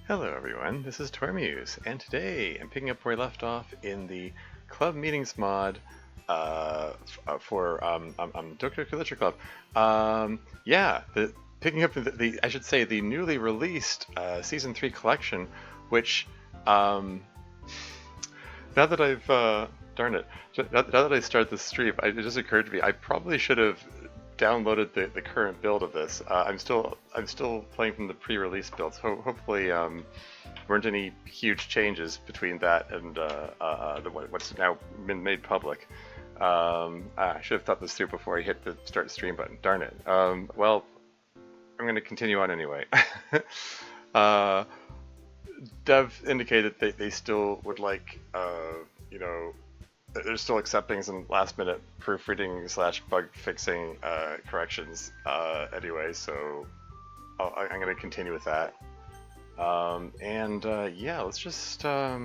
Hello everyone, this is Tormuse, and today I'm picking up where I left off in the Club Meetings mod for Doki Doki Literature Club. Picking up I should say the newly released Season 3 collection, which um, now that I've darn it, now that I started this stream, it just occurred to me I probably should have downloaded the current build of this. I'm still playing from the pre-release build, so hopefully weren't any huge changes between that and what's now been made public. I should have thought this through before I hit the start stream button. Darn it. Well, I'm going to continue on anyway. uh, Dev indicated they still would like, they're still accepting some last minute proofreading / bug fixing corrections anyway, so I'm going to continue with that. Yeah, let's just. I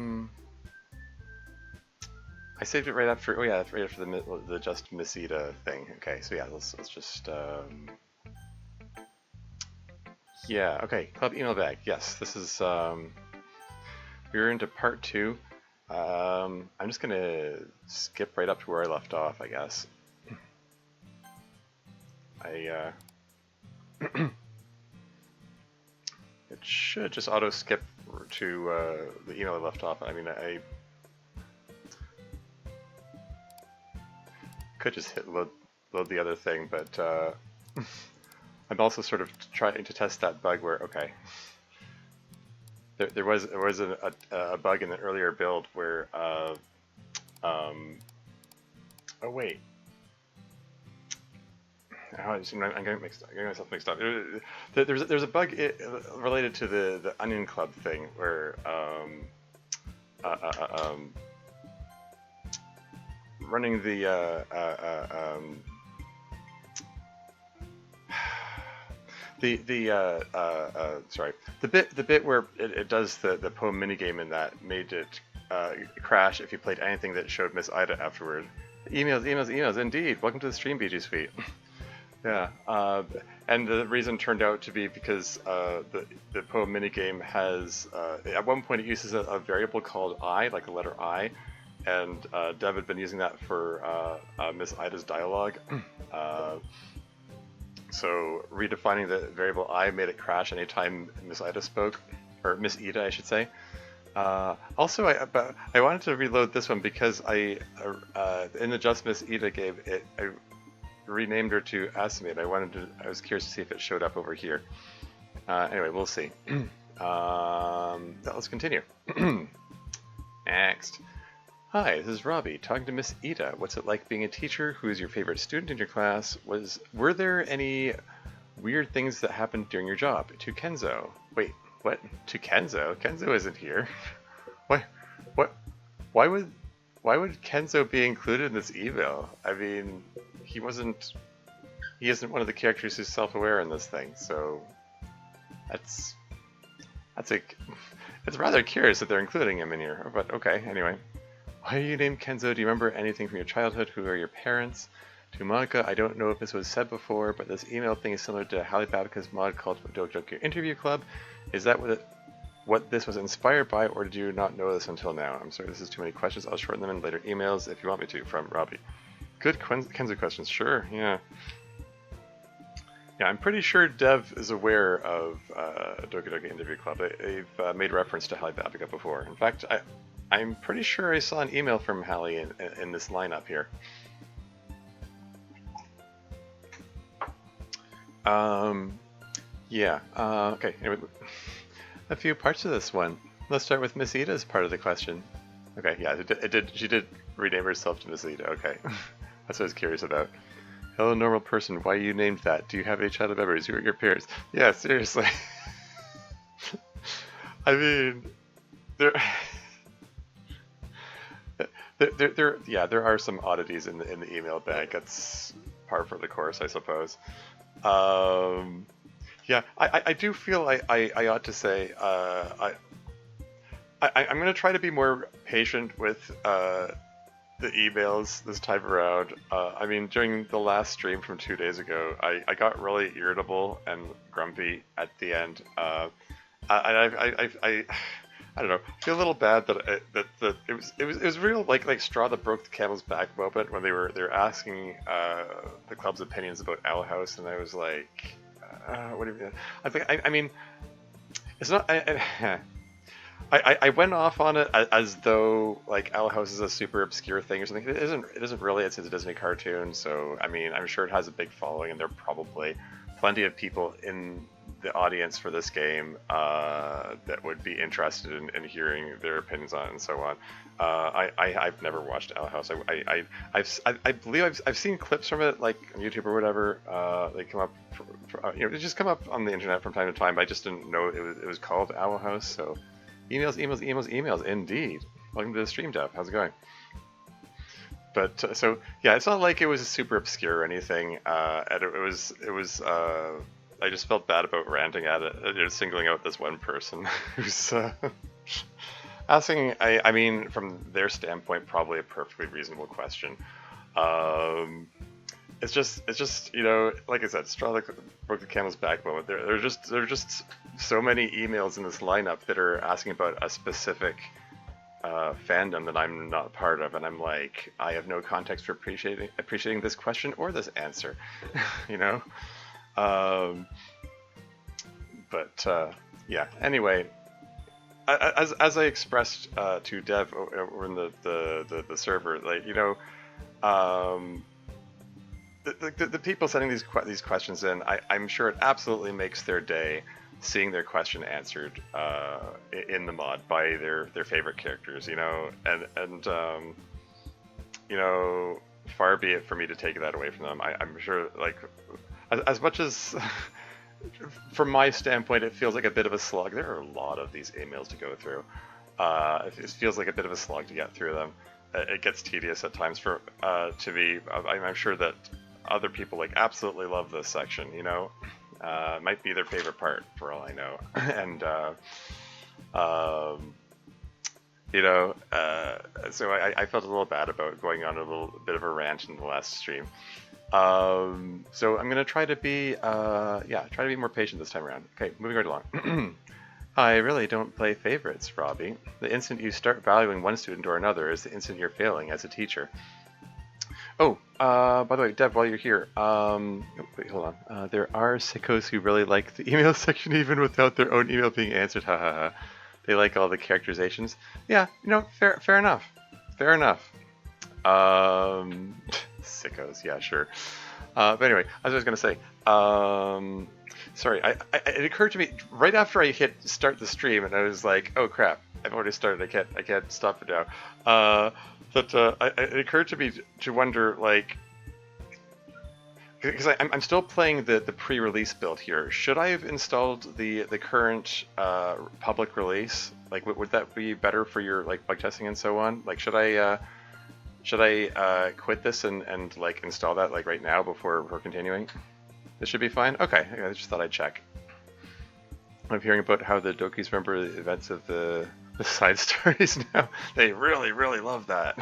saved it right after. Oh yeah, that's right after the just Miss Ida thing. Okay, so yeah, let's just. Yeah, okay. Club email bag. Yes, this is. We're into part 2. I'm just gonna skip right up to where I left off, I guess. It should just auto skip to the email I left off. I mean, I could just hit load the other thing, but I'm also sort of trying to test that bug where, okay, there was a bug in the earlier build where, oh wait, I'm getting myself mixed up. There's a bug related to the Onion Club thing where running the sorry, the bit where it does the poem minigame in that made it crash if you played anything that showed Miss Ida afterward. Emails, indeed. Welcome to the stream, BG Suite. Yeah, and the reason turned out to be because the poem minigame has, at one point it uses a variable called I, like the letter I, and Dev had been using that for Miss Ida's dialogue. So redefining the variable I made it crash anytime Miss Ida spoke, or Miss Ida, I should say. Also, I wanted to reload this one because in the Just Miss Ida game, I renamed her to Asimid. I was curious to see if it showed up over here. Anyway, we'll see. Let's continue. Next. Hi, this is Robbie, talking to Miss Ida. What's it like being a teacher? Who is your favorite student in your class? Were there any weird things that happened during your job? To Kenzo. Wait, what? To Kenzo? Kenzo isn't here. What? What? Why would Kenzo be included in this email? I mean, he isn't one of the characters who's self-aware in this thing, so it's rather curious that they're including him in here, but okay, anyway. Why are you named Kenzo? Do you remember anything from your childhood? Who are your parents? To Monica, I don't know if this was said before, but this email thing is similar to Halle Babica's mod called Doki Doki Interview Club. Is that what this was inspired by, or did you not know this until now? I'm sorry, this is too many questions. I'll shorten them in later emails if you want me to, from Robbie. Good Kenzo questions, sure, yeah. Yeah, I'm pretty sure Dev is aware of Doki Doki Interview Club. They've made reference to Halle Babica before. In fact, I'm pretty sure I saw an email from Halle in this lineup here. Okay, anyway, a few parts of this one. Let's start with Miss Ida's part of the question. Okay, yeah, she did rename herself to Miss Ida, okay. That's what I was curious about. Hello, normal person, why you named that? Do you have any childhood memories? Who are your peers? Yeah, seriously. I mean, there are some oddities in the email bag. That's par for the course, I suppose. Yeah, I do feel I ought to say I'm going to try to be more patient with the emails this time around. I mean, during the last stream from 2 days ago, I got really irritable and grumpy at the end. I I don't know. I feel a little bad that that it was real like straw that broke the camel's back moment when they were asking the club's opinions about Owl House, and I was like, what do you mean? I mean, it's not. I went off on it as though like Owl House is a super obscure thing or something. It isn't. It isn't really. It's a Disney cartoon, so I mean, I'm sure it has a big following, and there are probably plenty of people in the audience for this game that would be interested in hearing their opinions on it and so on. I've never watched Owl House. I believe I've seen clips from it like on YouTube or whatever. They come up, they just come up on the internet from time to time. But I just didn't know it was called Owl House. So emails, indeed. Welcome to the stream, Dev. How's it going? But so yeah, it's not like it was super obscure or anything. And it was. I just felt bad about ranting at it, singling out this one person who's asking. I mean, from their standpoint, probably a perfectly reasonable question. Um, it's just like I said, straw that broke the camel's back moment. There are just so many emails in this lineup that are asking about a specific fandom that I'm not part of, and I'm like, I have no context for appreciating this question or this answer, you know. Um, but yeah. Anyway, as I expressed to Dev over in the server, like um, the people sending these questions in, I'm sure it absolutely makes their day seeing their question answered in the mod by their favorite characters, and far be it for me to take that away from them. I'm sure, like, as much as from my standpoint, it feels like a bit of a slog. There are a lot of these emails to go through. It feels like a bit of a slog to get through them. It gets tedious at times to me. I'm sure that other people like absolutely love this section. Might be their favorite part for all I know. And so I felt a little bad about going on a little bit of a rant in the last stream. So I'm gonna try to be more patient this time around. Okay, moving right along. I really don't play favorites, Robbie. The instant you start valuing one student or another is the instant you're failing as a teacher. Oh, by the way, Deb, while you're here, wait, hold on. There are sickos who really like the email section even without their own email being answered. Ha ha ha. They like all the characterizations. Yeah, fair enough. Fair enough. Sickos, yeah, sure. But anyway, as I was gonna say, sorry, it occurred to me right after I hit start the stream, and I was like, oh crap, I've already started. I can't stop it now. It occurred to me to wonder, like, because I'm still playing the pre-release build here. Should I have installed the current public release? Like, would that be better for your like bug testing and so on? Like, should I quit this and like install that like right now before we're continuing? This should be fine. Okay, I just thought I'd check. I'm hearing about how the Dokis remember the events of the side stories now. They really love that.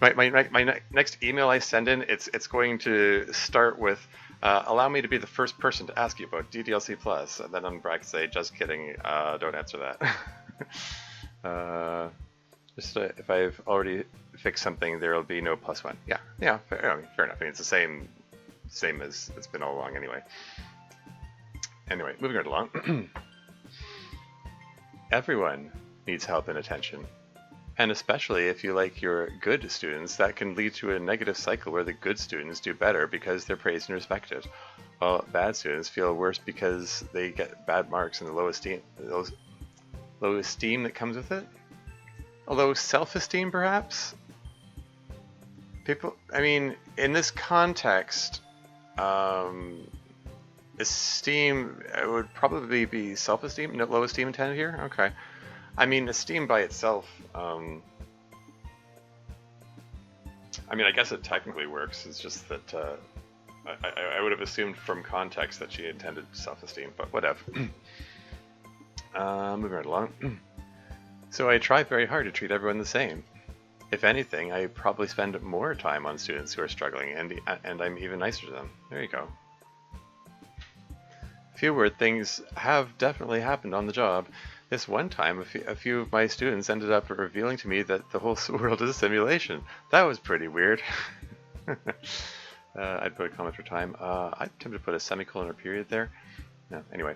My next email I send in, it's going to start with allow me to be the first person to ask you about DDLC Plus, and then on brackets say, just kidding, don't answer that. Just if I've already fixed something, there will be no +1. Yeah, fair enough. I mean, it's the same as it's been all along anyway. Anyway, moving right along. Everyone needs help and attention. And especially if you like your good students, that can lead to a negative cycle where the good students do better because they're praised and respected, while bad students feel worse because they get bad marks and the low esteem that comes with it. Although self-esteem, perhaps? People, I mean, in this context, esteem would probably be self-esteem, no low esteem intended here? Okay. I mean, esteem by itself, I mean, I guess it technically works. It's just that I would have assumed from context that she intended self-esteem, but whatever. Moving right along. So I try very hard to treat everyone the same. If anything, I probably spend more time on students who are struggling, and I'm even nicer to them. There you go. few weird things have definitely happened on the job. This one time, a few of my students ended up revealing to me that the whole world is a simulation. That was pretty weird. I'd put a comment for time. I'd attempt to put a semicolon or period there. No, anyway.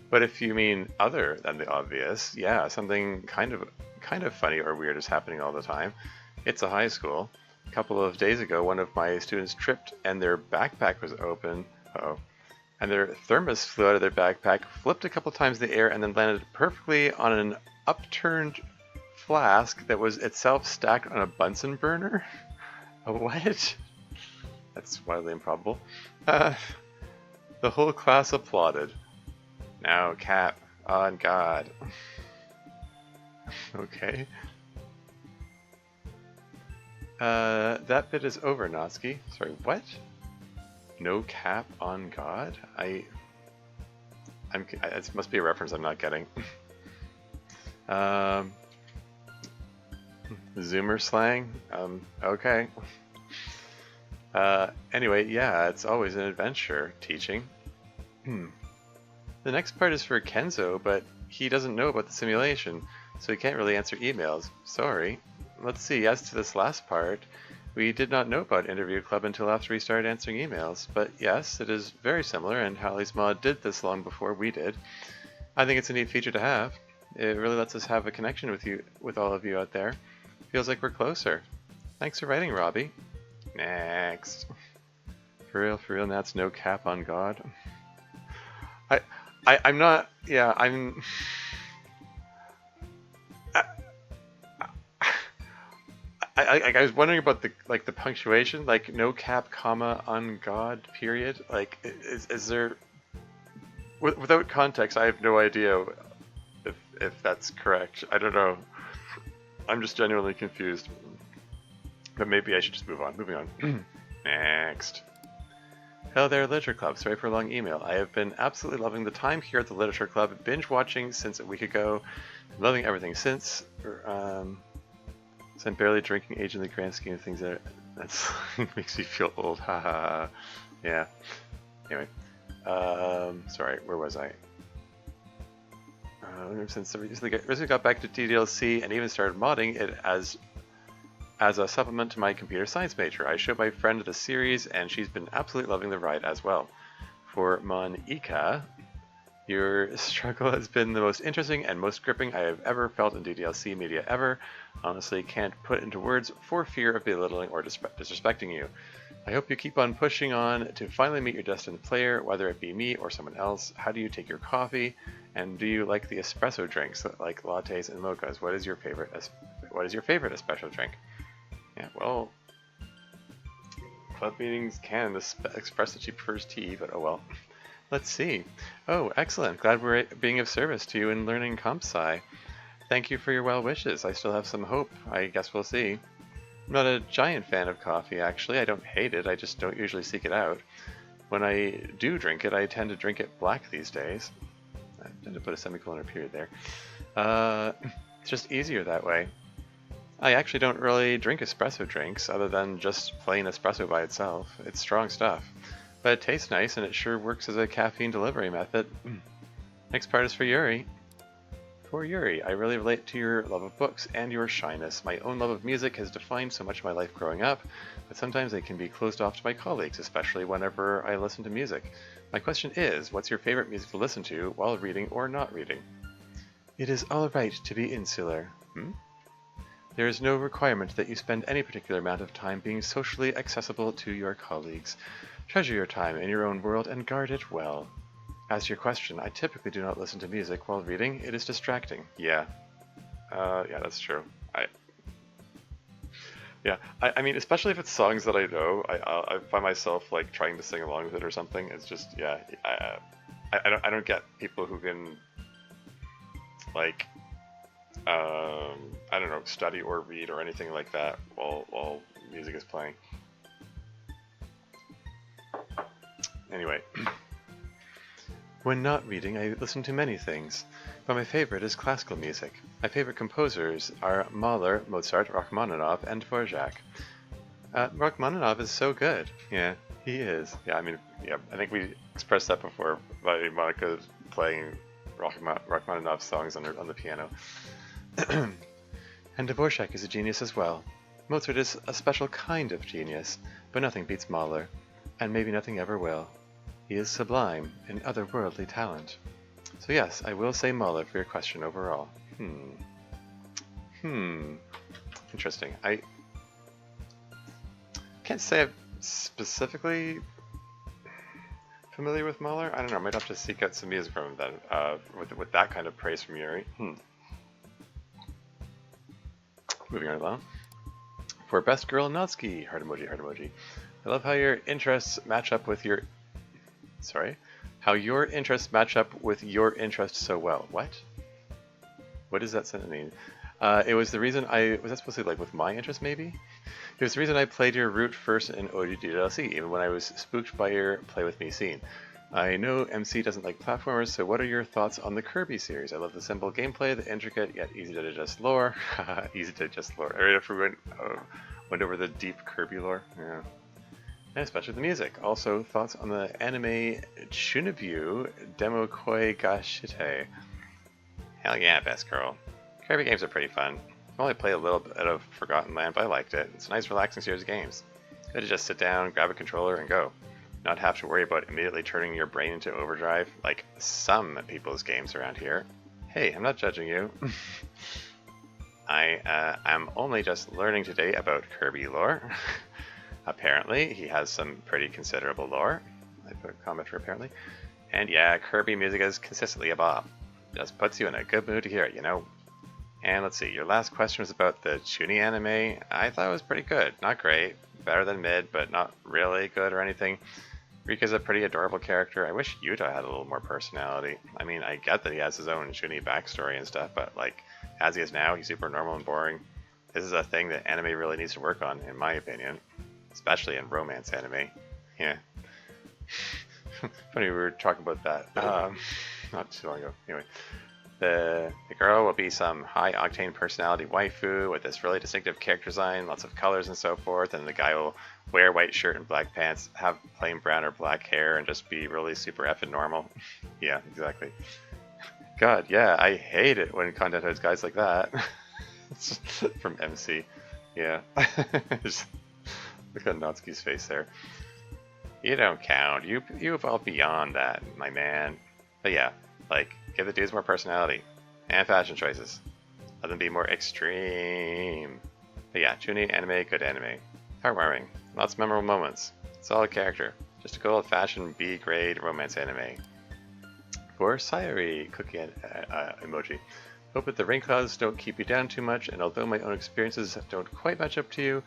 But if you mean other than the obvious, yeah, something kind of funny or weird is happening all the time. It's a high school. A couple of days ago, one of my students tripped and their backpack was open. Uh-oh. And their thermos flew out of their backpack, flipped a couple times in the air, and then landed perfectly on an upturned flask that was itself stacked on a Bunsen burner. A what? That's wildly improbable. The whole class applauded. Now, Cap, on God. Okay. That bit is over, Natsuki. Sorry, what? No cap on God? It must be a reference I'm not getting. Zoomer slang? Okay. Anyway, yeah, it's always an adventure, teaching. The next part is for Kenzo, but he doesn't know about the simulation, so he can't really answer emails. Sorry. Let's see, as to this last part, we did not know about Interview Club until after we started answering emails, but yes, it is very similar, and Hallie's Mod did this long before we did. I think it's a neat feature to have. It really lets us have a connection with all of you out there. Feels like we're closer. Thanks for writing, Robbie. Next. For real, Nats, no cap on God. I'm not, yeah, I'm... I was wondering about the punctuation, like no cap, comma, on God, period. Like, is there, without context, I have no idea if that's correct. I don't know. I'm just genuinely confused. But maybe I should just move on. Moving on. Next. Hello there, Literature Club. Sorry for a long email. I have been absolutely loving the time here at the Literature Club. Binge watching since a week ago. Loving everything since. So I'm barely drinking age in the grand scheme of things. That's makes me feel old. Ha ha ha. Yeah. Anyway. Sorry, where was I? Since I recently got back to DDLC and even started modding it as a supplement to my computer science major. I showed my friend the series and she's been absolutely loving the ride as well. For Monika, your struggle has been the most interesting and most gripping I have ever felt in DDLC media ever. Honestly, can't put into words for fear of belittling or disrespecting you. I hope you keep on pushing on to finally meet your destined player, whether it be me or someone else. How do you take your coffee? And do you like the espresso drinks, like lattes and mochas? What is your favorite espresso drink? Yeah, well, club meetings can express that she prefers tea, but oh well. Let's see. Oh, excellent. Glad we're being of service to you in learning comp sci. Thank you for your well wishes. I still have some hope. I guess we'll see. I'm not a giant fan of coffee, actually. I don't hate it. I just don't usually seek it out. When I do drink it, I tend to drink it black these days. I tend to put a semicolon or period there. It's just easier that way. I actually don't really drink espresso drinks other than just plain espresso by itself. It's strong stuff. But it tastes nice and it sure works as a caffeine delivery method. Next part is for Yuri. For Yuri, I really relate to your love of books and your shyness. My own love of music has defined so much of my life growing up, but sometimes it can be closed off to my colleagues, especially whenever I listen to music. My question is, what's your favorite music to listen to while reading or not reading? It is all right to be insular. There is no requirement that you spend any particular amount of time being socially accessible to your colleagues. Treasure your time in your own world and guard it well. As to your question, I typically do not listen to music while reading. It is distracting. Yeah. Yeah, that's true. I mean, especially if it's songs that I know, I find myself like trying to sing along with it or something. It's just, yeah, I don't get people who can like, I don't know, study or read or anything like that while music is playing. Anyway. When not reading, I listen to many things, but my favorite is classical music. My favorite composers are Mahler, Mozart, Rachmaninoff, and Dvorak. Rachmaninoff is so good. Yeah, He is. Yeah, I mean, yeah, I think we expressed that before by Monica playing Rachmaninoff's songs on the piano. And Dvorak is a genius as well. Mozart is a special kind of genius, but nothing beats Mahler, and maybe nothing ever will. He is sublime in otherworldly talent. So yes, I will say Mahler for your question overall. Interesting. I can't say I'm specifically familiar with Mahler. I don't know. I might have to seek out some music from him then, with that kind of praise from Yuri. Moving right along. For Best Girl Natsuki, heart emoji, heart emoji. I love how your interests match up with your... Sorry? How your interests match up with your interests so well. What? What does that sentence mean? It was the reason I... Was that supposed to be like with my interest maybe? It was the reason I played your route first in OGDLC, even when I was spooked by your Play With Me scene. I know MC doesn't like platformers, so what are your thoughts on the Kirby series? I love the simple gameplay, the intricate yet easy to digest lore. Easy to digest lore. I already went over the deep Kirby lore. Yeah. And especially the music. Also, thoughts on the anime Chunibyu Demo Koi Gashite. Hell yeah, best girl. Kirby games are pretty fun. I only played a little bit of Forgotten Land, but I liked it. It's a nice relaxing series of games. Good to just sit down, grab a controller, and go. Not have to worry about immediately turning your brain into overdrive, like some people's games around here. Hey, I'm not judging you. I'm only just learning today about Kirby lore. Apparently, he has some pretty considerable lore. I put a comment for apparently. And yeah, Kirby music is consistently a bop. Just puts you in a good mood to hear it, you know? And let's see, your last question was about the Chuni anime. I thought it was pretty good. Not great. Better than mid, but not really good or anything. Rika's a pretty adorable character. I wish Yuta had a little more personality. I mean, I get that he has his own Chuni backstory and stuff, but like, as he is now, he's super normal and boring. This is a thing that anime really needs to work on, in my opinion. Especially in romance anime. Yeah. Funny, we were talking about that not too long ago. Anyway. The girl will be some high-octane personality waifu with this really distinctive character design, lots of colors and so forth, and the guy will wear a white shirt and black pants, have plain brown or black hair, and just be really super effing normal. Yeah, exactly. God, yeah, I hate it when content has guys like that. From MC. Yeah. Just look at Natsuki's face there. You don't count. You evolved beyond that, my man. But yeah, like, give the dudes more personality and fashion choices. Let them be more extreme. But yeah, Chuni anime, good anime. Heartwarming, lots of memorable moments. Solid character. Just a good old-fashioned B-grade romance anime. For Sayuri, cookie emoji. Hope that the rain clouds don't keep you down too much, and although my own experiences don't quite match up to you,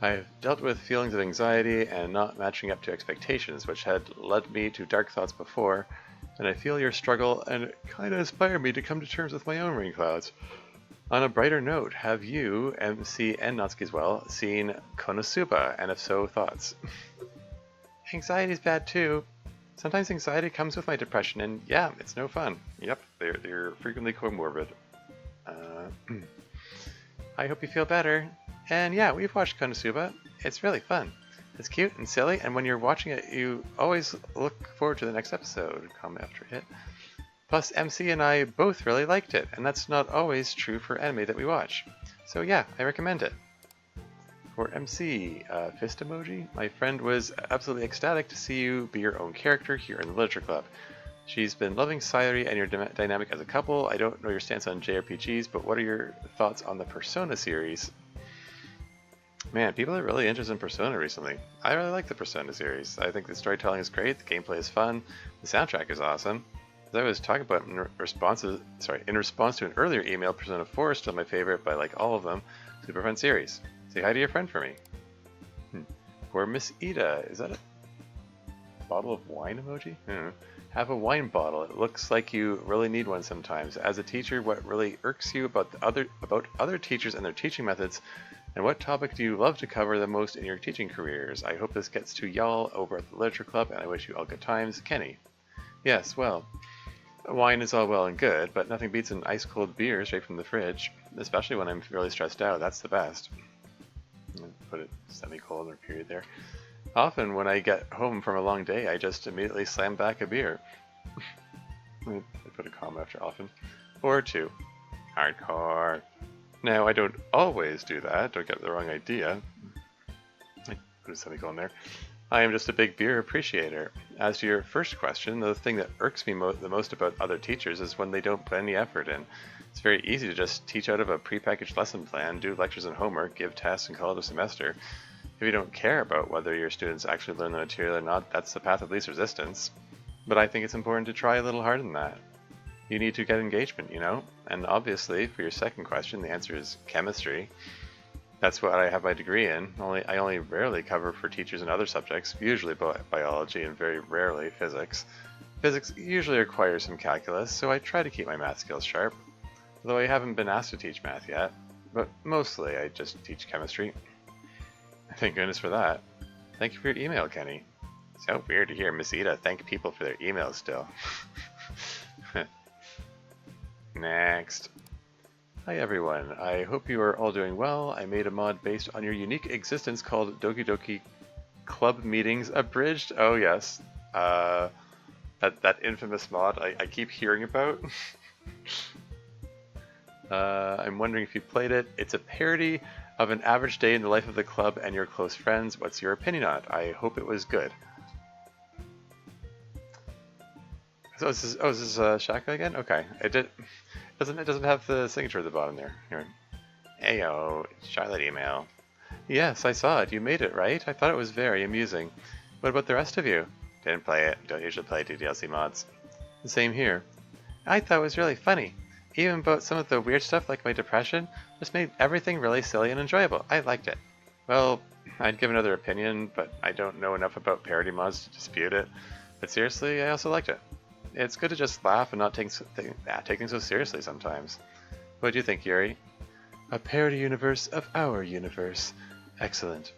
I've dealt with feelings of anxiety and not matching up to expectations, which had led me to dark thoughts before, and I feel your struggle and kind of inspired me to come to terms with my own rain clouds. On a brighter note, have you, MC and Natsuki as well, seen Konosuba, and if so, thoughts? Anxiety is bad too. Sometimes anxiety comes with my depression, and yeah, it's no fun. Yep, they're frequently comorbid. I hope you feel better. And yeah, we've watched Konosuba. It's really fun. It's cute and silly, and when you're watching it, you always look forward to the next episode, comment after hit. Plus, MC and I both really liked it, and that's not always true for anime that we watch. So yeah, I recommend it. For MC, fist emoji, my friend was absolutely ecstatic to see you be your own character here in the Literature Club. She's been loving Sayuri and your dynamic as a couple. I don't know your stance on JRPGs, but what are your thoughts on the Persona series? Man, people are really interested in Persona recently. I really like the Persona series. I think the storytelling is great, the gameplay is fun, the soundtrack is awesome. As I was talking about in response to an earlier email, Persona 4 is still my favorite, but I like all of them. Super fun series. Say hi to your friend for me. For Miss Ida, is that a bottle of wine emoji? Have a wine bottle. It looks like you really need one sometimes. As a teacher, what really irks you about other teachers and their teaching methods, and what topic do you love to cover the most in your teaching careers? I hope this gets to y'all over at the Literature Club, and I wish you all good times. Kenny. Yes, well, wine is all well and good, but nothing beats an ice-cold beer straight from the fridge, especially when I'm really stressed out. That's the best. Put it semi-colon or period there. Often when I get home from a long day, I just immediately slam back a beer. I put a comma after often. Or two. Hardcore. Now, I don't always do that, don't get the wrong idea. I put a semicolon there. I am just a big beer appreciator. As to your first question, the thing that irks me the most about other teachers is when they don't put any effort in. It's very easy to just teach out of a prepackaged lesson plan, do lectures and homework, give tests, and call it a semester. If you don't care about whether your students actually learn the material or not, that's the path of least resistance. But I think it's important to try a little harder than that. You need to get engagement, you know? And obviously, for your second question, the answer is chemistry. That's what I have my degree in. I only rarely cover for teachers in other subjects, usually biology and very rarely physics. Physics usually requires some calculus, so I try to keep my math skills sharp. Although I haven't been asked to teach math yet, but mostly I just teach chemistry. Thank goodness for that. Thank you for your email, Kenny. So weird to hear Miss Ida thank people for their emails still. Next. Hi everyone, I hope you are all doing well. I made a mod based on your unique existence called Doki Doki Club Meetings Abridged. Oh yes, that infamous mod I keep hearing about. I'm wondering if you played it. It's a parody of an average day in the life of the club and your close friends. What's your opinion on it? I hope it was good. So is this Shaka again? Okay, it doesn't have the signature at the bottom there. Here. Ayo, Charlotte email. Yes, I saw it. You made it, right? I thought it was very amusing. What about the rest of you? Didn't play it. Don't usually play DDLC mods. The same here. I thought it was really funny. Even about some of the weird stuff like my depression, just made everything really silly and enjoyable. I liked it. Well, I'd give another opinion, but I don't know enough about parody mods to dispute it. But seriously, I also liked it. It's good to just laugh and not take things so seriously sometimes. What do you think, Yuri? A parody universe of our universe. Excellent.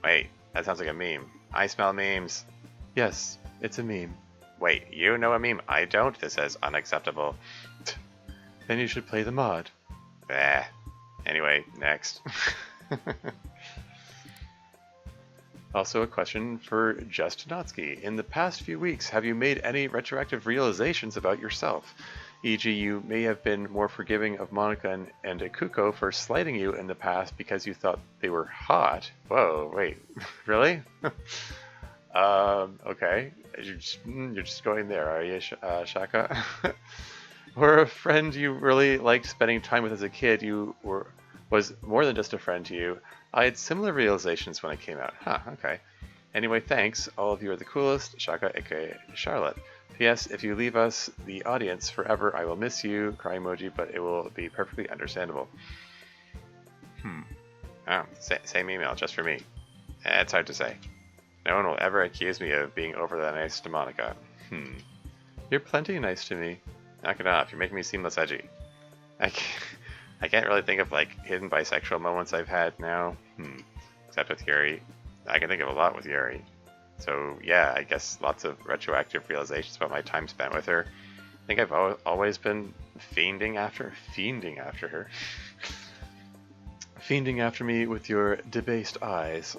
Wait, that sounds like a meme. I smell memes. Yes, it's a meme. Wait, you know a meme? I don't. This is unacceptable. Then you should play the mod. Bah. Anyway, next. Also a question for Justinotsky. In the past few weeks, have you made any retroactive realizations about yourself? E.g., you may have been more forgiving of Monica and Ikuko for slighting you in the past because you thought they were hot. Whoa, wait, really? Okay. You're just going there, are you, Shaka? Or a friend you really liked spending time with as a kid was more than just a friend to you. I had similar realizations when it came out. Huh, okay. Anyway, thanks. All of you are the coolest. Shaka, aka Charlotte. P.S. If you leave us, the audience, forever, I will miss you. Cry emoji, but it will be perfectly understandable. Oh, same email, just for me. It's hard to say. No one will ever accuse me of being over that nice to Monica. You're plenty nice to me. Knock it off. You're making me seem less edgy. I can't really think of like hidden bisexual moments I've had now. Except with Yuri. I can think of a lot with Yuri. So yeah, I guess lots of retroactive realizations about my time spent with her. I think I've always been fiending after her. Fiending after me with your debased eyes.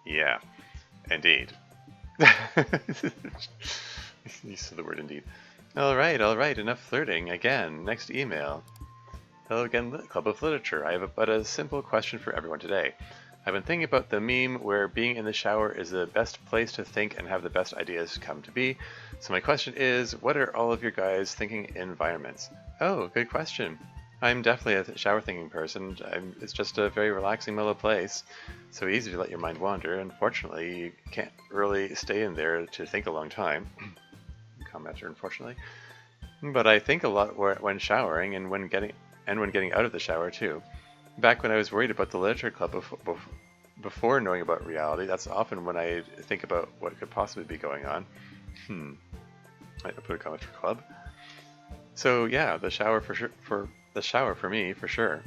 Yeah, indeed. You said the word indeed. Alright, enough flirting. Again, next email. Hello again, Club of Literature. I have but a simple question for everyone today. I've been thinking about the meme where being in the shower is the best place to think and have the best ideas come to be. So my question is, what are all of your guys' thinking environments? Oh, good question. I'm definitely a shower thinking person. It's just a very relaxing, mellow place. So easy to let your mind wander. Unfortunately, you can't really stay in there to think a long time. Commenter, unfortunately. But I think a lot when showering and when getting out of the shower too. Back when I was worried about the literature club before knowing about reality, that's often when I think about what could possibly be going on. I put a comment for club. So yeah, the shower for me for sure.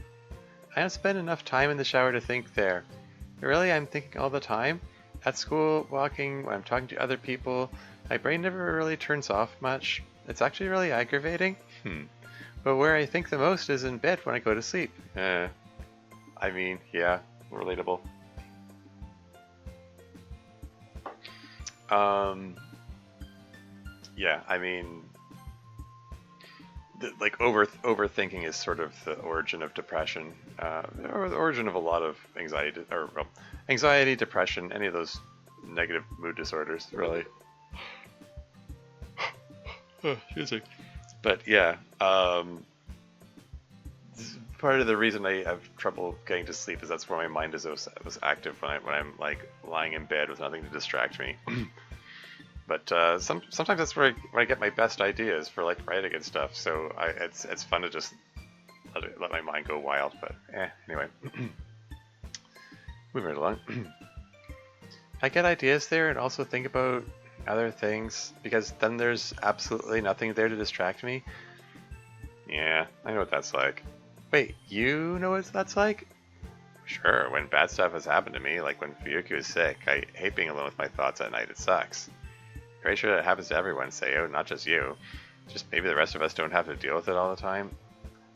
I don't spend enough time in the shower to think there. Really, I'm thinking all the time. At school, walking, when I'm talking to other people, my brain never really turns off much. It's actually really aggravating. But where I think the most is in bed when I go to sleep. I mean, yeah, relatable. Um, yeah, I mean, like overthinking is sort of the origin of depression, or the origin of a lot of anxiety, or well, anxiety, depression, any of those negative mood disorders, really. Oh, excuse me. But yeah, part of the reason I have trouble getting to sleep is that's where my mind is most active when I'm like lying in bed with nothing to distract me. But sometimes that's where I get my best ideas for like writing and stuff. So it's fun to just let my mind go wild. But anyway, moving right along. I get ideas there and also think about other things because then there's absolutely nothing there to distract me. Yeah, I know what that's like. Wait, you know what that's like? Sure, when bad stuff has happened to me, like when Fuyuki is sick, I hate being alone with my thoughts at night. It sucks. Pretty sure that happens to everyone, Sayo, not just you. Just maybe the rest of us don't have to deal with it all the time.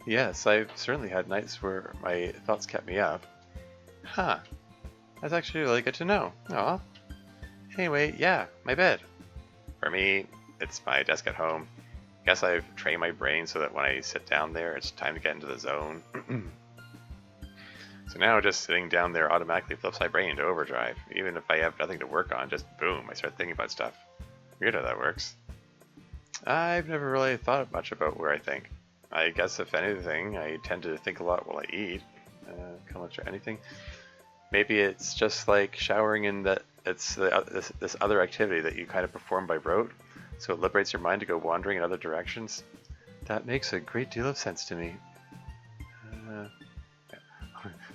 Yes, I've certainly had nights where my thoughts kept me up. Huh, that's actually really good to know. Aw. Anyway, yeah, my bed. For me, it's my desk at home. Guess I've trained my brain so that when I sit down there, it's time to get into the zone. So now just sitting down there automatically flips my brain into overdrive. Even if I have nothing to work on, just boom, I start thinking about stuff. Weird how that works. I've never really thought much about where I think. I guess if anything, I tend to think a lot while I eat. Can't much or anything. Maybe it's just like showering in that it's this other activity that you kind of perform by rote, so it liberates your mind to go wandering in other directions. That makes a great deal of sense to me.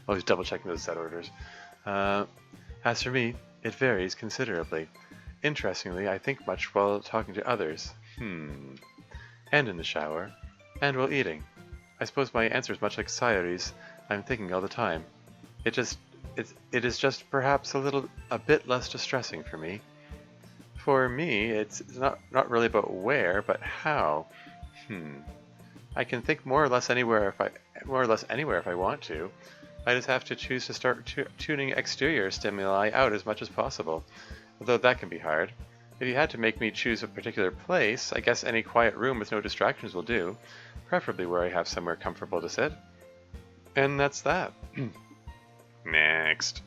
Always double checking those set orders. As for me, it varies considerably. Interestingly, I think much while talking to others. And in the shower. And while eating. I suppose my answer is much like Sayori's. I'm thinking all the time. It is just perhaps a bit less distressing for me. For me, it's not really about where, but how. I can think more or less anywhere if I want to. I just have to choose to start tuning exterior stimuli out as much as possible, although that can be hard. If you had to make me choose a particular place, I guess any quiet room with no distractions will do, preferably where I have somewhere comfortable to sit. And that's that. Next.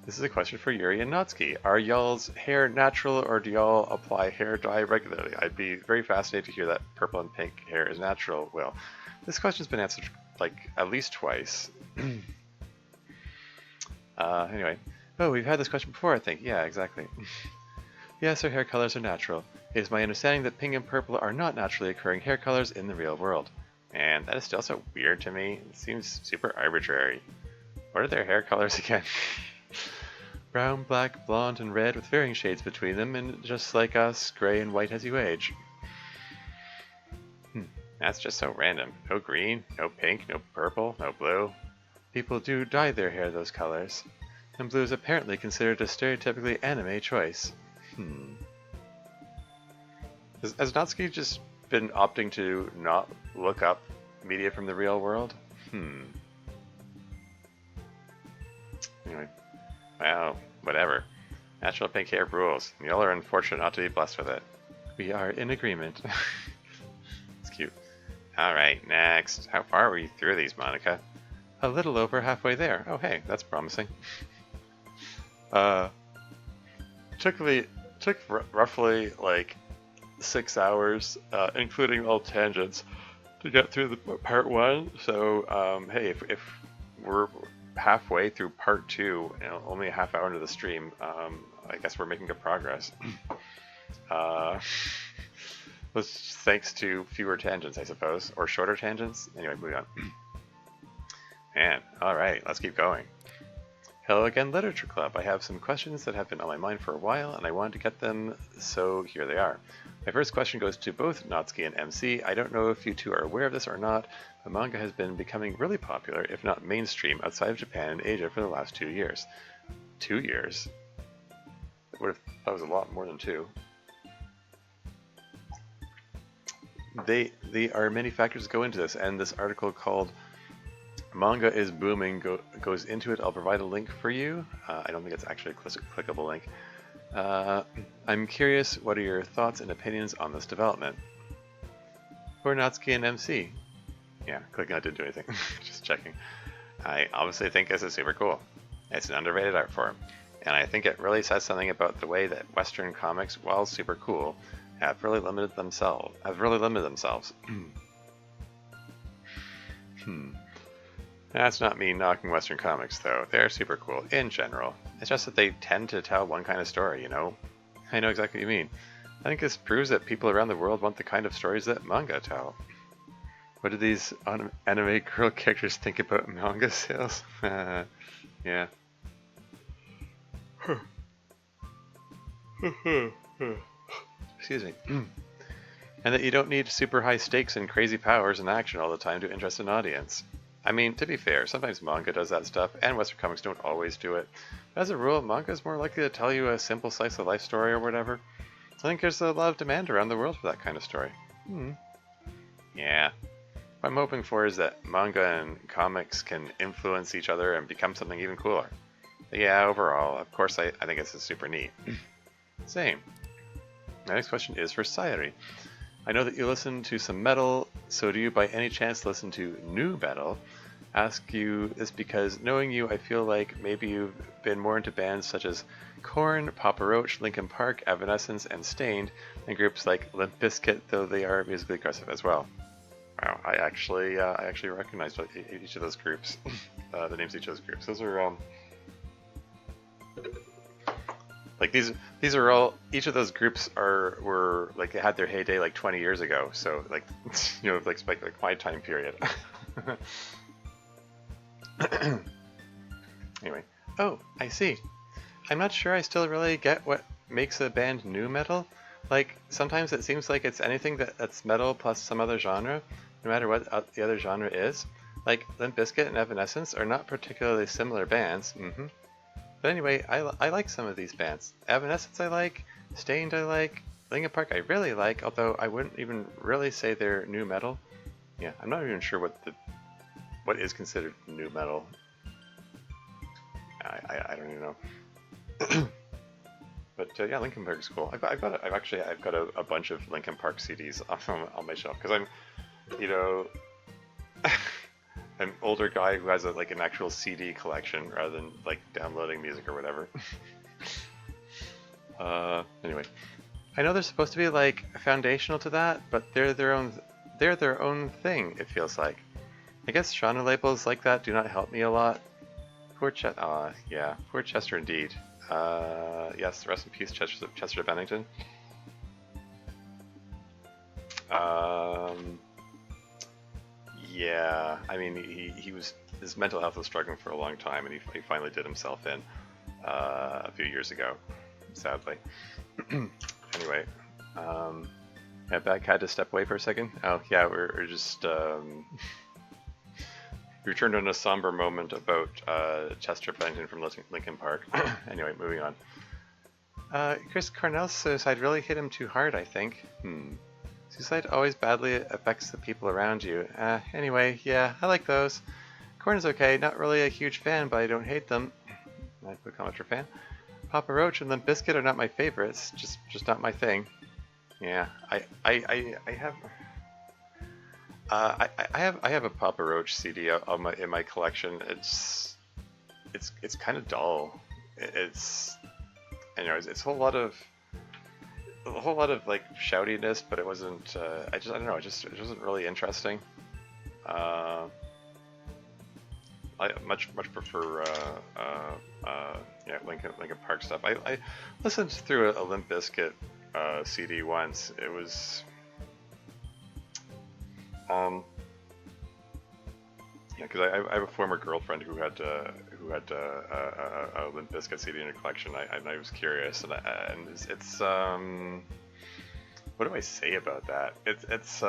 This is a question for Yuri and Natsuki. Are y'all's hair natural or do y'all apply hair dye regularly? I'd be very fascinated to hear that purple and pink hair is natural. Well, this question's been answered like at least twice. Anyway. Oh, we've had this question before, I think. Yeah, exactly. Yes, our hair colors are natural. It is my understanding that pink and purple are not naturally occurring hair colors in the real world. And that is still so weird to me. It seems super arbitrary. What are their hair colors again? Brown, black, blonde, and red with varying shades between them, and just like us, gray and white as you age. That's just so random. No green, no pink, no purple, no blue. People do dye their hair those colors. And blue is apparently considered a stereotypically anime choice. Has Natsuki just been opting to not look up media from the real world? Anyway. Well, whatever. Natural pink hair rules. Y'all are unfortunate not to be blessed with it. We are in agreement. It's cute. Alright, next. How far were you through these, Monica? A little over halfway there. Oh hey, that's promising. Took roughly like 6 hours, including all tangents, to get through the part 1. So hey, if we're halfway through part 2, only a half hour into the stream, I guess we're making good progress. Thanks to fewer tangents, I suppose, or shorter tangents. Anyway, moving on. Man, alright, let's keep going. Hello again, Literature Club. I have some questions that have been on my mind for a while, and I wanted to get them, so here they are. My first question goes to both Natsuki and MC. I don't know if you two are aware of this or not, but manga has been becoming really popular, if not mainstream, outside of Japan and Asia for the last 2 years. 2 years? That was a lot more than 2. There are many factors that go into this, and this article called Manga is booming goes into it. I'll provide a link for you. I don't think it's actually a clickable link. I'm curious, what are your thoughts and opinions on this development? Natsuki and MC. Yeah, clicking that didn't do anything. Just checking. I obviously think this is super cool. It's an underrated art form, and I think it really says something about the way that Western comics, while super cool, have really limited themselves. That's not me knocking Western comics, though. They're super cool in general. It's just that they tend to tell one kind of story, you know? I know exactly what you mean. I think this proves that people around the world want the kind of stories that manga tell. What do these anime girl characters think about manga sales? Yeah. Excuse me. And that you don't need super high stakes and crazy powers and action all the time to interest an audience. I mean, to be fair, sometimes manga does that stuff, and Western comics don't always do it. But as a rule, manga is more likely to tell you a simple slice of life story or whatever. I think there's a lot of demand around the world for that kind of story. Yeah. What I'm hoping for is that manga and comics can influence each other and become something even cooler. But yeah, overall, of course, I think it's super neat. Same. My next question is for Sayuri. I know that you listen to some metal, so do you by any chance listen to new metal? Ask you this because knowing you, I feel like maybe you've been more into bands such as Korn, Papa Roach, Linkin Park, Evanescence, and Stained, and groups like Limp Bizkit, though they are musically aggressive as well. Wow, I actually recognized each of those groups, the names of each of those groups. Those are like these are all, each of those groups were like, they had their heyday like 20 years ago. So like, you know, like my time period. Anyway, oh, I see. I'm not sure I still really get what makes a band new metal. Like, sometimes it seems like it's anything that's metal plus some other genre, no matter what the other genre is. Like, Limp Bizkit and Evanescence are not particularly similar bands. But anyway, I like some of these bands. Evanescence I like, Stained I like, Linkin Park I really like, although I wouldn't even really say they're new metal. Yeah, I'm not even sure what is considered new metal. I don't even know. But yeah, Linkin Park is cool. I've got a bunch of Linkin Park CDs on my shelf because I'm, you know, an older guy who has an actual CD collection rather than like downloading music or whatever. Anyway, I know they're supposed to be like foundational to that, but they're their own thing. It feels like. I guess genre labels like that do not help me a lot. Poor Chester indeed. Yes, rest in peace, Chester Bennington. Yeah, I mean, his mental health was struggling for a long time, and he finally did himself in a few years ago, sadly. Anyway, yeah, Bad had to step away for a second. Oh, yeah, we're just we returned on a somber moment about Chester Bennington from Linkin Park. Anyway, moving on. Chris Cornell's suicide really hit him too hard, I think. Suicide always badly affects the people around you. Anyway, yeah, I like those. Korn is okay, not really a huge fan, but I don't hate them. I put comment for fan. Papa Roach and Limp Bizkit are not my favorites, just not my thing. Yeah, I have a Papa Roach CD in my collection. It's kind of dull. It's a whole lot of like shoutiness, but it wasn't. I don't know. It wasn't really interesting. I much prefer Linkin Park stuff. I listened through a Limp Bizkit CD once. It was because I have a former girlfriend who had a Limp Bizkit CD in her collection. I was curious, and it's what do I say about that? It's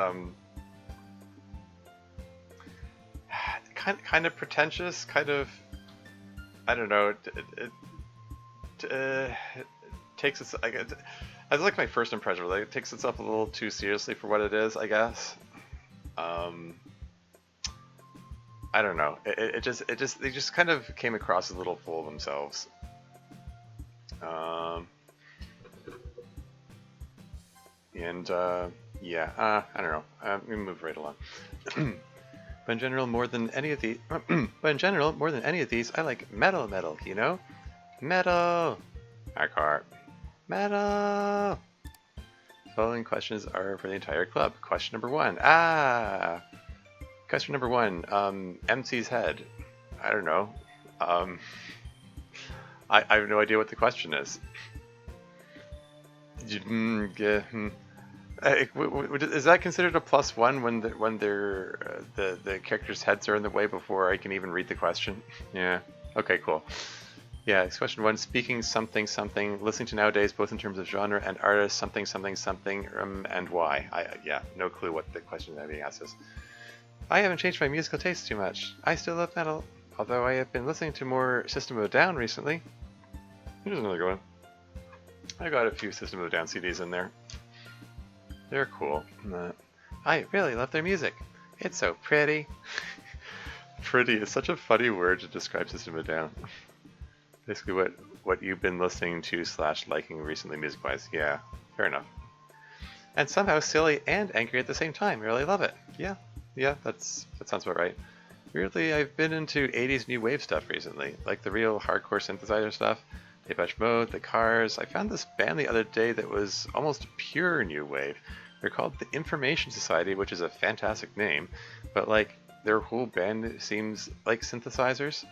kind of pretentious, kind of, I don't know. It takes its, that's like my first impression. Like, it takes itself a little too seriously for what it is, I guess. I don't know. They just kind of came across as a little full of themselves. And yeah, I don't know. We move right along. But in general, more than any of these, I like metal. You know, metal. Hardcore. Metal. Following questions are for the entire club. Question number one. Question number one. MC's head. I don't know. I have no idea what the question is. Is that considered a +1 when the characters' heads are in the way before I can even read the question? Yeah. Okay. Cool. Yeah. It's question one. Speaking something, listening to nowadays, both in terms of genre and artist, something, and why. Yeah. No clue what the question that being asked is. I haven't changed my musical taste too much. I still love metal, although I have been listening to more System of a Down recently. Here's another good one. I got a few System of a Down CDs in there. They're cool. I really love their music. It's so pretty. Pretty is such a funny word to describe System of a Down. Basically what you've been listening to / liking recently music-wise. Yeah, fair enough. And somehow silly and angry at the same time. Really love it. Yeah, that sounds about right. Weirdly, I've been into 80s new wave stuff recently, like the real hardcore synthesizer stuff, Depeche Mode, The Cars. I found this band the other day that was almost pure new wave. They're called the Information Society, which is a fantastic name, but like their whole band seems like synthesizers.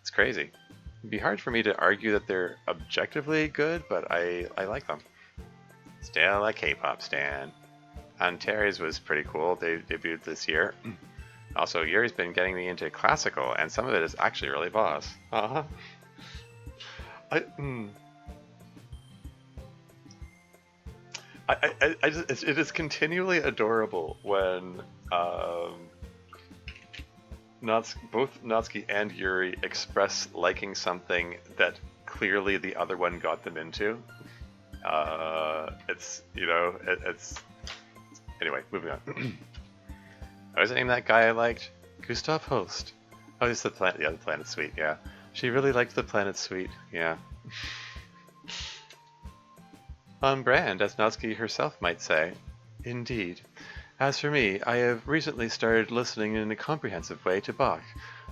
It's crazy. It'd be hard for me to argue that they're objectively good, but I like them. Still a K-pop stan. And Terry's was pretty cool. They debuted this year. Also, Yuri's been getting me into classical, and some of it is actually really boss. It is continually adorable when both Natsuki and Yuri express liking something that clearly the other one got them into. Anyway, moving on. What was the name of that guy I liked? Gustav Holst. Oh, it's the Planet Suite, yeah. She really liked the Planet Suite, yeah. On brand, as Natsuki herself might say. Indeed. As for me, I have recently started listening in a comprehensive way to Bach.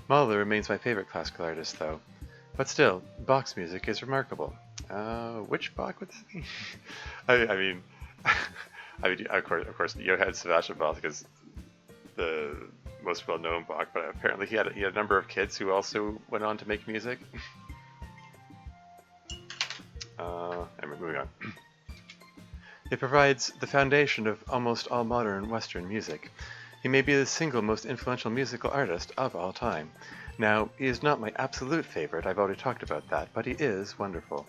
Mahler remains my favorite classical artist, though. But still, Bach's music is remarkable. Which Bach would this be? I mean, of course, Johann Sebastian Bach is the most well-known Bach, but apparently he had a number of kids who also went on to make music. And we're moving on. It provides the foundation of almost all modern Western music. He may be the single most influential musical artist of all time. Now, he is not my absolute favorite, I've already talked about that, but he is wonderful.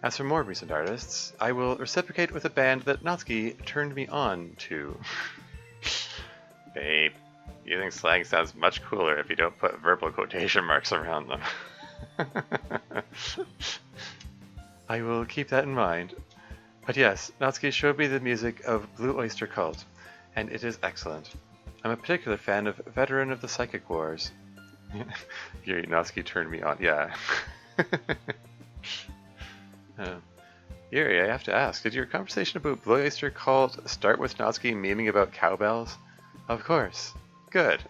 As for more recent artists, I will reciprocate with a band that Natsuki turned me on to. Babe, using slang sounds much cooler if you don't put verbal quotation marks around them. I will keep that in mind. But yes, Natsuki showed me the music of Blue Oyster Cult, and it is excellent. I'm a particular fan of Veteran of the Psychic Wars. Natsuki turned me on, yeah. Yuri, I have to ask, did your conversation about Blue Oyster Cult start with Natsuki memeing about cowbells? Of course. Good.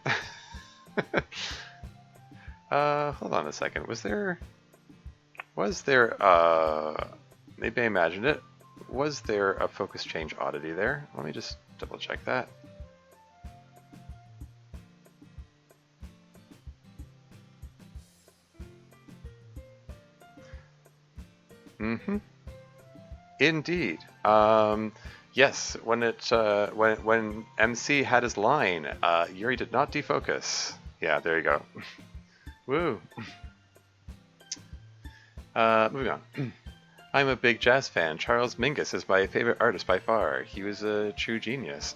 Hold on a second. Was there, maybe I imagined it. Was there a focus change oddity there? Let me just double check that. Indeed. Yes, when MC had his line, Yuri did not defocus. Yeah, there you go. Woo. Moving on. I'm a big jazz fan. Charles Mingus is my favorite artist by far. He was a true genius.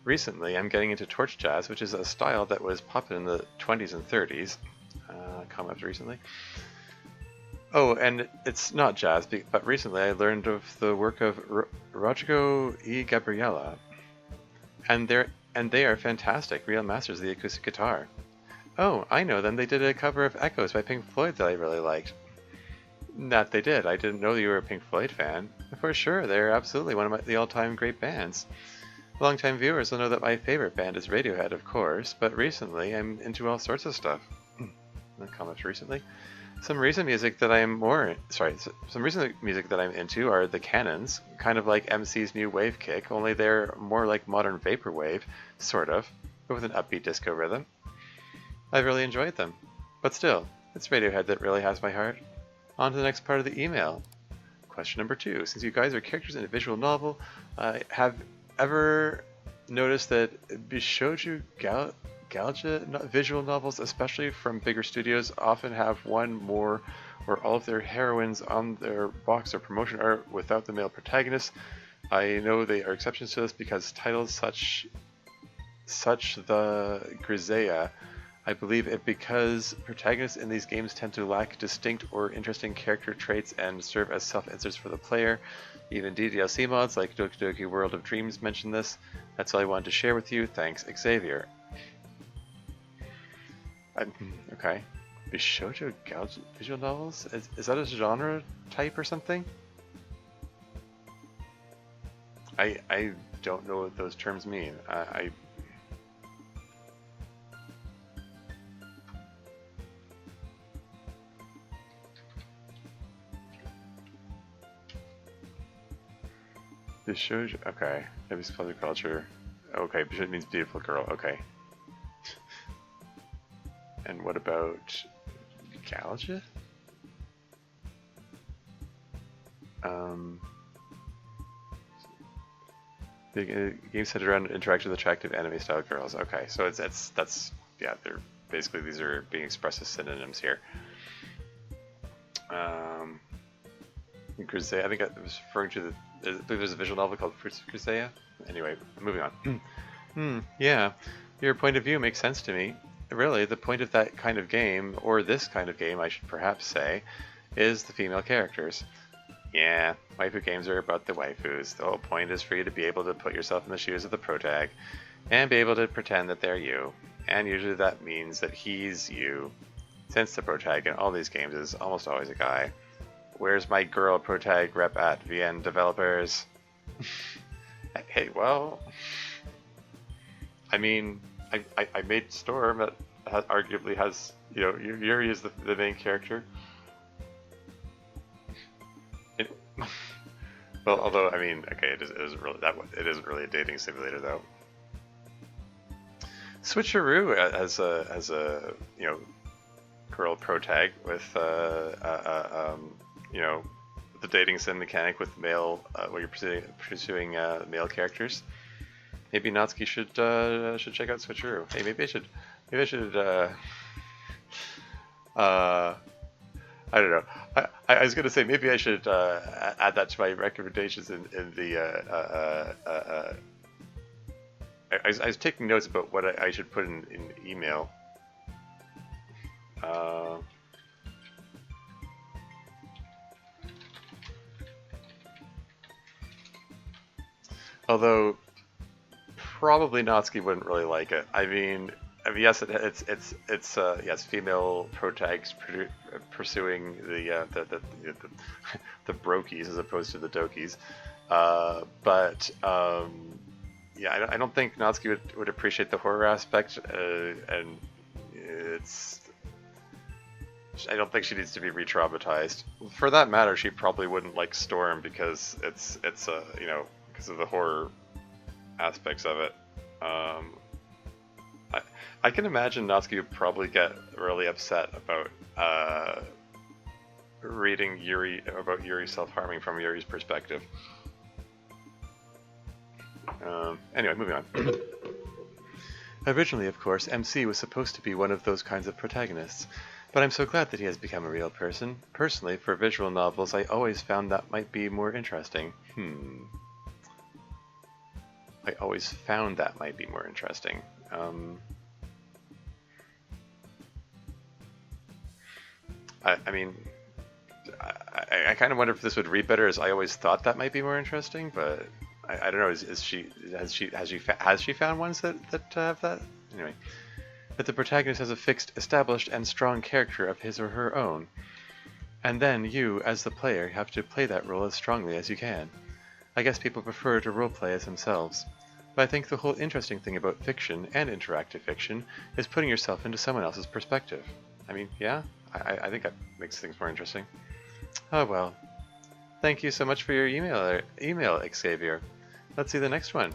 Recently, I'm getting into torch jazz, which is a style that was popular in the 20s and 30s. Come up recently. Oh, and it's not jazz, but recently I learned of the work of Rodrigo E. Gabriela, and they are fantastic, real masters of the acoustic guitar. Oh, I know them. They did a cover of Echoes by Pink Floyd that I really liked. That they did. I didn't know you were a Pink Floyd fan. For sure, they're absolutely one of the all-time great bands. Longtime viewers will know that my favorite band is Radiohead, of course, but recently I'm into all sorts of stuff. No comments recently. Some recent music that I'm some recent music that I'm into are the Cannons, kind of like MC's new wave kick, only they're more like modern vaporwave, sort of, but with an upbeat disco rhythm. I've really enjoyed them. But still, it's Radiohead that really has my heart. On to the next part of the email. Question number 2. Since you guys are characters in a visual novel, have ever noticed that Bishoujo Galja visual novels, especially from bigger studios, often have one more or all of their heroines on their box or promotion art without the male protagonist? I know they are exceptions to this because titles such the Grisea, I believe it because protagonists in these games tend to lack distinct or interesting character traits and serve as self-inserts for the player. Even DDLC mods like Doki Doki World of Dreams mention this. That's all I wanted to share with you. Thanks, Xavier. Okay. Bishoujo visual novels? Is that a genre type or something? I don't know what those terms mean. Bishoujo, okay. Japanese culture. Okay, Bishoujo means beautiful girl. Okay. And what about Galja? The game centered around interaction with attractive anime-style girls. Okay, so that's yeah. They're basically these are being expressed as synonyms here. Grisea, I think I was referring to I believe there's a visual novel called Fruits of Grisea. Anyway, moving on. Yeah, your point of view makes sense to me. Really, the point of that kind of game, or this kind of game, I should perhaps say, is the female characters. Yeah, waifu games are about the waifus. The whole point is for you to be able to put yourself in the shoes of the protag, and be able to pretend that they're you. And usually that means that he's you, since the protag in all these games is almost always a guy. Where's my girl protag rep at, VN developers? Hey, well, I mean, I made Storm that arguably has, you know, Yuri is the main character. Well, although I mean, okay, it isn't really it isn't really a dating simulator though. Switcheroo has a you know girl protag with you know the dating sim mechanic with male where you're pursuing male characters. Maybe Natsuki should check out Switcheroo. Hey, maybe I should I don't know. I was gonna say maybe I should add that to my recommendations in the. I was taking notes about what I should put in email. Although probably Natsuki wouldn't really like it. I mean, yes, yes, female protags pursuing the brokies as opposed to the dokis, but yeah, I don't think Natsuki would appreciate the horror aspect, and I don't think she needs to be re-traumatized. For that matter, she probably wouldn't like Storm because it's you know because of the horror aspects of it. I can imagine Natsuki would probably get really upset about reading about Yuri self-harming from Yuri's perspective. Anyway, moving on. Originally, of course, MC was supposed to be one of those kinds of protagonists, but I'm so glad that he has become a real person. Personally, for visual novels, I always found that might be more interesting. I always found that might be more interesting. I mean, I kind of wonder if this would read better as I always thought that might be more interesting, but I don't know. Has she found ones that have that? Anyway, that the protagonist has a fixed, established, and strong character of his or her own. And then you, as the player, have to play that role as strongly as you can. I guess people prefer to roleplay as themselves. But I think the whole interesting thing about fiction and interactive fiction is putting yourself into someone else's perspective. I mean, yeah, I think that makes things more interesting. Oh well. Thank you so much for your email, Xavier. Let's see the next one.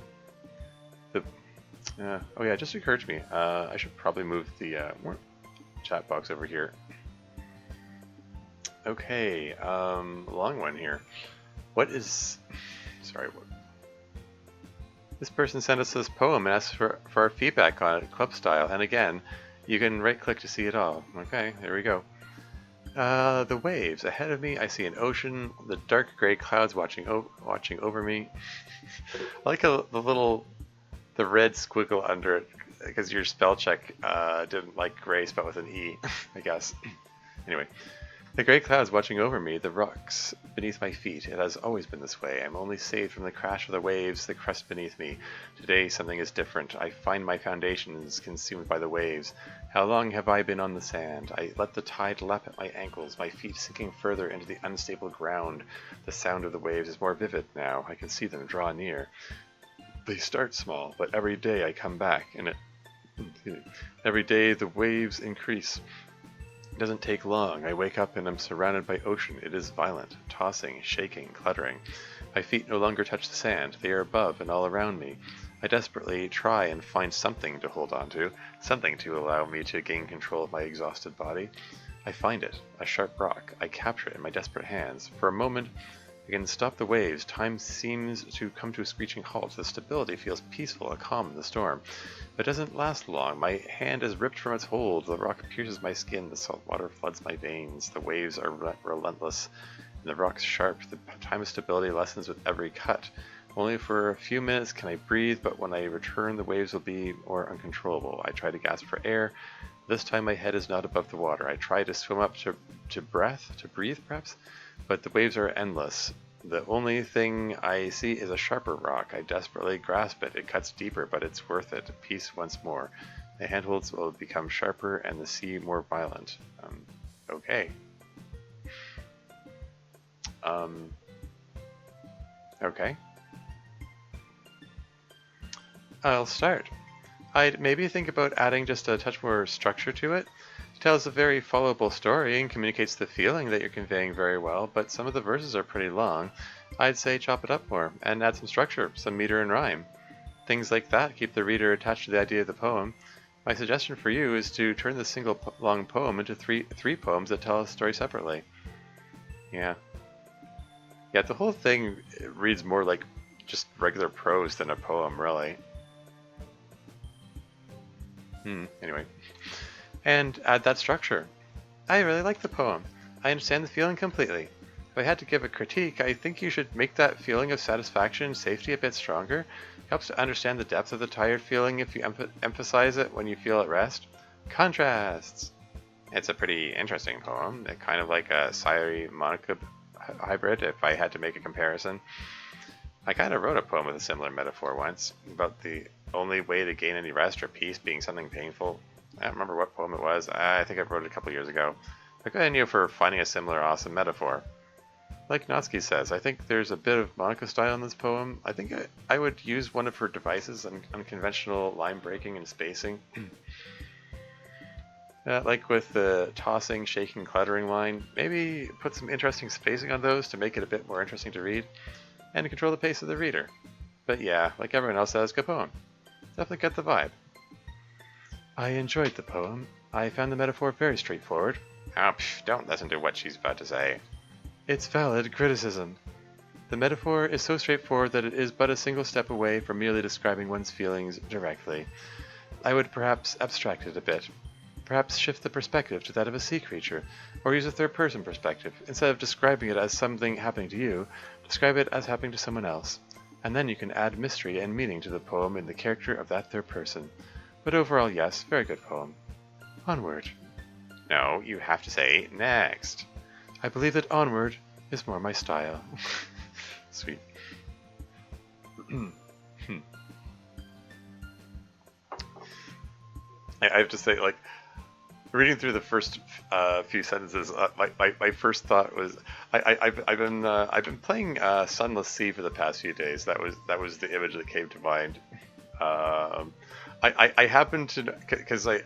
Oh yeah, it just occurred to me. I should probably move the chat box over here. Okay, long one here. What is... Sorry, what... This person sent us this poem and asked for our feedback on it, club style. And again, you can right-click to see it all. Okay, there we go. The waves. Ahead of me, I see an ocean, the dark gray clouds watching over me. I like the red squiggle under it, because your spell check didn't like gray spelled with an E, I guess. Anyway. The gray clouds watching over me, the rocks beneath my feet. It has always been this way. I'm only saved from the crash of the waves, the crust beneath me. Today something is different. I find my foundations consumed by the waves. How long have I been on the sand? I let the tide lap at my ankles, my feet sinking further into the unstable ground. The sound of the waves is more vivid now. I can see them draw near. They start small, but every day I come back, and every day the waves increase. It doesn't take long. I wake up and I'm surrounded by ocean. It is violent, tossing, shaking, cluttering. My feet no longer touch the sand. They are above and all around me. I desperately try and find something to hold on to, something to allow me to gain control of my exhausted body. I find it, a sharp rock. I capture it in my desperate hands. For a moment, I can stop the waves. Time seems to come to a screeching halt. The stability feels peaceful, a calm in the storm. But it doesn't last long. My hand is ripped from its hold. The rock pierces my skin. The salt water floods my veins. The waves are relentless, and the rock's sharp. The time of stability lessens with every cut. Only for a few minutes can I breathe, but when I return, the waves will be more uncontrollable. I try to gasp for air. This time my head is not above the water. I try to swim up to breathe perhaps, but the waves are endless. The only thing I see is a sharper rock. I desperately grasp it. It cuts deeper, but it's worth it. Peace once more. The handholds will become sharper and the sea more violent. Okay. Okay. I'll start. I'd maybe think about adding just a touch more structure to it. It tells a very followable story and communicates the feeling that you're conveying very well, but some of the verses are pretty long. I'd say chop it up more and add some structure, some meter and rhyme. Things like that keep the reader attached to the idea of the poem. My suggestion for you is to turn this single long poem into three poems that tell a story separately. Yeah, the whole thing reads more like just regular prose than a poem, really. Anyway. And add that structure. I really like the poem. I understand the feeling completely. If I had to give a critique, I think you should make that feeling of satisfaction and safety a bit stronger. It helps to understand the depth of the tired feeling if you emphasize it when you feel at rest. Contrasts! It's a pretty interesting poem, kind of like a Sayuri-Monica hybrid, if I had to make a comparison. I kind of wrote a poem with a similar metaphor once, about the only way to gain any rest or peace being something painful. I don't remember what poem it was. I think I wrote it a couple years ago. But good on you for finding a similar awesome metaphor. Like Natsuki says, I think there's a bit of Monica style in this poem. I think I would use one of her devices on unconventional line breaking and spacing. Like with the tossing, shaking, cluttering line, maybe put some interesting spacing on those to make it a bit more interesting to read, and to control the pace of the reader. But yeah, like everyone else says, good poem. Definitely get the vibe. I enjoyed the poem. I found the metaphor very straightforward. Oh, don't listen to what she's about to say. It's valid criticism. The metaphor is so straightforward that it is but a single step away from merely describing one's feelings directly. I would perhaps abstract it a bit. Perhaps shift the perspective to that of a sea creature, or use a third-person perspective. Instead of describing it as something happening to you, describe it as happening to someone else. And then you can add mystery and meaning to the poem in the character of that third person. But overall, yes, very good poem. Onward. No, you have to say next. I believe that onward is more my style. Sweet. I have to say, like, reading through the first few sentences, my first thought was I've been playing Sunless Sea for the past few days. That was the image that came to mind. I happened to because I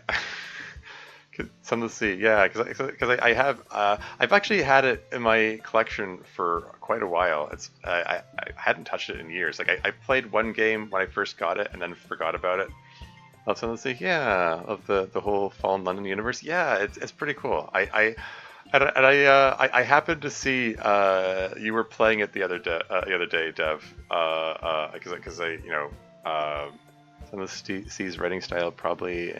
Sunless Sea, yeah, because I have I've actually had it in my collection for quite a while. I hadn't touched it in years. Like I played one game when I first got it and then forgot about it. Of Sunless Sea, yeah, of the whole Fallen London universe, yeah, it's pretty cool. I happened to see you were playing it the other day, Dev, because I some of C's writing style probably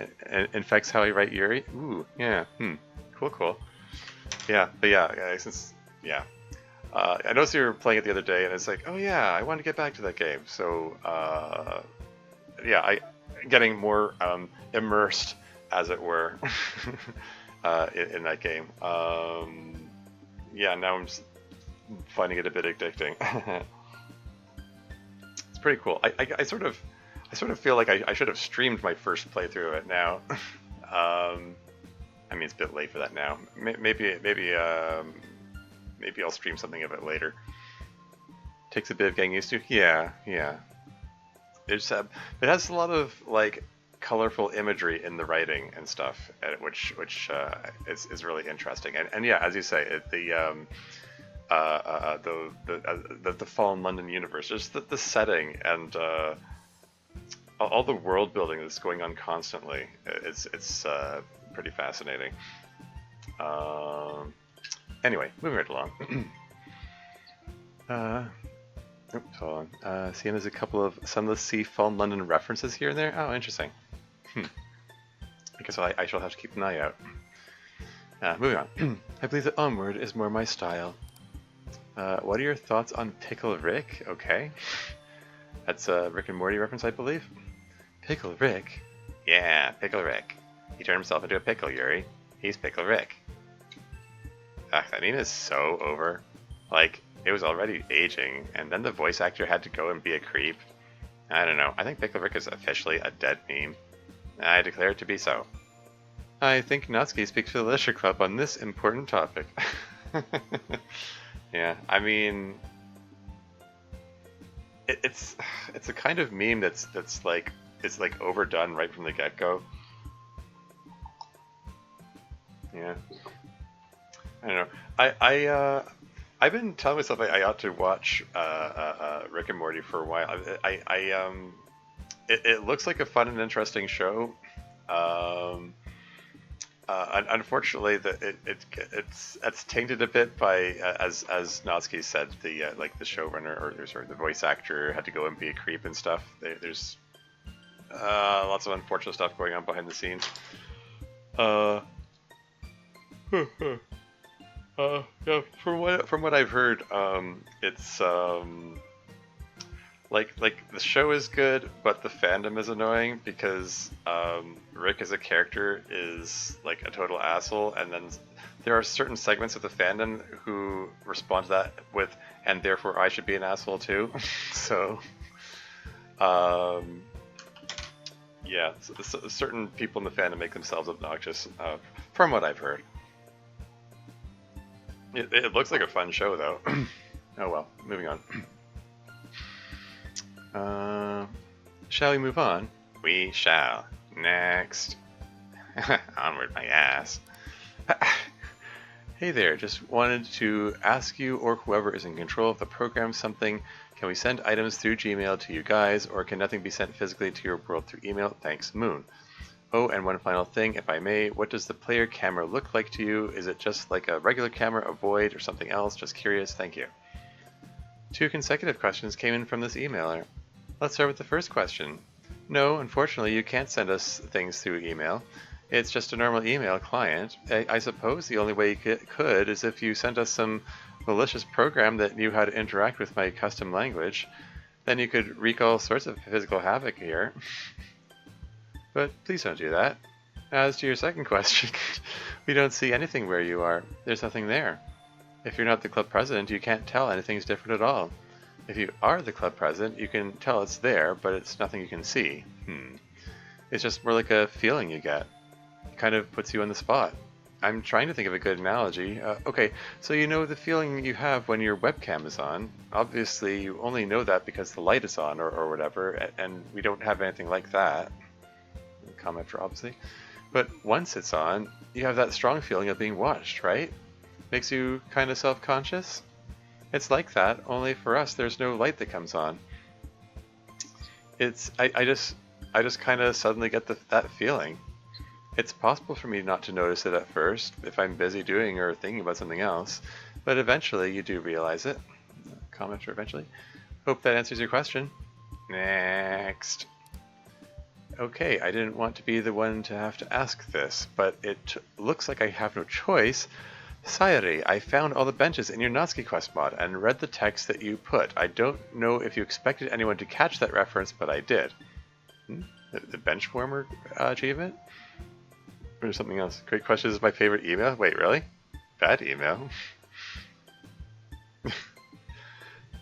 infects how I write Yuri. Ooh, yeah, cool, yeah, but yeah, since yeah, I noticed you were playing it the other day, and it's like, oh yeah, I want to get back to that game. So yeah, getting more immersed, as it were, in that game. Yeah, now I'm just finding it a bit addicting. It's pretty cool. I sort of feel like I should have streamed my first playthrough of it now. I mean, it's a bit late for that now. Maybe I'll stream something of it later. Takes a bit of getting used to. Yeah. It has a lot of like colorful imagery in the writing and stuff, which is really interesting. And yeah, as you say, the Fallen London universe, just the setting and all the world building that's going on constantly. It's pretty fascinating. Anyway, moving right along. Oops, hold on. Seeing there's a couple of Sunless Sea, Fallen London references here and there. Oh, interesting. I guess I shall have to keep an eye out. Moving on. I believe that Onward is more my style. What are your thoughts on Pickle Rick? Okay. That's a Rick and Morty reference, I believe. Pickle Rick? Yeah, Pickle Rick. He turned himself into a pickle, Yuri. He's Pickle Rick. That meme is so over. Like, it was already aging, and then the voice actor had to go and be a creep. I don't know. I think Pickle Rick is officially a dead meme. I declare it to be so. I think Natsuki speaks for the Leisure Club on this important topic. Yeah, I mean, it's a kind of meme that's like it's like overdone right from the get-go. Yeah, I don't know. I've been telling myself I ought to watch Rick and Morty for a while. It looks like a fun and interesting show. Unfortunately, it's tainted a bit by as Natsuki said, the like the showrunner or the voice actor had to go and be a creep and stuff. There's lots of unfortunate stuff going on behind the scenes. Yeah, from what I've heard, it's like the show is good, but the fandom is annoying because Rick as a character is like a total asshole, and then there are certain segments of the fandom who respond to that with, and therefore I should be an asshole too. So, yeah, certain people in the fandom make themselves obnoxious, from what I've heard. It looks like a fun show, though. Oh well, moving on. Shall we move on? We shall. Next. Onward, my ass. Hey there, just wanted to ask you or whoever is in control of the program something. Can we send items through Gmail to you guys, or can nothing be sent physically to your world through email? Thanks, Moon. Oh, and one final thing, if I may, what does the player camera look like to you? Is it just like a regular camera, a void, or something else? Just curious, thank you. 2 consecutive questions came in from this emailer. Let's start with the first question. No, unfortunately, you can't send us things through email. It's just a normal email client. I suppose the only way you could is if you sent us some malicious program that knew how to interact with my custom language. Then you could wreak all sorts of physical havoc here. But please don't do that. As to your second question, we don't see anything where you are. There's nothing there. If you're not the club president, you can't tell anything's different at all. If you are the club president, you can tell it's there, but it's nothing you can see. It's just more like a feeling you get. It kind of puts you on the spot. I'm trying to think of a good analogy. Okay, so you know the feeling you have when your webcam is on. Obviously, you only know that because the light is on or whatever, and we don't have anything like that. Comment for obviously. But once it's on, you have that strong feeling of being watched, right? Makes you kind of self-conscious. It's like that, only for us, there's no light that comes on. I just kind of suddenly get that feeling. It's possible for me not to notice it at first if I'm busy doing or thinking about something else, but eventually you do realize it. Comment for eventually. Hope that answers your question. Next. Okay, I didn't want to be the one to have to ask this, but it looks like I have no choice. Sayori, I found all the benches in your Natsuki Quest mod and read the text that you put. I don't know if you expected anyone to catch that reference, but I did. The bench warmer achievement? Or something else? Great questions is my favorite email? Wait, really? Bad email?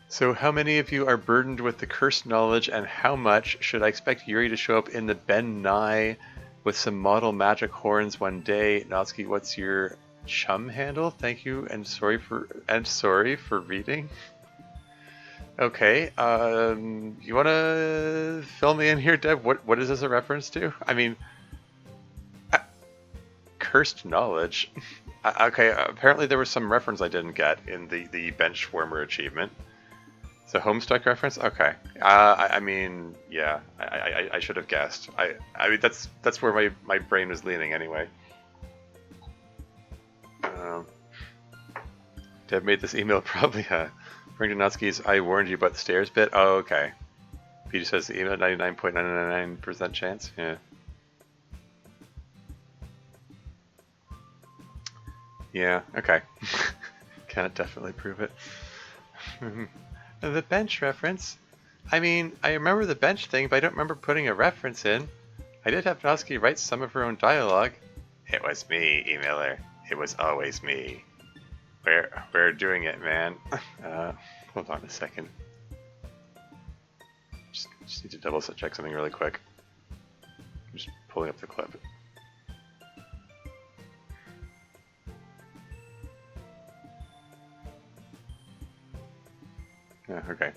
So how many of you are burdened with the cursed knowledge, and how much should I expect Yuri to show up in the Ben Nye with some model magic horns one day? Natsuki, what's your chum handle? Thank you and sorry for reading. Okay, you wanna fill me in here, Deb? What is this a reference to? I mean, cursed knowledge. Okay, apparently there was some reference I didn't get in the bench warmer achievement. So Homestuck reference? Okay. I mean, yeah, I should have guessed. I mean, that's where my brain was leaning anyway. Deb made this email probably bring to Natsuki's I warned you about the stairs bit. Oh, okay. Peter says the email 99.999% chance. Yeah. Yeah, okay. Can't definitely prove it. The bench reference? I mean, I remember the bench thing, but I don't remember putting a reference in. I did have Natsuki write some of her own dialogue. It was me, emailer. It was always me. We're doing it, man. Hold on a second. Just need to double check something really quick. I'm just pulling up the clip. Yeah, okay.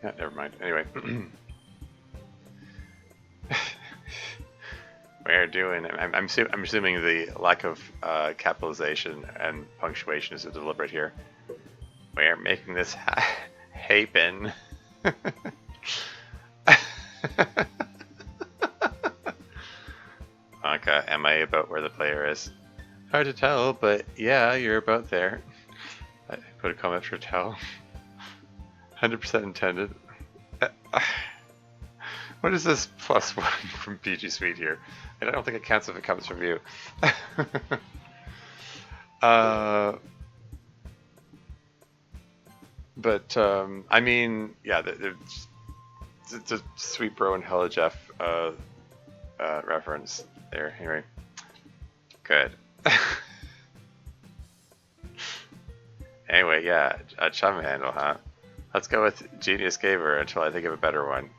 Yeah, never mind. Anyway. We're doing it. I'm assuming the lack of capitalization and punctuation is deliberate here. We're making this happen. Okay, am I about where the player is? Hard to tell, but yeah, you're about there. I put a comment for tell. 100% intended. What is this +1 from PG Suite here? And I don't think it counts if it comes from you. But I mean, yeah, it's a Sweet Bro and Hella Jeff reference there. Anyway, good. Anyway, yeah, a chum handle, huh? Let's go with Genius Gamer until I think of a better one.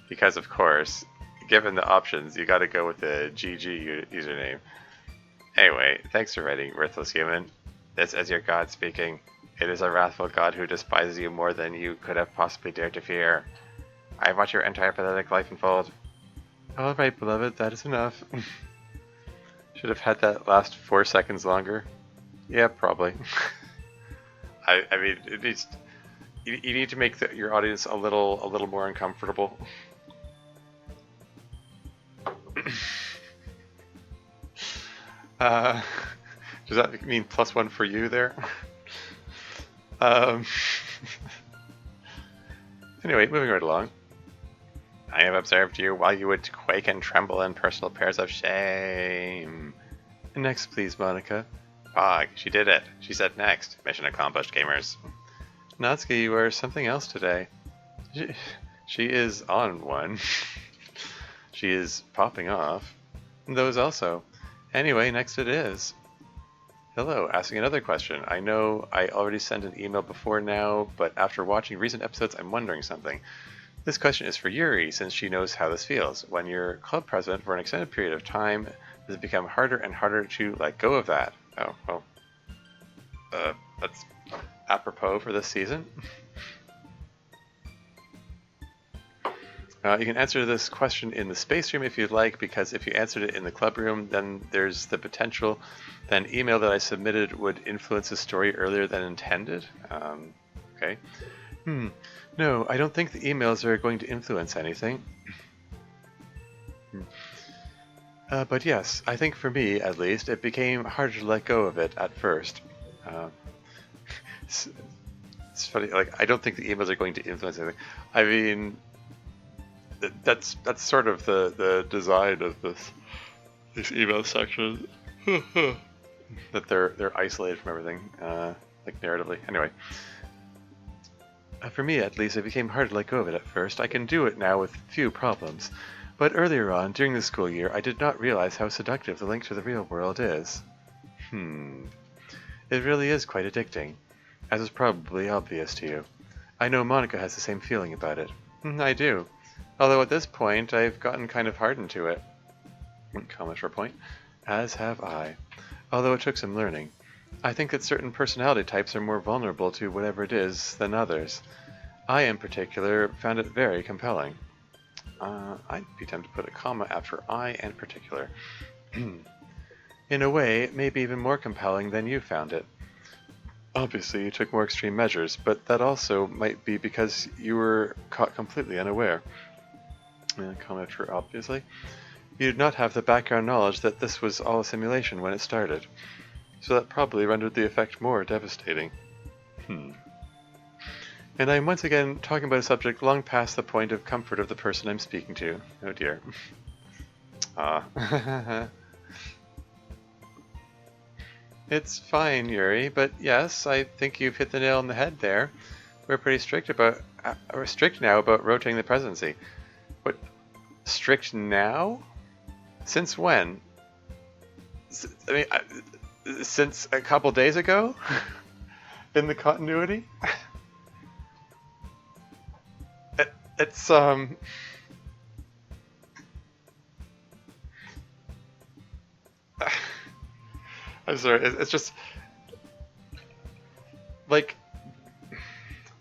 Because of course, given the options, you gotta go with the GG username. Anyway, thanks for writing, Worthless Human. This is your god speaking. It is a wrathful god who despises you more than you could have possibly dared to fear. I have watched your entire pathetic life unfold. Alright, beloved, that is enough. Should have had that last 4 seconds longer. Yeah, probably. I mean, it needs. You need to make your audience a little more uncomfortable. Does that mean +1 for you there? Anyway, moving right along. I have observed you while you would quake and tremble in personal pairs of shame. Next, please, Monica. Pog, she did it. She said next. Mission accomplished, gamers. Natsuki, you are something else today. She is on one. She is popping off. And those also. Anyway, next it is. Hello, asking another question. I know I already sent an email before now, but after watching recent episodes, I'm wondering something. This question is for Yuri, since she knows how this feels. When you're club president for an extended period of time, does it become harder and harder to let go of that? Oh, well, that's apropos for this season. You can answer this question in the space room if you'd like, because if you answered it in the club room, then there's the potential that an email that I submitted would influence the story earlier than intended. Okay. No, I don't think the emails are going to influence anything. But yes, I think for me, at least, it became harder to let go of it at first. It's funny, like, I don't think the emails are going to influence anything. I mean, that's sort of the design of this email section. That they're isolated from everything, like narratively. Anyway. For me, at least, it became hard to let go of it at first. I can do it now with few problems. But earlier on, during the school year, I did not realize how seductive the link to the real world is. It really is quite addicting, as is probably obvious to you. I know Monica has the same feeling about it. I do. Although at this point, I've gotten kind of hardened to it. Comment for a point. As have I. Although it took some learning. I think that certain personality types are more vulnerable to whatever it is than others. I, in particular, found it very compelling. I'd be tempted to put a comma after I in particular. In a way, it may be even more compelling than you found it. Obviously, you took more extreme measures, but that also might be because you were caught completely unaware. Comment for obviously. You did not have the background knowledge that this was all a simulation when it started. So that probably rendered the effect more devastating. And I am once again talking about a subject long past the point of comfort of the person I'm speaking to. Oh dear. It's fine, Yuri, but yes, I think you've hit the nail on the head there. We're pretty strict now about rotating the presidency. What? Strict now? Since when? Since a couple days ago? In the continuity? It's, I'm sorry, it's just, like,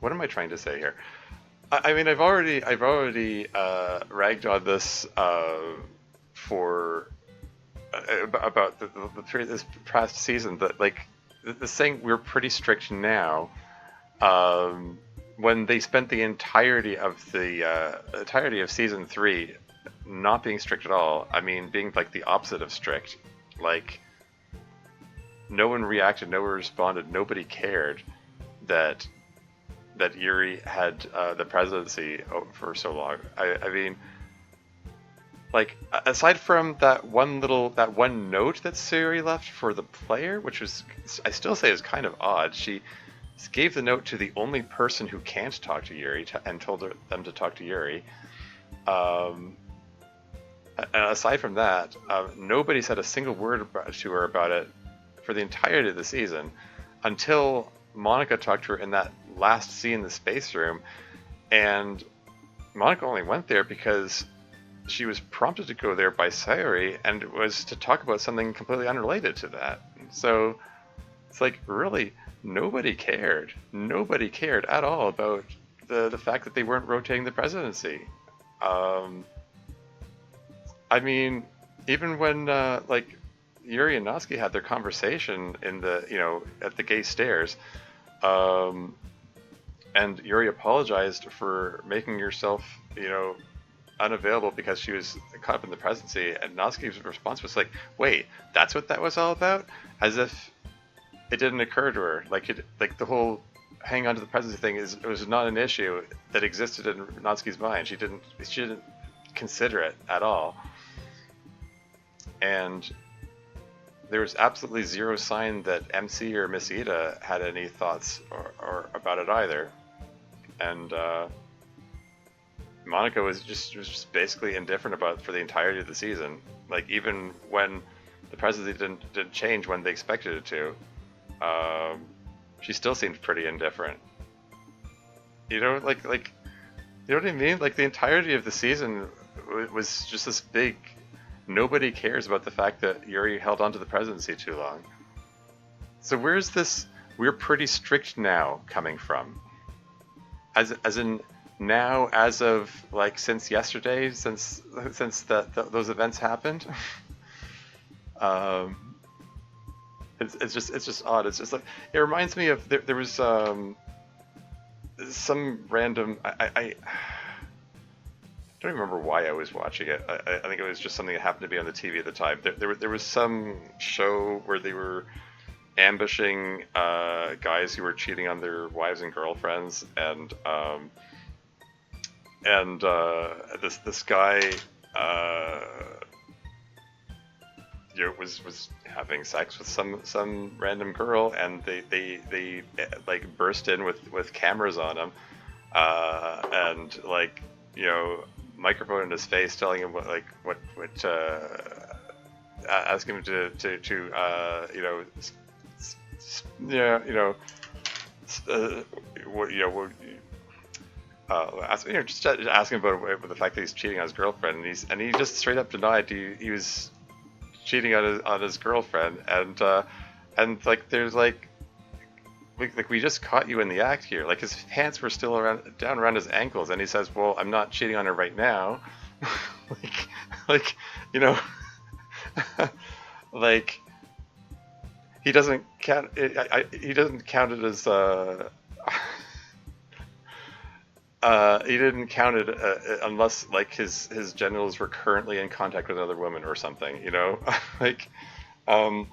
what am I trying to say here? I mean, I've already ragged on this, for about this past season, that like the saying we're pretty strict now, when they spent the entirety of season 3 not being strict at all. I mean, being like the opposite of strict. Like, no one reacted, no one responded, nobody cared that Yuri had the presidency for so long. I mean, like, aside from that one note that Suri left for the player, which was, I still say, is kind of odd. She gave the note to the only person who can't talk to Yuri and told them to talk to Yuri. And aside from that, nobody said a single word to her about it for the entirety of the season, until Monica talked to her in that last scene in the space room. And Monica only went there because she was prompted to go there by Sayuri, and it was to talk about something completely unrelated to that. So it's like, really, nobody cared. Nobody cared at all about the fact that they weren't rotating the presidency. I mean, even when like Yuri and Natsuki had their conversation in the at the gay stairs, and Yuri apologized for making herself unavailable because she was caught up in the presidency, and Natsuki's response was like, "Wait, that's what that was all about?" As if it didn't occur to her. Like the whole hang on to the presidency thing was not an issue that existed in Natsuki's mind. She didn't consider it at all. And there was absolutely zero sign that MC or Miss Ida had any thoughts or about it either. And Monica was just basically indifferent about it for the entirety of the season. Like, even when the presidency didn't change when they expected it to, she still seemed pretty indifferent. Like You know what I mean? Like the entirety of the season was just this big. Nobody cares about the fact that Yuri held on to the presidency too long. So where's this "we're pretty strict now" coming from? As in now, as of like since yesterday, since those events happened. um, it's just odd. It's just like it reminds me of there was some random I don't remember why I was watching it. I think it was just something that happened to be on the TV at the time. There was some show where they were ambushing guys who were cheating on their wives and girlfriends, and this guy was having sex with some random girl, and they like burst in with cameras on him, and like microphone in his face, telling him what asking him to yeah what just asking about the fact that he's cheating on his girlfriend, and he just straight up denied he was cheating on his girlfriend, and like there's like we just caught you in the act here. Like his pants were still down around his ankles, and he says, "Well, I'm not cheating on her right now." like, like you know, like he doesn't count it. He doesn't count it as he didn't count it unless like his genitals were currently in contact with another woman or something. Like. Um,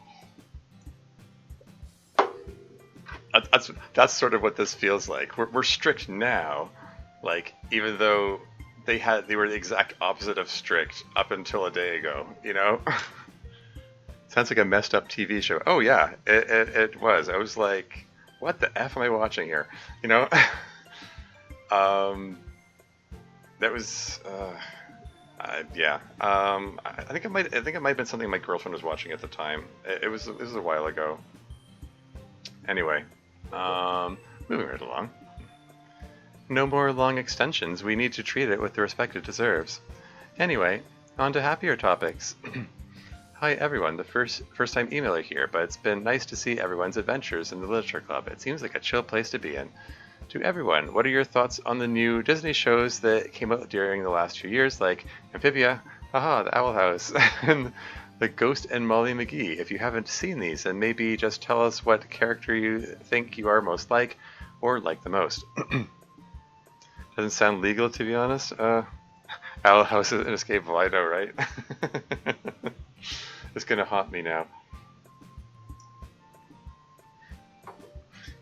that's sort of what this feels like. We're strict now, like even though they were the exact opposite of strict up until a day ago. Sounds like a messed up TV show. Oh yeah, it was. I was like, what the f am I watching here? Um, that was yeah. I think it might have been something my girlfriend was watching at the time. It was a while ago. Anyway, moving right along. No more long extensions. We need to treat it with the respect it deserves. Anyway, on to happier topics. Hi everyone, the first time emailer here, but it's been nice to see everyone's adventures in the Literature Club. It seems like a chill place to be in. To everyone, what are your thoughts on the new Disney shows that came out during the last few years, like Amphibia, haha, The Owl House, and The Ghost and Molly McGee? If you haven't seen these, then maybe just tell us what character you think you are most like, or like the most. Doesn't sound legal, to be honest. Owl House is inescapable, I know, right? It's gonna haunt me now.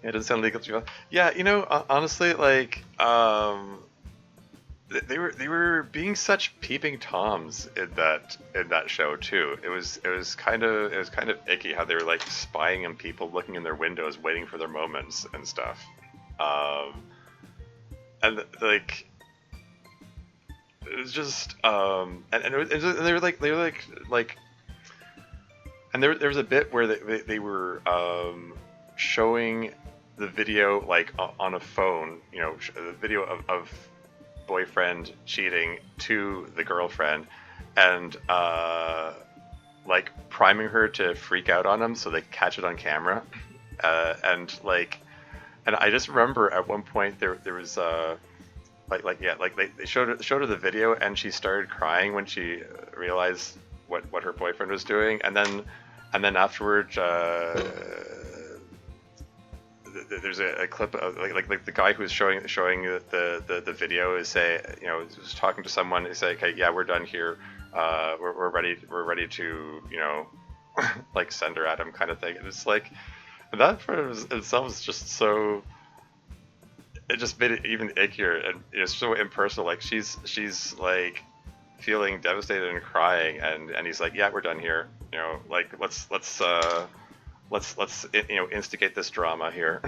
Yeah, it doesn't sound legal to you. Yeah, honestly, like, they were being such peeping toms in that show too. It was kind of icky how they were like spying on people, looking in their windows, waiting for their moments and stuff. And like it was just and they were like and there was a bit where they were showing the video like on a phone, the video of boyfriend cheating to the girlfriend, and like priming her to freak out on him so they catch it on camera, and I just remember at one point there was they showed her the video, and she started crying when she realized what her boyfriend was doing, and then afterwards there's a clip of like the guy who's showing the video is was talking to someone. He's like, okay, yeah, we're done here, we're ready to like send her at him, kind of thing. And it's like that part itself is just so, it just made it even ickier, and it's so impersonal. Like she's like feeling devastated and crying, and he's like, yeah, we're done here, like let's instigate this drama here.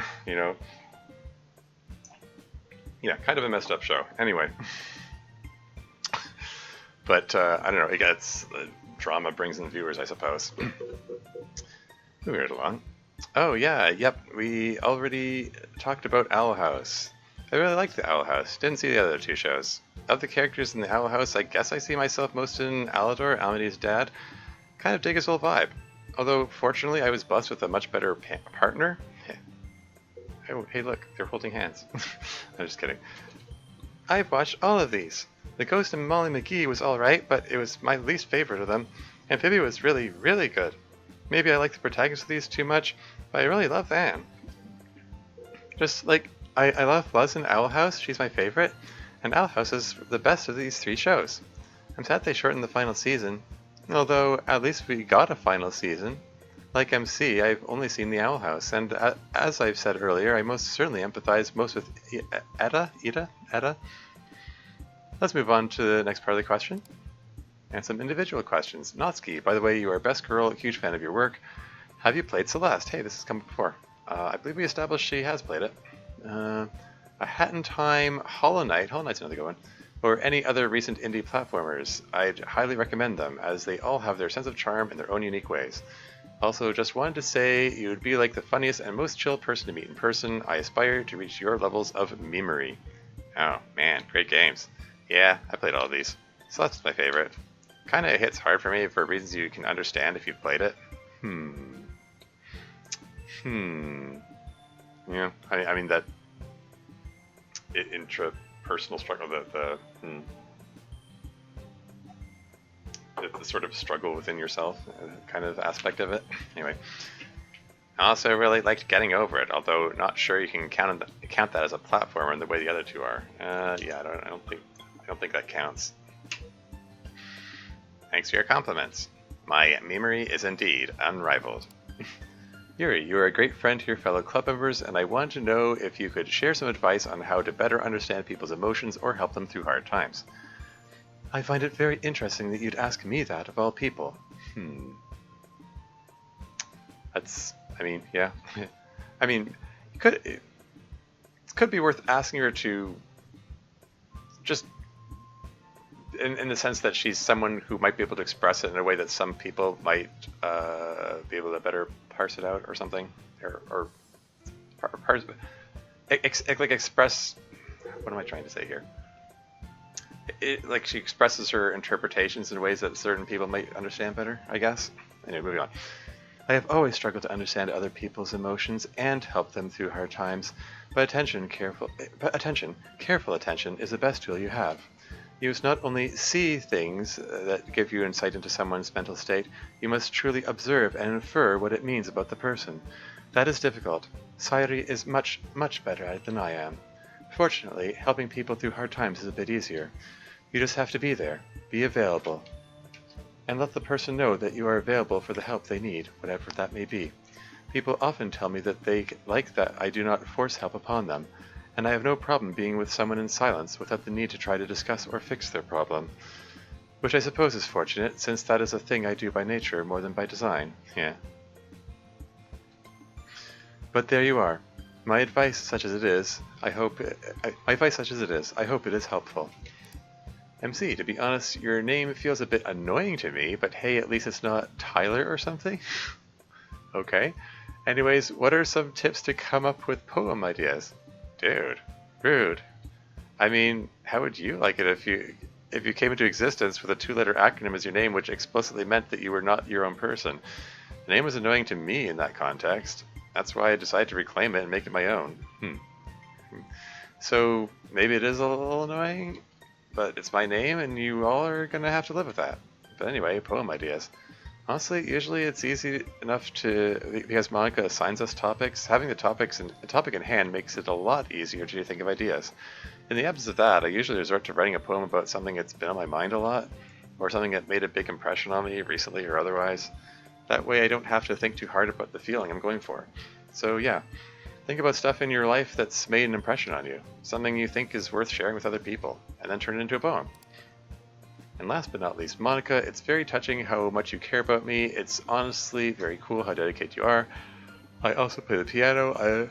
Yeah, kind of a messed up show. Anyway, but I don't know, it gets drama brings in viewers, I suppose. Moving right along. Oh yeah, yep, we already talked about Owl House. I really liked the Owl House. Didn't see the other two shows. Of the characters in the Owl House, I guess I see myself most in Alador, Almeda's dad. Kind of dig his whole vibe. Although, fortunately, I was blessed with a much better partner. Oh, hey, look, they're holding hands. I'm just kidding. I've watched all of these. The Ghost and Molly McGee was alright, but it was my least favorite of them. And Phoebe was really, really good. Maybe I like the protagonist of these too much, but I really love Anne. Just like, I love Buzz and Owl House, she's my favorite, and Owl House is the best of these three shows. I'm sad they shortened the final season, although at least we got a final season. Like MC, I've only seen the Owl House, and as I've said earlier, I most certainly empathize most with Etta. Let's move on to the next part of the question. And some individual questions. Natsuki, by the way, you are best girl, huge fan of your work. Have you played Celeste? Hey, this has come before. I believe we established she has played it. A Hat in Time, Hollow Knight. Hollow Knight's another good one. Or any other recent indie platformers. I'd highly recommend them, as they all have their sense of charm in their own unique ways. Also, just wanted to say you would be like the funniest and most chill person to meet in person. I aspire to reach your levels of memery. Oh man, great games. Yeah, I played all of these. So that's my favorite. Kinda hits hard for me for reasons you can understand if you've played it. Yeah, I mean that intrapersonal struggle, the sort of struggle within yourself kind of aspect of it. Anyway, I also really liked Getting Over It, although not sure you can count that as a platformer in the way the other two are. Yeah, I don't think that counts. Thanks for your compliments. My memory is indeed unrivaled. Yuri, you are a great friend to your fellow club members, and I wanted to know if you could share some advice on how to better understand people's emotions or help them through hard times. I find it very interesting that you'd ask me that, of all people. I mean, yeah. I mean, it could be worth asking her to just, in the sense that she's someone who might be able to express it in a way that some people might be able to better parse it out or something. Express, what am I trying to say here? Like she expresses her interpretations in ways that certain people might understand better, I guess. Anyway, moving on. I have always struggled to understand other people's emotions and help them through hard times, but careful attention is the best tool you have. You must not only see things that give you insight into someone's mental state, you must truly observe and infer what it means about the person. That is difficult. Sayuri is much, much better at it than I am. Fortunately, helping people through hard times is a bit easier. You just have to be there, be available, and let the person know that you are available for the help they need, whatever that may be. People often tell me that they like that I do not force help upon them, and I have no problem being with someone in silence without the need to try to discuss or fix their problem. Which I suppose is fortunate, since that is a thing I do by nature more than by design. Yeah. But there you are. My advice, such as it is, I hope it is helpful. MC, to be honest, your name feels a bit annoying to me, but hey, at least it's not Tyler or something? Okay. Anyways, what are some tips to come up with poem ideas? Dude, rude. I mean, how would you like it if you came into existence with a 2-letter acronym as your name, which explicitly meant that you were not your own person? The name was annoying to me in that context. That's why I decided to reclaim it and make it my own. So maybe it is a little annoying, but it's my name and you all are gonna have to live with that. But anyway, poem ideas. Honestly, usually it's easy enough because Monica assigns us topics. Having the topic in hand makes it a lot easier to think of ideas. In the absence of that, I usually resort to writing a poem about something that's been on my mind a lot, or something that made a big impression on me recently or otherwise. That way I don't have to think too hard about the feeling I'm going for. So yeah, think about stuff in your life that's made an impression on you, something you think is worth sharing with other people, and then turn it into a poem. And last but not least, Monica, it's very touching how much you care about me. It's honestly very cool how dedicated you are. I also play the piano.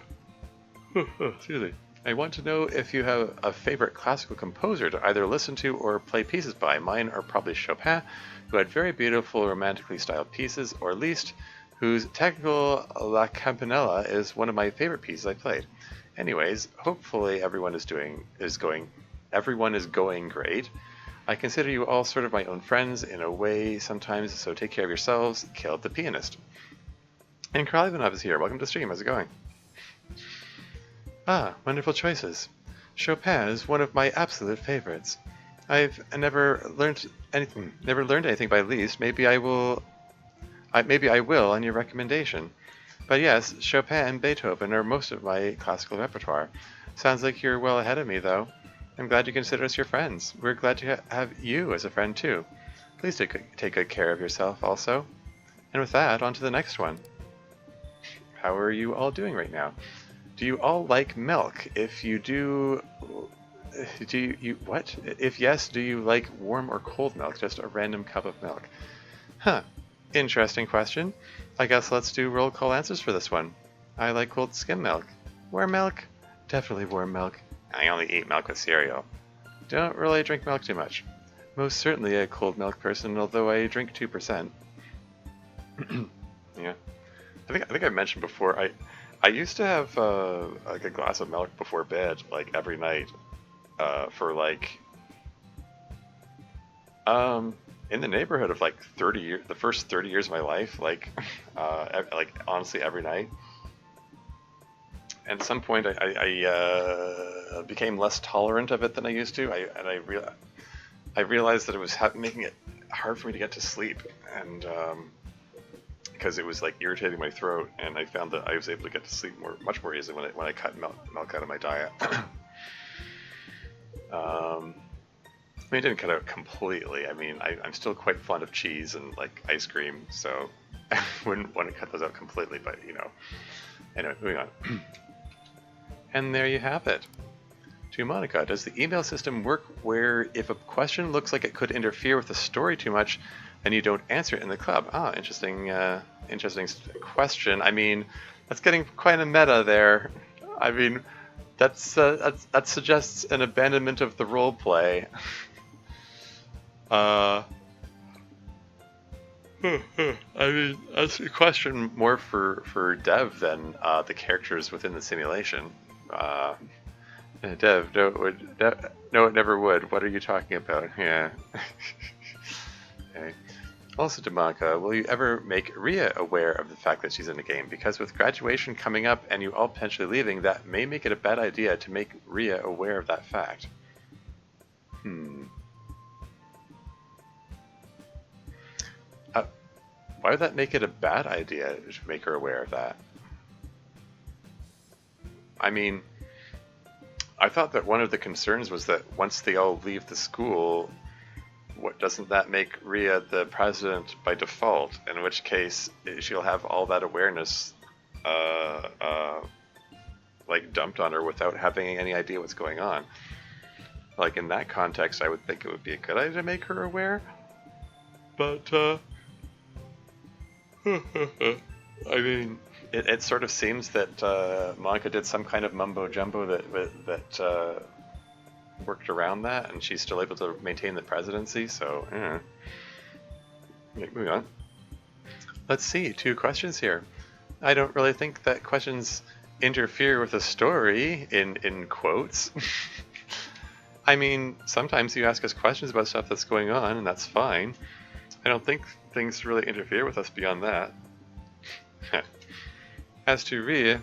Excuse me. I want to know if you have a favorite classical composer to either listen to or play pieces by. Mine are probably Chopin, who had very beautiful romantically styled pieces, or Liszt, whose technical La Campanella is one of my favorite pieces I played. Anyways, hopefully everyone is going great. I consider you all sort of my own friends in a way sometimes, so take care of yourselves. Caleb the pianist. And Karl Ivanov is here. Welcome to the stream. How's it going? Ah, wonderful choices. Chopin is one of my absolute favorites. I've never learned anything by Liszt. Maybe I will on your recommendation. But yes, Chopin and Beethoven are most of my classical repertoire. Sounds like you're well ahead of me, though. I'm glad you consider us your friends. We're glad to have you as a friend, too. Please take good care of yourself, also. And with that, on to the next one. How are you all doing right now? Do you all like milk? If you do what? If yes, do you like warm or cold milk? Just a random cup of milk. Huh. Interesting question. I guess let's do roll call answers for this one. I like cold skim milk. Warm milk? Definitely warm milk. I only eat milk with cereal. Don't really drink milk too much. Most certainly a cold milk person, although I drink 2%. Yeah. I think I mentioned before, I used to have like a glass of milk before bed, like every night, for like in the neighborhood of like 30 years, the first 30 years of my life, like like honestly every night. And at some point, I became less tolerant of it than I used to. I realized that it was making it hard for me to get to sleep, and because it was like irritating my throat, and I found that I was able to get to sleep much more easily when I cut milk out of my diet. I mean, it didn't cut out completely. I mean, I'm still quite fond of cheese and like ice cream, so I wouldn't want to cut those out completely. But you know, anyway, moving on. And there you have it. To Monica, does the email system work where if a question looks like it could interfere with the story too much, and you don't answer it in the club? Ah, interesting question. I mean, that's getting quite a meta there. I mean, that suggests an abandonment of the role play. I mean, that's a question more for Dev than the characters within the simulation. Dev, no, it never would. What are you talking about? Yeah. Okay. Also, Demanka, will you ever make Ria aware of the fact that she's in the game? Because with graduation coming up and you all potentially leaving, that may make it a bad idea to make Ria aware of that fact. Why would that make it a bad idea to make her aware of that? I mean, I thought that one of the concerns was that once they all leave the school, doesn't that make Ria the president by default? In which case, she'll have all that awareness, like dumped on her without having any idea what's going on. Like in that context, I would think it would be a good idea to make her aware. But I mean, it sort of seems that Monica did some kind of mumbo jumbo that worked around that, and she's still able to maintain the presidency. So, moving on. Let's see, 2 questions here. I don't really think that questions interfere with the story, in quotes. I mean, sometimes you ask us questions about stuff that's going on, and that's fine. I don't think things really interfere with us beyond that. As to Ria,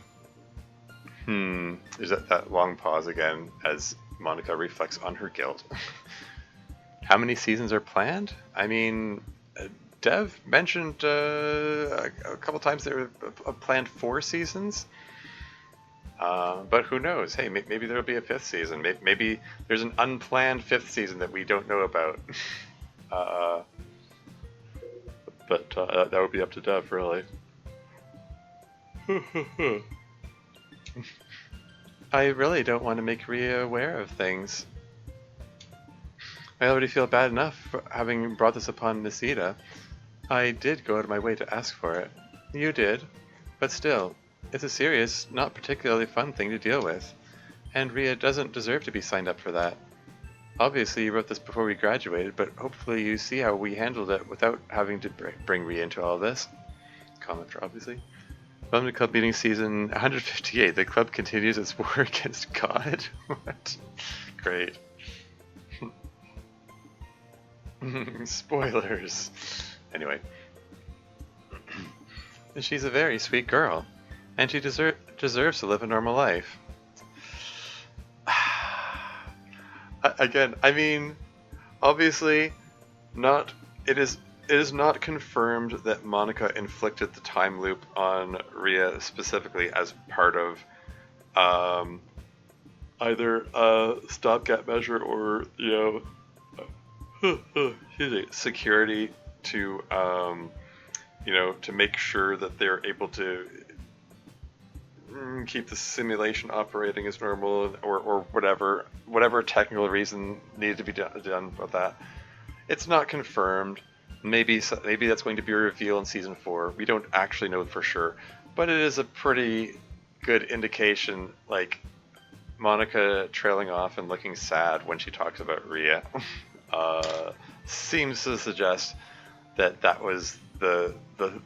there's that long pause again as Monica reflects on her guilt. How many seasons are planned? I mean, Dev mentioned a couple times there were planned 4 seasons. But who knows? Hey, maybe there'll be a 5th season. Maybe there's an unplanned 5th season that we don't know about. But that would be up to Dev, really. I really don't want to make Ria aware of things. I already feel bad enough for having brought this upon Nisita. I did go out of my way to ask for it. You did. But still, it's a serious, not particularly fun thing to deal with. And Ria doesn't deserve to be signed up for that. Obviously, you wrote this before we graduated, but hopefully you see how we handled it without having to bring Ria into all this. Commenter, obviously. Welcome to Club Meeting Season 158. The club continues its war against God. What? Great. Spoilers. Anyway. She's a very sweet girl, and she deserves to live a normal life. Again, I mean, obviously, not. It is not confirmed that Monica inflicted the time loop on Rhea specifically as part of either a stopgap measure or, you know, security to, you know, to make sure that they're able to keep the simulation operating as normal, or whatever technical reason needed to be done with that. It's not confirmed. Maybe that's going to be a reveal in season 4. We don't actually know for sure, but it is a pretty good indication. Like Monica trailing off and looking sad when she talks about Rhea seems to suggest that that was the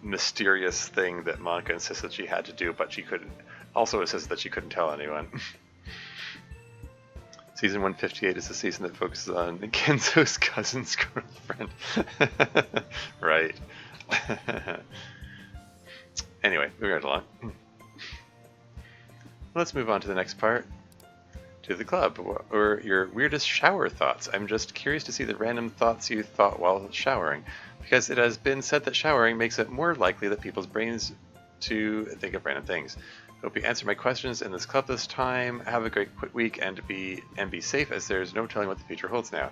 mysterious thing that Monica insisted she had to do, but she couldn't. Also insisted that she couldn't tell anyone. Season 158 is the season that focuses on Kenzo's cousin's girlfriend. Right. Anyway, moving right along. Let's move on to the next part. To the club, or your weirdest shower thoughts. I'm just curious to see the random thoughts you thought while showering, because it has been said that showering makes it more likely that people's brains to think of random things. Hope you answer my questions in this club this time. Have a great week and be safe, as there's no telling what the future holds now.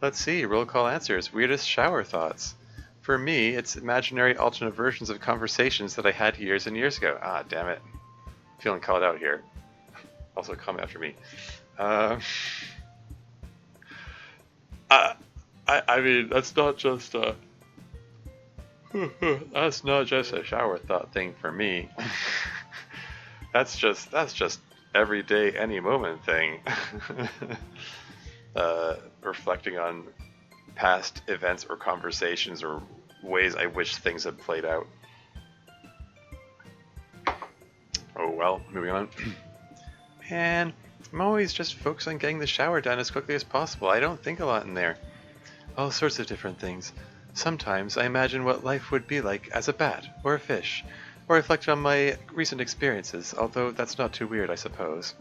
Let's see, roll call answers. Weirdest shower thoughts. For me, it's imaginary alternate versions of conversations that I had years and years ago. Ah, damn it. Feeling called out here. Also, come after me. I mean, that's not just a that's not just a shower thought thing for me. That's just everyday, any moment thing. Reflecting on past events or conversations or ways I wish things had played out. Oh well, moving on. Man, I'm always just focused on getting the shower done as quickly as possible. I don't think a lot in there. All sorts of different things. Sometimes I imagine what life would be like as a bat or a fish, or reflect on my recent experiences, although that's not too weird, I suppose.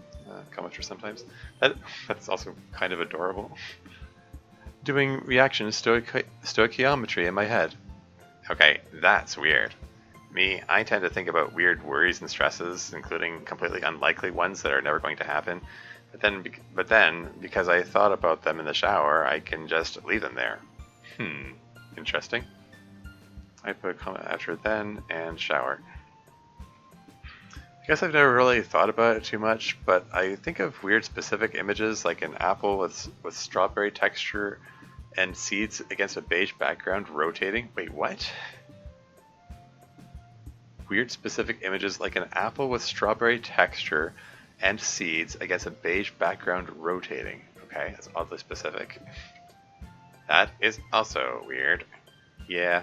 Comments for sometimes. That's also kind of adorable. Doing reaction stoichiometry in my head. Okay, that's weird. Me, I tend to think about weird worries and stresses, including completely unlikely ones that are never going to happen. But then, because I thought about them in the shower, I can just leave them there. Interesting. I put a comment after then and shower. I guess I've never really thought about it too much, but I think of weird specific images like an apple with strawberry texture and seeds against a beige background rotating. Wait, what? Weird specific images like an apple with strawberry texture and seeds against a beige background rotating. Okay, that's oddly specific. That is also weird. Yeah.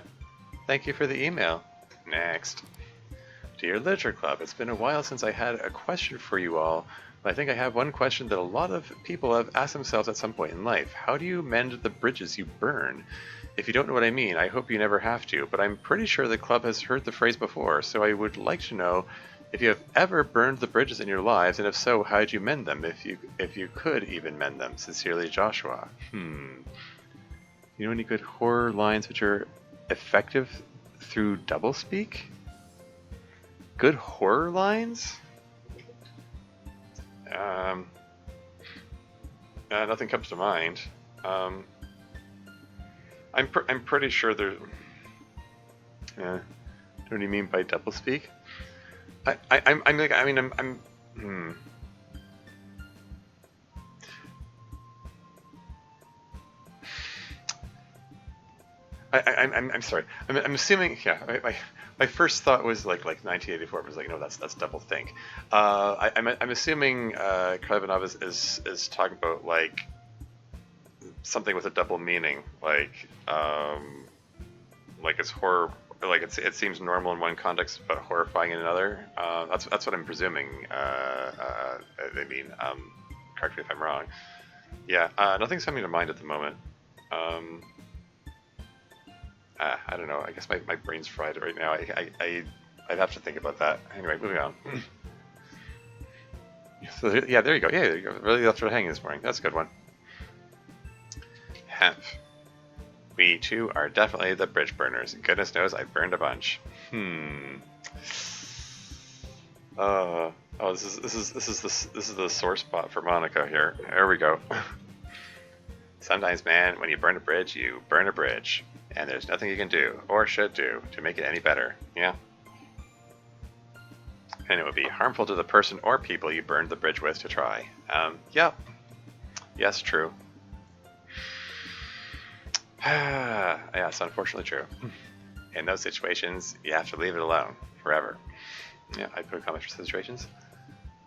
Thank you for the email. Next. Dear Literature Club, it's been a while since I had a question for you all, but I think I have one question that a lot of people have asked themselves at some point in life. How do you mend the bridges you burn? If you don't know what I mean, I hope you never have to, but I'm pretty sure the club has heard the phrase before, so I would like to know if you have ever burned the bridges in your lives, and if so, how did you mend them, if you could even mend them? Sincerely, Joshua. You know any good horror lines which are effective through doublespeak? Good horror lines? Nothing comes to mind. I'm pretty sure there's. What do you mean by doublespeak? I'm sorry. I'm assuming. Yeah. My first thought was like 1984. I was like, no, that's double think. I'm assuming Krevenov is talking about like something with a double meaning, like it's horror like it seems normal in one context but horrifying in another. That's what I'm presuming. I mean, correct me if I'm wrong. Yeah, nothing's coming to mind at the moment. Um, I don't know. I guess my brain's fried right now. I'd have to think about that. Anyway, moving on. So yeah, there you go. Yeah, there you go. Really left it hanging this morning. That's a good one. Hemp. We too are definitely the bridge burners. Goodness knows I've burned a bunch. Oh, this is the sore spot for Monica here. There we go. Sometimes, man, when you burn a bridge, you burn a bridge, and there's nothing you can do or should do to make it any better. Yeah. And it would be harmful to the person or people you burned the bridge with to try. Yep. Yes, true. Yeah, it's unfortunately true. In those situations, you have to leave it alone forever. Yeah, I'd put comments for situations.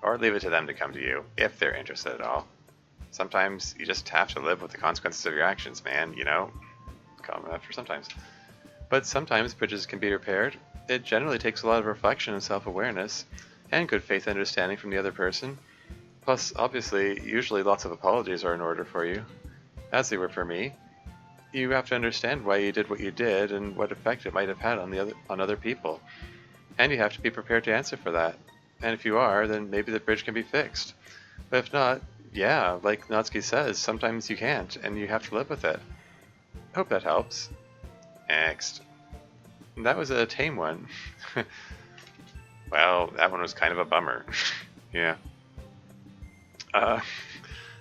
Or leave it to them to come to you, if they're interested at all. Sometimes you just have to live with the consequences of your actions, man, you know? Common enough for sometimes. But sometimes bridges can be repaired. It generally takes a lot of reflection and self-awareness, and good faith understanding from the other person. Plus, obviously, usually lots of apologies are in order for you, as they were for me. You have to understand why you did what you did and what effect it might have had on other people. And you have to be prepared to answer for that. And if you are, then maybe the bridge can be fixed. But if not, yeah, like Natsuki says, sometimes you can't, and you have to live with it. Hope that helps. Next. That was a tame one. Well, that one was kind of a bummer. Yeah.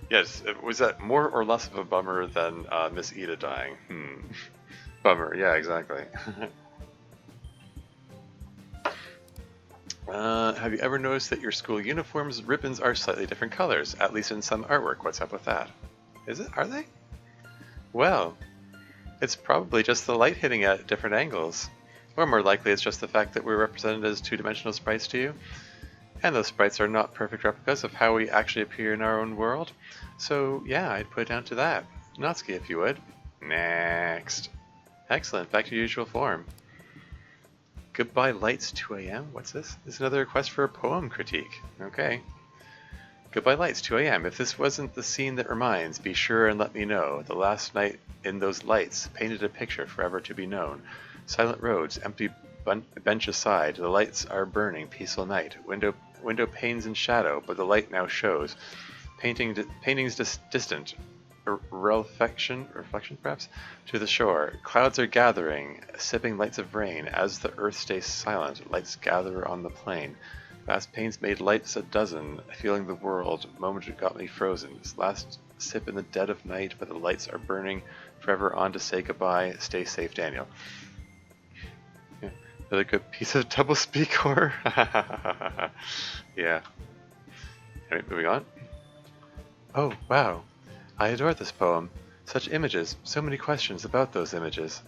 Yes, was that more or less of a bummer than Miss Ida dying? Bummer, yeah, exactly. Have you ever noticed that your school uniforms ribbons are slightly different colors, at least in some artwork? What's up with that? Is it? Are they? Well, it's probably just the light hitting at different angles. Or more likely it's just the fact that we're represented as two-dimensional sprites to you. And those sprites are not perfect replicas of how we actually appear in our own world. So yeah, I'd put it down to that. Natsuki, if you would. Next. Excellent, back to your usual form. Goodbye Lights 2 a.m. What's this? This is another request for a poem critique. Okay. Goodbye Lights 2 a.m. If this wasn't the scene that reminds, be sure and let me know. The last night in those lights painted a picture forever to be known. Silent roads, empty bench aside, the lights are burning, peaceful night. Window panes in shadow, but the light now shows. Paintings distant. Reflection perhaps, to the shore. Clouds are gathering, sipping lights of rain. As the earth stays silent, lights gather on the plain. Fast pains made lights a dozen, feeling the world. Moment got me frozen. This last sip in the dead of night, but the lights are burning. Forever on to say goodbye. Stay safe, Daniel. Yeah. Another good piece of double speak horror. Yeah. Anyway, moving on. Oh, wow. I adore this poem. Such images, so many questions about those images.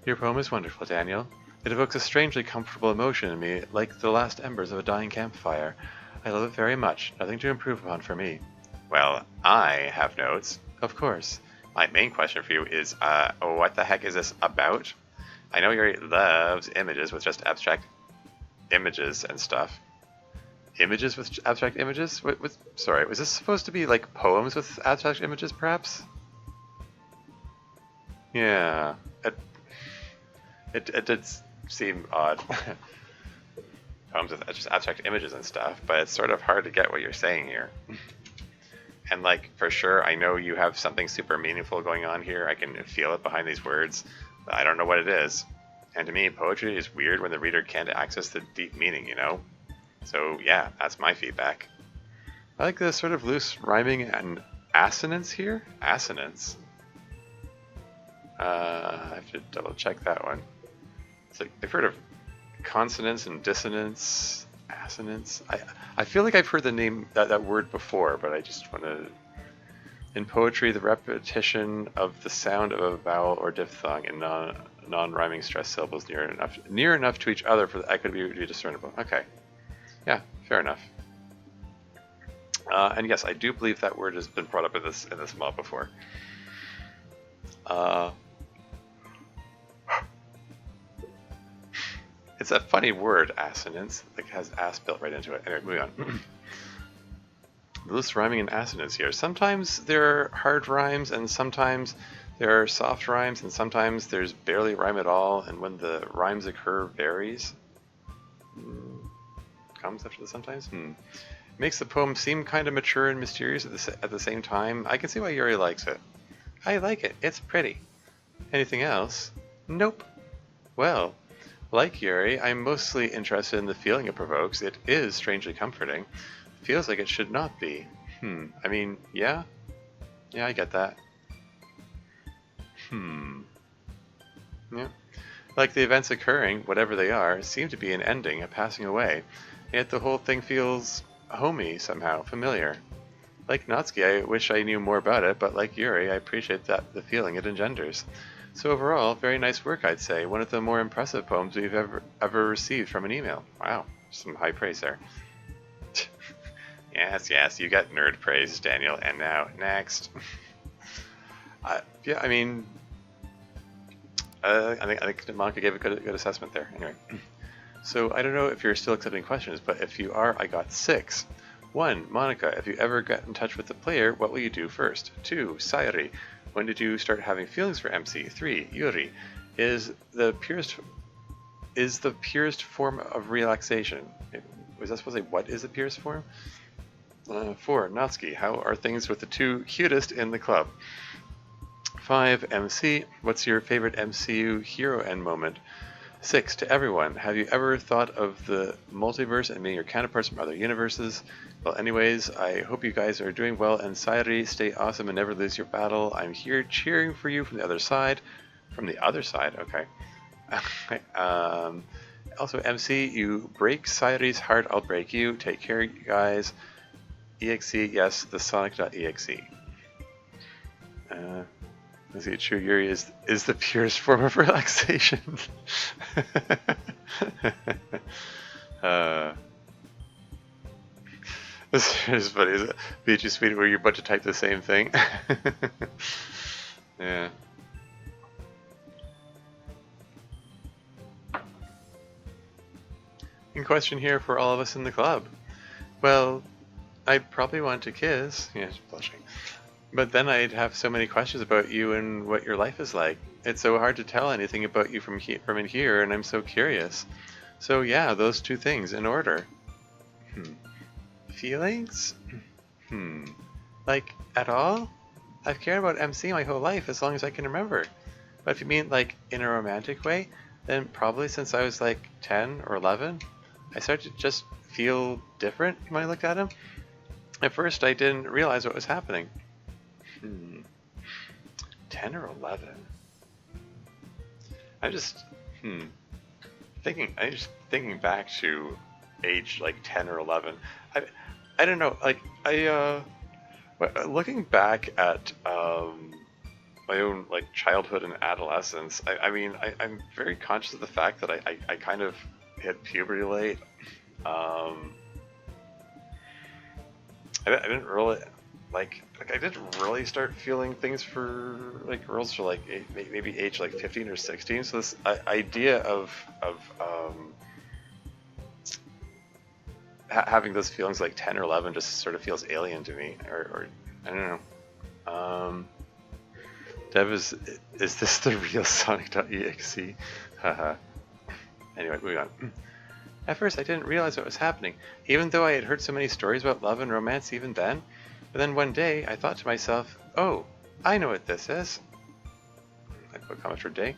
Your poem is wonderful, Daniel. It evokes a strangely comfortable emotion in me, like the last embers of a dying campfire. I love it very much. Nothing to improve upon for me. Well, I have notes. Of course. My main question for you is, what the heck is this about? I know he loves images with just abstract images and stuff. Images with abstract images? Sorry, was this supposed to be like poems with abstract images, perhaps? Yeah, it did seem odd. Poems with just abstract images and stuff, but it's sort of hard to get what you're saying here. And like, for sure, I know you have something super meaningful going on here. I can feel it behind these words, but I don't know what it is. And to me, poetry is weird when the reader can't access the deep meaning, you know? So yeah, that's my feedback. I like the sort of loose rhyming and assonance here. Assonance. I have to double check that one. It's like, I've heard of consonance and dissonance. Assonance. I feel like I've heard the name that word before, but I just want to. In poetry, the repetition of the sound of a vowel or diphthong in non-rhyming stressed syllables near enough to each other for the echo to be discernible. Okay. Yeah, fair enough. And yes, I do believe that word has been brought up in this mob before. It's a funny word, assonance. Like it has ass built right into it. Anyway, moving on. Loose rhyming and assonance here. Sometimes there are hard rhymes, and sometimes there are soft rhymes, and sometimes there's barely rhyme at all, and when the rhymes occur varies. Comes after the sometimes? Makes the poem seem kind of mature and mysterious at the same time. I can see why Yuri likes it. I like it. It's pretty. Anything else? Nope. Well, like Yuri, I'm mostly interested in the feeling it provokes. It is strangely comforting. Feels like it should not be. I mean, yeah? Yeah, I get that. Yeah. Like the events occurring, whatever they are, seem to be an ending, a passing away. Yet the whole thing feels homey somehow, familiar. Like Natsuki, I wish I knew more about it, but like Yuri, I appreciate the feeling it engenders. So overall, very nice work, I'd say. One of the more impressive poems we've ever received from an email. Wow, some high praise there. Yes, you got nerd praise, Daniel. And now, next. Yeah, I mean, I think Monica gave a good assessment there. Anyway, so I don't know if you're still accepting questions, but if you are, I got 6. 1. Monica, if you ever get in touch with the player, what will you do first? 2. Sayori, when did you start having feelings for MC? 3. Yuri, is the purest form of relaxation? Was I supposed to say what is the purest form? 4. Natsuki, how are things with the 2 cutest in the club? 5. MC, what's your favorite MCU hero end moment? 6. To everyone, have you ever thought of the multiverse and meeting your counterparts from other universes? Well, anyways, I hope you guys are doing well, and Sayori, stay awesome and never lose your battle. I'm here cheering for you from the other side. From the other side? Okay. Also, MC, you break Sayori's heart, I'll break you. Take care, you guys. EXE, yes, the Sonic.exe. Let's see, true Yuri is the purest form of relaxation. This is funny, is it? BG Speed, where you're about to type the same thing. Yeah. In question here for all of us in the club. Well, I probably want to kiss. Yeah, she's blushing. But then I'd have so many questions about you and what your life is like. It's so hard to tell anything about you from in here, and I'm so curious. So yeah, those 2 things in order. Feelings? Like, at all? I've cared about MC my whole life, as long as I can remember. But if you mean, like, in a romantic way, then probably since I was, like, 10 or 11, I started to just feel different when I looked at him. At first, I didn't realize what was happening. 10 or 11? I'm just thinking back to age like 10 or 11. I don't know, like looking back at my own like childhood and adolescence, I'm very conscious of the fact that I kind of hit puberty late. I didn't really I didn't really start feeling things for like girls for like maybe age like 15 or 16. So this idea of having those feelings like 10 or 11 just sort of feels alien to me, or I don't know. Dev, is this the real Sonic.exe? Haha. Anyway, moving on. At first, I didn't realize what was happening, even though I had heard so many stories about love and romance even then. But then one day, I thought to myself, "Oh, I know what this is." I put comment for day.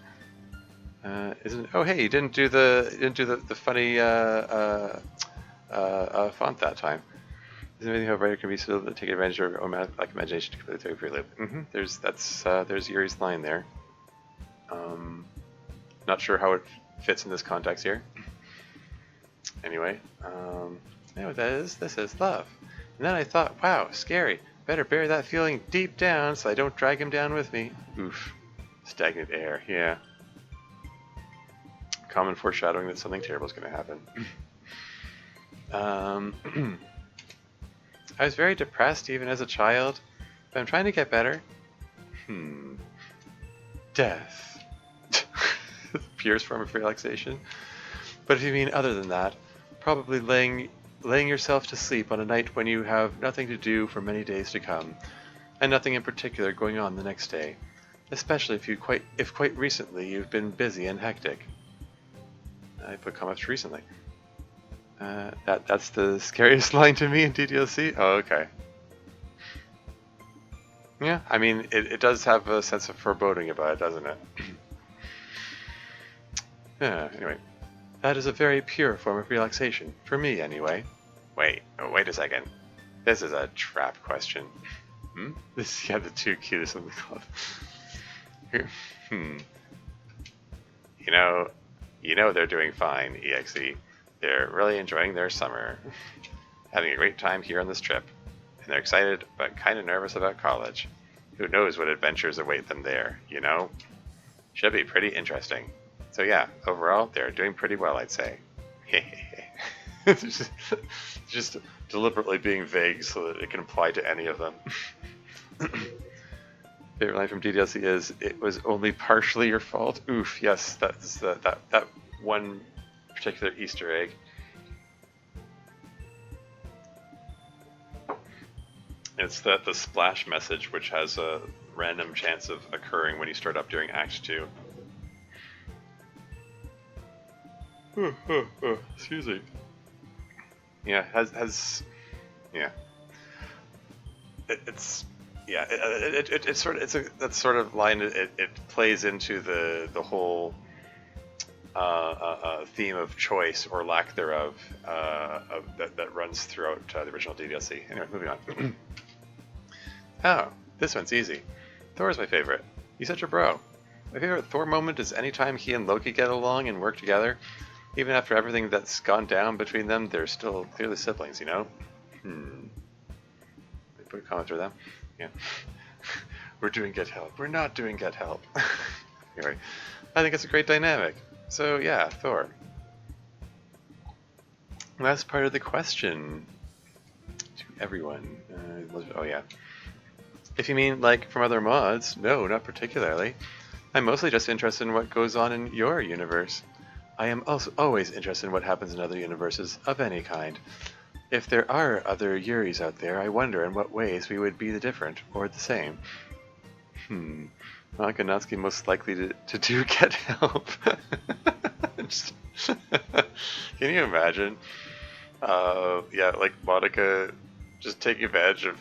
Isn't? Oh, hey, you didn't do the funny font that time. Is there anything how a writer can be so to take advantage of like imagination to completely through loop? There's Yuri's line there. Not sure how it fits in this context here. Anyway, you know what that is? This is love. And then I thought, wow, scary. Better bury that feeling deep down so I don't drag him down with me. Oof. Stagnant air, yeah. Common foreshadowing that something terrible is going to happen. I was very depressed even as a child, but I'm trying to get better. Death. The purest form of relaxation. But if you mean other than that, probably laying yourself to sleep on a night when you have nothing to do for many days to come, and nothing in particular going on the next day, especially if quite recently you've been busy and hectic. I put comments recently. That's the scariest line to me in DDLC? Oh, okay. Yeah, I mean, it does have a sense of foreboding about it, doesn't it? Yeah, anyway. That is a very pure form of relaxation, for me anyway. Wait a second. This is a trap question. Yeah, the two cutest in the club. Hmm. You know they're doing fine, EXE. They're really enjoying their summer. Having a great time here on this trip. And they're excited, but kind of nervous about college. Who knows what adventures await them there, you know? Should be pretty interesting. So yeah, overall, they're doing pretty well, I'd say. just deliberately being vague so that it can apply to any of them. Favorite line from DDLC is, "It was only partially your fault." Oof, yes, that's that one particular Easter egg. It's the splash message, which has a random chance of occurring when you start up during Act 2. Excuse me. Yeah, yeah. That sort of line. It plays into the whole theme of choice or lack thereof that runs throughout the original DDLC. Anyway, moving on. Oh, this one's easy. Thor's my favorite. He's such a bro. My favorite Thor moment is anytime he and Loki get along and work together. Even after everything that's gone down between them, they're still clearly siblings, you know? Put a comment through them. Yeah. We're doing Get Help. We're not doing Get Help. Anyway, I think it's a great dynamic. So yeah, Thor. Last part of the question to everyone. Oh yeah. If you mean like from other mods, no, not particularly. I'm mostly just interested in what goes on in your universe. I am also always interested in what happens in other universes of any kind. If there are other Yuris out there, I wonder in what ways we would be the different or the same. Natsuki most likely to do Get Help. Can you imagine? Yeah, like Monica just taking advantage of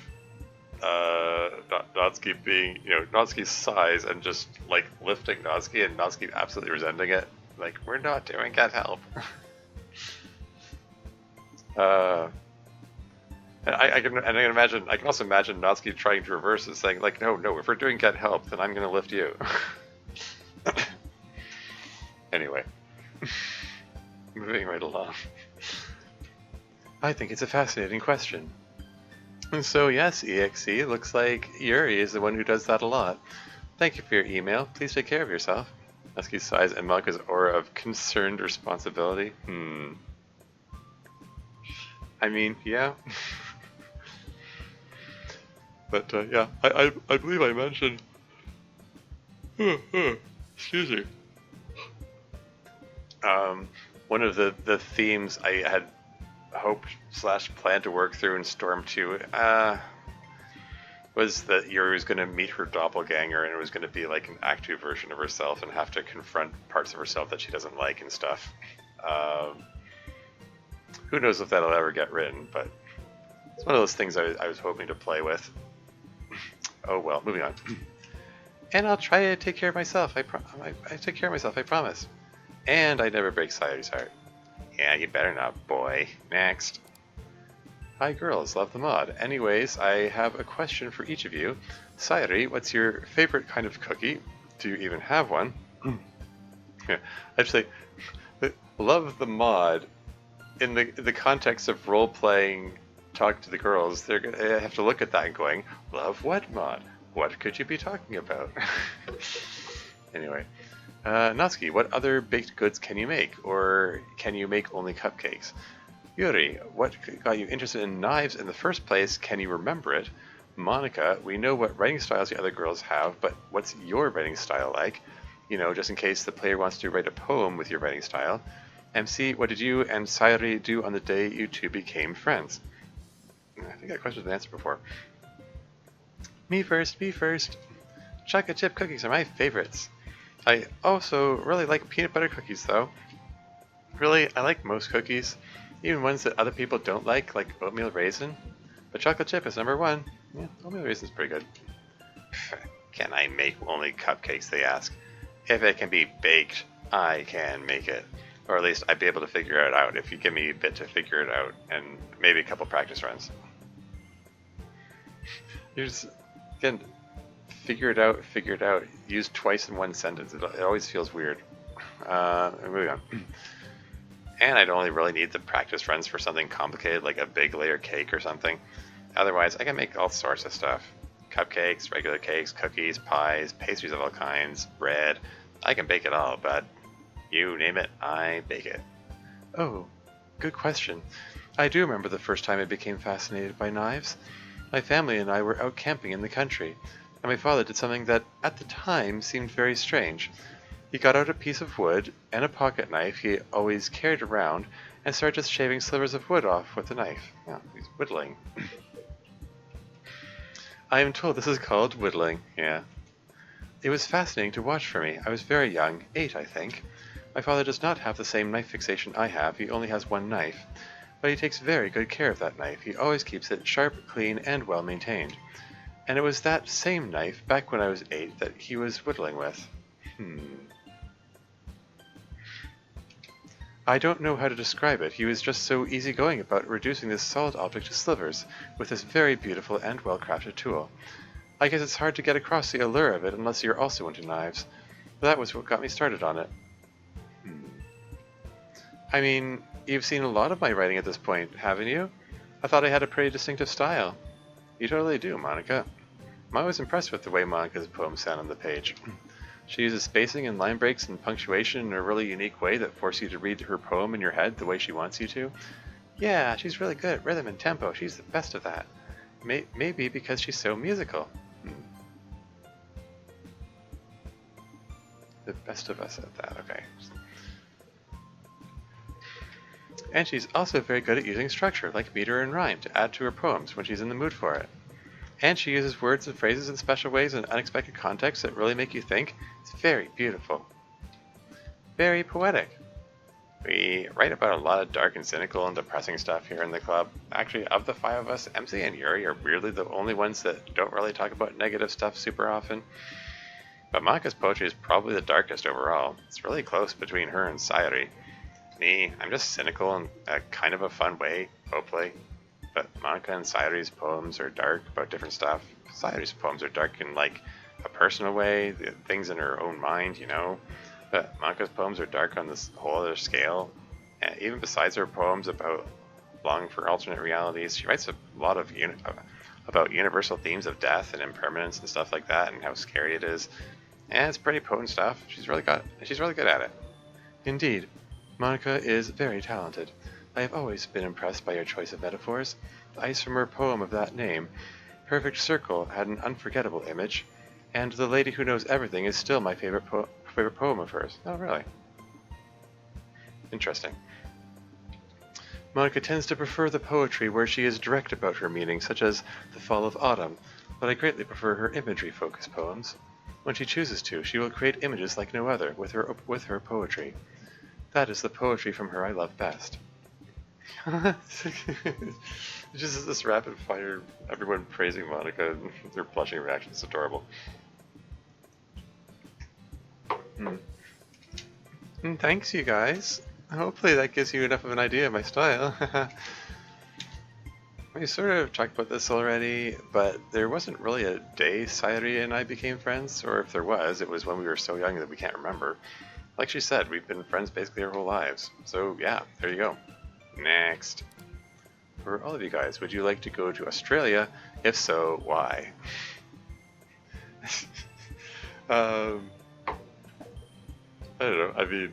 Natsuki being, Natsuki's size and just like lifting Natsuki and Natsuki absolutely resenting it. Like, we're not doing Get Help. I can also imagine Natsuki trying to reverse it, saying like, no, if we're doing Get Help, then I'm gonna lift you. Anyway, moving right along. I think it's a fascinating question. And so yes, EXE, looks like Yuri is the one who does that a lot. Thank you for your email. Please take care of yourself. Natsuki's size and Monika's aura of concerned responsibility. I mean, yeah. But yeah, I believe I mentioned. Excuse me. One of the themes I had hoped / planned to work through in Storm 2 was that Yuri was going to meet her doppelganger and it was going to be like an Act 2 version of herself and have to confront parts of herself that she doesn't like and stuff. Who knows if that'll ever get written, but it's one of those things I was hoping to play with. Oh well, moving on. And I'll try to take care of myself. I take care of myself, I promise. And I never break Sayuri's heart. Yeah, you better not, boy. Next. Hi girls, love the mod. Anyways, I have a question for each of you. Sayuri, what's your favorite kind of cookie? Do you even have one? Yeah, I'd say, love the mod. In the context of role-playing, talk to the girls, they're gonna have to look at that and going, love what mod? What could you be talking about? Anyway. Natsuki, what other baked goods can you make? Or can you make only cupcakes? Yuri, what got you interested in knives in the first place? Can you remember it? Monica, we know what writing styles the other girls have, but what's your writing style like? Just in case the player wants to write a poem with your writing style. MC, what did you and Sayuri do on the day you two became friends? I think that question was answered before. Me first, me first. Chocolate chip cookies are my favorites. I also really like peanut butter cookies though. Really, I like most cookies, even ones that other people don't like oatmeal raisin. But chocolate chip is number one. Yeah, oatmeal raisin is pretty good. Can I make only cupcakes, they ask. If it can be baked, I can make it. Or at least I'd be able to figure it out if you give me a bit to figure it out, and maybe a couple practice runs. You're just, again, figure it out, used twice in one sentence. It always feels weird. Moving on. And I'd only really need the practice runs for something complicated like a big layer cake or something. Otherwise, I can make all sorts of stuff. Cupcakes, regular cakes, cookies, pies, pastries of all kinds, bread. I can bake it all, but you name it, I bake it. Oh, good question. I do remember the first time I became fascinated by knives. My family and I were out camping in the country, and my father did something that, at the time, seemed very strange. He got out a piece of wood and a pocket knife he always carried around and started just shaving slivers of wood off with the knife. Yeah, he's whittling. I am told this is called whittling, yeah. It was fascinating to watch for me. I was very young, 8 I think. My father does not have the same knife fixation I have, he only has one knife. But he takes very good care of that knife. He always keeps it sharp, clean, and well maintained. And it was that same knife, back when I was 8, that he was whittling with. I don't know how to describe it. He was just so easygoing about reducing this solid object to slivers with this very beautiful and well-crafted tool. I guess it's hard to get across the allure of it unless you're also into knives. But that was what got me started on it. I mean, you've seen a lot of my writing at this point, haven't you? I thought I had a pretty distinctive style. You totally do, Monica. I'm always impressed with the way Monica's poems sound on the page. She uses spacing and line breaks and punctuation in a really unique way that force you to read her poem in your head the way she wants you to. Yeah, she's really good at rhythm and tempo. She's the best of that. Maybe because she's so musical. The best of us at that, okay. And she's also very good at using structure, like meter and rhyme, to add to her poems when she's in the mood for it. And she uses words and phrases in special ways in unexpected contexts that really make you think. It's very beautiful. Very poetic. We write about a lot of dark and cynical and depressing stuff here in the club. Actually, of the 5 of us, MC and Yuri are weirdly the only ones that don't really talk about negative stuff super often. But Monica's poetry is probably the darkest overall. It's really close between her and Sayuri. Me, I'm just cynical in a kind of a fun way, hopefully. But Monica and Sayuri's poems are dark about different stuff. Sayuri's poems are dark in like a personal way, the things in her own mind, you know. But Monica's poems are dark on this whole other scale. And even besides her poems about longing for alternate realities, she writes a lot of about universal themes of death and impermanence and stuff like that, and how scary it is. And it's pretty potent stuff. She's really good at it. Indeed, Monica is very talented. I have always been impressed by your choice of metaphors. The ice from her poem of that name, Perfect Circle, had an unforgettable image, and The Lady Who Knows Everything is still my favorite poem of hers. Oh, really? Interesting. Monica tends to prefer the poetry where she is direct about her meaning, such as The Fall of Autumn, but I greatly prefer her imagery-focused poems. When she chooses to, she will create images like no other with her poetry. That is the poetry from her I love best. Just this rapid fire, everyone praising Monica, and their blushing reaction is adorable. Thanks, you guys. Hopefully that gives you enough of an idea of my style. We sort of talked about this already, but there wasn't really a day Sayuri and I became friends, or if there was, it was when we were so young that we can't remember. Like she said, we've been friends basically our whole lives. So yeah, there you go. Next. For all of you guys, would you like to go to Australia? If so, why? I don't know. I mean,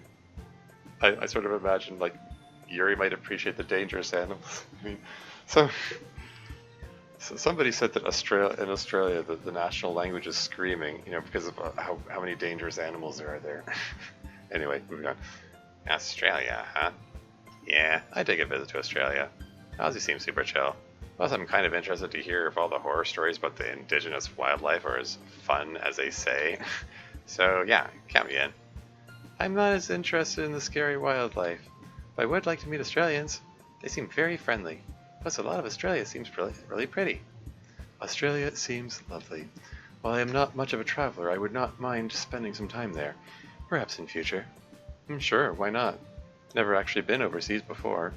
I sort of imagine like Yuri might appreciate the dangerous animals. I mean, so somebody said that in Australia the national language is screaming, you know, because of how many dangerous animals there are there. Anyway, moving on. Australia, huh? Yeah, I'd take a visit to Australia. Aussie seems super chill. Plus, I'm kind of interested to hear if all the horror stories about the indigenous wildlife are as fun as they say. So, yeah, count me in. I'm not as interested in the scary wildlife, but I would like to meet Australians. They seem very friendly. Plus, a lot of Australia seems really pretty. Australia seems lovely. While I am not much of a traveler, I would not mind spending some time there. Perhaps in future. Sure, why not? Never actually been overseas before.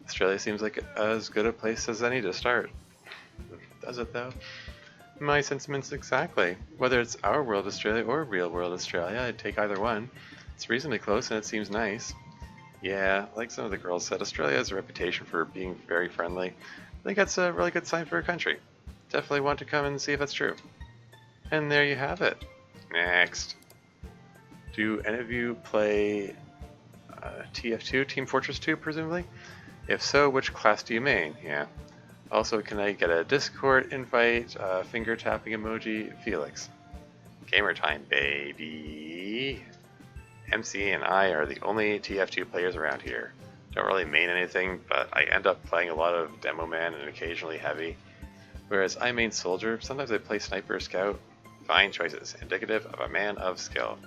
Australia seems like as good a place as any to start. Does it though? My sentiments exactly. Whether it's our world Australia or real world Australia, I'd take either one. It's reasonably close and it seems nice. Yeah, like some of the girls said, Australia has a reputation for being very friendly. I think that's a really good sign for a country. Definitely want to come and see if that's true. And there you have it. Next. Do any of you play TF2, Team Fortress 2, presumably? If so, which class do you main? Yeah. Also, can I get a Discord invite, finger tapping emoji, Felix? Gamer time, baby. MC and I are the only TF2 players around here. Don't really main anything, but I end up playing a lot of Demo Man and occasionally Heavy. Whereas I main Soldier, sometimes I play Sniper or Scout. Fine choices, indicative of a man of skill.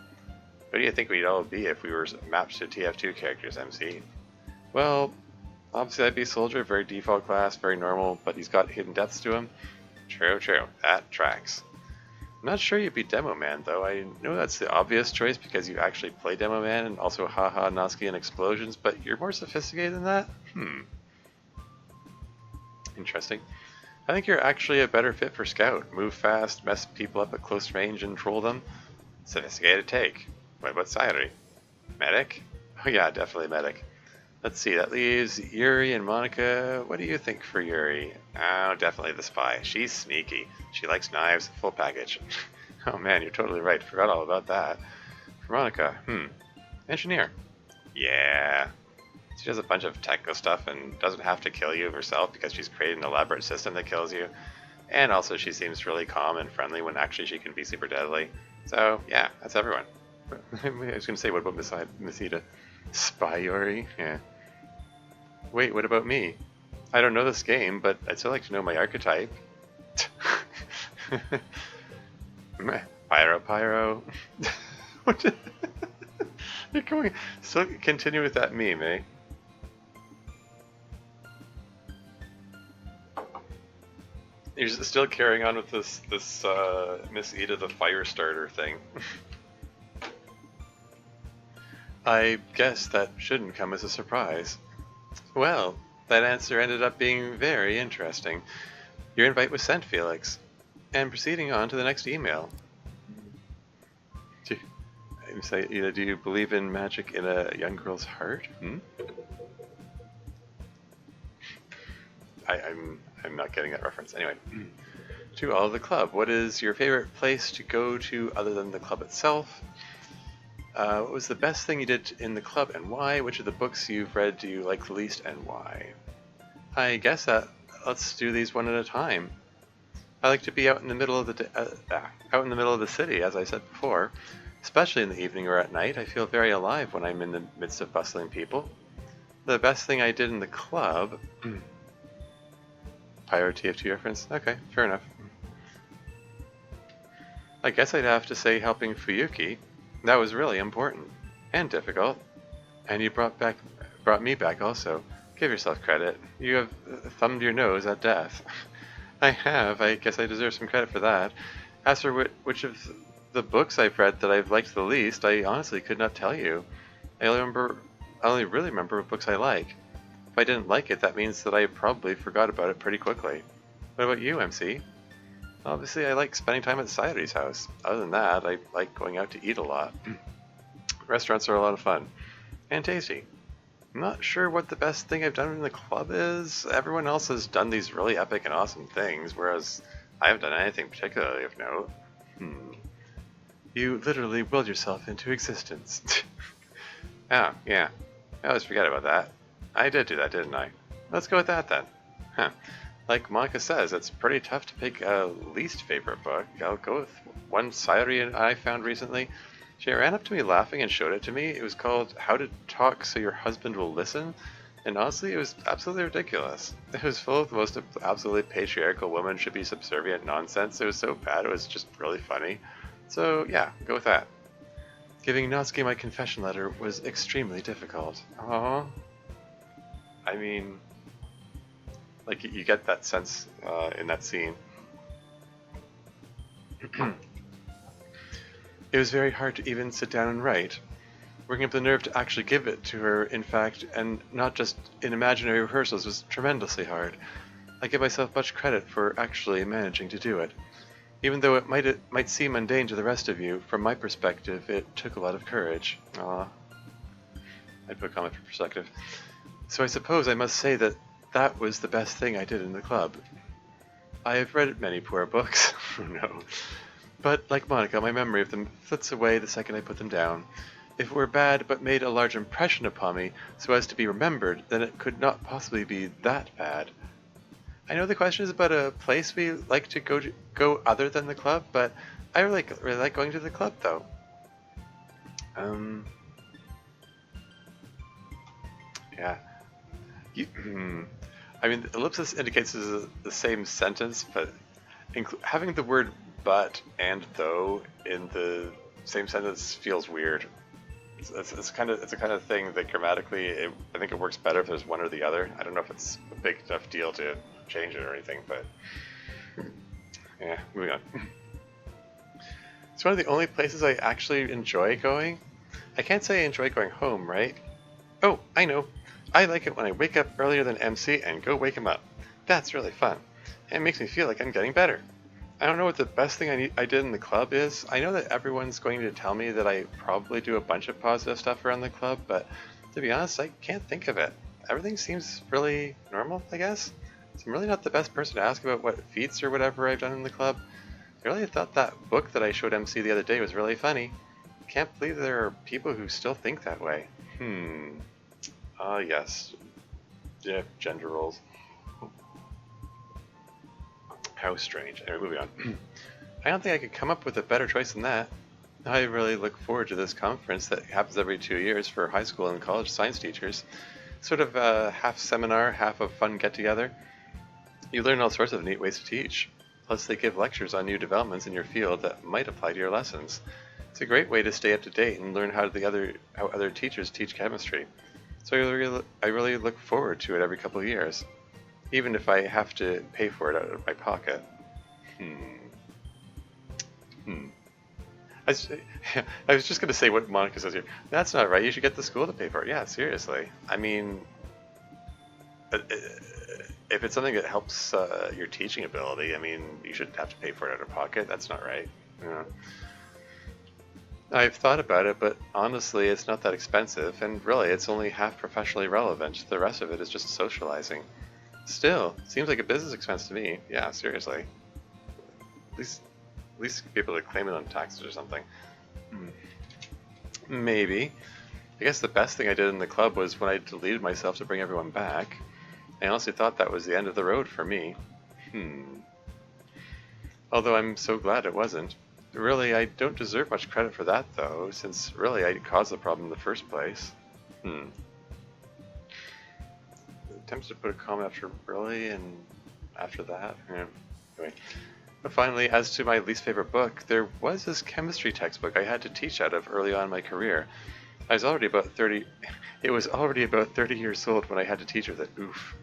What do you think we'd all be if we were mapped to TF2 characters, MC? Well, obviously I'd be Soldier, very default class, very normal, but he's got hidden depths to him. True, that tracks. I'm not sure you'd be Demo Man, though. I know that's the obvious choice because you actually play Demo Man and also Haha, Noski, and Explosions, but you're more sophisticated than that? Interesting. I think you're actually a better fit for Scout. Move fast, mess people up at close range, and troll them. Sophisticated take. What about Sayuri? Medic? Oh yeah, definitely Medic. Let's see, that leaves Yuri and Monica. What do you think for Yuri? Oh, definitely the spy. She's sneaky. She likes knives, full package. Oh man, you're totally right. Forgot all about that. For Monica, engineer. Yeah. She does a bunch of technical stuff and doesn't have to kill you herself because she's created an elaborate system that kills you. And also she seems really calm and friendly when actually she can be super deadly. So yeah, that's everyone. I was going to say, what about Masita? Spy Yuri? Yeah. Wait, what about me? I don't know this game, but I'd still like to know my archetype. Pyro. What? You're going. Still continue with that meme, eh? You're still carrying on with this Miss Ida the fire starter thing. I guess that shouldn't come as a surprise. Well, that answer ended up being very interesting. Your invite was sent, Felix. And proceeding on to the next email. Do you believe in magic in a young girl's heart? I'm not getting that reference. Anyway, to all of the club, what is your favorite place to go to other than the club itself? What was the best thing you did in the club and why? Which of the books you've read do you like the least and why? I guess let's do these one at a time. I like to be out in the middle of the city, as I said before, especially in the evening or at night. I feel very alive when I'm in the midst of bustling people. The best thing I did in the club. Pyro TF2 reference? Okay, fair enough. I guess I'd have to say helping Fuyuki. That was really important. And difficult. And you brought me back also. Give yourself credit. You have thumbed your nose at death. I have. I guess I deserve some credit for that. As for which of the books I've read that I've liked the least, I honestly could not tell you. I only really remember what books I like. If I didn't like it, that means that I probably forgot about it pretty quickly. What about you, MC? Obviously, I like spending time at Sayuri's house. Other than that, I like going out to eat a lot. Restaurants are a lot of fun. And tasty. I'm not sure what the best thing I've done in the club is. Everyone else has done these really epic and awesome things, whereas I haven't done anything particularly of note. You literally willed yourself into existence. Oh, yeah. I always forget about that. I did do that, didn't I? Let's go with that then. Like Monica says, it's pretty tough to pick a least favorite book. I'll go with one Sayuri and I found recently. She ran up to me laughing and showed it to me. It was called How to Talk So Your Husband Will Listen. And honestly, it was absolutely ridiculous. It was full of the most absolutely patriarchal woman should be subservient nonsense. It was so bad, it was just really funny. So yeah, go with that. Giving Natsuki my confession letter was extremely difficult. Aww. I mean, like, you get that sense in that scene. It was very hard to even sit down and write. Working up the nerve to actually give it to her, in fact, and not just in imaginary rehearsals, was tremendously hard. I give myself much credit for actually managing to do it. Even though it might seem mundane to the rest of you, from my perspective, it took a lot of courage. I'd put a comment for perspective. So I suppose I must say that that was the best thing I did in the club. I have read many poor books. Oh no. But, like Monica, my memory of them flits away the second I put them down. If it were bad, but made a large impression upon me, so as to be remembered, then it could not possibly be that bad. I know the question is about a place we like to go other than the club, but I really like going to the club, though. Yeah. I mean, ellipsis indicates this is the same sentence, but having the word but and though in the same sentence feels weird. It's a kind of thing that grammatically, I think it works better if there's one or the other. I don't know if it's a big enough deal to change it or anything, but yeah, moving on. It's one of the only places I actually enjoy going. I can't say I enjoy going home, right? Oh, I know. I like it when I wake up earlier than MC and go wake him up. That's really fun. And it makes me feel like I'm getting better. I don't know what the best thing I did in the club is. I know that everyone's going to tell me that I probably do a bunch of positive stuff around the club, but to be honest, I can't think of it. Everything seems really normal, I guess. So I'm really not the best person to ask about what feats or whatever I've done in the club. I really thought that book that I showed MC the other day was really funny. Can't believe there are people who still think that way. Yes. Yeah, gender roles. How strange. Anyway, moving on. I don't think I could come up with a better choice than that. I really look forward to this conference that happens every 2 years for high school and college science teachers. Sort of a half seminar, half a fun get-together. You learn all sorts of neat ways to teach. Plus they give lectures on new developments in your field that might apply to your lessons. It's a great way to stay up to date and learn how other teachers teach chemistry. So I really look forward to it every couple of years. Even if I have to pay for it out of my pocket. I was just going to say what Monica says here. That's not right. You should get the school to pay for it. Yeah, seriously. I mean, if it's something that helps your teaching ability, I mean, you shouldn't have to pay for it out of pocket. That's not right. Yeah. I've thought about it, but honestly, it's not that expensive, and really, it's only half professionally relevant. The rest of it is just socializing. Still, seems like a business expense to me. Yeah, seriously. At least be able to claim it on taxes or something. Maybe. I guess the best thing I did in the club was when I deleted myself to bring everyone back. I honestly thought that was the end of the road for me. Although I'm so glad it wasn't. Really, I don't deserve much credit for that, though, since really I caused the problem in the first place. Attempts to put a comment after really and after that. Yeah. Anyway. But finally, as to my least favorite book, there was this chemistry textbook I had to teach out of early on in my career. I was already about 30. It was already about 30 years old when I had to teach with it. Oof.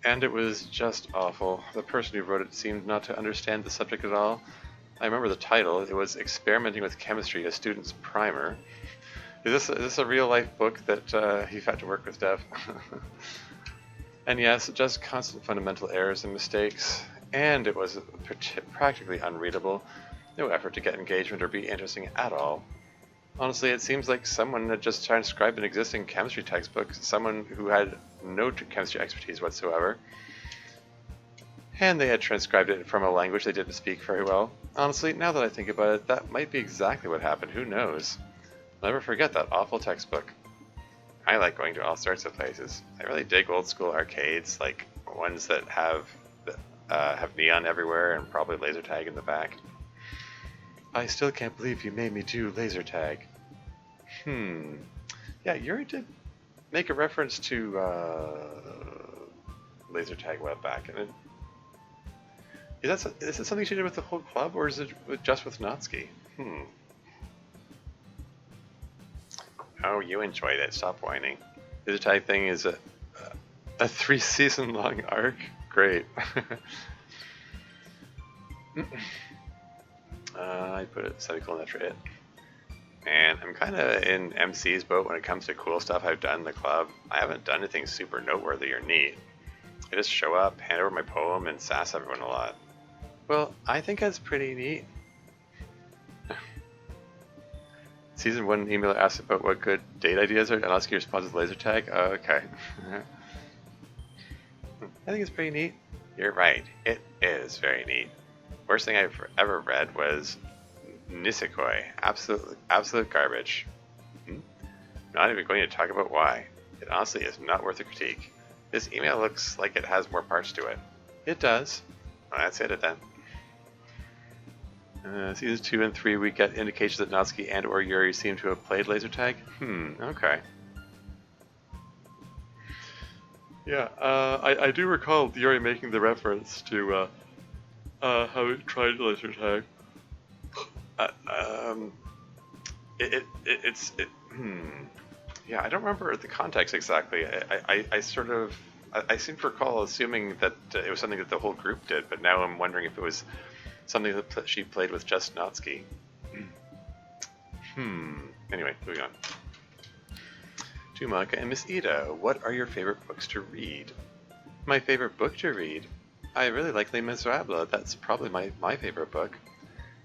And it was just awful. The person who wrote it seemed not to understand the subject at all. I remember the title. It was Experimenting with Chemistry, a Student's Primer. Is this a real-life book that you've had to work with, Dev? And yes, just constant fundamental errors and mistakes. And it was practically unreadable. No effort to get engagement or be interesting at all. Honestly, it seems like someone had just transcribed an existing chemistry textbook, someone who had no chemistry expertise whatsoever. And they had transcribed it from a language they didn't speak very well. Honestly, now that I think about it, that might be exactly what happened. Who knows? I'll never forget that awful textbook. I like going to all sorts of places. I really dig old school arcades, like ones that have neon everywhere and probably laser tag in the back. I still can't believe you made me do laser tag. Yeah, Yuri did make a reference to laser tag a while back, and is it something she did with the whole club, or is it just with Natsuki? Oh, you enjoyed it. Stop whining. Laser tag thing is a 3-season long arc. Great. I put a semicolon after it. And I'm kind of in MC's boat when it comes to cool stuff I've done in the club. I haven't done anything super noteworthy or neat. I just show up, hand over my poem, and sass everyone a lot. Well, I think that's pretty neat. Season 1 email asked about what good date ideas are, and Lasky responds with laser tag. Oh, okay. I think it's pretty neat. You're right. It is very neat. Worst thing I've ever read was Nisekoi. Absolute garbage. Not even going to talk about why. It honestly is not worth a critique. This email looks like it has more parts to it. It does. Well, that's it then. Seasons 2 and 3, we get indications that Natsuki and or Yuri seem to have played laser tag. Okay. Yeah, I do recall Yuri making the reference to how he tried laser tag. Yeah, I don't remember the context exactly. I sort of, I seem to recall assuming that it was something that the whole group did, but now I'm wondering if it was something that she played with just Natsuki. Anyway, moving on. To Monica and Miss Ida, what are your favorite books to read? My favorite book to read? I really like Les Miserables. That's probably my favorite book.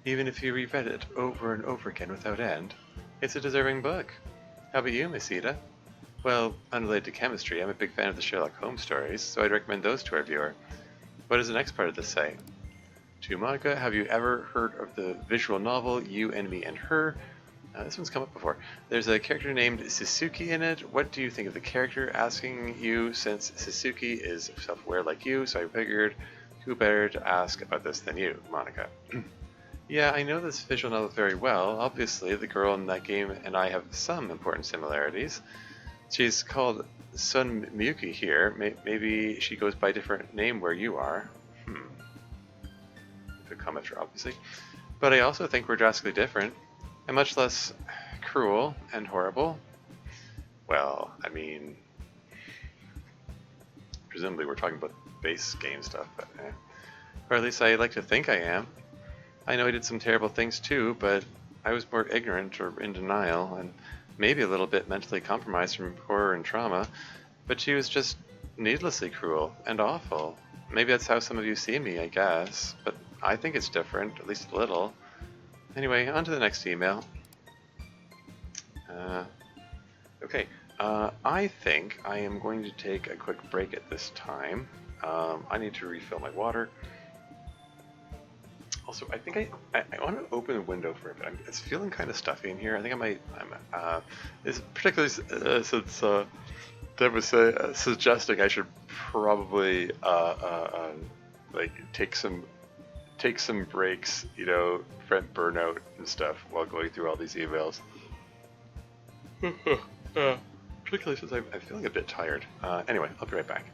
Even if you reread it over and over again without end, it's a deserving book. How about you, Miss Ida? Well, unrelated to chemistry, I'm a big fan of the Sherlock Holmes stories, so I'd recommend those to our viewer. What does the next part of this say? To Monica, have you ever heard of the visual novel You and Me and Her? This one's come up before. There's a character named Sasuke in it. What do you think of the character? Asking you, since Sasuke is self-aware like you, so I figured who better to ask about this than you, Monica. Yeah, I know this visual novel very well. Obviously, the girl in that game and I have some important similarities. She's called Sun Miyuki here. Maybe she goes by a different name where you are. The comments are obviously. But I also think we're drastically different, and much less cruel and horrible. Well, I mean, presumably we're talking about base game stuff, but or at least I like to think I am. I know I did some terrible things too, but I was more ignorant or in denial, and maybe a little bit mentally compromised from horror and trauma, but she was just needlessly cruel and awful. Maybe that's how some of you see me, I guess, but I think it's different, at least a little. Anyway, on to the next email. Okay, I think I am going to take a quick break at this time. I need to refill my water. Also, I think I want to open the window for a bit. It's feeling kind of stuffy in here. I think I might. Particularly since Deb was suggesting I should probably like take some breaks, prevent burnout and stuff while going through all these emails. Particularly since I'm feeling a bit tired. Anyway, I'll be right back.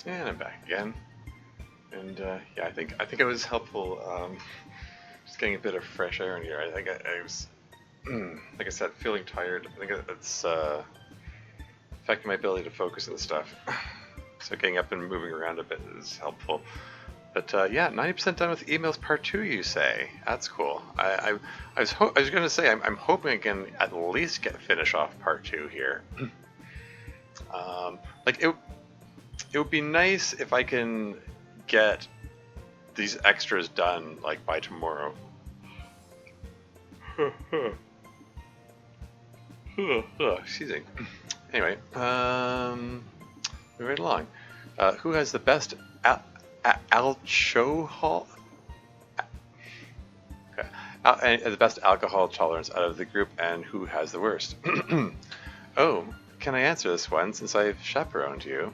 And I'm back again. And yeah, I think it was helpful just getting a bit of fresh air in here. I think I was, like I said, feeling tired. I think it's affecting my ability to focus and stuff. So getting up and moving around a bit is helpful. But yeah, 90% done with emails part 2, you say? That's cool. I was going to say, I'm hoping I can at least finish off part 2 here. Like, it would be nice if I can get these extras done, like, by tomorrow. Excuse me. Anyway, moving right along. Who has the best alcohol? Okay. The best alcohol tolerance out of the group, and who has the worst? Oh, can I answer this one since I've chaperoned you?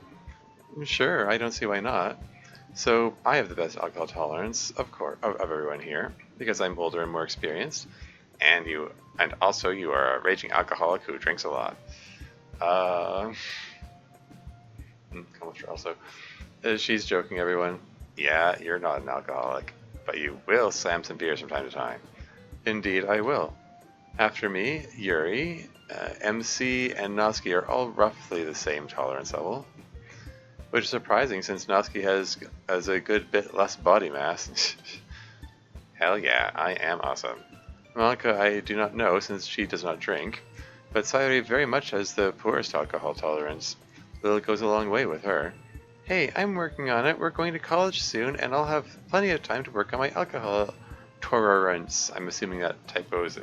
Sure, I don't see why not. So I have the best alcohol tolerance, of course, of everyone here, because I'm older and more experienced, and also you are a raging alcoholic who drinks a lot. Also, she's joking, everyone. Yeah, you're not an alcoholic, but you will slam some beers from time to time. Indeed, I will. After me, Yuri, MC, and Noski are all roughly the same tolerance level, which is surprising since Noski has a good bit less body mass. Hell yeah, I am awesome. Monica I do not know since she does not drink, but Sayuri very much has the poorest alcohol tolerance. Lil goes a long way with her. Hey, I'm working on it. We're going to college soon, and I'll have plenty of time to work on my alcohol tolerance. I'm assuming that typos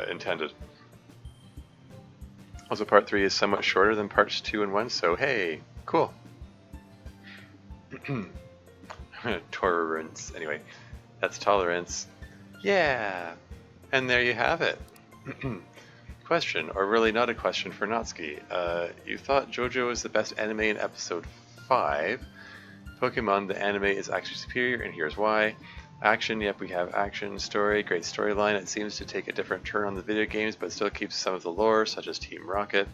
intended. Also, part 3 is somewhat shorter than parts 2 and 1, so hey, cool. Tolerance. Anyway, that's tolerance. Yeah! And there you have it. Question, or really not a question for Natsuki. You thought JoJo was the best anime in episode 5. Pokemon, the anime, is actually superior, and here's why. Action, yep, we have action. Story, great storyline. It seems to take a different turn on the video games, but still keeps some of the lore, such as Team Rocket.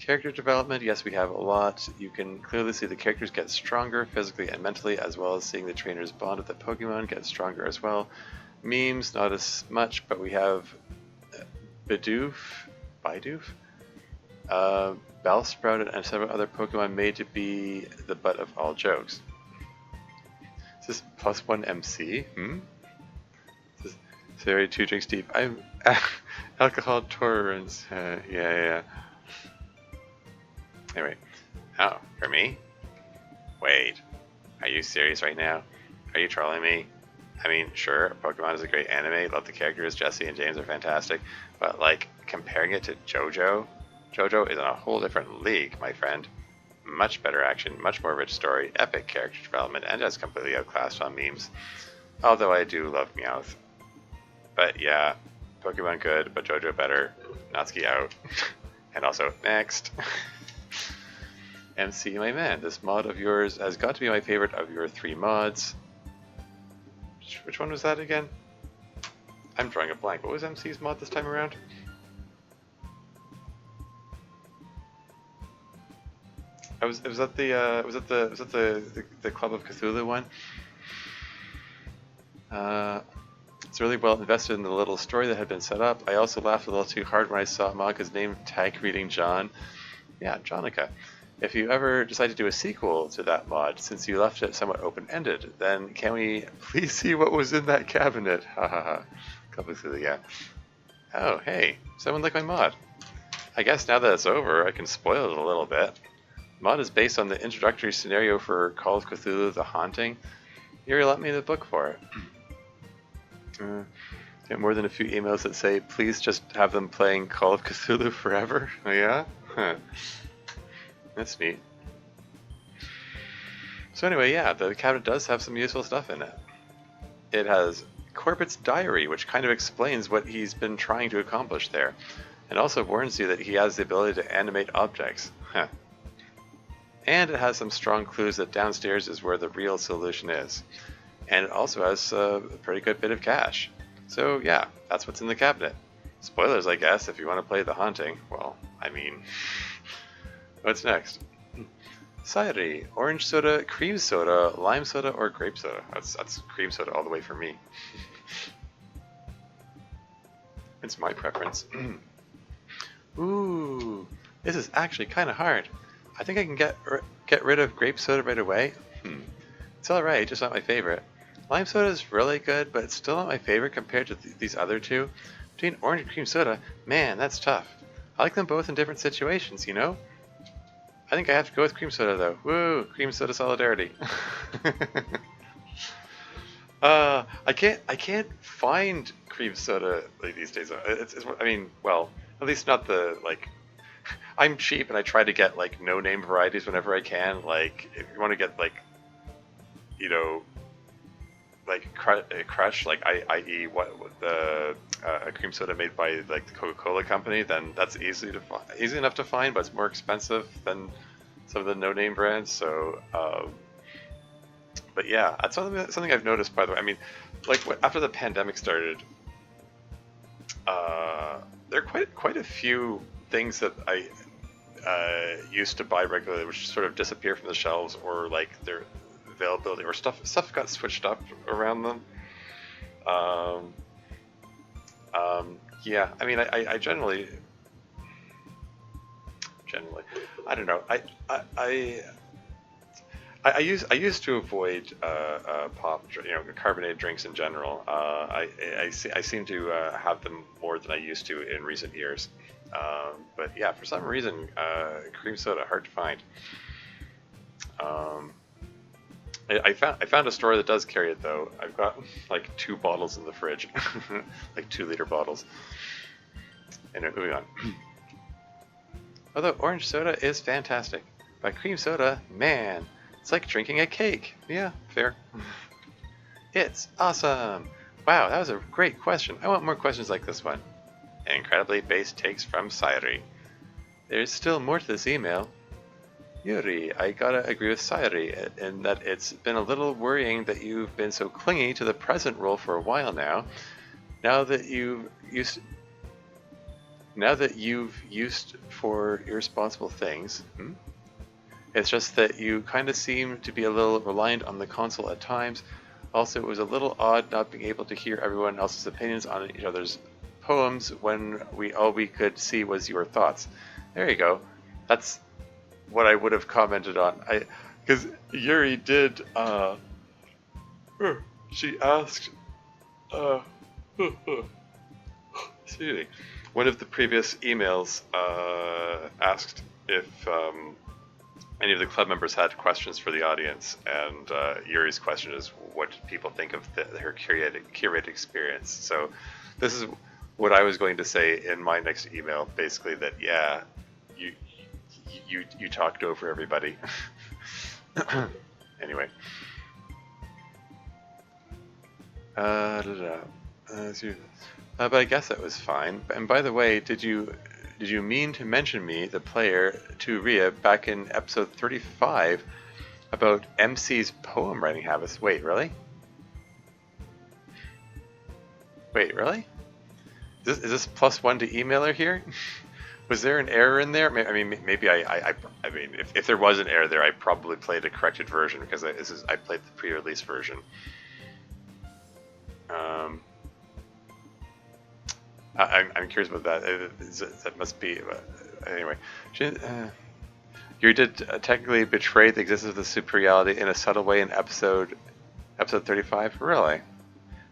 Character development, yes, we have a lot. You can clearly see the characters get stronger physically and mentally, as well as seeing the trainers bond with the Pokemon get stronger as well. Memes, not as much, but we have Bidoof, Bellsprout, and several other Pokemon made to be the butt of all jokes. Is this +1 MC? This is Theory 2 drinks deep. I'm alcohol tolerance. Yeah. Anyway. Oh, for me? Wait. Are you serious right now? Are you trolling me? I mean, sure, Pokemon is a great anime. Love the characters. Jesse and James are fantastic. But, like, comparing it to JoJo? JoJo is in a whole different league, my friend. Much better action, much more rich story, epic character development, and just completely outclassed on memes. Although I do love Meowth. But yeah, Pokemon good, but JoJo better. Natsuki out. And also, next. MC, my man, this mod of yours has got to be my favorite of your 3 mods. Which one was that again? I'm drawing a blank. What was MC's mod this time around? Was that the Club of Cthulhu one? It's really well invested in the little story that had been set up. I also laughed a little too hard when I saw Maka's name tag reading John. Yeah, Jonica. If you ever decide to do a sequel to that mod, since you left it somewhat open-ended, then can we please see what was in that cabinet? Ha ha ha. Club of Cthulhu, yeah. Oh, hey, someone like my mod. I guess now that it's over, I can spoil it a little bit. Mod is based on the introductory scenario for Call of Cthulhu: The Haunting. Yuri lent me the book for it. Get more than a few emails that say, please just have them playing Call of Cthulhu forever? Oh yeah? Huh. That's neat. So anyway, yeah, the cabinet does have some useful stuff in it. It has Corbett's diary, which kind of explains what he's been trying to accomplish there, and also warns you that he has the ability to animate objects. Huh. And it has some strong clues that downstairs is where the real solution is. And it also has a pretty good bit of cash. So yeah, that's what's in the cabinet. Spoilers, I guess, if you want to play The Haunting. Well, I mean, What's next? Sayuri, orange soda, cream soda, lime soda, or grape soda? That's cream soda all the way for me. It's my preference. Ooh, this is actually kind of hard. I think I can get rid of grape soda right away. It's alright, just not my favorite. Lime soda is really good, but it's still not my favorite compared to these other two. Between orange and cream soda, man, that's tough. I like them both in different situations, you know? I think I have to go with cream soda though. Woo! Cream soda solidarity. I can't find cream soda like these days. I mean, well, at least not the like. I'm cheap and I try to get like no name varieties whenever I can. Like if you want to get like, you know, like crush, like i.e. what the a cream soda made by like the Coca-Cola company, then that's easy enough to find, but it's more expensive than some of the no name brands. So. But yeah, that's something I've noticed. By the way, I mean, like after the pandemic started, there are quite a few things that I used to buy regularly, which sort of disappear from the shelves, or like their availability, or stuff got switched up around them. Um, yeah, I mean, I generally, I don't know, I used to avoid carbonated drinks in general. I seem to have them more than I used to in recent years. But yeah, for some reason, cream soda hard to find. Um, I found a store that does carry it though. I've got like 2 bottles in the fridge, like 2-liter bottles. Anyway, moving on. Although orange soda is fantastic, but cream soda, man, it's like drinking a cake. Yeah, fair. It's awesome. Wow, that was a great question. I want more questions like this one. Incredibly based takes from Sayuri. There's still more to this email. Yuri, I gotta agree with Sayuri in that it's been a little worrying that you've been so clingy to the present role for a while now. Now that you've used for irresponsible things. It's just that you kind of seem to be a little reliant on the console at times. Also, it was a little odd not being able to hear everyone else's opinions on each other's poems when all we could see was your thoughts. There you go. That's what I would have commented on. Because Yuri did. She asked. Excuse me. One of the previous emails asked if any of the club members had questions for the audience, and Yuri's question is, what did people think of her curated experience? So this is what I was going to say in my next email, basically that, yeah, you talked over everybody. Anyway. But I guess that was fine. And by the way, did you mean to mention me, the player, to Ria back in episode 35 about MC's poem writing habits? Wait, really? Wait, really? Is this +1 to emailer here? Was there an error in there? I mean, maybe I mean, if there was an error there, I probably played a corrected version because I played the pre-release version. I'm curious about that. That must be anyway. You did technically betray the existence of the superiority in a subtle way in episode 35. Really?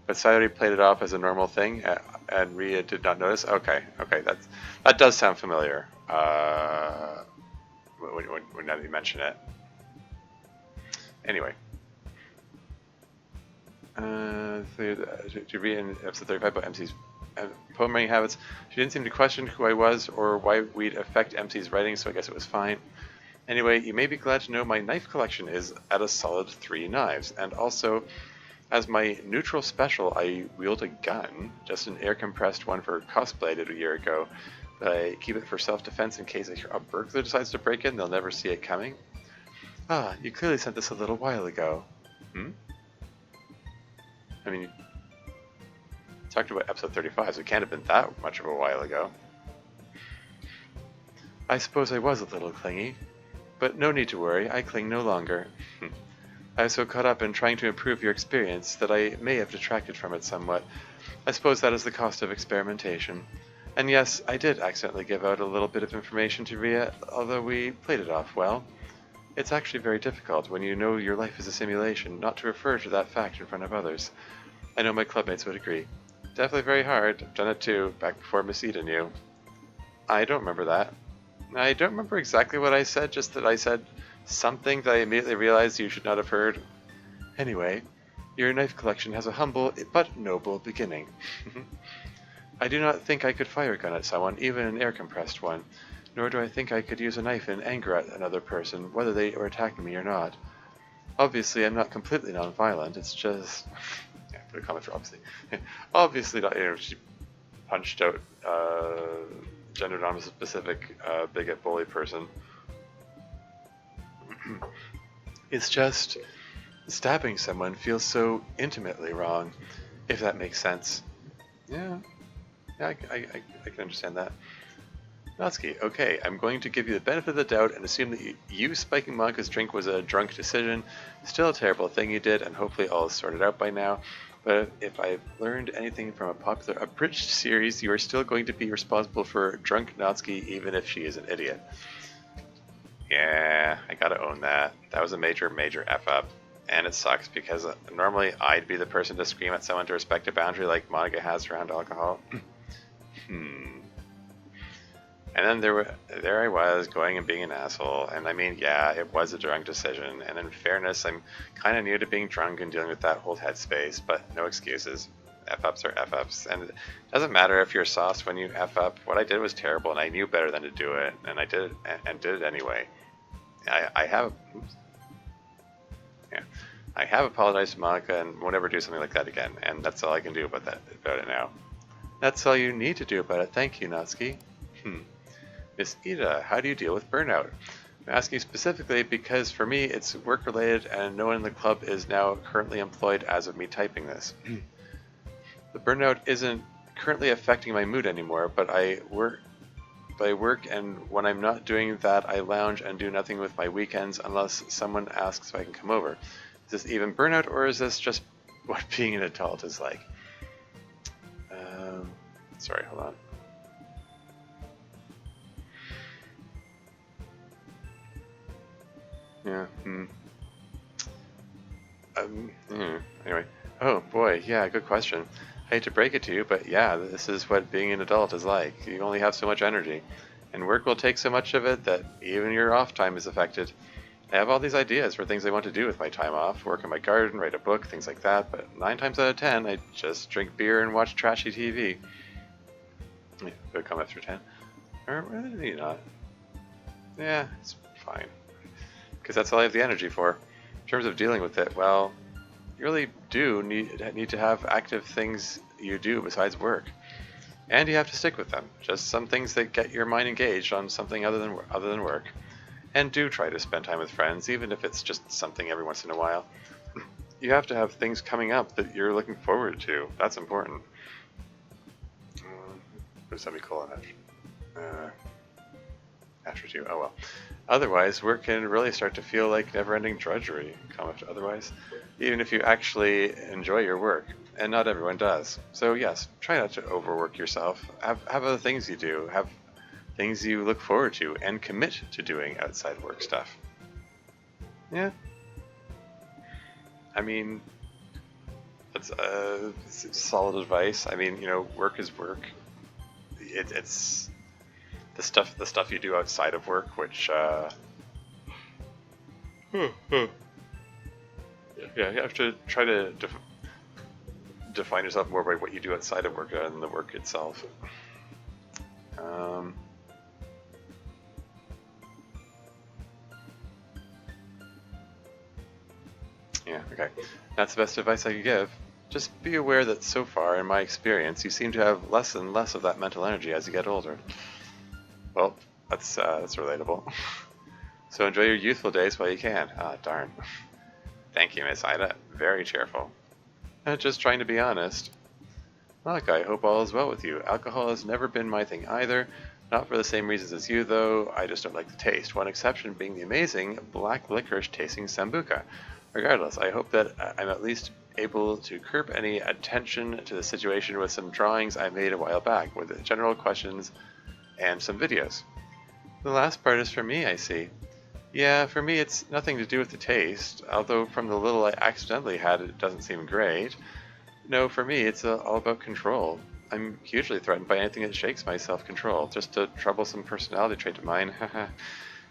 But Sayuri played it off as a normal thing, and Ria did not notice. Okay, that does sound familiar. When now that you mention it. Anyway. To Ria in episode 35 about MC's poem writing habits. She didn't seem to question who I was or why we'd affect MC's writing, so I guess it was fine. Anyway, you may be glad to know my knife collection is at a solid 3 knives, and also, as my neutral special, I wield a gun, just an air-compressed one for cosplay I did a year ago, but I keep it for self-defense in case a burglar decides to break in, they'll never see it coming. Ah, you clearly sent this a little while ago. I mean, talked about episode 35, so it can't have been that much of a while ago. I suppose I was a little clingy, but no need to worry, I cling no longer. I was so caught up in trying to improve your experience that I may have detracted from it somewhat. I suppose that is the cost of experimentation. And yes, I did accidentally give out a little bit of information to Ria, although we played it off well. It's actually very difficult when you know your life is a simulation not to refer to that fact in front of others. I know my clubmates would agree. Definitely very hard. I've done it too, back before Miss Eden knew. I don't remember that. I don't remember exactly what I said, just that I said something that I immediately realized you should not have heard. Anyway, your knife collection has a humble but noble beginning. I do not think I could fire a gun at someone, even an air-compressed one, nor do I think I could use a knife in anger at another person, whether they were attacking me or not. Obviously, I'm not completely non-violent, it's just... yeah, put a comment for obviously. Obviously not, she punched out gender non-specific bigot bully person. It's just... stabbing someone feels so intimately wrong, if that makes sense. Yeah, I can understand that. Natsuki, okay, I'm going to give you the benefit of the doubt and assume that you spiking Monka's drink was a drunk decision. Still a terrible thing you did, and hopefully all is sorted out by now. But if I've learned anything from a popular abridged series, you are still going to be responsible for drunk Natsuki, even if she is an idiot. Yeah, I gotta own that. That was a major F-up. And it sucks because normally I'd be the person to scream at someone to respect a boundary like Monica has around alcohol. And then there I was going and being an asshole. And I mean, yeah, it was a drunk decision. And in fairness, I'm kind of new to being drunk and dealing with that whole headspace, but no excuses. F-ups are F-ups. And it doesn't matter if you're sauced when you F-up. What I did was terrible, and I knew better than to do it. And I did it, and did it anyway. I have... Oops. Yeah, I have apologized to Monica and won't ever do something like that again, and that's all I can do about it now. That's all you need to do about it. Thank you, Natsuki. Miss Ida, how do you deal with burnout? I'm asking specifically because for me it's work-related and no one in the club is now currently employed as of me typing this. The burnout isn't currently affecting my mood anymore, but I work, and when I'm not doing that, I lounge and do nothing with my weekends unless someone asks if I can come over. Is this even burnout, or is this just what being an adult is like? Sorry, hold on. Yeah, Anyway. Oh, boy, yeah, good question. I hate to break it to you, but yeah, this is what being an adult is like. You only have so much energy, and work will take so much of it that even your off time is affected. I have all these ideas for things I want to do with my time off, work in my garden, write a book, things like that, but 9 times out of 10, I just drink beer and watch trashy TV. Yeah, good comment through 10. Or maybe not. Yeah, it's fine. Because that's all I have the energy for. In terms of dealing with it, well, you really do need to have active things you do besides work. And you have to stick with them. Just some things that get your mind engaged on something other than work. And do try to spend time with friends, even if it's just something every once in a while. You have to have things coming up that you're looking forward to. That's important. Put a semicolon after 2. Oh well. Otherwise, work can really start to feel like never-ending drudgery. Comment otherwise, even if you actually enjoy your work, and not everyone does. So yes, try not to overwork yourself. Have other things you do. Have things you look forward to, and commit to doing outside work stuff. Yeah. I mean, that's solid advice. I mean, work is work. It's the stuff you do outside of work, which yeah, you have to try to define yourself more by what you do outside of work than the work itself. Yeah, okay. That's the best advice I could give. Just be aware that so far, in my experience, you seem to have less and less of that mental energy as you get older. Well, that's relatable. So enjoy your youthful days while you can. Ah, darn. Thank you, Miss Ida. Very cheerful. Just trying to be honest. Monica, I hope all is well with you. Alcohol has never been my thing either. Not for the same reasons as you, though. I just don't like the taste. One exception being the amazing black licorice tasting sambuca. Regardless, I hope that I'm at least able to curb any attention to the situation with some drawings I made a while back, with general questions and some videos. The last part is for me, I see. Yeah, for me it's nothing to do with the taste, although from the little I accidentally had it doesn't seem great. No, for me it's all about control. I'm hugely threatened by anything that shakes my self-control, just a troublesome personality trait of mine.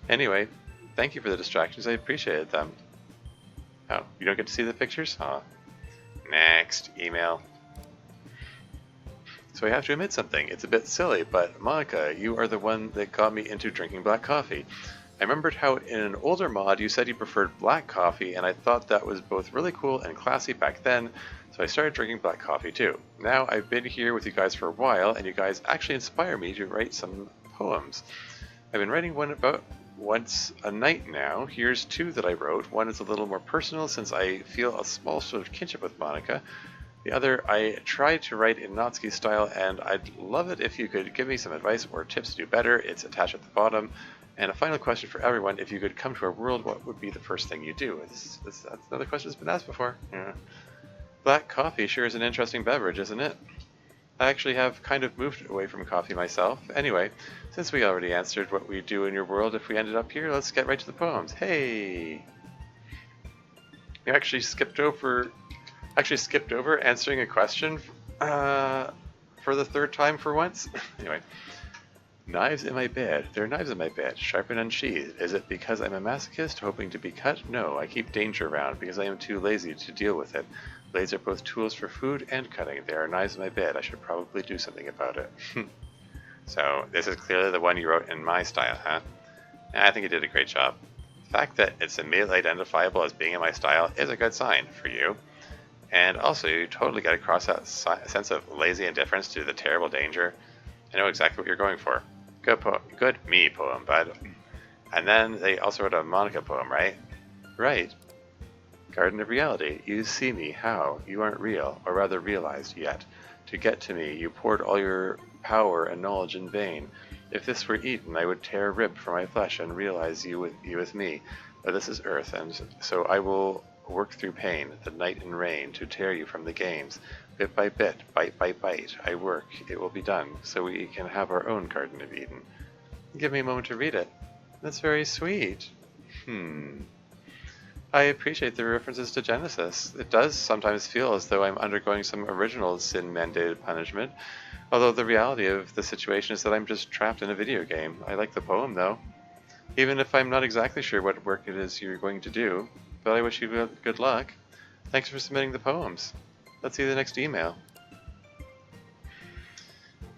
Anyway, thank you for the distractions, I appreciated them. Oh, you don't get to see the pictures? Huh. Next, email. So I have to admit something. It's a bit silly, but Monica, you are the one that got me into drinking black coffee. I remembered how in an older mod you said you preferred black coffee, and I thought that was both really cool and classy back then, so I started drinking black coffee too. Now I've been here with you guys for a while, and you guys actually inspire me to write some poems. I've been writing one about once a night now. Here's two that I wrote. One is a little more personal since I feel a small sort of kinship with Monica. The other I tried to write in Natsuki style, and I'd love it if you could give me some advice or tips to do better. It's attached at the bottom. And a final question for everyone: if you could come to our world, what would be the first thing you do? That's another question that's been asked before. Yeah. Black coffee sure is an interesting beverage, isn't it? I actually have kind of moved away from coffee myself. Anyway, since we already answered what we do in your world if we ended up here, let's get right to the poems. Hey! You actually skipped over answering a question for the third time for once. Anyway. Knives in my bed. There are knives in my bed, sharp and unsheathed. Is it because I'm a masochist hoping to be cut? No, I keep danger around because I am too lazy to deal with it. Blades are both tools for food and cutting. There are knives in my bed. I should probably do something about it. So this is clearly the one you wrote in my style, huh? I think you did a great job. The fact that it's immediately identifiable as being in my style is a good sign for you. And also, you totally get across that sense of lazy indifference to the terrible danger. I know exactly what you're going for. Good me poem, bud. And then they also wrote a Monica poem, right? Right. Garden of Reality. You see me. How? You aren't real, or rather realized yet. To get to me, you poured all your power and knowledge in vain. If this were eaten, I would tear a rib from my flesh and realize you with me. But this is earth, and so I will work through pain, the night and rain, to tear you from the games. Bit by bit, bite by bite, I work. It will be done, so we can have our own Garden of Eden. Give me a moment to read it. That's very sweet. I appreciate the references to Genesis. It does sometimes feel as though I'm undergoing some original sin-mandated punishment, although the reality of the situation is that I'm just trapped in a video game. I like the poem, though. Even if I'm not exactly sure what work it is you're going to do, but I wish you good luck. Thanks for submitting the poems. Let's see the next email.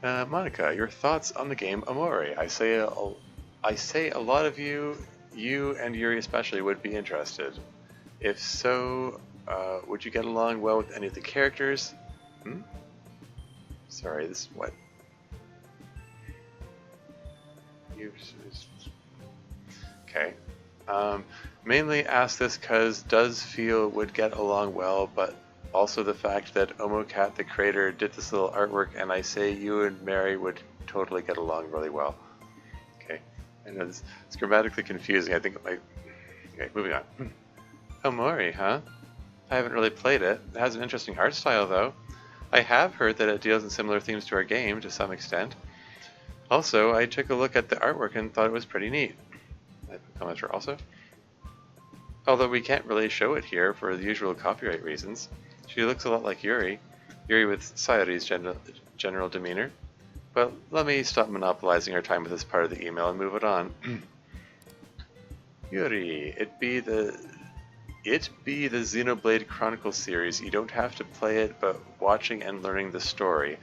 Monica, your thoughts on the game Amori. I say a lot of you and Yuri especially, would be interested. If so, would you get along well with any of the characters? Sorry, this is what? Okay. Mainly ask this because does feel would get along well, but also the fact that Omocat, the creator, did this little artwork, and I say you and Mary would totally get along really well. Okay, I know it's grammatically confusing. I think it might. Okay, moving on. Omori, huh? I haven't really played it. It has an interesting art style, though. I have heard that it deals in similar themes to our game to some extent. Also, I took a look at the artwork and thought it was pretty neat. I put comments for also. Although we can't really show it here for the usual copyright reasons. She looks a lot like Yuri with Sayori's general demeanor. But let me stop monopolizing our time with this part of the email and move it on. Yuri, it be the Xenoblade Chronicles series. You don't have to play it, but watching and learning the story.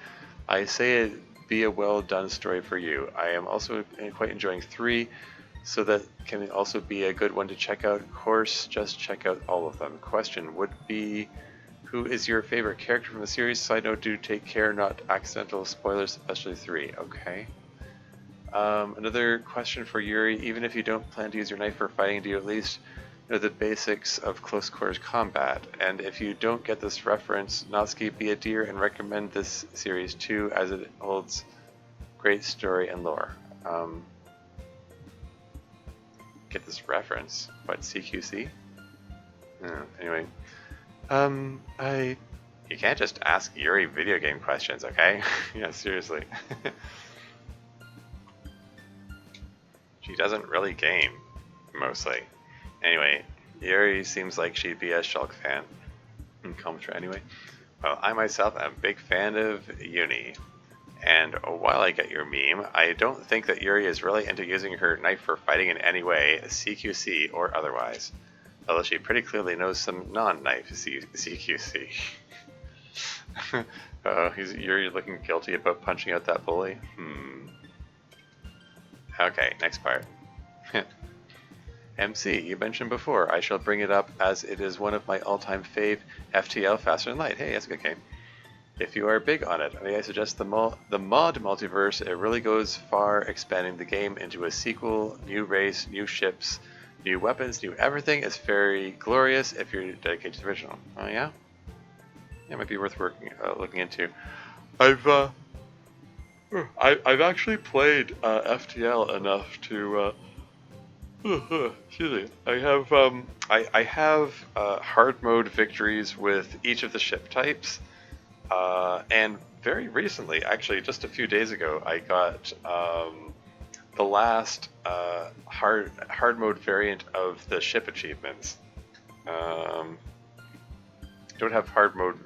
I say it be a well done story for you. I am also quite enjoying 3, so that can also be a good one to check out. Of course, just check out all of them. Question would be, who is your favorite character from the series? Side note, do take care not accidental spoilers, especially 3. Okay. Another question for Yuri. Even if you don't plan to use your knife for fighting, do you at least know the basics of close quarters combat. And if you don't get this reference, Natsuki, be a dear and recommend this series too, as it holds great story and lore. Get this reference? What, CQC? Anyway, you can't just ask Yuri video game questions, okay? Yeah, seriously. She doesn't really game, mostly. Anyway, Yuri seems like she'd be a Shulk fan. Commentary anyway. Well, I myself am a big fan of Uni. And while I get your meme, I don't think that Yuri is really into using her knife for fighting in any way, CQC or otherwise. Although she pretty clearly knows some non-knife CQC. Is Yuri looking guilty about punching out that bully? Okay, next part. MC, you mentioned before, I shall bring it up as it is one of my all-time fave FTL Faster Than Light. Hey, that's a good game. If you are big on it, may I suggest the mod multiverse. It really goes far, expanding the game into a sequel, new race, new ships, new weapons, new everything. It's very glorious if you're dedicated to the original. Oh yeah? Yeah, it might be worth looking into. I've actually played FTL enough to excuse me. I have hard mode victories with each of the ship types, and very recently, actually just a few days ago, I got the last hard mode variant of the ship achievements. Don't have hard mode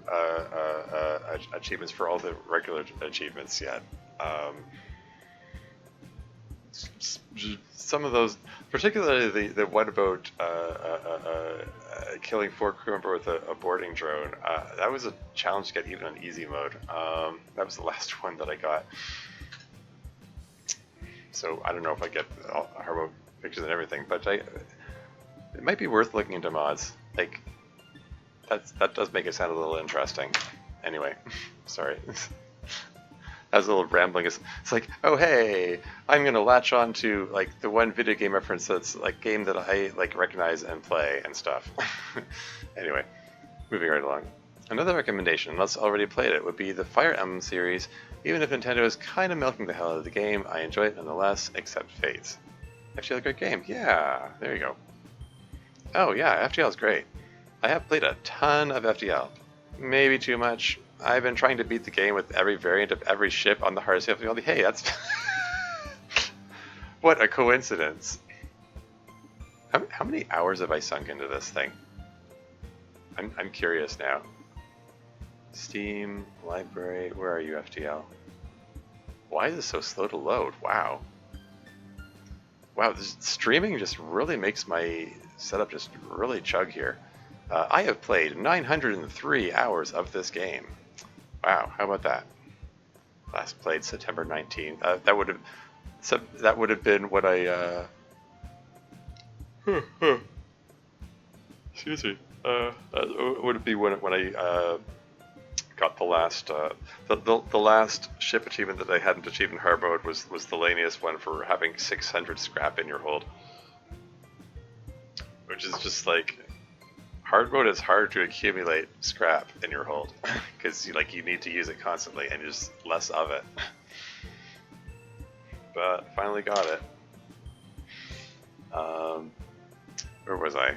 achievements for all the regular achievements yet. Some of those, particularly the one about killing 4 crew members with a boarding drone, that was a challenge to get even on easy mode. That was the last one that I got. So I don't know if I get hard mode pictures and everything, but it might be worth looking into mods. Like, that does make it sound a little interesting. Anyway, sorry. That was a little rambling. It's like, oh hey, I'm gonna latch on to like the one video game reference that's like game that I like recognize and play and stuff. Anyway, moving right along. Another recommendation, unless already played it, would be the Fire Emblem series. Even if Nintendo is kind of milking the hell out of the game, I enjoy it nonetheless, except Fates. FTL is a great game. Yeah, there you go. Oh yeah, FTL is great. I have played a ton of FTL. Maybe too much. I've been trying to beat the game with every variant of every ship on the hardest difficulty. Hey, that's... What a coincidence. How many hours have I sunk into this thing? I'm curious now. Steam, library, where are you, FTL? Why is it so slow to load? Wow. Wow, this streaming just really makes my setup just really chug here. I have played 903 hours of this game. Wow, how about that? Last played September 19th. That would have been what I excuse me. Would it be when I got the last the last ship achievement that I hadn't achieved in hard mode was the laniest one for having 600 scrap in your hold, which is just like, hard mode is hard to accumulate scrap in your hold because you need to use it constantly and there's less of it. But finally got it. Where was I?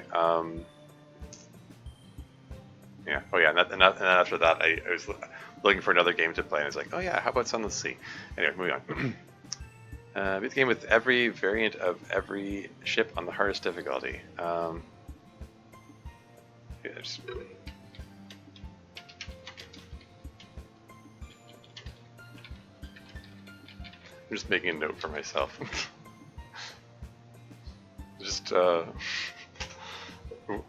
Yeah. Oh yeah. And then after that, I was looking for another game to play, and I was like, oh yeah, how about Sunless Sea? Anyway, moving on. Beat the game with every variant of every ship on the hardest difficulty. I'm just making a note for myself. Just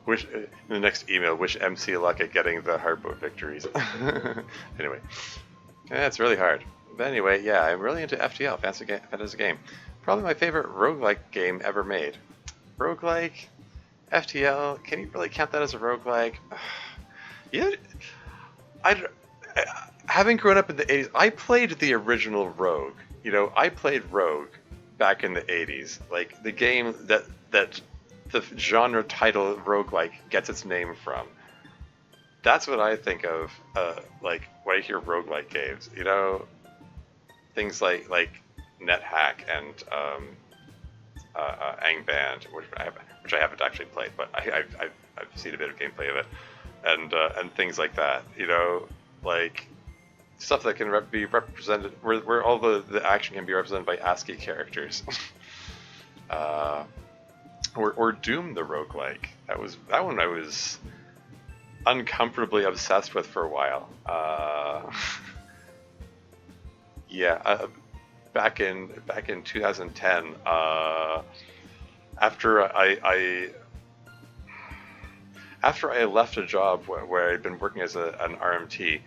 wish in the next email, wish MC luck at getting the hard mode victories. Anyway, yeah, it's really hard. But anyway, yeah, I'm really into FTL, fantasy game. Probably my favorite roguelike game ever made. Roguelike, FTL, can you really count that as a roguelike? Yeah, having grown up in the 80s, I played the original Rogue. I played Rogue back in the 80s. Like, the game that the genre title roguelike gets its name from. That's what I think of, like when I hear roguelike games. You know, things like NetHack and Angband, which I haven't actually played, but I've seen a bit of gameplay of it, and things like that. You know, like stuff that can be represented where all the action can be represented by ASCII characters. uh, or Doom the roguelike. That one I was uncomfortably obsessed with for a while. Yeah, back in 2010, after after I left a job where I'd been working as an RMT,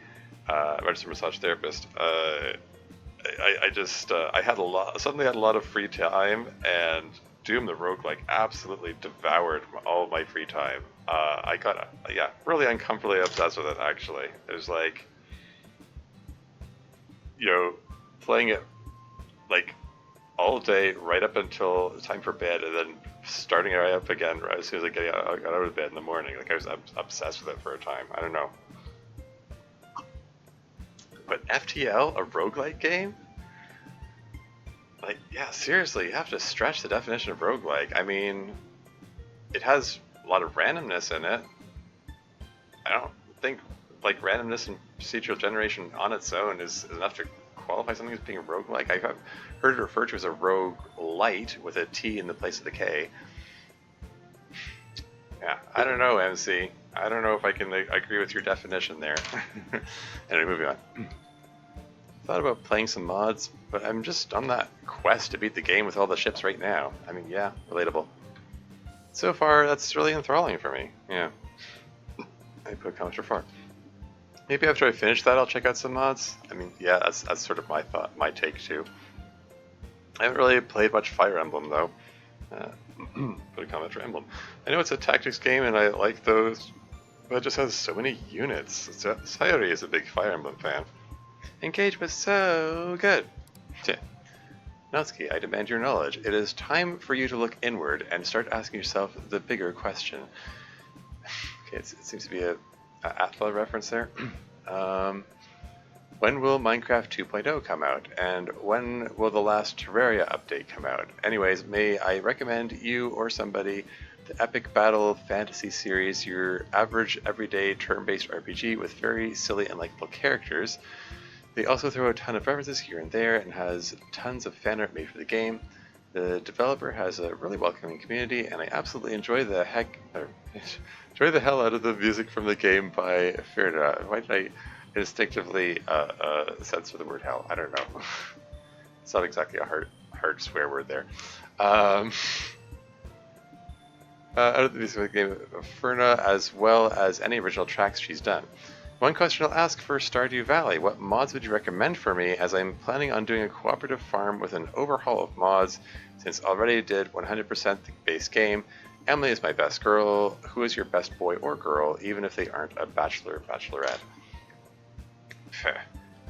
registered massage therapist. I just I had a lot suddenly had a lot of free time, and Doom the roguelike absolutely devoured all of my free time. I got yeah, really uncomfortably obsessed with it. Actually, it was like, you know, playing it like all day right up until time for bed, and then starting it right up again right as soon as I got out of bed in the morning. Like I was obsessed with it for a time. I don't know. But FTL, a roguelike game? Like, yeah, seriously, you have to stretch the definition of roguelike. I mean, it has a lot of randomness in it. I don't think like randomness and procedural generation on its own is enough to qualify something as being a roguelike. I've heard it referred to as a rogue light with a T in the place of the K. Yeah, I don't know, MC. I don't know if I can agree with your definition there. Anyway, moving on. Thought about playing some mods, but I'm just on that quest to beat the game with all the ships right now. I mean, yeah, relatable. So far, that's really enthralling for me. Yeah. I put comments for far. Maybe after I finish that, I'll check out some mods. I mean, yeah, that's sort of my take too. I haven't really played much Fire Emblem though. Put a comment for Emblem. I know it's a tactics game, and I like those, but it just has so many units. Sayori is a big Fire Emblem fan. Engage was so good. Natsuki, I demand your knowledge. It is time for you to look inward and start asking yourself the bigger question. Okay, it seems to be a Atla reference there. When will Minecraft 2.0 come out? And when will the last Terraria update come out? Anyways, may I recommend you or somebody the Epic Battle Fantasy series, your average everyday turn-based RPG with very silly and likable characters. They also throw a ton of references here and there and has tons of fan art made for the game. The developer has a really welcoming community, and I absolutely enjoy the hell out of the music from the game by Ferda. Why did I instinctively censor the word hell? I don't know. It's not exactly a hard swear word there. Out of the music of the game, Ferna, as well as any original tracks she's done. One question I'll ask for Stardew Valley. What mods would you recommend for me, as I'm planning on doing a cooperative farm with an overhaul of mods, since already did 100% the base game. Emily is my best girl. Who is your best boy or girl, even if they aren't a bachelor or bachelorette?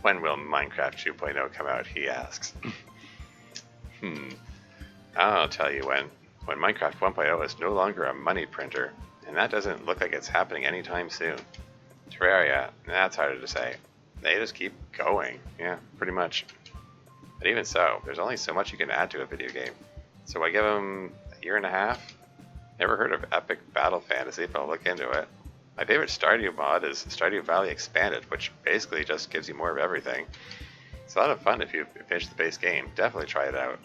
When will Minecraft 2.0 come out, he asks. I'll tell you when. When Minecraft 1.0 is no longer a money printer, and that doesn't look like it's happening anytime soon. Terraria, that's harder to say. They just keep going. Yeah, pretty much. But even so, there's only so much you can add to a video game. So I give them a year and a half. Never heard of Epic Battle Fantasy, but I'll look into it. My favorite Stardew mod is Stardew Valley Expanded, which basically just gives you more of everything. It's a lot of fun if you finish the base game. Definitely try it out.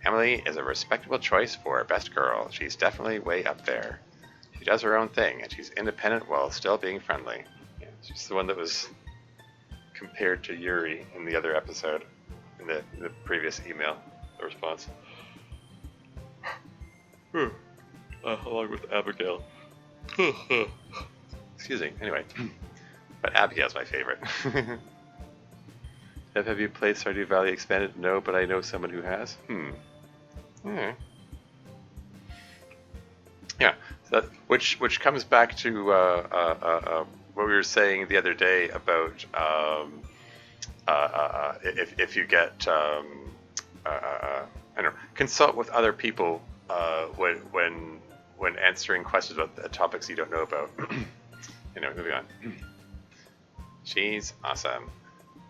Emily is a respectable choice for best girl. She's definitely way up there. She does her own thing, and she's independent while still being friendly. Yeah, she's the one that was compared to Yuri in the other episode, in the previous email, the response. Along with Abigail. Excuse me. Anyway, but Abigail's my favorite. Have you played Stardew Valley Expanded? No, but I know someone who has. Yeah, so that, which comes back to what we were saying the other day about if you get I don't know, consult with other people when answering questions about the topics you don't know about. Anyway, moving on. She's awesome.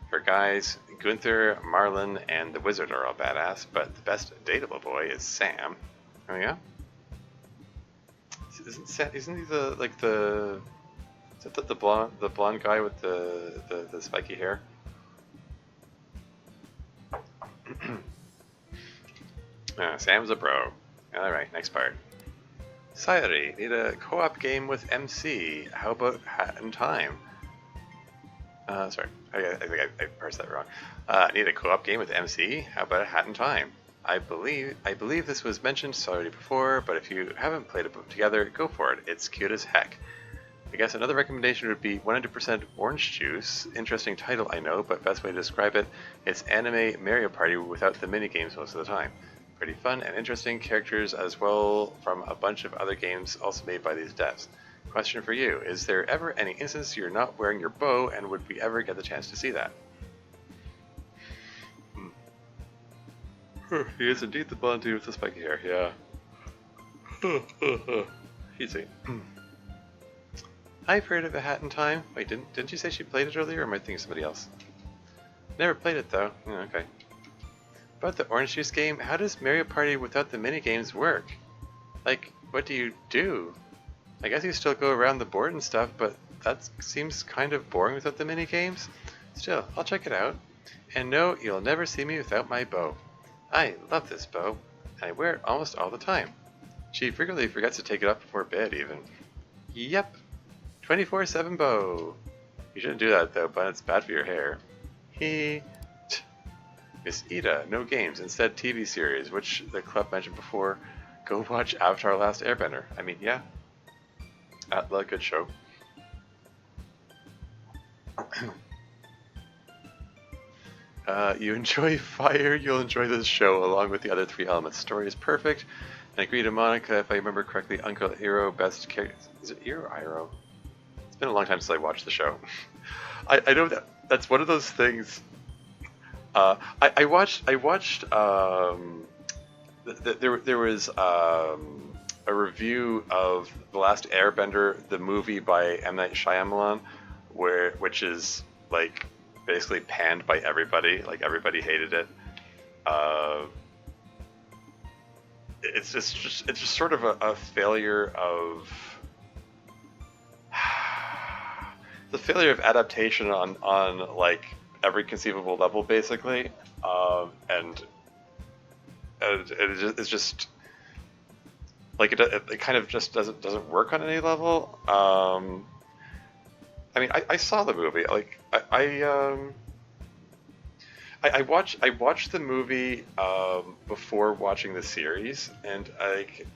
For guys, Gunther, Marlon, and the Wizard are all badass, but the best dateable boy is Sam. Oh yeah? Isn't he the is that the blonde guy with the spiky hair? Sam's a bro. Alright, next part. Sayori, need a co-op game with MC. How about Hat and Time? Sorry, I think I parsed that wrong. Need a co-op game with MC? How about Hat and Time? I believe this was mentioned already before, but if you haven't played it together, go for it. It's cute as heck. I guess another recommendation would be 100% Orange Juice. Interesting title, I know, but best way to describe it, it's anime Mario Party without the minigames most of the time. Pretty fun and interesting characters as well from a bunch of other games also made by these devs. Question for you, is there ever any instance you're not wearing your bow, and would we ever get the chance to see that? He is indeed the blonde dude with the spiky hair, yeah. Easy. I've heard of A Hat in Time. Wait, didn't you say she played it earlier, or am I thinking of somebody else? Never played it though. Yeah, okay. About the Orange Juice game, how does Mario Party without the minigames work? Like, what do you do? I guess you still go around the board and stuff, but that seems kind of boring without the minigames. Still, I'll check it out. And no, you'll never see me without my bow. I love this bow, and I wear it almost all the time. She frequently forgets to take it off before bed even. Yep. 24/7 bow. You shouldn't do that though, but it's bad for your hair. Miss Ida, no games, instead TV series, which the club mentioned before. Go watch Avatar Last Airbender. I mean, yeah. A good show. You enjoy fire, you'll enjoy this show along with the other three elements. Story is perfect. And I agree to Monica, if I remember correctly, Uncle Iroh, best character. Is it Iroh or Iroh? It's been a long time since I watched the show. I know that's one of those things. I watched. There was a review of The Last Airbender, the movie by M. Night Shyamalan, which is like basically panned by everybody. Like everybody hated it. It's just sort of a failure of the failure of adaptation on like every conceivable level, basically, and it's just like it kind of just doesn't work on any level. I mean, I saw the movie. Like I watched the movie before watching the series, and like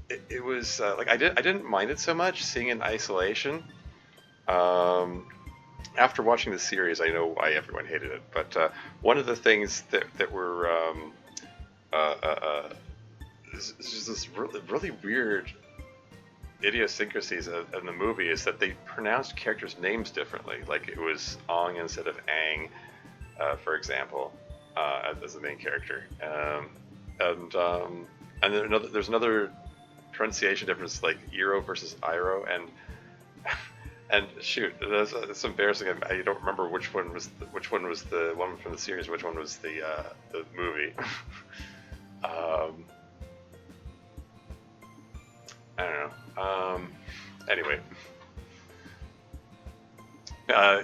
it was like I didn't mind it so much seeing it in isolation. After watching the series, I know why everyone hated it. But one of the things that were is just this really weird idiosyncrasies in the movie is that they pronounced characters' names differently. Like it was Ong instead of Aang, for example, as the main character. And then there's another pronunciation difference, like Iro versus Iro, and shoot, it's embarrassing. I don't remember which one was the one from the series, which one was the movie. I don't know. Anyway,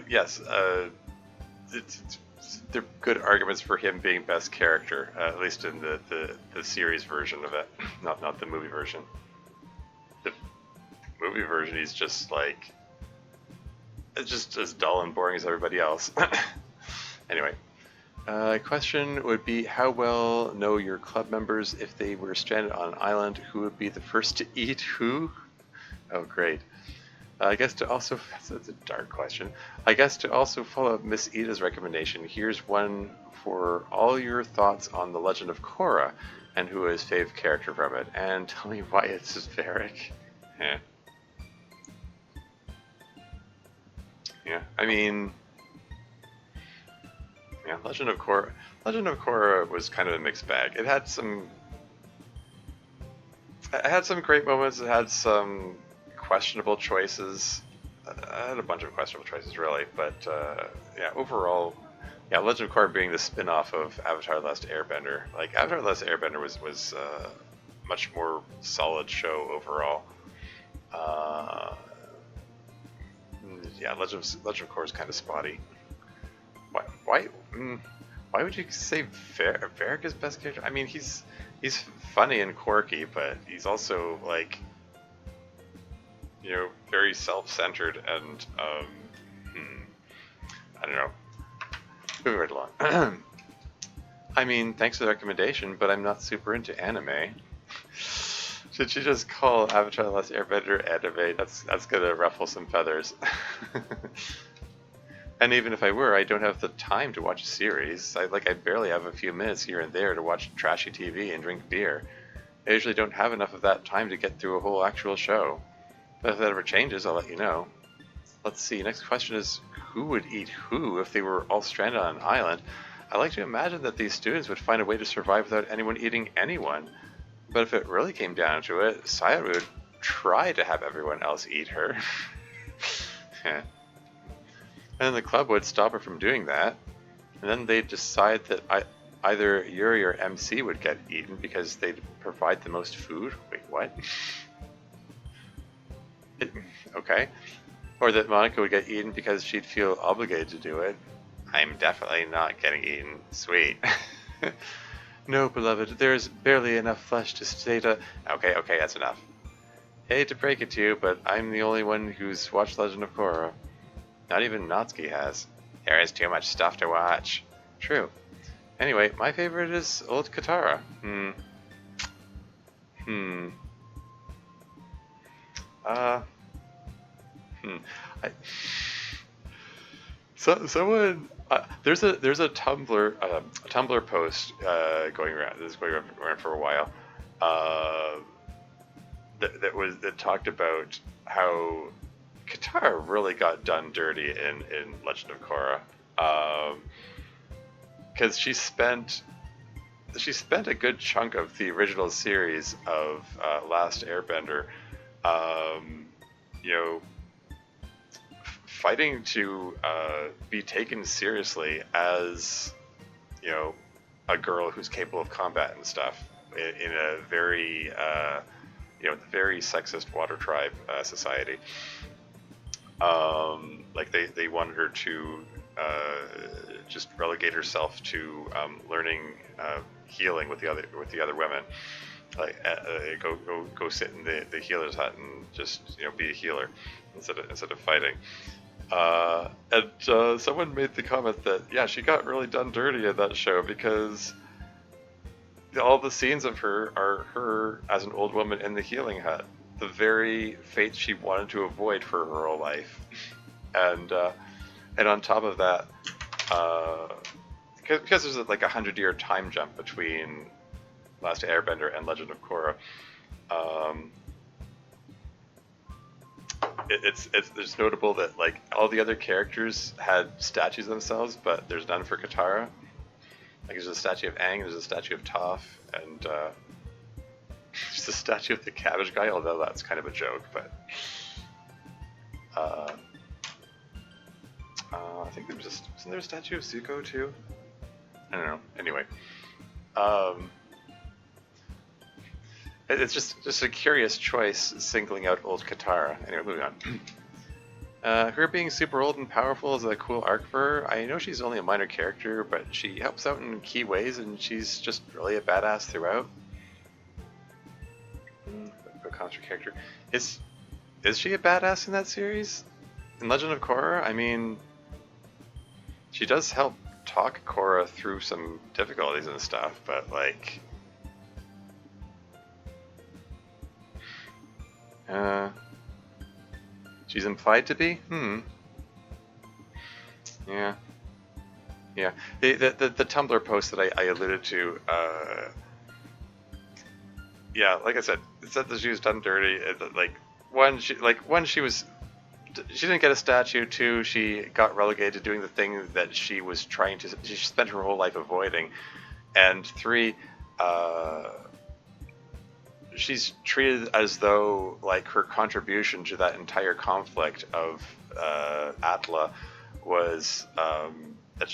yes, they're good arguments for him being best character, at least in the series version of it, not the movie version. The movie version, he's just like, it's just as dull and boring as everybody else. Anyway, question would be, how well know your club members if they were stranded on an island? Who would be the first to eat who? Oh, great. I guess to also, that's a dark question. I guess to also follow up Miss Ida's recommendation, here's one for all your thoughts on The Legend of Korra and who is fave character from it. And tell me why it's Varric. Yeah, I mean, yeah, Legend of Korra was kind of a mixed bag. It had some I had some great moments. It had some questionable choices. I had a bunch of questionable choices, really. But yeah, overall, yeah, Legend of Korra being the spin-off of Avatar: The Last Airbender. Like Avatar: The Last Airbender was much more solid show overall. Uh, yeah, Legend of Korra is kind of spotty. Why? Why would you say Varric is best character? I mean, he's funny and quirky, but he's also like, very self-centered and I don't know. Moving right along. I mean, thanks for the recommendation, but I'm not super into anime. Should you just call Avatar: The Last Airbender anime? That's gonna ruffle some feathers. And even if I were, I don't have the time to watch a series. I barely have a few minutes here and there to watch trashy TV and drink beer. I usually don't have enough of that time to get through a whole actual show. But if that ever changes, I'll let you know. Let's see, next question is, who would eat who if they were all stranded on an island? I like to imagine that these students would find a way to survive without anyone eating anyone. But if it really came down to it, Sayori would try to have everyone else eat her. And then the club would stop her from doing that. And then they'd decide that either Yuri or MC would get eaten because they'd provide the most food. Wait, what? Okay. Or that Monica would get eaten because she'd feel obligated to do it. I'm definitely not getting eaten. Sweet. No, beloved, there's barely enough flesh to stay to... Okay, that's enough. Hate to break it to you, but I'm the only one who's watched Legend of Korra. Not even Natsuki has. There is too much stuff to watch. True. Anyway, my favorite is old Katara. Someone there's a Tumblr post going around. This is going around for a while. That talked about how Katara really got done dirty in Legend of Korra, because she spent a good chunk of the original series of Last Airbender, you know, fighting to be taken seriously as, a girl who's capable of combat and stuff in a very, very sexist water tribe society. Like they wanted her to just relegate herself to learning healing with the other women. Like go sit in the healer's hut and just be a healer instead of fighting. And someone made the comment that she got really done dirty in that show because all the scenes of her are her as an old woman in the healing hut, the very fate she wanted to avoid for her whole life. And on top of that, because there's like a 100-year time jump between Last Airbender and Legend of Korra, it's notable that like all the other characters had statues themselves, but there's none for Katara. Like there's a statue of Aang, there's a statue of Toph, and there's a statue of the cabbage guy, although that's kind of a joke, but I think wasn't there a statue of Zuko too? I don't know. Anyway, it's just a curious choice singling out old Katara. Anyway, moving on. Her being super old and powerful is a cool arc for her. I know she's only a minor character, but she helps out in key ways, and she's just really a badass throughout. A concert character. Is she a badass in that series? In Legend of Korra? I mean, she does help talk Korra through some difficulties and stuff, but like... she's implied to be? Yeah. The Tumblr post that I alluded to, like I said, it said that she was done dirty. One, she didn't get a statue. Two, she got relegated to doing the thing that she spent her whole life avoiding. And three, she's treated as though like her contribution to that entire conflict of Atla was that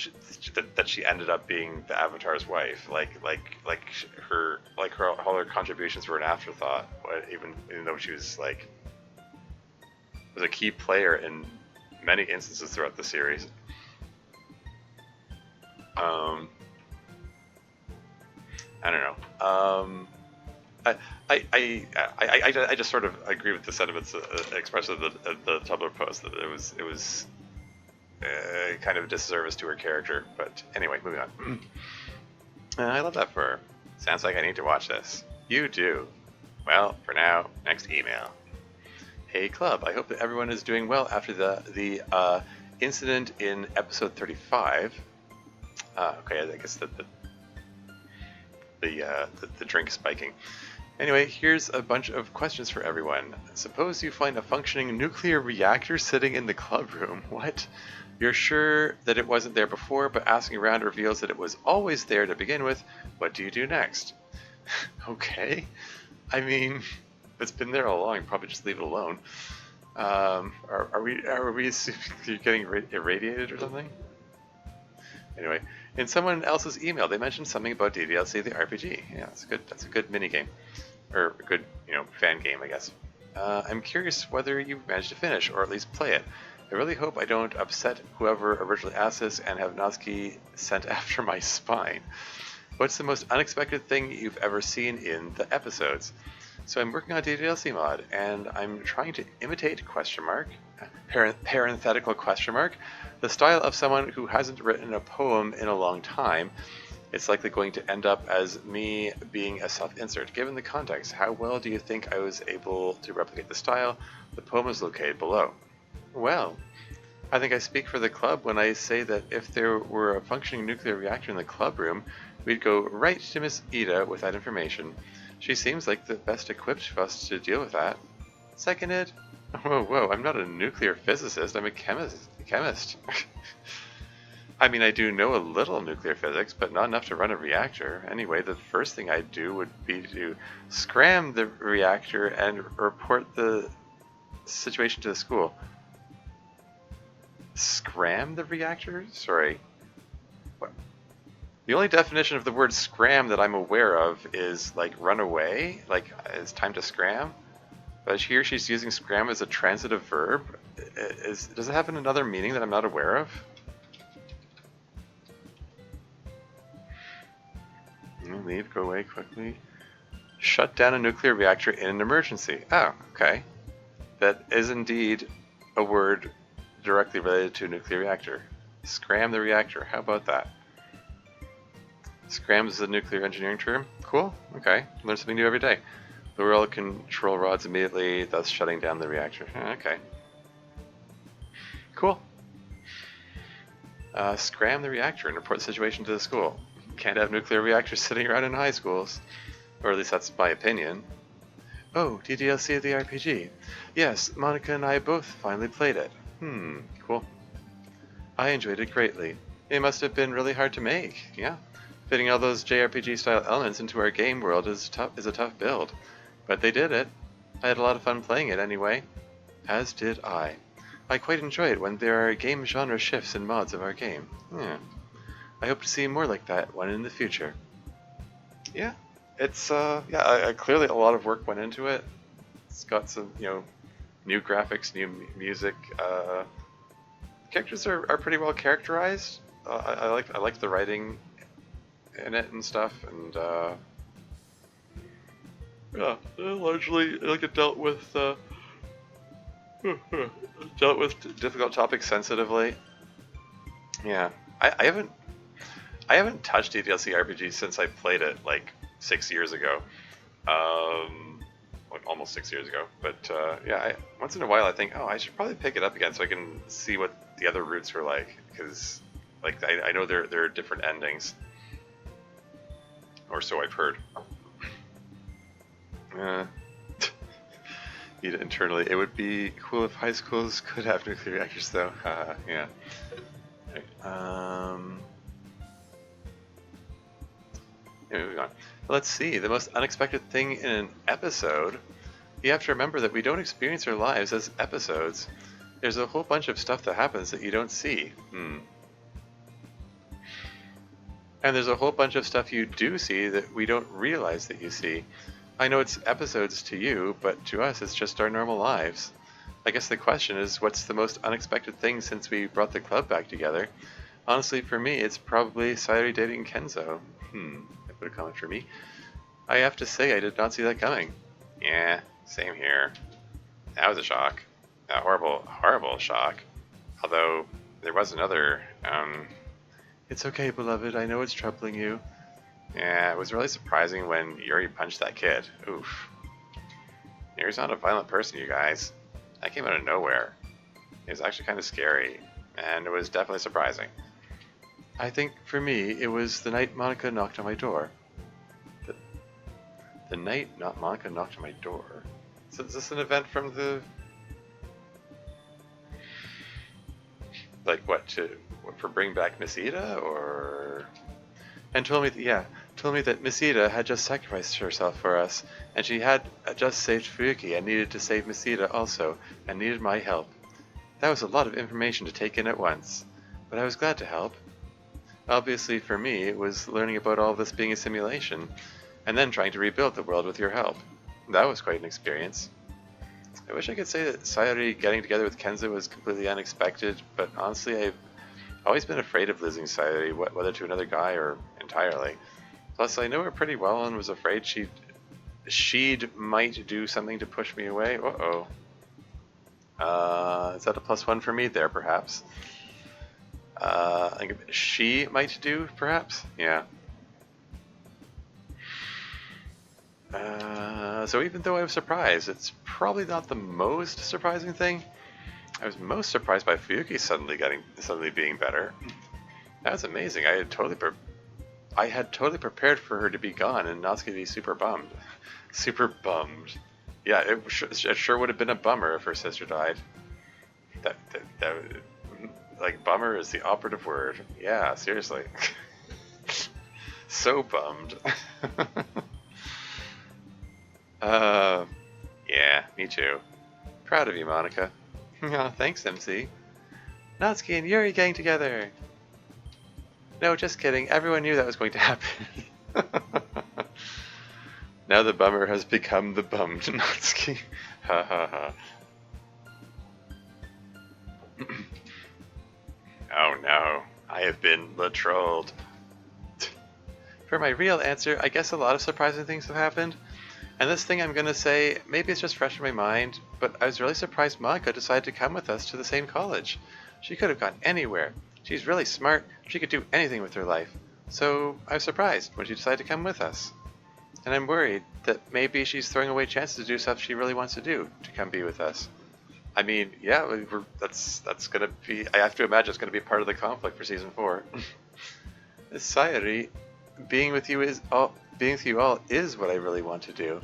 she ended up being the Avatar's wife. Like her all her contributions were an afterthought. Even though she was like was a key player in many instances throughout the series. I don't know. I just sort of agree with the sentiments expressed in the Tumblr post that it was kind of a disservice to her character. But anyway, moving on. I love that for her. Sounds like I need to watch this. You do. Well, for now, next email. Hey club, I hope that everyone is doing well after the incident in episode 35. Okay, I guess the drink spiking. Anyway, here's a bunch of questions for everyone. Suppose you find a functioning nuclear reactor sitting in the club room. What? You're sure that it wasn't there before, but asking around reveals that it was always there to begin with. What do you do next? Okay. I mean, it's been there all along. Probably just leave it alone. Are we assuming you're getting irradiated or something? Anyway, in someone else's email, they mentioned something about DDLC the RPG. Yeah, that's a good mini game, or a good fan game, I guess. I'm curious whether you managed to finish or at least play it. I really hope I don't upset whoever originally asked this and have Natsuki sent after my spine. What's the most unexpected thing you've ever seen in the episodes? So I'm working on a DDLC mod, and I'm trying to imitate parenthetical question mark, the style of someone who hasn't written a poem in a long time. It's likely going to end up as me being a self-insert. Given the context, how well do you think I was able to replicate the style? The poem is located below. Well, I think I speak for the club when I say that if there were a functioning nuclear reactor in the club room, we'd go right to Miss Ida with that information. She seems like the best equipped for us to deal with that. Seconded. Whoa, I'm not a nuclear physicist, I'm a chemist. I mean, I do know a little nuclear physics, but not enough to run a reactor. Anyway, the first thing I'd do would be to scram the reactor and report the situation to the school. Scram the reactor? Sorry. What? The only definition of the word scram that I'm aware of is like run away, like it's time to scram. But here she's using scram as a transitive verb. Does it have another meaning that I'm not aware of? Leave, go away quickly. Shut down a nuclear reactor in an emergency. Oh, okay. That is indeed a word directly related to a nuclear reactor. Scram the reactor. How about that? Scram is a nuclear engineering term. Cool. Okay. Learn something new every day. Lower all control rods immediately, thus shutting down the reactor. Okay. Cool. Scram the reactor and report the situation to the school. Can't have nuclear reactors sitting around in high schools. Or at least that's my opinion. Oh, DDLC of the RPG. Yes, Monica and I both finally played it. Cool. I enjoyed it greatly. It must have been really hard to make, yeah. Fitting all those JRPG-style elements into our game world is a tough build. But they did it. I had a lot of fun playing it anyway. As did I. I quite enjoy it when there are game genre shifts in mods of our game. Yeah. I hope to see more like that one in the future. Yeah. It's, clearly a lot of work went into it. It's got some, new graphics, new music. Characters are pretty well characterized. I like the writing in it and stuff, and largely like it dealt with difficult topics sensitively. Yeah, I haven't touched DDLC RPG since I played it like 6 years ago. Like almost 6 years ago. But once in a while I think, I should probably pick it up again so I can see what the other routes were like, because like I know there are different endings, or so I've heard. Internally, it would be cool if high schools could have nuclear reactors, though. Yeah. Right. Anyway, moving on. Let's see. The most unexpected thing in an episode. You have to remember that we don't experience our lives as episodes. There's a whole bunch of stuff that happens that you don't see. And there's a whole bunch of stuff you do see that we don't realize that you see. I know it's episodes to you, but to us it's just our normal lives. I guess the question is, what's the most unexpected thing since we brought the club back together? Honestly, for me, it's probably Sayuri dating Kenzo. I put a comment for me. I have to say, I did not see that coming. Yeah, same here. That was a shock. A horrible, horrible shock. Although, there was another, It's okay, beloved, I know it's troubling you. Yeah, it was really surprising when Yuri punched that kid. Oof. Yuri's not a violent person, you guys. That came out of nowhere. It was actually kind of scary, and it was definitely surprising. I think, for me, it was the night Monica knocked on my door. The night Monica knocked on my door? So is this an event from the... Like, what, for bring back Miss Ida, or... And told me that Miss Ida had just sacrificed herself for us, and she had just saved Fuyuki and needed to save Miss Ida also, and needed my help. That was a lot of information to take in at once, but I was glad to help. Obviously, for me, it was learning about all this being a simulation, and then trying to rebuild the world with your help. That was quite an experience. I wish I could say that Sayuri getting together with Kenzo was completely unexpected, but honestly, I've always been afraid of losing Sayuri, whether to another guy or entirely. Plus, I know her pretty well and was afraid she'd might do something to push me away. Uh-oh. Is that a +1 for me there, perhaps? I think she might do, perhaps? Yeah. So even though I was surprised, it's probably not the most surprising thing. I was most surprised by Fuyuki suddenly being better. That was amazing. I had totally prepared for her to be gone and Natsuki be super bummed. Super bummed. Yeah, it sure would have been a bummer if her sister died. Like, bummer is the operative word. Yeah, seriously. So bummed. Yeah, me too. Proud of you, Monica. Oh, thanks, MC. Natsuki and Yuri getting together! No, just kidding. Everyone knew that was going to happen. Now the bummer has become the bummed Natsuki. Ha ha ha. Oh no, I have been trolled. For my real answer, I guess a lot of surprising things have happened. And this thing I'm gonna say, maybe it's just fresh in my mind, but I was really surprised Monica decided to come with us to the same college. She could have gone anywhere. She's really smart, she could do anything with her life. So I was surprised when she decided to come with us. And I'm worried that maybe she's throwing away chances to do stuff she really wants to do, to come be with us. I mean, yeah, that's gonna be, I have to imagine it's gonna be part of the conflict for season 4. Sayuri, being with you all is what I really want to do.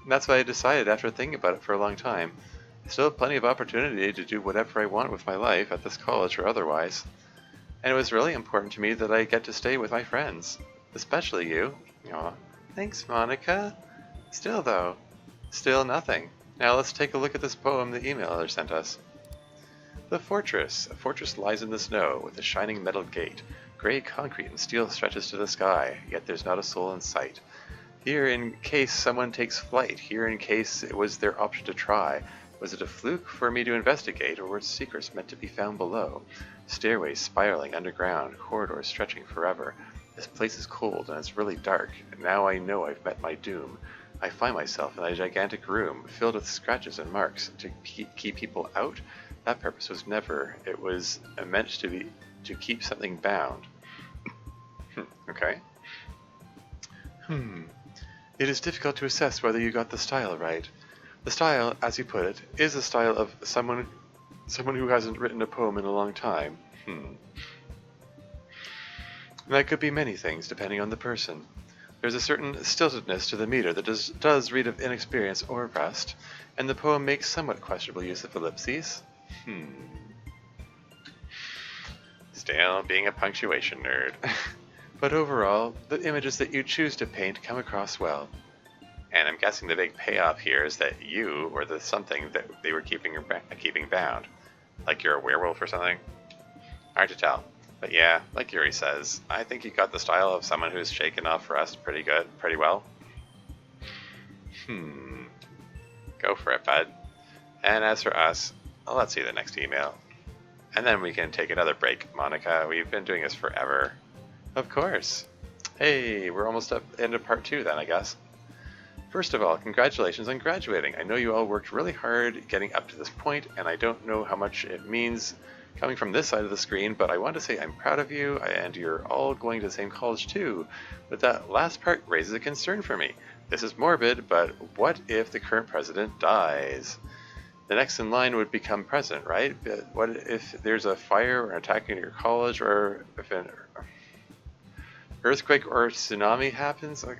And that's what I decided after thinking about it for a long time. Still plenty of opportunity to do whatever I want with my life at this college or otherwise. And it was really important to me that I get to stay with my friends. Especially you. Aw, thanks, Monica. Still though, still nothing. Now let's take a look at this poem the emailer sent us. The fortress. A fortress lies in the snow with a shining metal gate. Gray concrete and steel stretches to the sky, yet there's not a soul in sight. Here in case someone takes flight, here in case it was their option to try. Was it a fluke for me to investigate, or were secrets meant to be found below? Stairways spiraling underground, corridors stretching forever. This place is cold and it's really dark, and now I know I've met my doom. I find myself in a gigantic room, filled with scratches and marks. To keep people out? That purpose was never. It was meant to keep something bound. Okay. It is difficult to assess whether you got the style right. The style, as you put it, is the style of someone who hasn't written a poem in a long time. That could be many things, depending on the person. There's a certain stiltedness to the meter that does read of inexperience or rust, and the poem makes somewhat questionable use of ellipses. Still being a punctuation nerd. But overall, the images that you choose to paint come across well. And I'm guessing the big payoff here is that you were the something that they were keeping bound. Like you're a werewolf or something? Hard to tell. But yeah, like Yuri says, I think you got the style of someone who's shaken off rust pretty well. Go for it, bud. And as for us, let's see the next email. And then we can take another break, Monica. We've been doing this forever. Of course. Hey, we're almost up end of part 2 then, I guess. First of all, congratulations on graduating. I know you all worked really hard getting up to this point, and I don't know how much it means coming from this side of the screen, but I want to say I'm proud of you, and you're all going to the same college too. But that last part raises a concern for me. This is morbid, but what if the current president dies? The next in line would become president, right? But what if there's a fire or an attack in your college, or if an earthquake or tsunami happens? Like,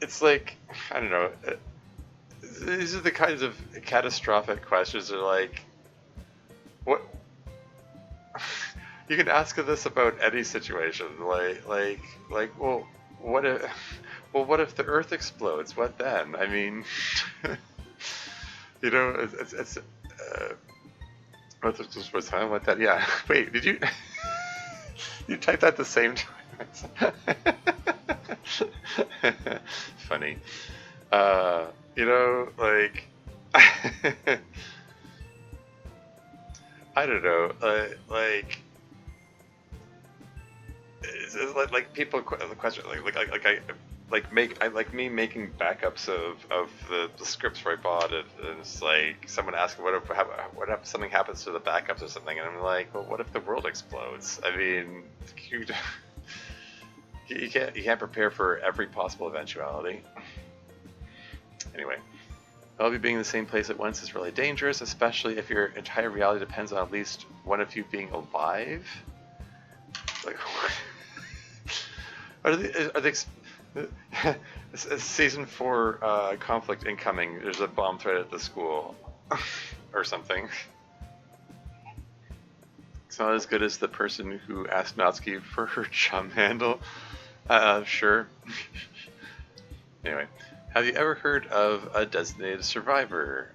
it's like, I don't know. These are the kinds of catastrophic questions that are like, what? You can ask this about any situation. Well, what if the Earth explodes? What then? I mean, it's what that? Yeah. Wait, did you you type that at the same time? Funny. Like, I don't know, like people the question like me making backups of the scripts where I bought it, and it's like someone asking what if something happens to the backups or something, and I'm like, well, what if the world explodes? I mean, you can't prepare for every possible eventuality. Anyway, all of you being in the same place at once is really dangerous, especially if your entire reality depends on at least one of you being alive. Like, are they season 4 conflict incoming? There's a bomb threat at the school, or something. It's not as good as the person who asked Natsuki for her chum handle. Sure. Anyway, have you ever heard of a designated survivor?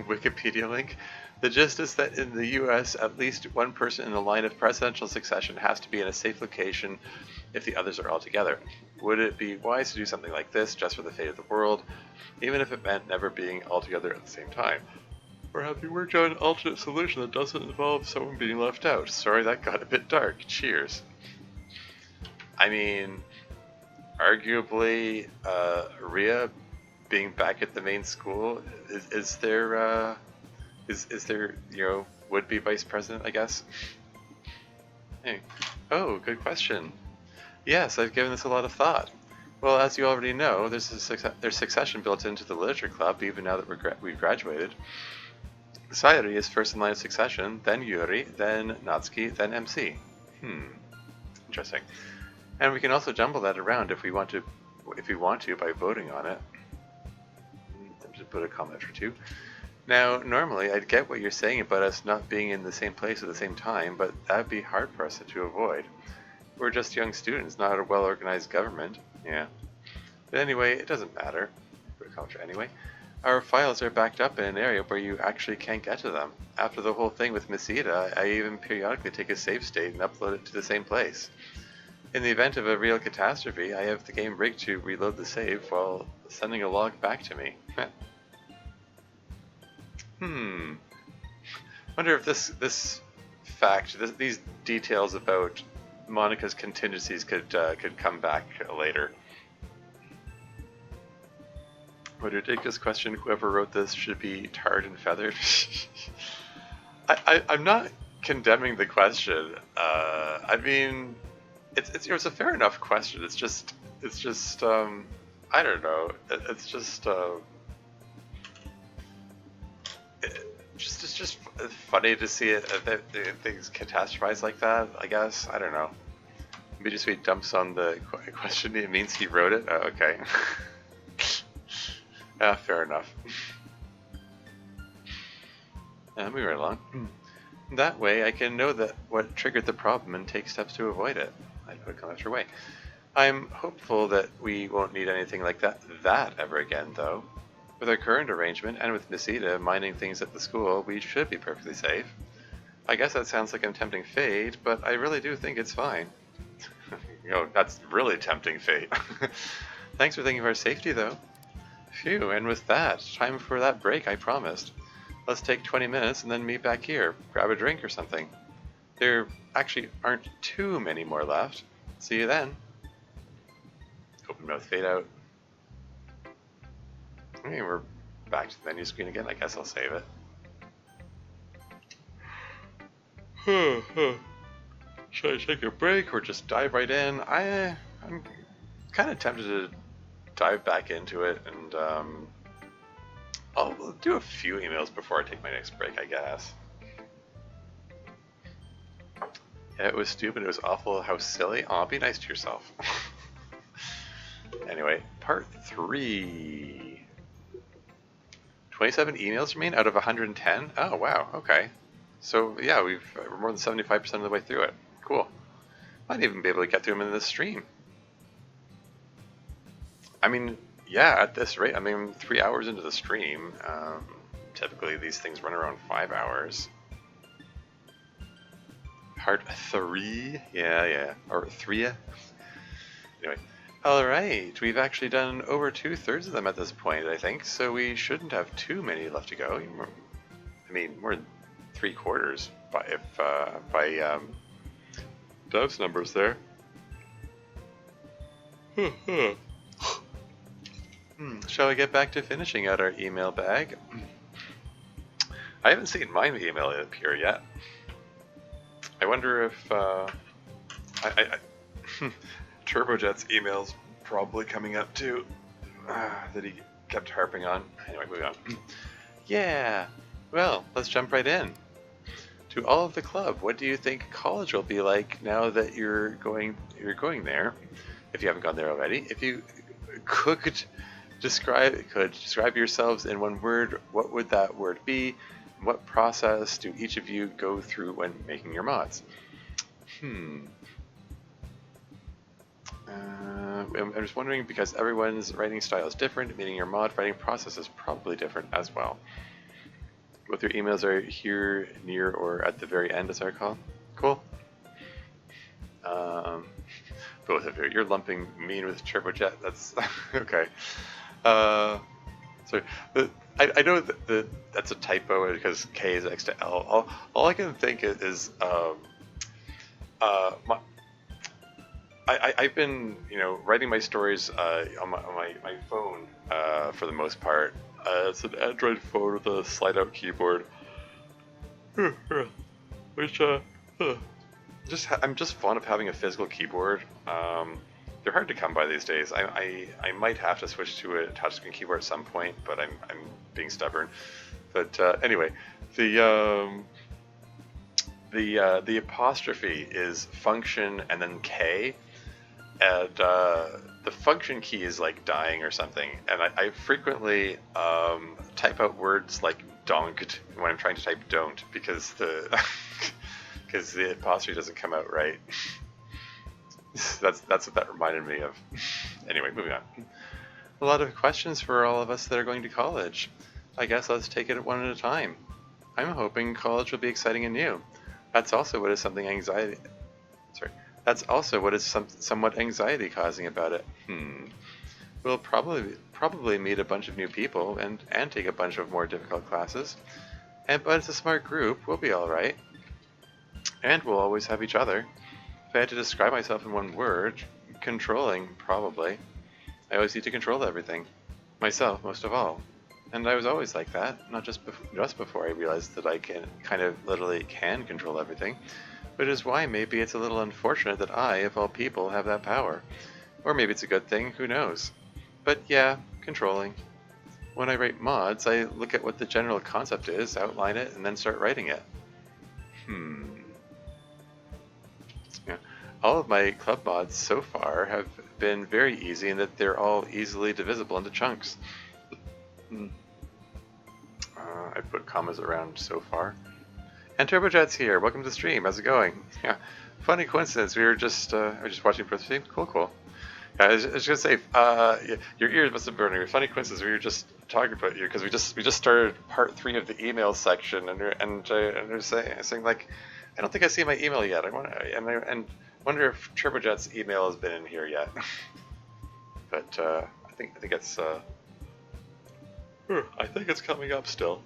Wikipedia link. The gist is that in the US, at least one person in the line of presidential succession has to be in a safe location if the others are all together. Would it be wise to do something like this just for the fate of the world, even if it meant never being all together at the same time? Or have you worked out an alternate solution that doesn't involve someone being left out? Sorry, that got a bit dark. Cheers. I mean, arguably, Ria being back at the main school, is there would-be vice president, I guess? Hey. Oh, good question. Yes, I've given this a lot of thought. Well, as you already know, there's succession built into the literature club, even now that we've graduated. Sayuri is first in line of succession, then Yuri, then Natsuki, then MC. Interesting. And we can also jumble that around if we want to by voting on it. Just put a comment or two. Now, normally I'd get what you're saying about us not being in the same place at the same time, but that'd be hard for us to avoid. We're just young students, not a well-organized government. Yeah. But anyway, it doesn't matter. Put a comment anyway. Our files are backed up in an area where you actually can't get to them. After the whole thing with Miss Ida, I even periodically take a save state and upload it to the same place. In the event of a real catastrophe, I have the game rigged to reload the save while sending a log back to me. Wonder if this fact, these details about Monica's contingencies could come back later. What a ridiculous question. Whoever wrote this should be tarred and feathered. I'm not condemning the question. I mean, it's a fair enough question. It's just I don't know. It's just funny to see things catastrophized like that. I guess I don't know. Maybe just he dumps on the question. It means he wrote it. Oh, okay. Fair enough. Moving right along. That way I can know that what triggered the problem and take steps to avoid it. I know it come out your way. I'm hopeful that we won't need anything like that ever again, though. With our current arrangement, and with Miss Ida minding things at the school, we should be perfectly safe. I guess that sounds like I'm tempting fate, but I really do think it's fine. That's really tempting fate. Thanks for thinking of our safety, though. Phew, and with that, time for that break I promised. Let's take 20 minutes and then meet back here, grab a drink or something. There actually aren't too many more left. See you then. Open mouth fade out. Okay, we're back to the menu screen again. I guess I'll save it. Should I take a break or just dive right in? I'm kind of tempted to dive back into it, and I'll do a few emails before I take my next break, I guess. Yeah, it was stupid. It was awful. How silly. Aw, be nice to yourself. Anyway, part 3. 27 emails remain out of 110? Oh, wow. Okay. So, yeah, we're more than 75% of the way through it. Cool. Might even be able to get through them in this stream. I mean, yeah, at this rate, 3 hours into the stream. Typically, these things run around 5 hours. Part 3? Yeah. Or 3? Anyway. Alright, we've actually done over 2/3 of them at this point, I think, so we shouldn't have too many left to go. I mean, more than 3/4 by Dev's numbers there. Shall we get back to finishing out our email bag? I haven't seen my email appear yet. I wonder if Turbojet's email's probably coming up too, that he kept harping on. Anyway, moving on. Yeah, well, let's jump right in. To all of the club, what do you think college will be like now that you're going there? If you haven't gone there already, if you could describe yourselves in one word, what would that word be? What process do each of you go through when making your mods? I'm just wondering, because everyone's writing style is different, meaning your mod writing process is probably different as well. Both your emails are here, near, or at the very end, as I recall. Cool. Both of you. You're lumping me in with Turbojet. That's okay. Sorry. I know that that's a typo because K is next to L. All I can think is I've been, writing my stories on my phone for the most part. It's an Android phone with a slide-out keyboard, which I'm just fond of having a physical keyboard. They're hard to come by these days. I might have to switch to a touchscreen keyboard at some point, but I'm being stubborn. But anyway, the apostrophe is function and then K. And the function key is like dying or something, and I frequently type out words like donked when I'm trying to type don't, because the apostrophe doesn't come out right. That's what that reminded me of. Anyway, moving on. A lot of questions for all of us that are going to college. I guess let's take it one at a time. I'm hoping college will be exciting and new. That's also what is something anxiety. That's also what is somewhat anxiety causing about it. We'll probably meet a bunch of new people and take a bunch of more difficult classes. But it's a smart group. We'll be all right. And we'll always have each other. If I had to describe myself in one word, controlling, probably. I always need to control everything. Myself, most of all. And I was always like that, not just before I realized that I literally can control everything. Which is why maybe it's a little unfortunate that I, of all people, have that power. Or maybe it's a good thing, who knows. But yeah, controlling. When I write mods, I look at what the general concept is, outline it, and then start writing it. Yeah. All of my club mods so far have been very easy in that they're all easily divisible into chunks. I've put commas around so far. And TurboJet's here. Welcome to the stream. How's it going? Yeah, funny coincidence. We were just watching for the stream. Cool. Yeah, I was gonna say, yeah, your ears must have been burning. Funny coincidence. We were just talking about you because we just started part 3 of the email section, and they're saying like, I don't think I see my email yet. I wonder if TurboJet's email has been in here yet. But I think it's I think it's coming up still.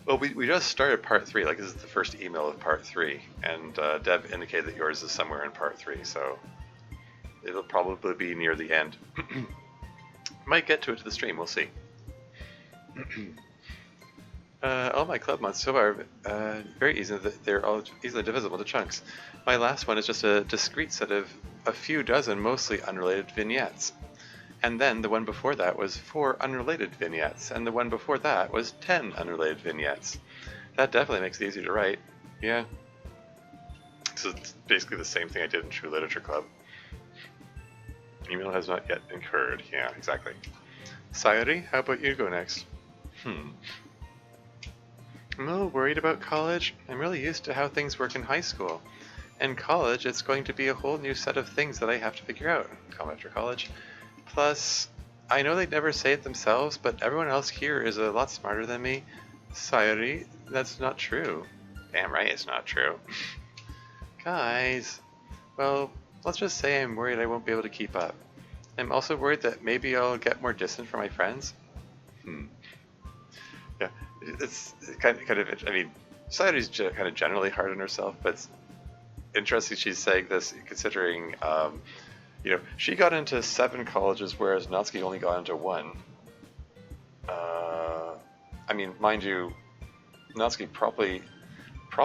Well, we just started part 3. Like, this is the first email of part 3, and Deb indicated that yours is somewhere in part 3, so it'll probably be near the end. Might get to it to the stream. We'll see. All my club mods so far very easy. They're all easily divisible to chunks. My last one is just a discrete set of a few dozen mostly unrelated vignettes. And then the one before that was 4 unrelated vignettes, and the one before that was 10 unrelated vignettes. That definitely makes it easier to write. Yeah. So it's basically the same thing I did in True Literature Club. Email has not yet incurred. Yeah, exactly. Sayuri, how about you go next? I'm a little worried about college. I'm really used to how things work in high school. In college, it's going to be a whole new set of things that I have to figure out. Comment for college. Plus, I know they'd never say it themselves, but everyone else here is a lot smarter than me. Sayuri, that's not true. Damn right it's not true. Guys, well, let's just say I'm worried I won't be able to keep up. I'm also worried that maybe I'll get more distant from my friends. Yeah, it's kind of, I mean, Sayuri's kind of generally hard on herself, but it's interesting she's saying this considering, you know, she got into 7 colleges, whereas Natsuki only got into 1. I mean, mind you, Natsuki probably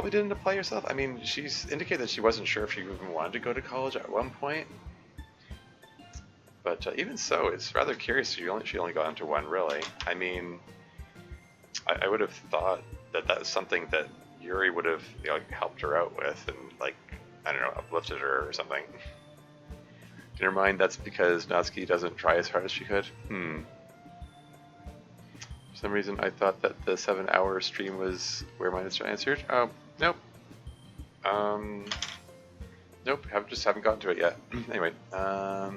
didn't apply herself. I mean, she's indicated that she wasn't sure if she even wanted to go to college at one point. But even so, it's rather curious she only got into 1, really. I mean, I would have thought that was something that Yuri would have, you know, helped her out with and, like, I don't know, uplifted her or something. In her mind, that's because Natsuki doesn't try as hard as she could. For some reason, I thought that the 7-hour stream was where mine is answered. Oh, nope. Nope, just haven't gotten to it yet. Anyway, oh,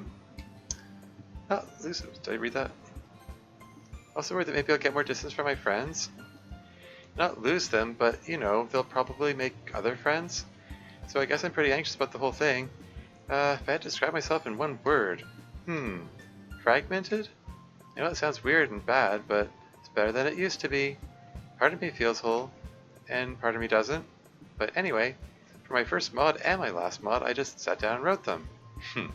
did I read that? Also worried that maybe I'll get more distance from my friends. Not lose them, but, you know, they'll probably make other friends. So I guess I'm pretty anxious about the whole thing. If I had to describe myself in one word. Fragmented? I know it sounds weird and bad, but it's better than it used to be. Part of me feels whole, and part of me doesn't. But anyway, for my first mod and my last mod, I just sat down and wrote them. So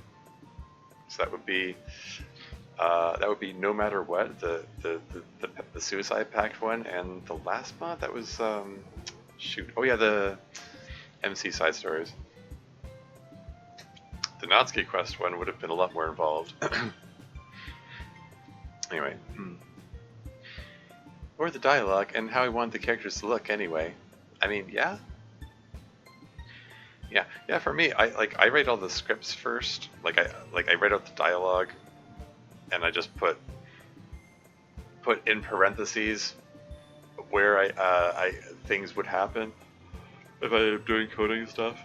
that would be no matter what, the Suicide Pact one, and the last mod, that was, shoot. Oh yeah, the MC side stories. The Natsuki quest one would have been a lot more involved. Anyway. Or the dialogue and how I want the characters to look anyway. I mean, yeah. Yeah, for me, I write all the scripts first. I write out the dialogue and I just put in parentheses where I things would happen if I am doing coding stuff.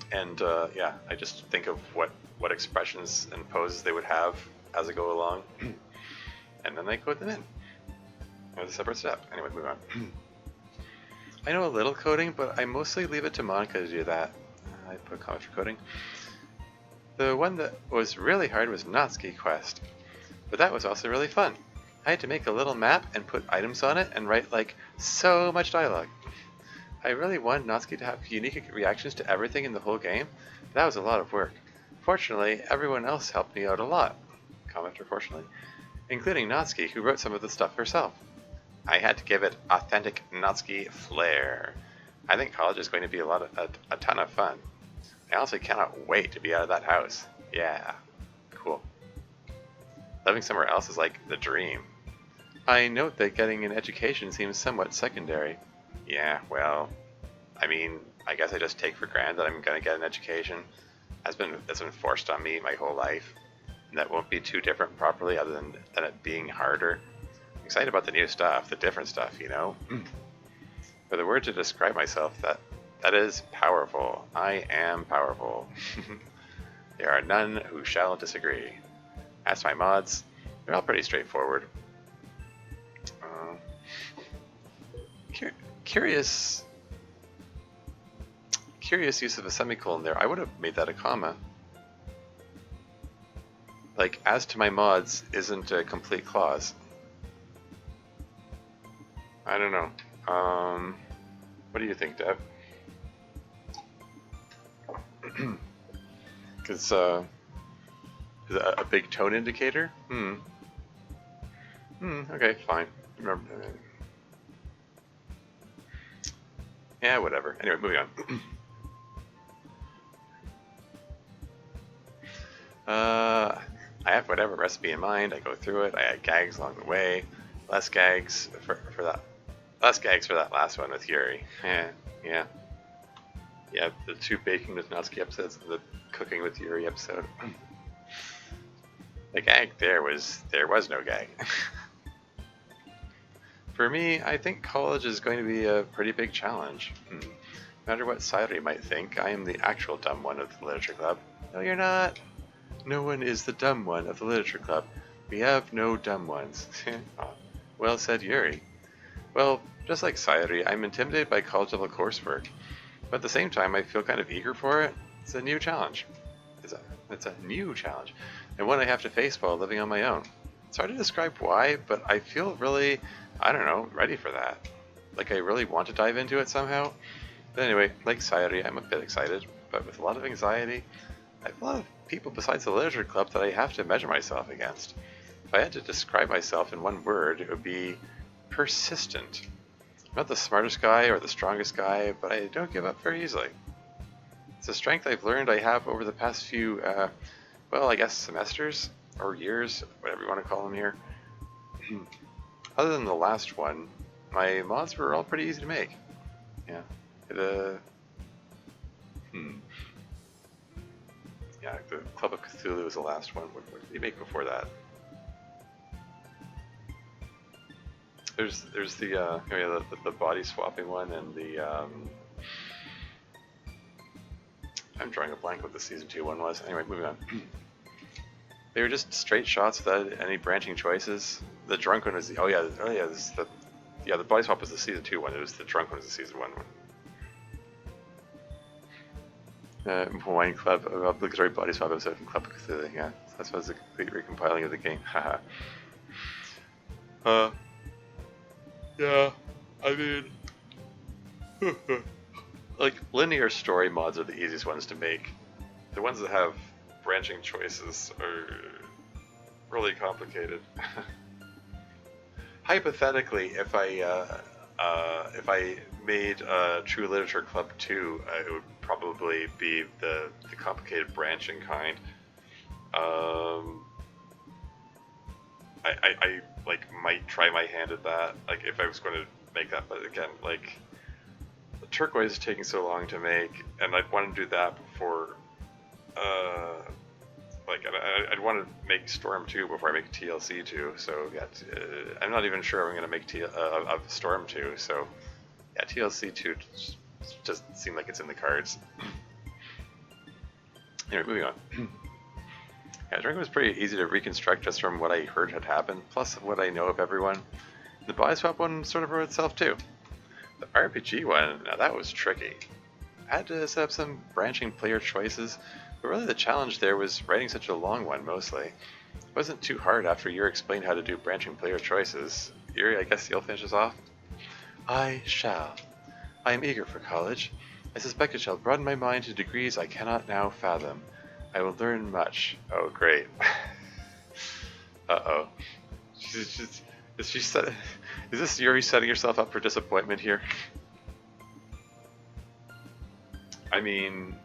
And yeah, I just think of what expressions and poses they would have as I go along, and then I code them in as a separate step. Anyway, move on. I know a little coding, but I mostly leave it to Monica to do that. I put a comment for coding. The one that was really hard was Natsuki Quest, but that was also really fun. I had to make a little map and put items on it and write like so much dialogue. I really wanted Natsuki to have unique reactions to everything in the whole game, but that was a lot of work. Fortunately, everyone else helped me out a lot. Commenter, fortunately. Including Natsuki, who wrote some of the stuff herself. I had to give it authentic Natsuki flair. I think college is going to be a ton of fun. I honestly cannot wait to be out of that house. Yeah, cool. Living somewhere else is like the dream. I note that getting an education seems somewhat secondary. Yeah, well, I mean, I guess I just take for granted that I'm going to get an education. That's been forced on me my whole life. and that won't be too different properly other than it being harder. I'm excited about the new stuff, the different stuff, you know? For the word to describe myself, that is powerful. I am powerful. There are none who shall disagree. As my mods, they're all pretty straightforward. Curious use of a semicolon there. I would have made that a comma. Like, as to my mods isn't a complete clause. I don't know. What do you think, Deb? Because, is it a big tone indicator? Okay, fine. Remember. Yeah, whatever. Anyway, moving on. I have whatever recipe in mind. I go through it. I add gags along the way. Less gags for that. Less gags for that last one with Yuri. Yeah. The 2 baking with Natsuki episodes and the cooking with Yuri episode. The gag there was no gag. For me, I think college is going to be a pretty big challenge. No matter what Sayuri might think, I am the actual dumb one of the literature club. No, you're not. No one is the dumb one of the literature club. We have no dumb ones. Well said, Yuri. Well, just like Sayuri, I'm intimidated by college level coursework, but at the same time, I feel kind of eager for it. It's a new challenge. It's a new challenge, and one I have to face while living on my own. It's hard to describe why, but I feel really, I don't know, ready for that. Like I really want to dive into it somehow. But anyway, like Sayuri, I'm a bit excited, but with a lot of anxiety. I have a lot of people besides the literature club that I have to measure myself against. If I had to describe myself in one word, it would be persistent. I'm not the smartest guy or the strongest guy, but I don't give up very easily. It's a strength I've learned I have over the past few, well, I guess semesters or years, whatever you want to call them here. Other than the last one, my mods were all pretty easy to make. Yeah. Yeah, the Club of Cthulhu was the last one. What did you make before that? There's the body swapping one and the I'm drawing a blank what the season 2 one was. Anyway, moving on. They were just straight shots without any branching choices. The drunk one was the the body swap was the season 2 one. It was the drunk one was the season 1 one. Wine Club, obligatory body swap episode from Club of Cthulhu. Yeah, that's what's a complete recompiling of the game. Haha. Yeah, I mean, like linear story mods are the easiest ones to make. The ones that have branching choices are really complicated. Hypothetically, if I made a True Literature Club 2, it would probably be the complicated branching kind. I like might try my hand at that, like if I was going to make that, but again, like the turquoise is taking so long to make, and I'd want to do that before, like I'd want to make Storm 2 before I make TLC 2. So yeah, I'm not even sure I'm going to make Storm 2. So yeah, TLC 2 just seem like it's in the cards. Anyway, moving on. Yeah, Dragon was pretty easy to reconstruct just from what I heard had happened, plus what I know of everyone. The body swap one sort of wrote itself too. The RPG one, now that was tricky. I had to set up some branching player choices, but really the challenge there was writing such a long one mostly. It wasn't too hard after Yuri explained how to do branching player choices. Yuri, I guess you'll finish us off? I shall. I am eager for college. I suspect it shall broaden my mind to degrees I cannot now fathom. I will learn much. Oh, great. Uh-oh. Is this Yuri setting herself up for disappointment here? I mean,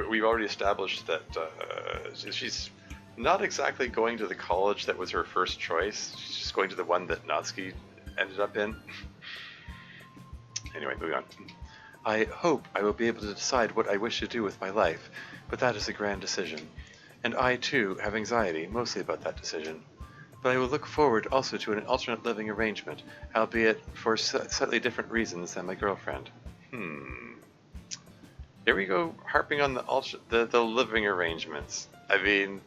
we've already established that she's not exactly going to the college that was her first choice. She's just going to the one that Natsuki ended up in. Anyway, moving on. I hope I will be able to decide what I wish to do with my life, but that is a grand decision. and I too have anxiety, mostly about that decision. But I will look forward also to an alternate living arrangement, albeit for slightly different reasons than my girlfriend. Here we go, harping on the living arrangements. I mean,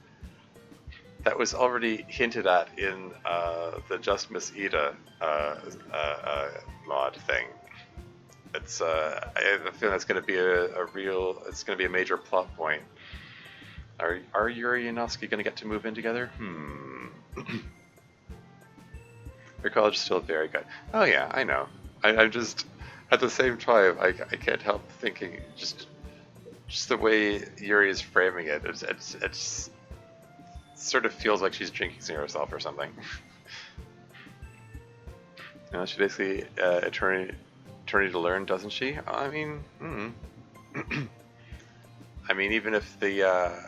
that was already hinted at in the Just Miss Ida mod thing. It's I feel that's going to be it's going to be a major plot point. Are Yuri and Natsuki going to get to move in together? Your college is still very good. Oh yeah, I know. I'm just, at the same time, I can't help thinking, just the way Yuri is framing it, it's sort of feels like she's jinxing herself or something. You know, she basically attorney to learn, doesn't she? I mean, I mean, even if the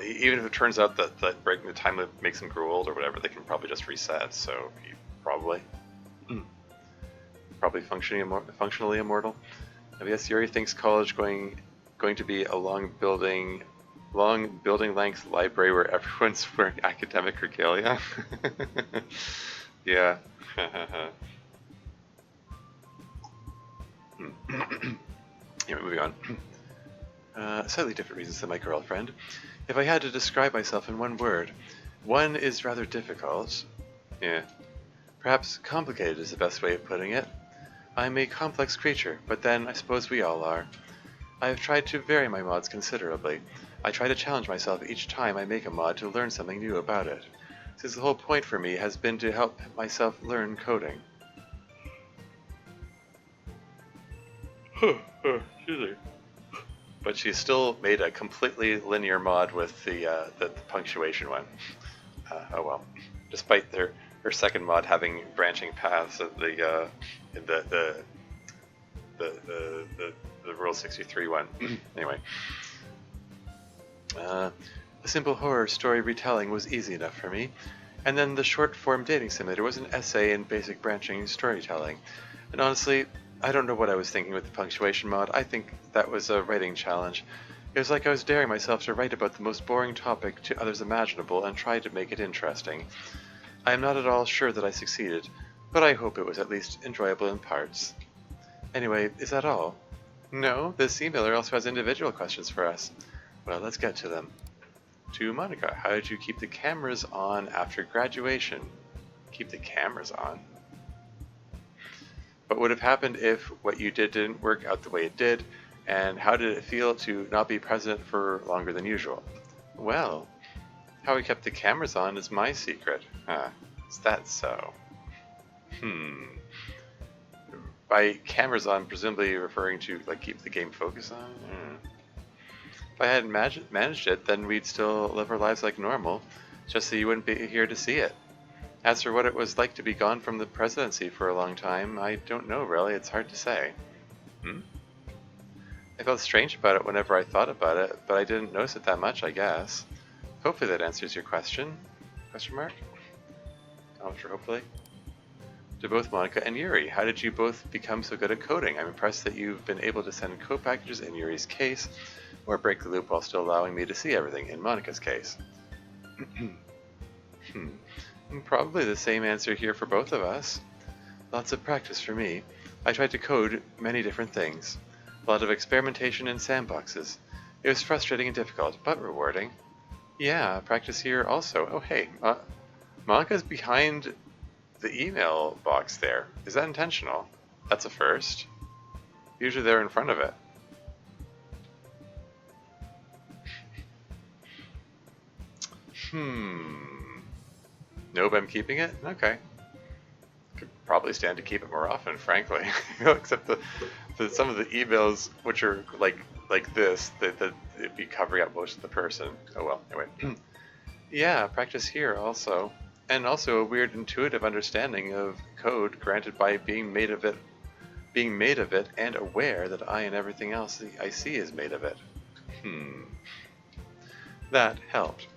even if it turns out that breaking the time limit makes them grow old or whatever, they can probably just reset. So probably functionally immortal. I guess Yuri thinks college going to be a long building length library where everyone's wearing academic regalia. Yeah. Anyway, moving on. Slightly different reasons than my girlfriend. If I had to describe myself in one word, one is rather difficult. Yeah. Perhaps complicated is the best way of putting it. I'm a complex creature, but then I suppose we all are. I have tried to vary my mods considerably. I try to challenge myself each time I make a mod to learn something new about it, since the whole point for me has been to help myself learn coding. But she still made a completely linear mod with the punctuation one. Oh well. Despite her second mod having branching paths of the Rule 63 one. Anyway. A simple horror story retelling was easy enough for me, and then the short-form dating simulator was an essay in basic branching storytelling. And honestly, I don't know what I was thinking with the punctuation mod. I think that was a writing challenge. It was like I was daring myself to write about the most boring topic to others imaginable and try to make it interesting. I am not at all sure that I succeeded, but I hope it was at least enjoyable in parts. Anyway, is that all? No, this emailer also has individual questions for us. Well, let's get to them. To Monica, how did you keep the cameras on after graduation? Keep the cameras on? What would have happened if what you did didn't work out the way it did? And how did it feel to not be present for longer than usual? Well, how we kept the cameras on is my secret. Is that so? By cameras on, presumably referring to like keep the game focus on? If I hadn't managed it, then we'd still live our lives like normal, just so you wouldn't be here to see it. As for what it was like to be gone from the presidency for a long time, I don't know really, it's hard to say. I felt strange about it whenever I thought about it, but I didn't notice it that much, I guess. Hopefully that answers your question? Question mark? Hopefully. To both Monica and Yuri, how did you both become so good at coding? I'm impressed that you've been able to send code packages in Yuri's case, or break the loop while still allowing me to see everything in Monica's case. Probably the same answer here for both of us. Lots of practice for me. I tried to code many different things. A lot of experimentation in sandboxes. It was frustrating and difficult, but rewarding. Yeah, practice here also. Oh hey, Monica's behind the email box there. Is that intentional? That's a first. Usually they're in front of it. Nope, I'm keeping it? Okay. Could probably stand to keep it more often, frankly. Except some of the emails, which are like this, that it'd be covering up most of the person. Oh well, anyway. Yeah, practice here also. And also a weird intuitive understanding of code granted by being made of it and aware that I and everything else I see is made of it. That helped.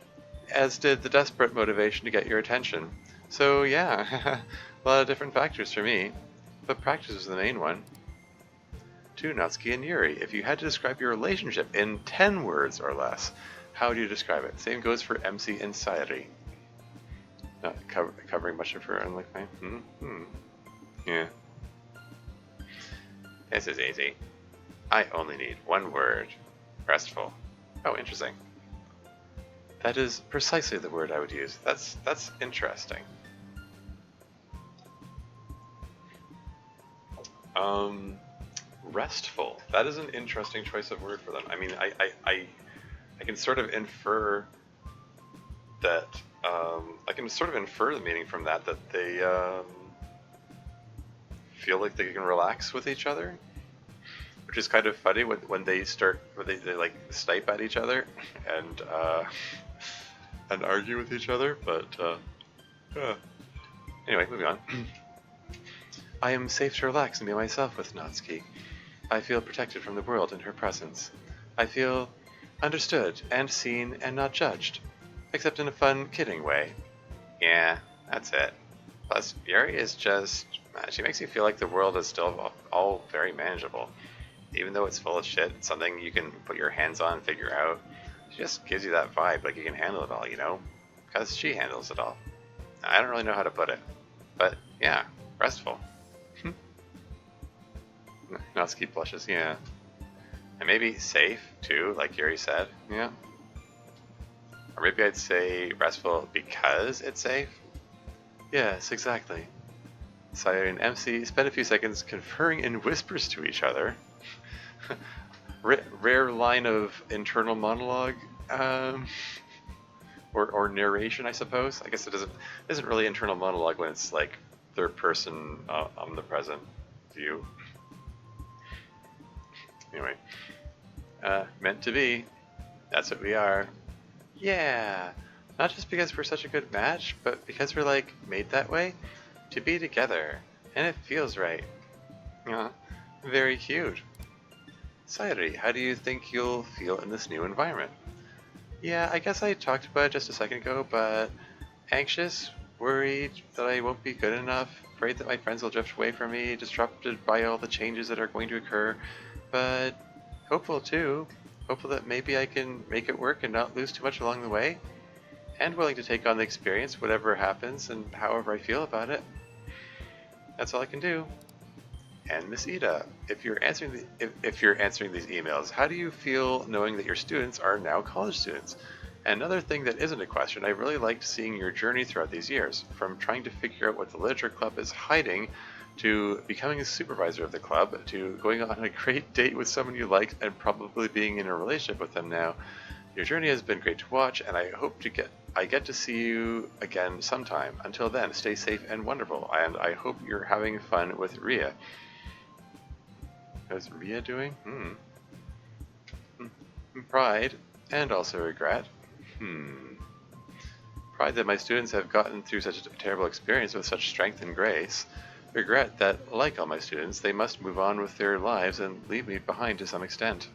As did the desperate motivation to get your attention. So yeah, a lot of different factors for me, but practice was the main one. to Natsuki and Yuri. If you had to describe your relationship in 10 words or less, how would you describe it? Same goes for MC and Sayori. Not covering much of her unlike mine. Yeah. This is easy. I only need one word. Restful. Oh, interesting. That is precisely the word I would use. That's interesting. Restful. That is an interesting choice of word for them. I mean, I can sort of infer that. I can sort of infer the meaning from that they feel like they can relax with each other, which is kind of funny when they like snipe at each other and argue with each other. But anyway, moving on. I am safe to relax and be myself with Natsuki. I feel protected from the world in her presence. I feel understood and seen and not judged, except in a fun, kidding way. Yeah, that's it. Plus, Yuri is just... she makes me feel like the world is still all very manageable. Even though it's full of shit, it's something you can put your hands on and figure out. She just gives you that vibe, like you can handle it all, you know? Because she handles it all. I don't really know how to put it. But, yeah, restful. Natsuki blushes, yeah. And maybe safe, too, like Yuri said, yeah. Or maybe I'd say restful because it's safe? Yes, exactly. Sayori and MC spend a few seconds conferring in whispers to each other. Rare line of internal monologue, or narration, I suppose. I guess it isn't really internal monologue when it's like third person omnipresent view. Anyway, meant to be. That's what we are. Yeah, not just because we're such a good match, but because we're like made that way to be together, and it feels right. Very cute. Sayori, how do you think you'll feel in this new environment? Yeah, I guess I talked about it just a second ago, but anxious, worried that I won't be good enough, afraid that my friends will drift away from me, disrupted by all the changes that are going to occur, but hopeful too. Hopeful that maybe I can make it work and not lose too much along the way, and willing to take on the experience, whatever happens and however I feel about it. That's all I can do. And Miss Ida, if you're answering these emails, how do you feel knowing that your students are now college students? And another thing that isn't a question, I really liked seeing your journey throughout these years, from trying to figure out what the literature club is hiding, to becoming a supervisor of the club, to going on a great date with someone you like and probably being in a relationship with them now. Your journey has been great to watch, and I hope I get to see you again sometime. Until then, stay safe and wonderful, and I hope you're having fun with Ria. How's Ria doing? Pride, and also regret. Pride that my students have gotten through such a terrible experience with such strength and grace. Regret that, like all my students, they must move on with their lives and leave me behind to some extent.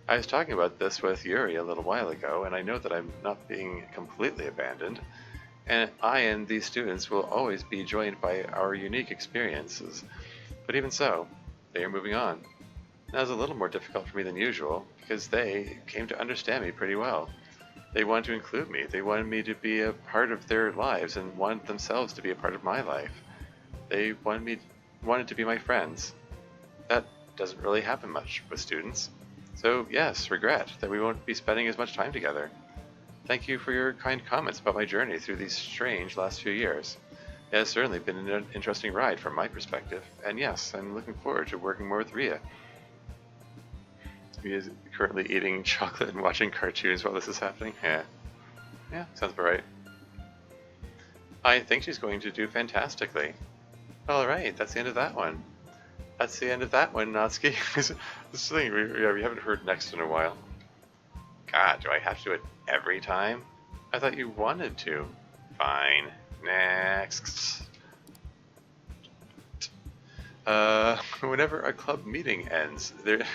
I was talking about this with Yuri a little while ago, and I know that I'm not being completely abandoned, and I and these students will always be joined by our unique experiences. But even so, they are moving on. That was a little more difficult for me than usual, because they came to understand me pretty well. They wanted to include me, they wanted me to be a part of their lives, and wanted themselves to be a part of my life. They wanted to be my friends. That doesn't really happen much with students. So yes, regret that we won't be spending as much time together. Thank you for your kind comments about my journey through these strange last few years. It has certainly been an interesting ride from my perspective, and yes, I'm looking forward to working more with Ria. He is currently eating chocolate and watching cartoons while this is happening. Yeah, sounds about right. I think she's going to do fantastically. Alright, that's the end of that one. That's the end of that one, Natsuki. This thing we haven't heard next in a while. God, do I have to do it every time? I thought you wanted to. Fine. Next. Whenever a club meeting ends, there...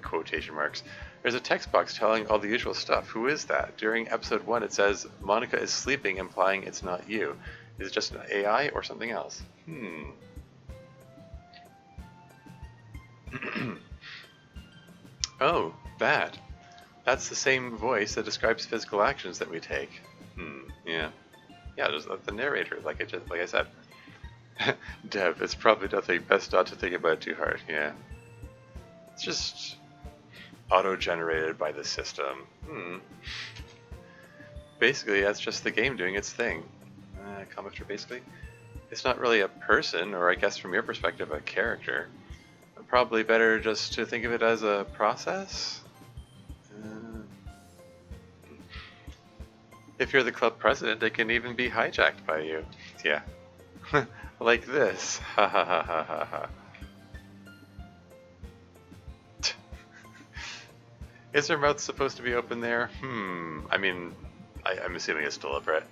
quotation marks. There's a text box telling all the usual stuff. Who is that? During episode 1 it says, Monica is sleeping, implying it's not you. Is it just an AI or something else? Oh, that. That's the same voice that describes physical actions that we take. Yeah. Yeah, there's the narrator, like I said. Dev, it's probably nothing. Best not to think about it too hard. Yeah. It's just auto-generated by the system. Basically, that's just the game doing its thing. Comics are basically. It's not really a person, or I guess from your perspective, a character. Probably better just to think of it as a process. If you're the club president, it can even be hijacked by you. Yeah. Like this. Ha ha ha ha ha ha. Is her mouth supposed to be open there? I mean, I'm assuming it's deliberate.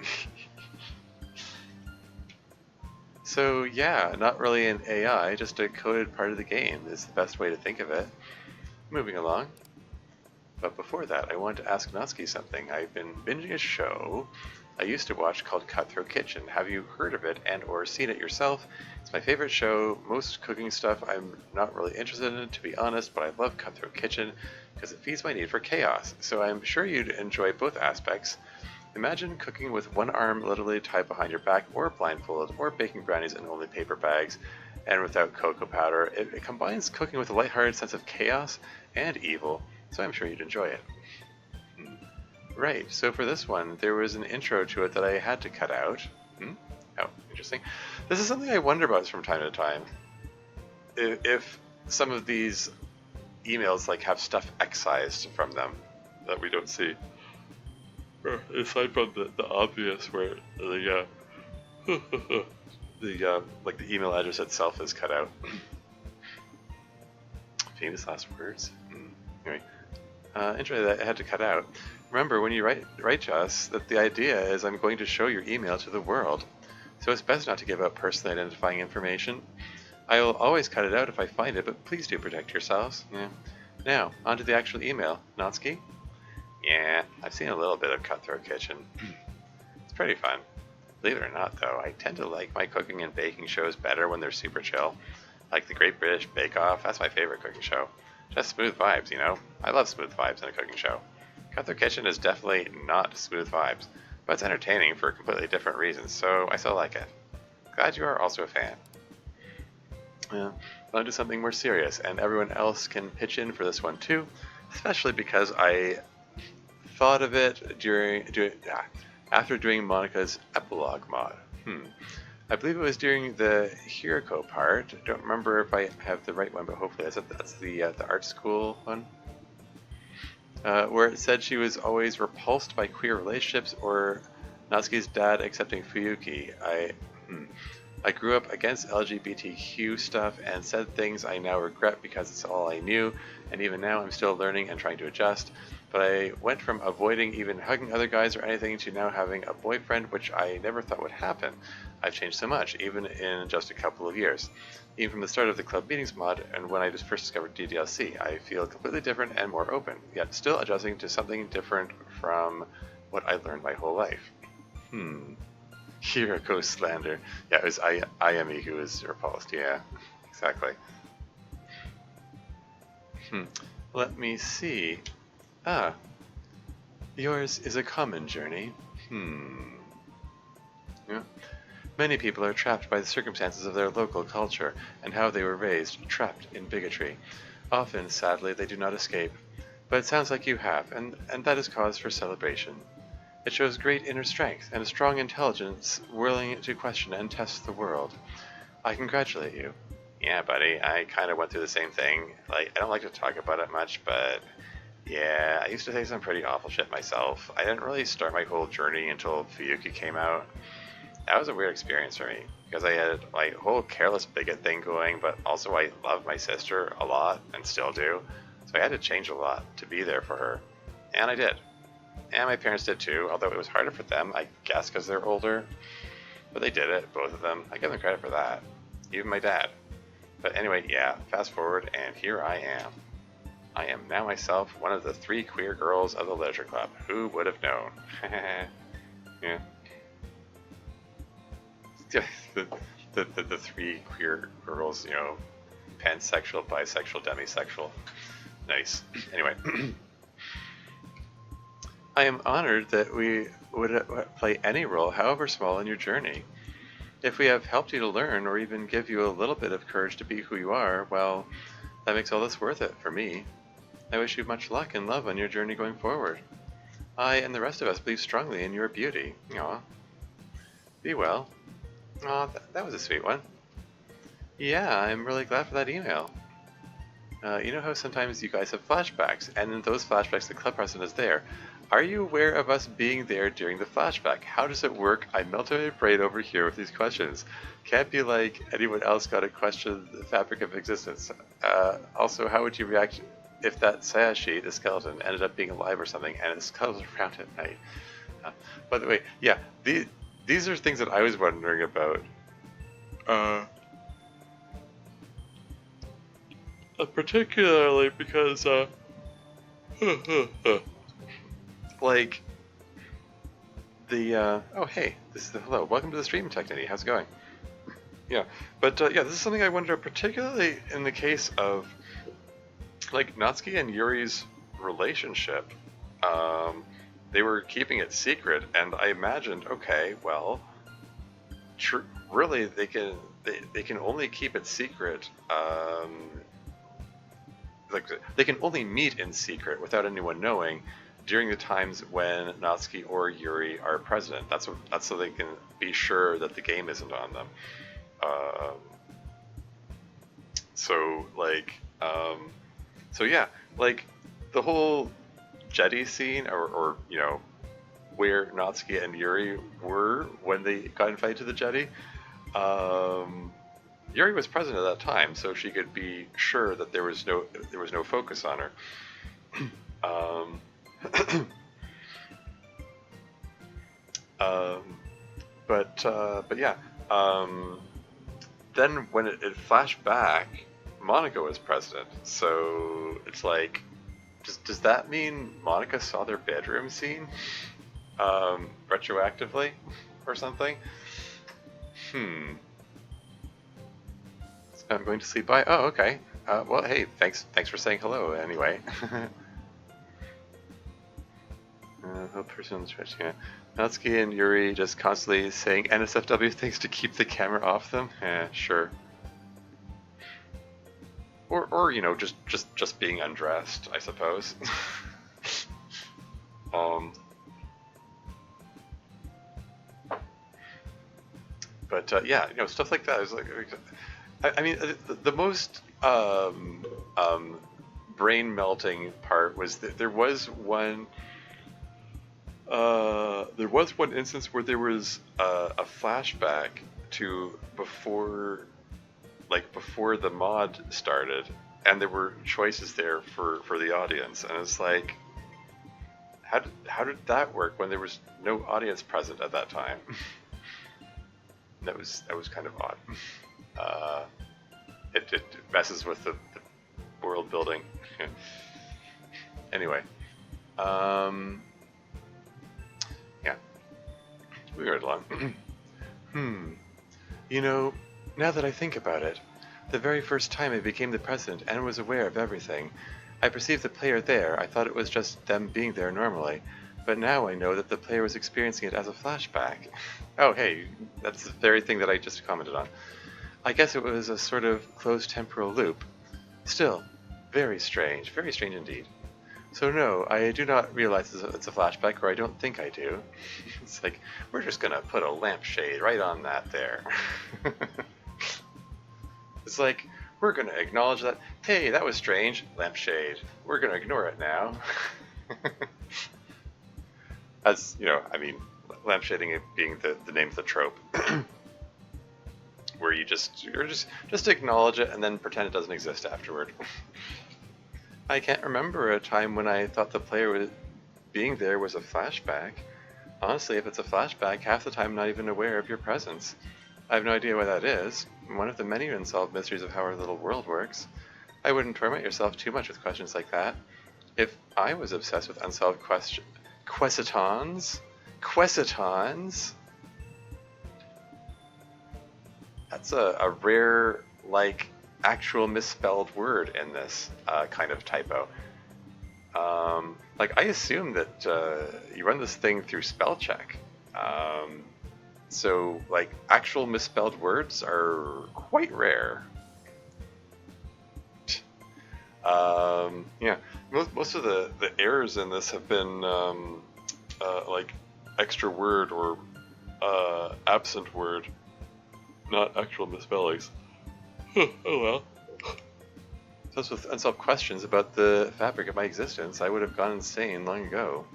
So yeah, not really an AI, just a coded part of the game is the best way to think of it. Moving along. But before that, I wanted to ask Natsuki something. I've been binging a show I used to watch called Cutthroat Kitchen. Have you heard of it and or seen it yourself? It's my favorite show. Most cooking stuff I'm not really interested in, to be honest, but I love Cutthroat Kitchen because it feeds my need for chaos. So I'm sure you'd enjoy both aspects. Imagine cooking with one arm literally tied behind your back or blindfolded, or baking brownies in only paper bags and without cocoa powder. It combines cooking with a lighthearted sense of chaos and evil, so I'm sure you'd enjoy it. Right, so for this one, there was an intro to it that I had to cut out. Oh, interesting. This is something I wonder about from time to time. If some of these emails like have stuff excised from them that we don't see. Aside from the obvious where the like the email address itself is cut out. Famous last words. Anyway, interesting that I had to cut out. Remember, when you write to us, that the idea is I'm going to show your email to the world, so it's best not to give out personally identifying information. I will always cut it out if I find it, but please do protect yourselves. Yeah. Now, on to the actual email. Natsuki? Yeah, I've seen a little bit of Cutthroat Kitchen. It's pretty fun. Believe it or not, though, I tend to like my cooking and baking shows better when they're super chill. Like the Great British Bake Off, that's my favorite cooking show. Just smooth vibes, you know? I love smooth vibes in a cooking show. Cutthroat Kitchen is definitely not smooth vibes, but it's entertaining for completely different reasons, so I still like it. Glad you are also a fan. On to something more serious, and everyone else can pitch in for this one too, especially because I thought of it after doing Monica's epilogue mod. I believe it was during the Hiroko part. Don't remember if I have the right one, but hopefully that's the art school one. Where it said she was always repulsed by queer relationships or Natsuki's dad accepting Fuyuki. I grew up against LGBTQ stuff and said things I now regret because it's all I knew, and even now I'm still learning and trying to adjust. But I went from avoiding even hugging other guys or anything to now having a boyfriend, which I never thought would happen. I've changed so much, even in just a couple of years. Even from the start of the club meetings mod and when I just first discovered DDLC, I feel completely different and more open, yet still adjusting to something different from what I learned my whole life. Hiroko slander. Yeah, it was Ayami who was repulsed. Yeah, exactly. Let me see. Yours is a common journey. Yeah. Many people are trapped by the circumstances of their local culture and how they were raised, trapped in bigotry. Often, sadly, they do not escape. But it sounds like you have, and that is cause for celebration. It shows great inner strength and a strong intelligence willing to question and test the world. I congratulate you. Yeah, buddy, I kind of went through the same thing. Like, I don't like to talk about it much, but yeah, I used to say some pretty awful shit myself. I didn't really start my whole journey until Fuyuki came out. That was a weird experience for me, because I had my whole careless bigot thing going, but also I love my sister a lot, and still do, so I had to change a lot to be there for her. And I did. And my parents did too, although it was harder for them, I guess because they're older. But they did it, both of them. I give them credit for that. Even my dad. But anyway, yeah, fast forward, and here I am. I am now myself one of the 3 queer girls of the Literature Club. Who would have known? Yeah. The 3 queer girls, you know, pansexual, bisexual, demisexual. Nice. Anyway, I am honored that we would play any role, however small, in your journey. If we have helped you to learn, or even give you a little bit of courage to be who you are, well, that makes all this worth it for me. I wish you much luck and love on your journey going forward. I and the rest of us believe strongly in your beauty. Aw. Be well. Aw, that was a sweet one. Yeah, I'm really glad for that email. You know how sometimes you guys have flashbacks, and in those flashbacks the club president is there. Are you aware of us being there during the flashback? How does it work? I melted my brain over here with these questions. Can't be like anyone else got to question the fabric of existence. Also, how would you react if that Sayashi, the skeleton, ended up being alive or something, and it scuttles around at night? By the way, yeah, these are things that I was wondering about. Particularly because, like, oh hey, this is the hello, welcome to the stream, Technity, how's it going? Yeah, but yeah, this is something I wonder, particularly in the case of, like, Natsuki and Yuri's relationship. They were keeping it secret, and I imagined, okay, well, really, they can only keep it secret, like, they can only meet in secret without anyone knowing during the times when Natsuki or Yuri are president. That's so they can be sure that the game isn't on them. So yeah, like the whole jetty scene, or you know, where Natsuki and Yuri were when they got invited to the jetty. Yuri was president at that time, so she could be sure that there was no focus on her. But yeah. Then when it flashed back, Monica was president. So it's like, does that mean Monica saw their bedroom scene retroactively or something? I'm going to sleep by. Oh, okay. Well, hey, thanks for saying hello anyway. Whole person's stretching it. Natsuki and Yuri just constantly saying NSFW things to keep the camera off them. Sure. Or you know, just being undressed, I suppose. But yeah, you know, stuff like that is like. I mean, the most brain melting part was that there was one instance where there was a flashback to before the mod started, and there were choices there for the audience, and it's like, how did that work when there was no audience present at that time? that was kind of odd. It messes with the world building. Anyway, yeah, we right along. You know, now that I think about it, the very first time I became the president and was aware of everything, I perceived the player there. I thought it was just them being there normally, but now I know that the player was experiencing it as a flashback. Oh, hey, that's the very thing that I just commented on. I guess it was a sort of closed temporal loop. Still, very strange indeed. So no, I do not realize it's a flashback, or I don't think I do. It's like, we're just gonna put a lampshade right on that there. It's like, we're gonna acknowledge that, hey, that was strange, lampshade. We're gonna ignore it now. As, you know, I mean, lampshading being the name of the trope. Where you just acknowledge it and then pretend it doesn't exist afterward. I can't remember a time when I thought the player being there was a flashback. Honestly, if it's a flashback, half the time I'm not even aware of your presence. I have no idea why that is. One of the many unsolved mysteries of how our little world works. I wouldn't torment yourself too much with questions like that. If I was obsessed with unsolved questitons? That's a rare, like, actual misspelled word in this kind of typo. Like, I assume that you run this thing through spell check. So, like, actual misspelled words are quite rare. Yeah, most of the errors in this have been like extra word or absent word, not actual misspellings. Oh well. Just with unsolved questions about the fabric of my existence, I would have gone insane long ago.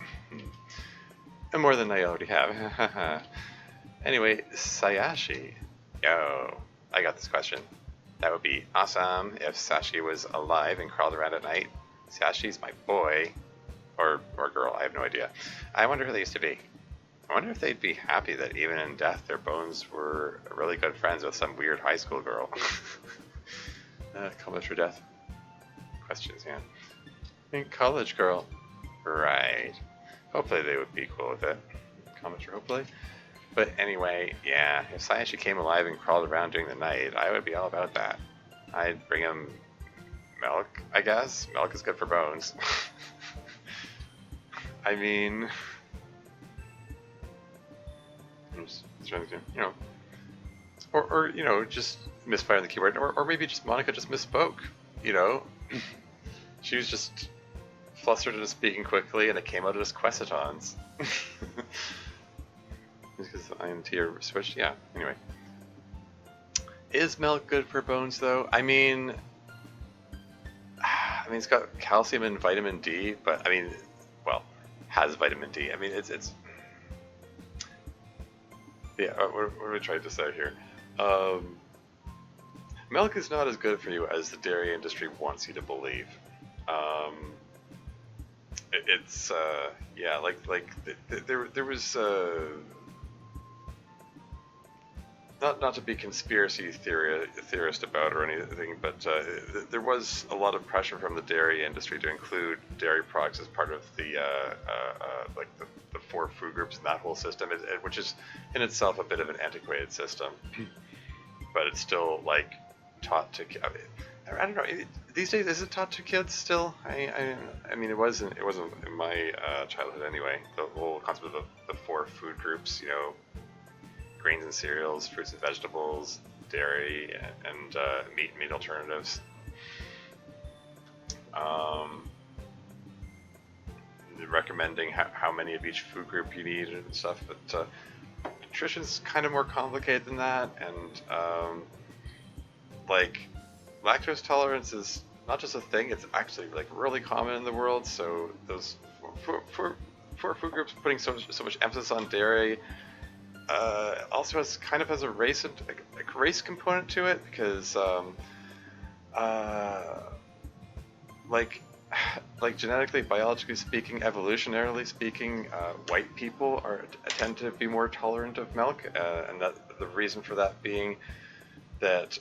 And more than I already have. Anyway, Sayashi. Yo, I got this question. That would be awesome if Sashi was alive and crawled around at night. Sashi's my boy. Or girl, I have no idea. I wonder who they used to be. I wonder if they'd be happy that even in death their bones were really good friends with some weird high school girl. Comments for death. Questions, yeah. In college girl. Right. Hopefully they would be cool with it. Comments for hopefully. But anyway, yeah, if Sayashi came alive and crawled around during the night, I would be all about that. I'd bring him milk, I guess. Milk is good for bones. I mean, I'm just trying to, you know, or you know, just misfire on the keyboard, or maybe just Monica just misspoke, you know. She was just flustered into speaking quickly, and it came out as Questitons. Because INT are switched, yeah. Anyway, is milk good for bones though? I mean, it's got calcium and vitamin D, but I mean, well, has vitamin D. I mean, it's yeah. What are we trying to say here? Milk is not as good for you as the dairy industry wants you to believe. It's yeah, like there was not to be conspiracy theorist about or anything, but there was a lot of pressure from the dairy industry to include dairy products as part of the like the four food groups in that whole system, which is in itself a bit of an antiquated system, but it's still like taught to. I don't know. These days, is it taught to kids still? I mean, it wasn't in my childhood anyway. The whole concept of the four food groups, you know. Grains and cereals, fruits and vegetables, dairy, and meat alternatives. Recommending how many of each food group you need and stuff, but nutrition's kind of more complicated than that, and like lactose tolerance is not just a thing; it's actually like really common in the world. So those four food groups putting so much emphasis on dairy. Also has a race component to it because like genetically, biologically speaking, evolutionarily speaking, white people tend to be more tolerant of milk, and that the reason for that being that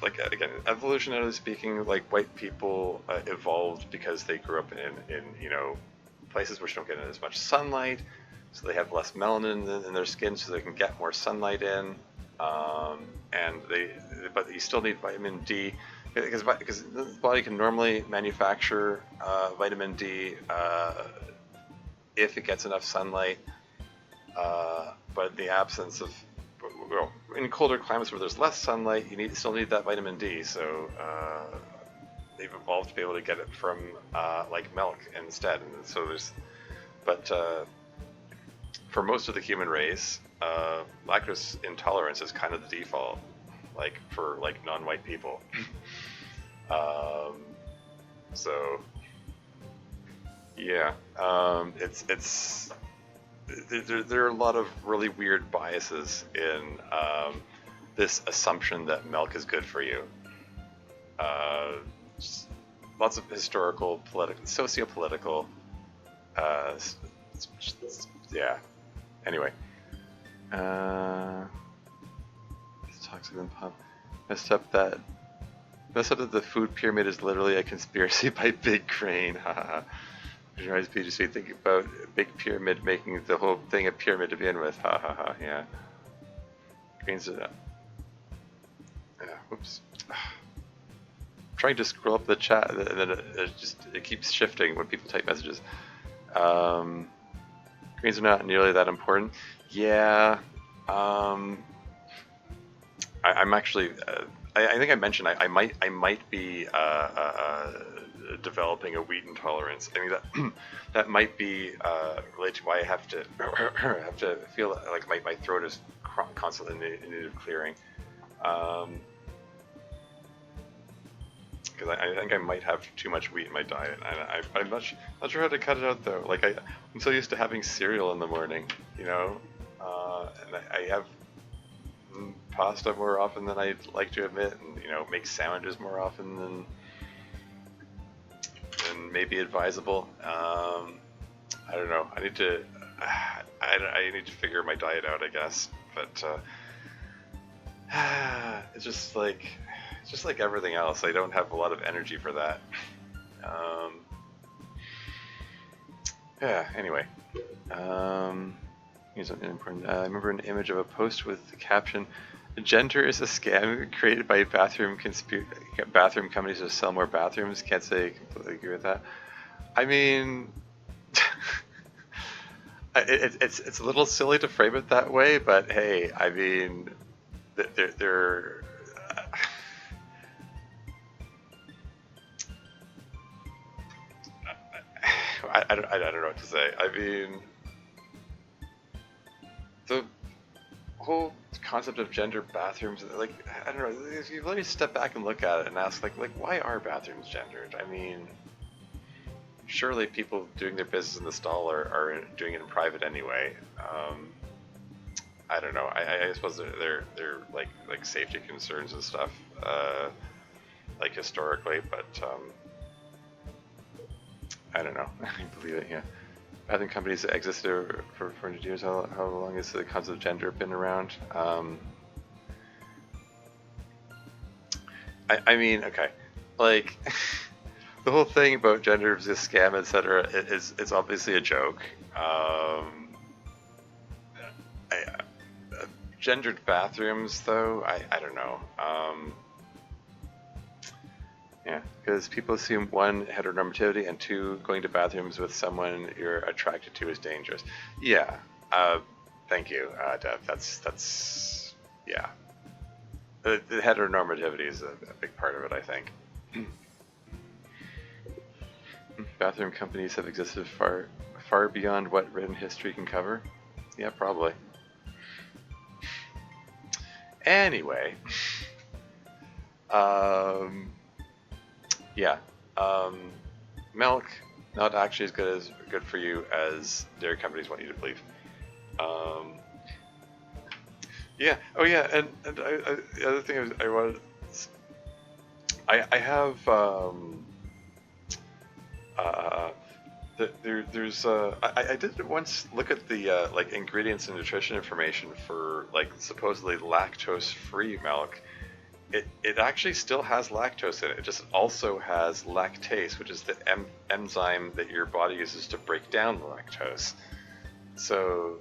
like again, evolutionarily speaking, like white people evolved because they grew up in you know, places which don't get as much sunlight, so they have less melanin in their skin, so they can get more sunlight in. But you still need vitamin D because the body can normally manufacture vitamin D if it gets enough sunlight. But in the absence of, well, in colder climates where there's less sunlight, you still need that vitamin D. So they've evolved to be able to get it from like milk instead. And so but for most of the human race, lactose intolerance is kind of the default, like for like non-white people. So yeah, there are a lot of really weird biases in this assumption that milk is good for you. Lots of historical, political, socio-political. Yeah. Anyway. Toxic and pop. Messed up that the food pyramid is literally a conspiracy by Big Crane. Haha. Visualize PGC thinking about Big Pyramid making the whole thing a pyramid to begin with. Ha ha ha. Yeah. Crane's Yeah, whoops. Trying to scroll up the chat, and then it keeps shifting when people type messages. Greens are not nearly that important. Yeah. I'm actually. I think I mentioned I might be developing a wheat intolerance. I mean that that might be related to why I have to have to feel like my throat is constantly in need of clearing. Because I think I might have too much wheat in my diet. I'm not sure how to cut it out though. Like I'm so used to having cereal in the morning, you know, and I have pasta more often than I'd like to admit, and you know, make sandwiches more often than maybe advisable. I don't know. I need to I need to figure my diet out, I guess. But it's just like everything else. I don't have a lot of energy for that. Yeah. Anyway. Here's something important. I remember an image of a post with the caption, "Gender is a scam created by bathroom companies to sell more bathrooms." Can't say I completely agree with that. I mean, it's a little silly to frame it that way, but hey, I mean, they're I don't know what to say. I mean, the whole concept of gender bathrooms, like, I don't know, if you let me step back and look at it and ask, like why are bathrooms gendered? I mean, surely people doing their business in the stall are doing it in private anyway. I don't know. I suppose they're like safety concerns and stuff, like historically, but I don't know. I believe it. Yeah. Bathroom companies that existed for 400 years. How long has the concept of gender been around? I mean, okay, like the whole thing about gender is a scam, etc. It's obviously a joke. Gendered bathrooms, though, I don't know. Yeah, because people assume one, heteronormativity, and two, going to bathrooms with someone you're attracted to is dangerous. Yeah, thank you, Dev. That's yeah. The heteronormativity is a big part of it, I think. Bathroom companies have existed far beyond what written history can cover. Yeah, probably. Anyway, yeah, milk not actually as good for you as dairy companies want you to believe. Yeah. Oh yeah, and the other thing I have there's I did once look at the like ingredients and nutrition information for like supposedly lactose-free milk. It actually still has lactose in it. It just also has lactase, which is the enzyme that your body uses to break down the lactose. So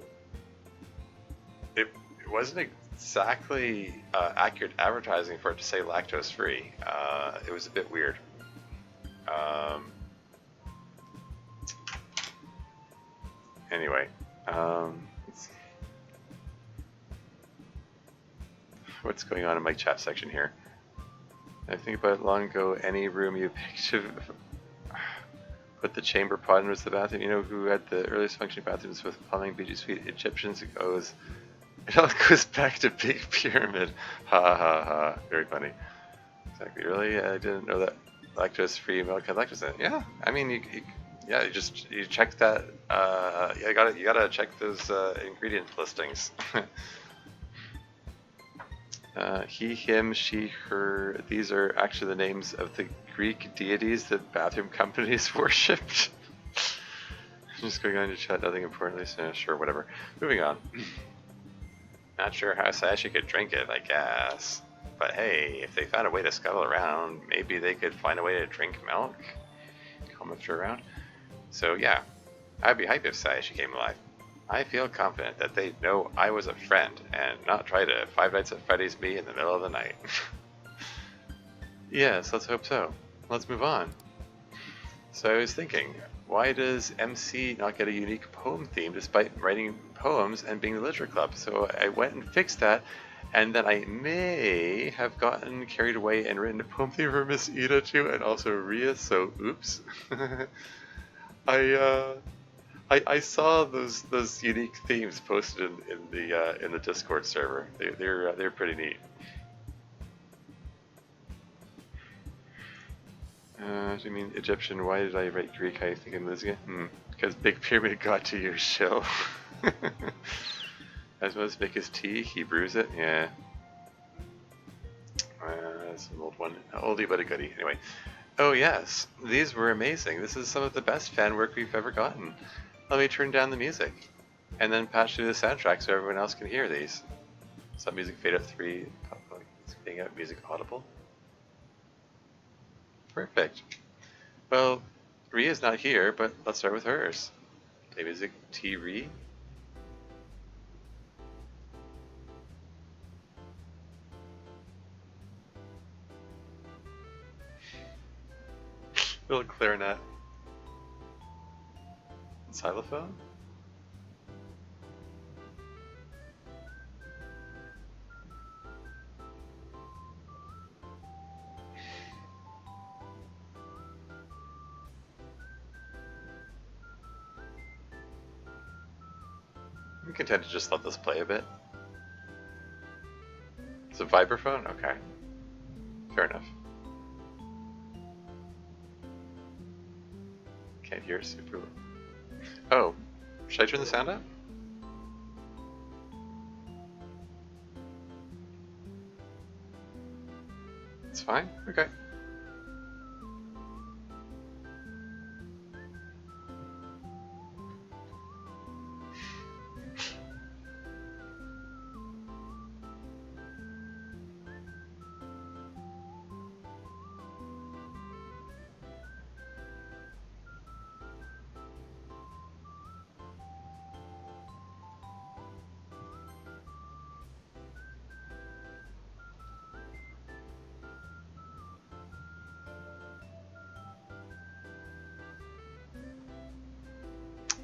it wasn't exactly accurate advertising for it to say lactose-free. It was a bit weird. Anyway, what's going on in my chat section here? I think about it long ago. Any room you picked to put the chamber pot in was the bathroom. You know who had the earliest functioning bathrooms with plumbing? BG Suite Egyptians. It all goes back to Big Pyramid. Ha ha ha. Very funny. Exactly. Really, I didn't know that lactose-free milk had lactose in it. Yeah, I mean, you check that. You gotta check those ingredient listings. He, him, she, her. These are actually the names of the Greek deities that bathroom companies worshipped. Just going on to chat, nothing importantly, so sure, whatever. Moving on. Not sure how Sashi could drink it, I guess. But hey, if they found a way to scuttle around, maybe they could find a way to drink milk? Comments around. So yeah, I'd be hyped if Sashi came alive. I feel confident that they'd know I was a friend and not try to Five Nights at Freddy's me in the middle of the night. Yes, let's hope so. Let's move on. So I was thinking, why does MC not get a unique poem theme despite writing poems and being the literature club? So I went and fixed that, and then I may have gotten carried away and written a poem theme for Miss Ida too, and also Ria. So oops. I I saw those unique themes posted in the Discord server. They're pretty neat. Do you mean Egyptian? Why did I write Greek? I think in Lisbon. Because Big Pyramid got to your show. As well as make his tea, he brews it. Yeah. That's an old one. Oldie but a goodie. Anyway. Oh yes, these were amazing. This is some of the best fan work we've ever gotten. Let me turn down the music, and then patch through the soundtrack so everyone else can hear these. Some music fade up 3, fading out music audible. Perfect. Well, Ria's not here, but let's start with hers. Play music T Ri. Little clarinet. Xylophone? I'm content to just let this play a bit. It's a vibraphone? Okay. Fair enough. Can't hear it super low. Oh, should I turn the sound up? It's fine? Okay.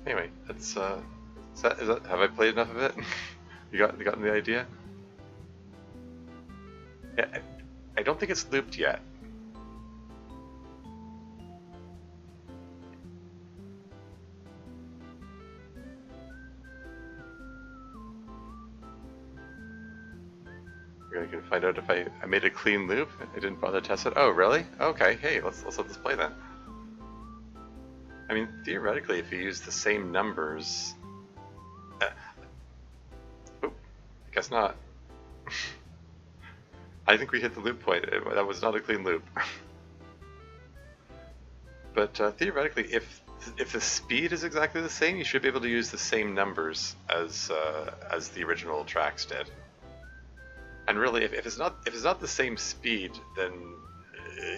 Anyway, that's is that have I played enough of it? You gotten the idea? Yeah, I don't think it's looped yet. I can find out if I made a clean loop. I didn't bother to test it. Oh, really? Okay. Hey, let's let this play then. I mean, theoretically, if you use the same numbers, oh, I guess not. I think we hit the loop point. That was not a clean loop. But theoretically, if the speed is exactly the same, you should be able to use the same numbers as the original tracks did. And really, if it's not the same speed, then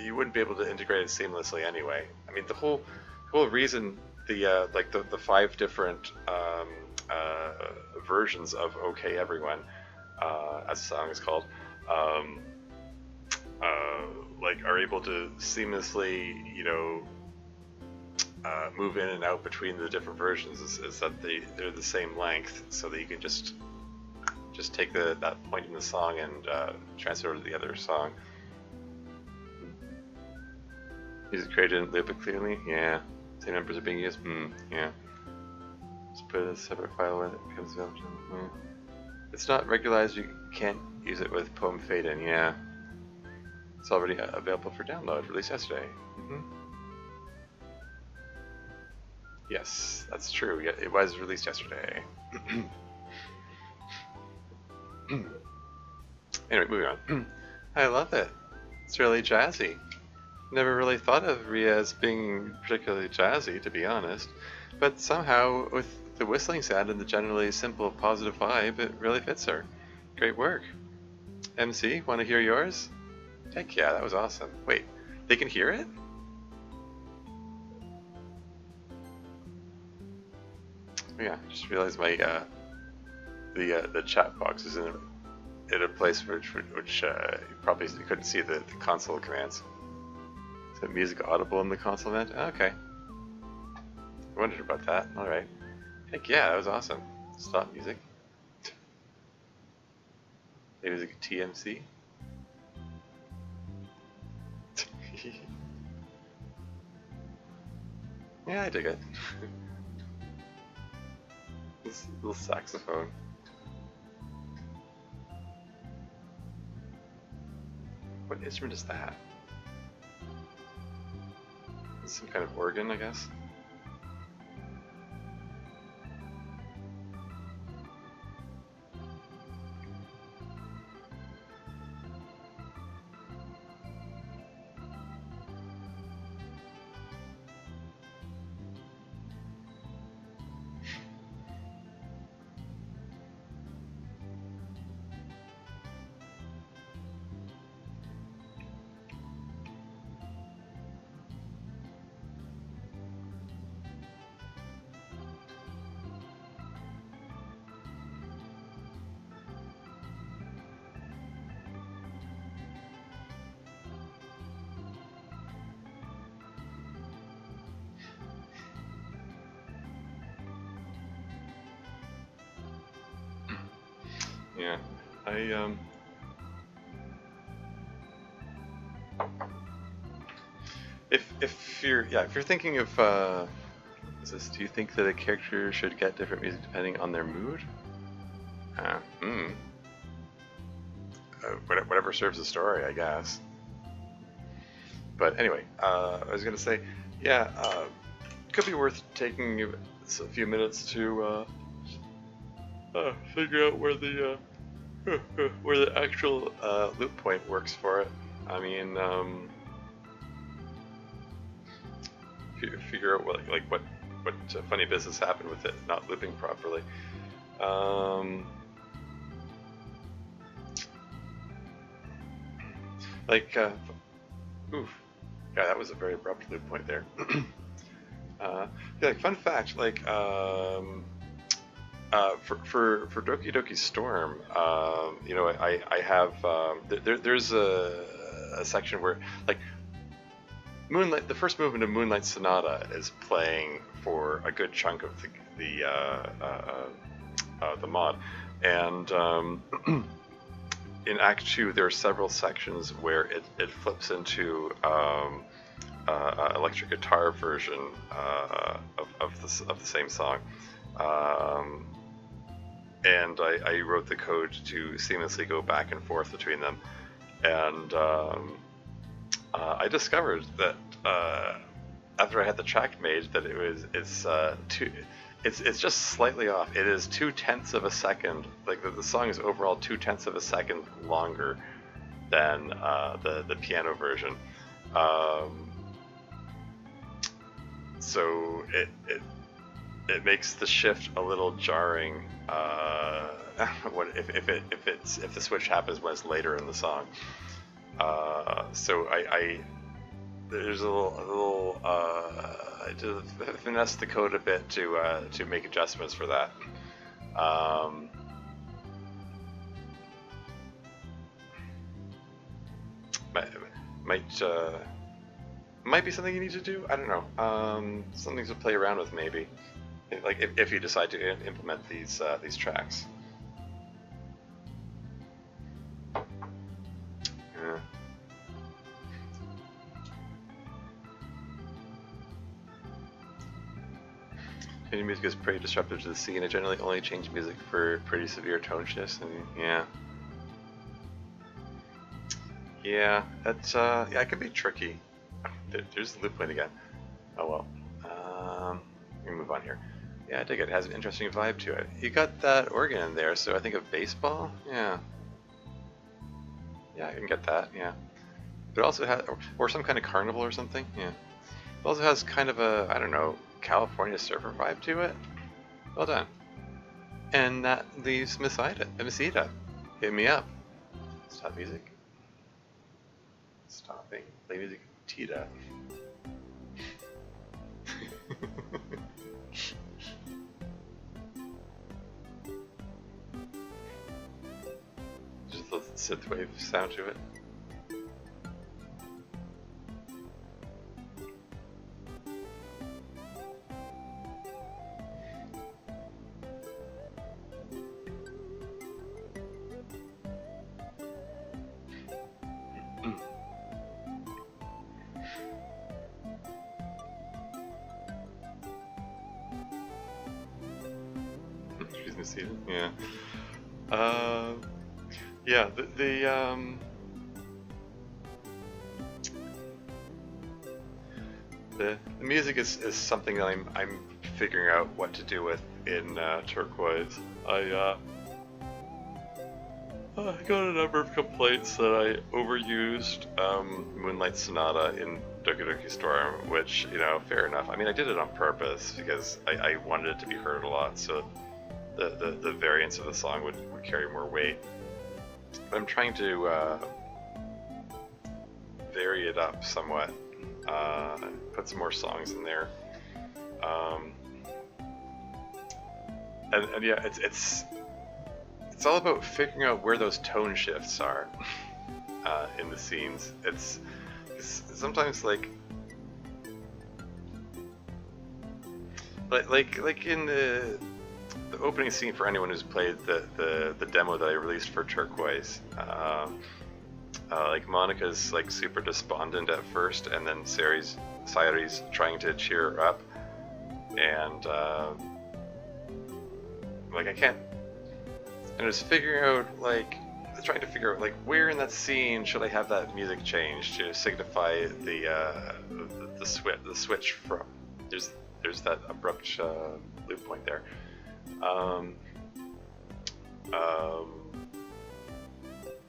you wouldn't be able to integrate it seamlessly anyway. I mean, the whole reason the like the 5 different versions of OK Everyone, as the song is called, like are able to seamlessly, move in and out between the different versions is that they're the same length, so that you can just take that point in the song and transfer it to the other song. Music created didn't loop it clearly? Yeah. Same numbers are being used? Yeah. Just put it as a separate file when it becomes available. It's not regularized, you can't use it with Poem Fade In, yeah. It's already available for download, released yesterday. Yes, that's true. Yeah, it was released yesterday. Anyway, moving on. I love it. It's really jazzy. Never really thought of Ria as being particularly jazzy, to be honest. But somehow, with the whistling sound and the generally simple, positive vibe, it really fits her. Great work. MC, want to hear yours? Heck yeah, that was awesome. Wait, they can hear it? Yeah, I just realized my the chat box is in a place which you probably couldn't see the console commands. Is that music audible in the console vent? Okay. I wondered about that. Alright. Heck yeah, that was awesome. Stop music. Maybe it's like a TMC? Yeah, I dig it. This little saxophone. What instrument is that? It's some kind of organ, I guess. Yeah, if you're thinking of do you think that a character should get different music depending on their mood? Whatever serves the story, I guess. But anyway, I was gonna say, yeah, could be worth taking a few minutes to figure out where the where the actual loop point works for it. I mean, figure out what funny business happened with it not looping properly. Oof, yeah, that was a very abrupt loop point there. Yeah, like fun fact, like for Doki Doki Storm, you know, I have there's a section where like Moonlight, the first movement of Moonlight Sonata is playing for a good chunk of the mod, and in Act 2 there are several sections where it flips into electric guitar version of the same song. And I wrote the code to seamlessly go back and forth between them, and I discovered that after I had the track made that it's just slightly off. It is 2/10 of a second. Like the song is overall 2/10 of a second longer than the piano version. So it makes the shift a little jarring if the switch happens when it's later in the song. So there's a little I just finesse the code a bit to make adjustments for that. Might be something you need to do. I don't know. Something to play around with, maybe. Like if you decide to implement these tracks. Yeah. Changing music is pretty disruptive to the scene. I generally only change music for pretty severe tone shifts, and yeah, that's yeah, it can be tricky. There's the loop point again. Oh well. Let me move on here. Yeah, I dig it. It has an interesting vibe to it. You got that organ in there, so I think of baseball. Yeah. Yeah, I can get that. Yeah. But it also has, or some kind of carnival or something. Yeah. It also has kind of a, I don't know, California surfer vibe to it. Well done. And that leaves Mesita. Hit me up. Stop music. Stopping. Play music. Tita. the synthwave sound to it. She's conceded. Yeah. Yeah. The music is something that I'm figuring out what to do with in Turquoise. I got a number of complaints that I overused Moonlight Sonata in Doki Doki Storm, which, you know, fair enough. I mean, I did it on purpose because I wanted it to be heard a lot, so the variance of the song would carry more weight. But I'm trying to vary it up somewhat, put some more songs in there. And yeah, it's all about figuring out where those tone shifts are in the scenes. It's sometimes like in the opening scene, for anyone who's played the demo that I released for Turquoise. Like Monica's like super despondent at first, and then Sayori's trying to cheer her up, and like I can't. And I was figuring out trying to figure out like where in that scene should I have that music change to signify the switch from there's that abrupt loop point there.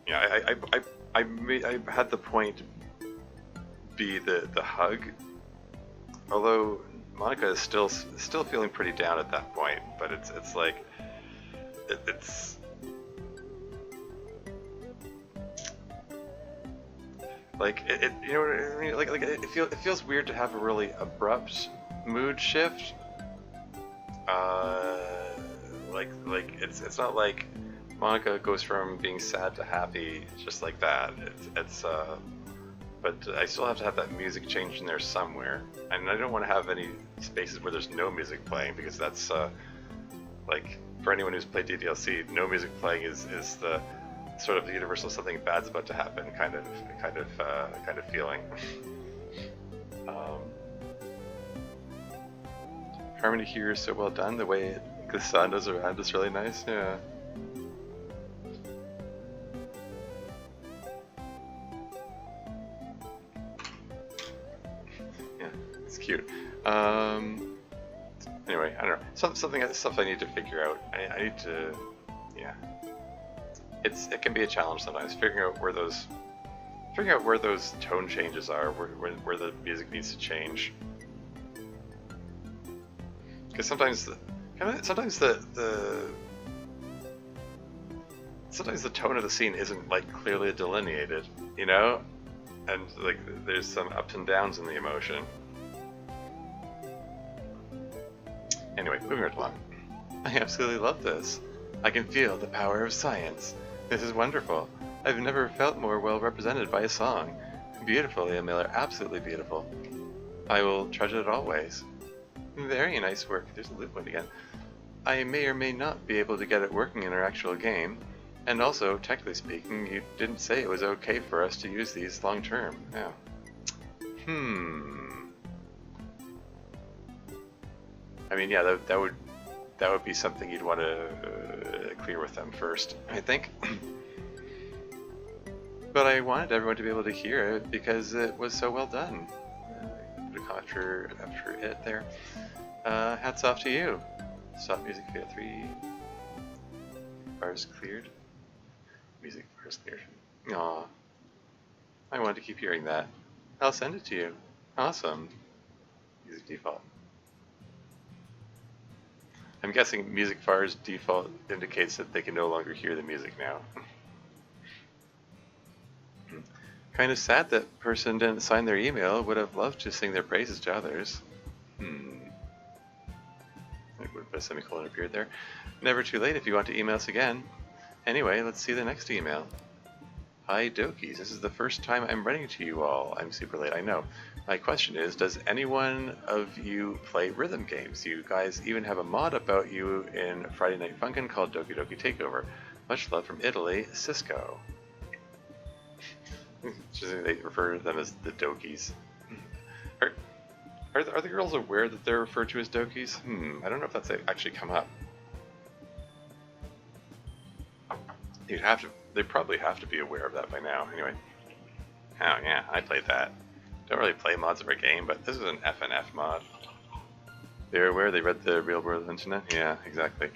Yeah, I had the point be the hug, although Monica is still feeling pretty down at that point. But it's like it's like it you know what I mean? Like it feels weird to have a really abrupt mood shift. Like it's not like Monica goes from being sad to happy just like that. But I still have to have that music change in there somewhere, and I don't want to have any spaces where there's no music playing, because that's like, for anyone who's played DDLC, no music playing is the sort of the universal something bad's about to happen kind of feeling. Harmony here is so well done. The way the sun is around is really nice. Yeah. Yeah, it's cute. Anyway, I don't know. Stuff I need to figure out. I need to. Yeah. It can be a challenge sometimes figuring out where those tone changes are, where the music needs to change. Because sometimes the tone of the scene isn't like clearly delineated, you know, and like there's some ups and downs in the emotion. Anyway, moving right along. I absolutely love this. I can feel the power of science. This is wonderful. I've never felt more well represented by a song. Beautiful, Leah Miller. Absolutely beautiful. I will treasure it always. Very nice work. There's a loop point again. I may or may not be able to get it working in our actual game. And also, technically speaking, you didn't say it was okay for us to use these long term. Yeah. I mean, yeah, that would be something you'd want to clear with them first, I think. But I wanted everyone to be able to hear it because it was so well done. After it there. Hats off to you. Stop music fail 3. Bars cleared. Music bars cleared. Aw. I wanted to keep hearing that. I'll send it to you. Awesome. Music default. I'm guessing music bars default indicates that they can no longer hear the music now. Kind of sad that person didn't sign their email. Would have loved to sing their praises to others. A semicolon appeared there. Never too late if you want to email us again. Anyway, let's see the next email. Hi Dokis, this is the first time I'm running to you all. I'm super late, I know. My question is, does anyone of you play rhythm games? You guys even have a mod about you in Friday Night Funkin' called Doki Doki Takeover. Much love from Italy, Cisco. They refer to them as the Dokis. Are, are the girls aware that they're referred to as Dokis? I don't know if that's actually come up. They probably have to be aware of that by now, anyway. Oh yeah, I played that. Don't really play mods of our game, but this is an FNF mod. They're aware, they read the real world internet? Yeah, exactly.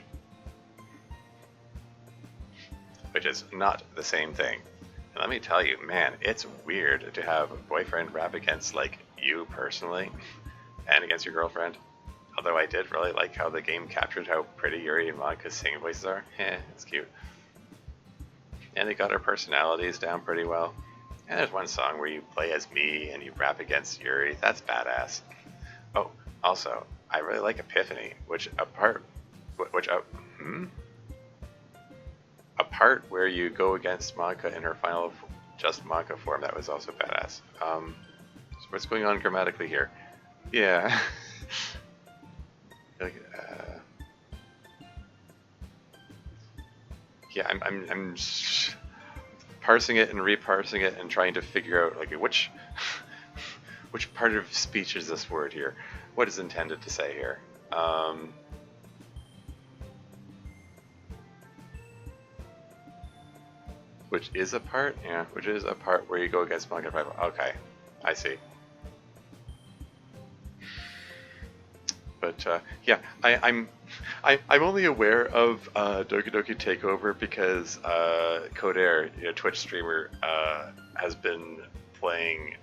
Which is not the same thing. And let me tell you, man, it's weird to have a boyfriend rap against, like, you personally, and against your girlfriend. Although I did really like how the game captured how pretty Yuri and Monika's singing voices are. It's cute. And they got our personalities down pretty well. And there's one song where you play as me and you rap against Yuri. That's badass. Oh, also, I really like Epiphany, a part where you go against Monika in her final just Monika form. That was also badass. So what's going on grammatically here? Yeah. Yeah, I'm parsing it and reparsing it and trying to figure out like which part of speech is this word here? What is intended to say here? Which is a part? Yeah, which is a part where you go against Monika 5. Okay, I see. But yeah, I'm only aware of Doki Doki Takeover because Codair, Twitch streamer, has been playing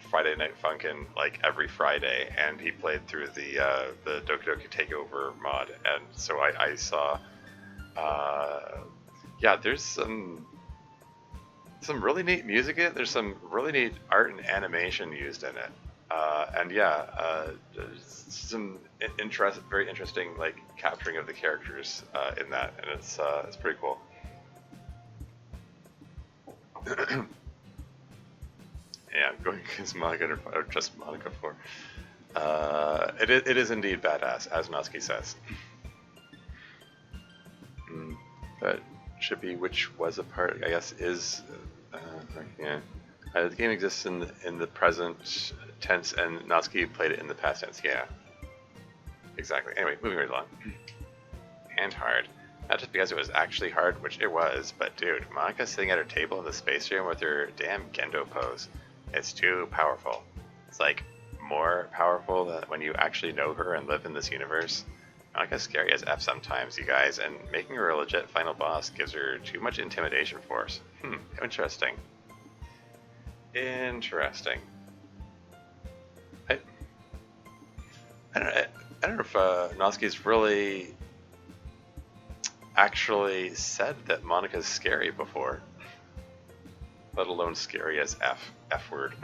Friday Night Funkin' like every Friday, and he played through the Doki Doki Takeover mod, and so I saw. Yeah, there's some really neat music in it. There's some really neat art and animation used in it. And yeah, some very interesting like capturing of the characters in that, and it's pretty cool. Yeah, going against Monika or just Monika for it is indeed badass, as Noski says. That should be which was a part. I guess is yeah. The game exists in the present tense, and Natsuki played it in the past tense. Yeah, exactly. Anyway, moving right along. And hard. Not just because it was actually hard, which it was, but dude, Monika sitting at her table in the space room with her damn Gendo pose. It's too powerful. It's like more powerful than when you actually know her and live in this universe. Monika's scary as F sometimes, you guys, and making her a legit final boss gives her too much intimidation force. Interesting. Interesting. I don't know if Noski's really actually said that Monika's scary before, let alone scary as F word.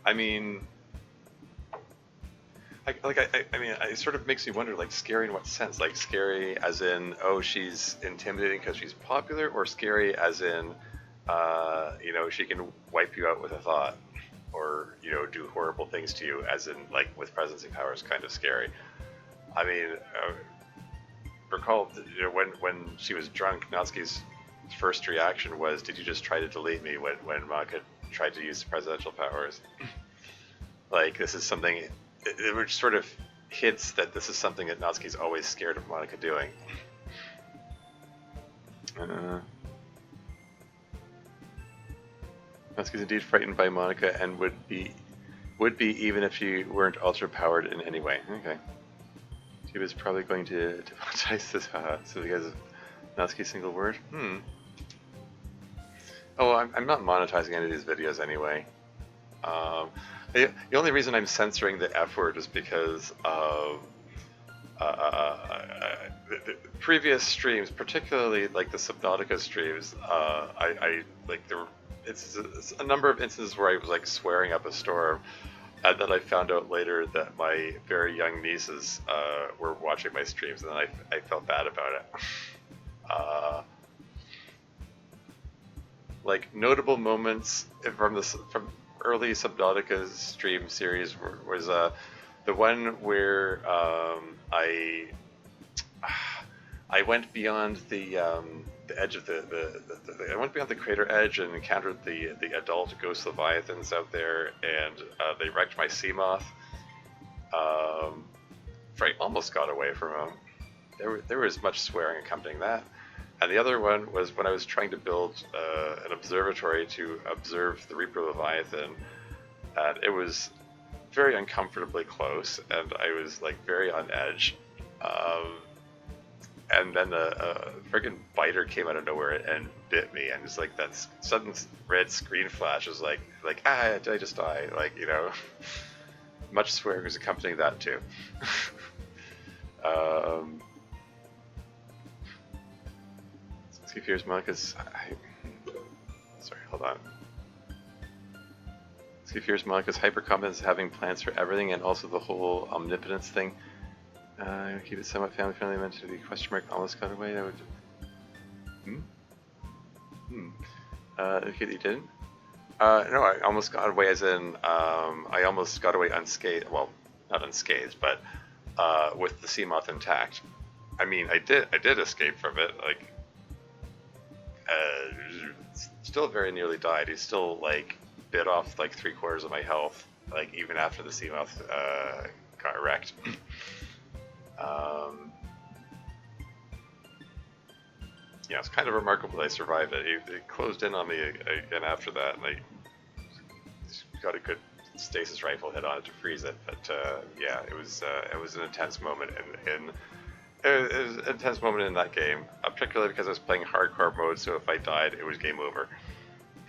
I mean, I mean, it sort of makes me wonder, like, scary in what sense? Like, scary as in, oh, she's intimidating because she's popular, or scary as in, she can wipe you out with a thought, or, do horrible things to you, as in, like, with presence powers, kind of scary. I mean, recall, when she was drunk, Natsuki's first reaction was, did you just try to delete me when Monika tried to use presidential powers? Like, this is something, it sort of hints that this is something that Natsuki's always scared of Monika doing. Natsuki's indeed frightened by Monika and would be even if she weren't ultra powered in any way. Okay. She was probably going to monetize this, so because of Natsuki's single word? Oh, I'm not monetizing any of these videos anyway. The only reason I'm censoring the F word is because of the previous streams, particularly like the Subnautica streams. I like it's a number of instances where I was like swearing up a storm, And then I found out later that my very young nieces were watching my streams, and then I felt bad about it. Uh, like notable moments from early Subnautica stream series was the one where I went beyond the edge of I went beyond the crater edge and encountered the adult ghost leviathans out there, and they wrecked my sea moth. Frank almost got away from them. There was much swearing accompanying that. And the other one was when I was trying to build an observatory to observe the Reaper Leviathan, and it was very uncomfortably close, and I was like very on edge. And then a friggin' biter came out of nowhere and bit me, and it's like that sudden red screen flash was like did I just die? Like, you know, much swearing was accompanying that too. See if here's Monica's. Sorry, hold on. See if here's Monica's hyperconfidence, having plans for everything, and also the whole omnipotence thing. Keep it somewhat family friendly. Meant to be question mark. Almost got away. That would. Okay, you didn't. No, I almost got away, as in I almost got away unscathed. Well, not unscathed, but with the sea moth intact. I mean, I did escape from it. Like. Still very nearly died. He still like bit off like 3/4 of my health, like even after the Seamoth got wrecked. Yeah, it's kind of remarkable that I survived it. It closed in on me again after that, and I got a good stasis rifle hit on it to freeze it. But yeah, it was an intense moment it was an intense moment in that game, particularly because I was playing hardcore mode, so if I died, it was game over.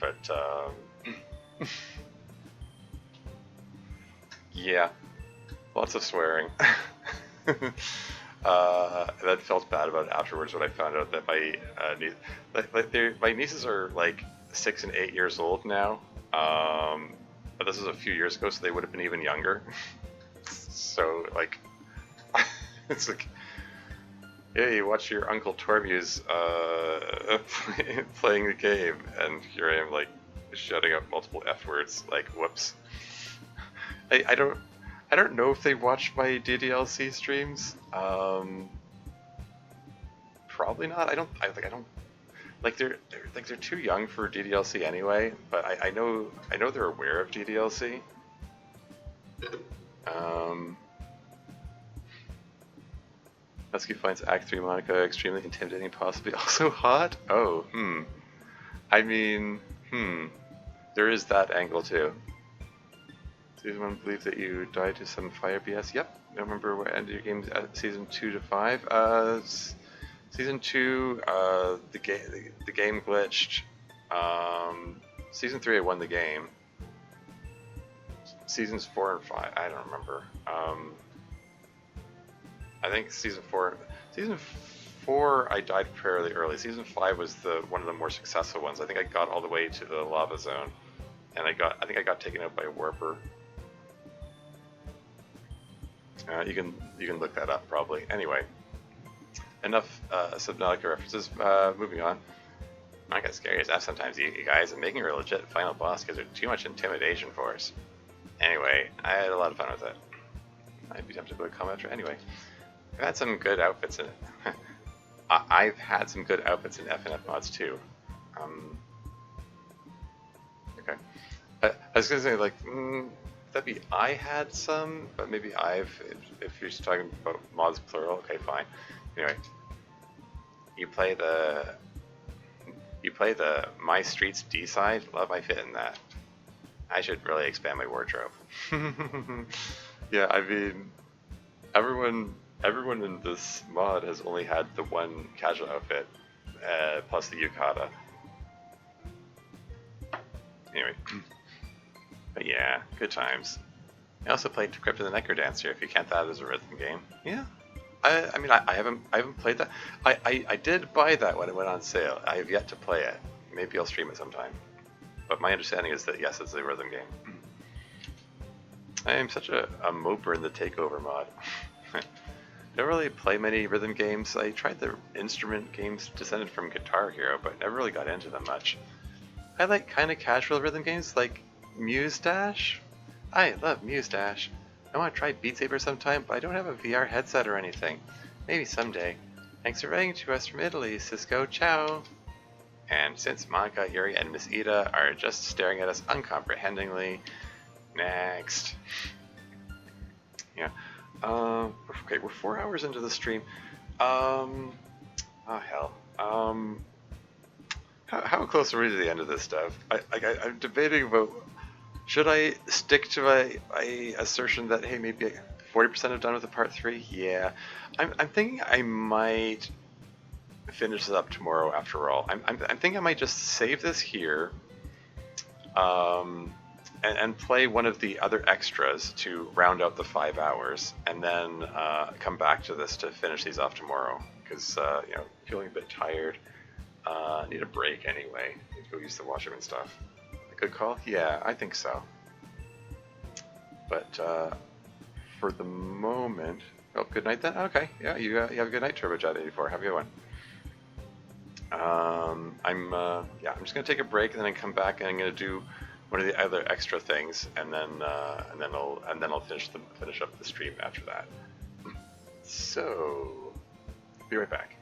But, yeah, lots of swearing. And then felt bad about it afterwards when I found out that my my nieces are like 6 and 8 years old now, but this was a few years ago, so they would have been even younger. So, like, it's like, yeah, you watch your Uncle Tormuse playing the game, and here I am, like, shouting out multiple F words, like, whoops. I don't know if they watch my DDLC streams. Probably not. I don't, like, they're too young for DDLC anyway, but I know they're aware of DDLC. Husky finds Act 3 Monica extremely intimidating, possibly also hot? Oh, I mean, there is that angle too. Does anyone believe that you died to some fire BS? Yep. I don't remember what ended your game at season 2 to 5. Season 2, the game glitched. Season 3, I won the game. Seasons 4 and 5, I don't remember. I think season 4 I died fairly early. Season 5 was one of the more successful ones. I think I got all the way to the lava zone, and I think I got taken out by a warper. You can look that up probably. Anyway, enough Subnautica references. Moving on. Not as scary as that sometimes, you guys. I'm making her a legit final boss because there's too much intimidation for us. Anyway, I had a lot of fun with it. I'd be tempted to comment after. Anyway, I've had some good outfits in it. I've had some good outfits in FNF mods too. Okay. I was gonna say, like, that'd be I had some, but maybe if you're talking about mods plural, okay, fine. Anyway, you play the My Streets D side. Love my fit in that. I should really expand my wardrobe. Yeah, I mean, everyone in this mod has only had the one casual outfit, plus the yukata. Anyway, but yeah, good times. I also played Crypt of the Necrodancer, if you count that as a rhythm game. Yeah, I mean, I haven't played that. I did buy that when it went on sale. I have yet to play it. Maybe I'll stream it sometime. But my understanding is that yes, it's a rhythm game. I am such a moper in the takeover mod. Don't really play many rhythm games. I tried the instrument games descended from Guitar Hero, but never really got into them much. I like kind of casual rhythm games like Muse Dash. I love Muse Dash. I want to try Beat Saber sometime, but I don't have a VR headset or anything. Maybe someday. Thanks for writing to us from Italy, Cisco. Ciao. And since Monica, Yuri, and Miss Ida are just staring at us uncomprehendingly, next. Yeah. Okay, we're 4 hours into the stream. Oh hell. How close are we to the end of this stuff? I'm debating about should I stick to my assertion that hey maybe 40% have done with the part 3? Yeah, I'm thinking I might finish this up tomorrow after all. I'm thinking I might just save this here, um, and play one of the other extras to round out the 5 hours, and then come back to this to finish these off tomorrow because you know feeling a bit tired. Need a break anyway. Need to go use the washroom and stuff. A good call? Yeah, I think so. But for the moment, oh, good night then. Okay, yeah, you have a good night, TurboJet 84. Have a good one. I'm just gonna take a break and then I come back and I'm gonna do one of the other extra things and then I'll finish up the stream after that. So, be right back.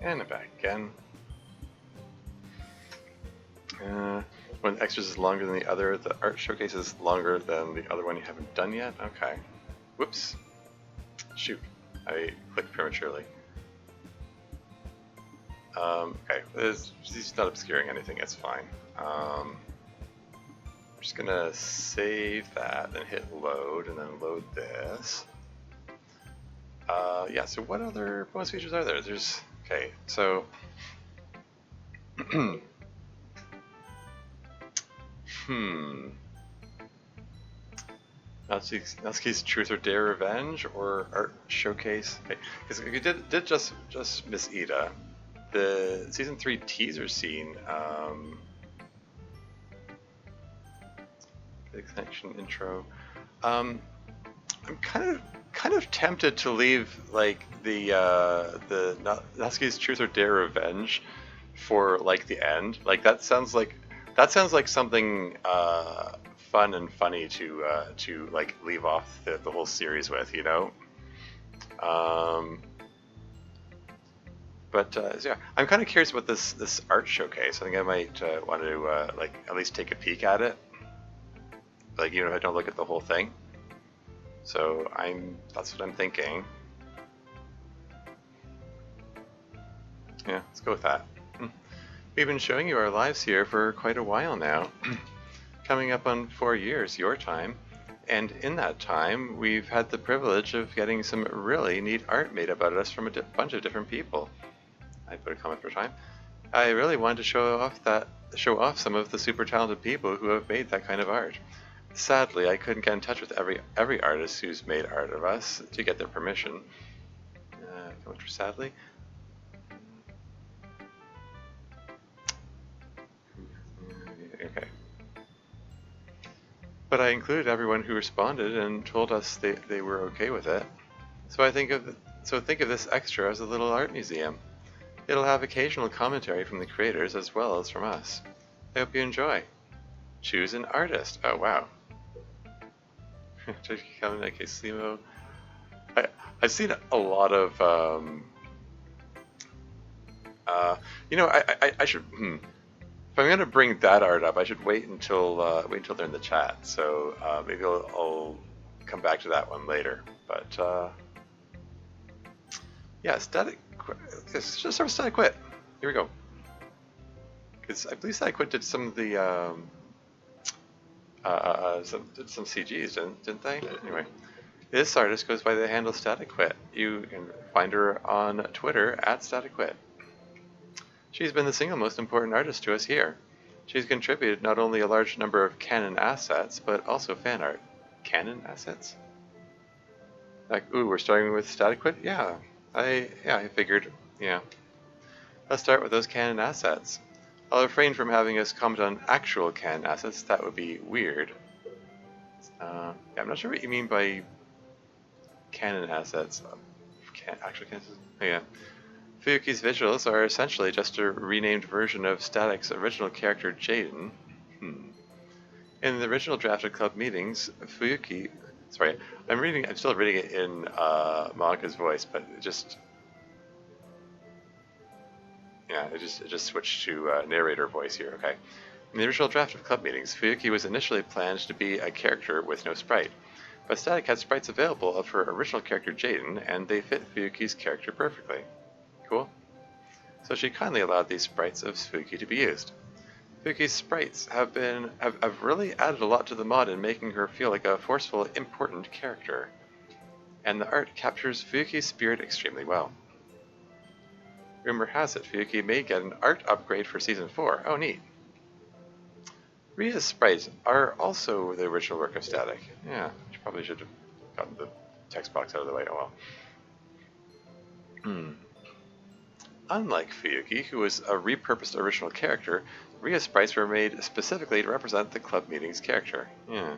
And back again. When extras is longer than the other, the art showcase is longer than the other one you haven't done yet? Okay. Whoops. Shoot. I clicked prematurely. Okay. He's not obscuring anything, it's fine. I'm just gonna save that and hit load and then load this. Yeah, so what other bonus features are there? There's, okay, so Natsuki's Truth or Dare Revenge or Art Showcase? Okay, because we did just Miss Ida. The season 3 teaser scene, the connection intro. I'm kind of tempted to leave like the Natsuki's Truth or Dare Revenge for like the end. Like that sounds like something fun and funny to like leave off the whole series with, you know. But so yeah, I'm kind of curious about this art showcase. I think I might want to like at least take a peek at it. Like, you know, I don't look at the whole thing. So that's what I'm thinking. Yeah, let's go with that. We've been showing you our lives here for quite a while now. Coming up on 4 years, your time. And in that time, we've had the privilege of getting some really neat art made about us from a bunch of different people. I put a comment for time. I really wanted to show off some of the super talented people who have made that kind of art. Sadly, I couldn't get in touch with every artist who's made art of us to get their permission. Comment for sadly. Okay. But I included everyone who responded and told us they were okay with it. So think of this extra as a little art museum. It'll have occasional commentary from the creators as well as from us. I hope you enjoy. Choose an artist. Oh wow. I've seen a lot of you know, I should if I'm gonna bring that art up, I should wait until they're in the chat. So maybe I'll come back to that one later. But yeah, Static Quit. Let's just start with Static Quit. Here we go. Because I believe Static Quit did some of the did some CGs, didn't they? Anyway, this artist goes by the handle Static Quit. You can find her on Twitter at Static Quit. She's been the single most important artist to us here. She's contributed not only a large number of canon assets, but also fan art. Canon assets? Like, ooh, we're starting with Static Quit? Yeah, I figured, yeah. Let's start with those canon assets. I'll refrain from having us comment on actual canon assets, that would be weird. Yeah, I'm not sure what you mean by canon assets. Actual canon assets? Oh, yeah. Fuyuki's visuals are essentially just a renamed version of Static's original character Jaden. In the original drafted club meetings, Fuyuki... Sorry, I'm still reading it in Monika's voice, but it just switched to narrator voice here, okay? In the original draft of club meetings, Fuyuki was initially planned to be a character with no sprite, but Static had sprites available of her original character Jaden, and they fit Fuyuki's character perfectly. Cool. So she kindly allowed these sprites of Fuyuki to be used. Fuyuki's sprites have really added a lot to the mod in making her feel like a forceful, important character. And the art captures Fuyuki's spirit extremely well. Rumor has it Fuyuki may get an art upgrade for Season 4. Oh, neat. Ria's sprites are also the original work of Static. Yeah, she probably should have gotten the text box out of the way. Oh well. Unlike Fuyuki, who was a repurposed original character, Ria's sprites were made specifically to represent the club meetings character. Yeah.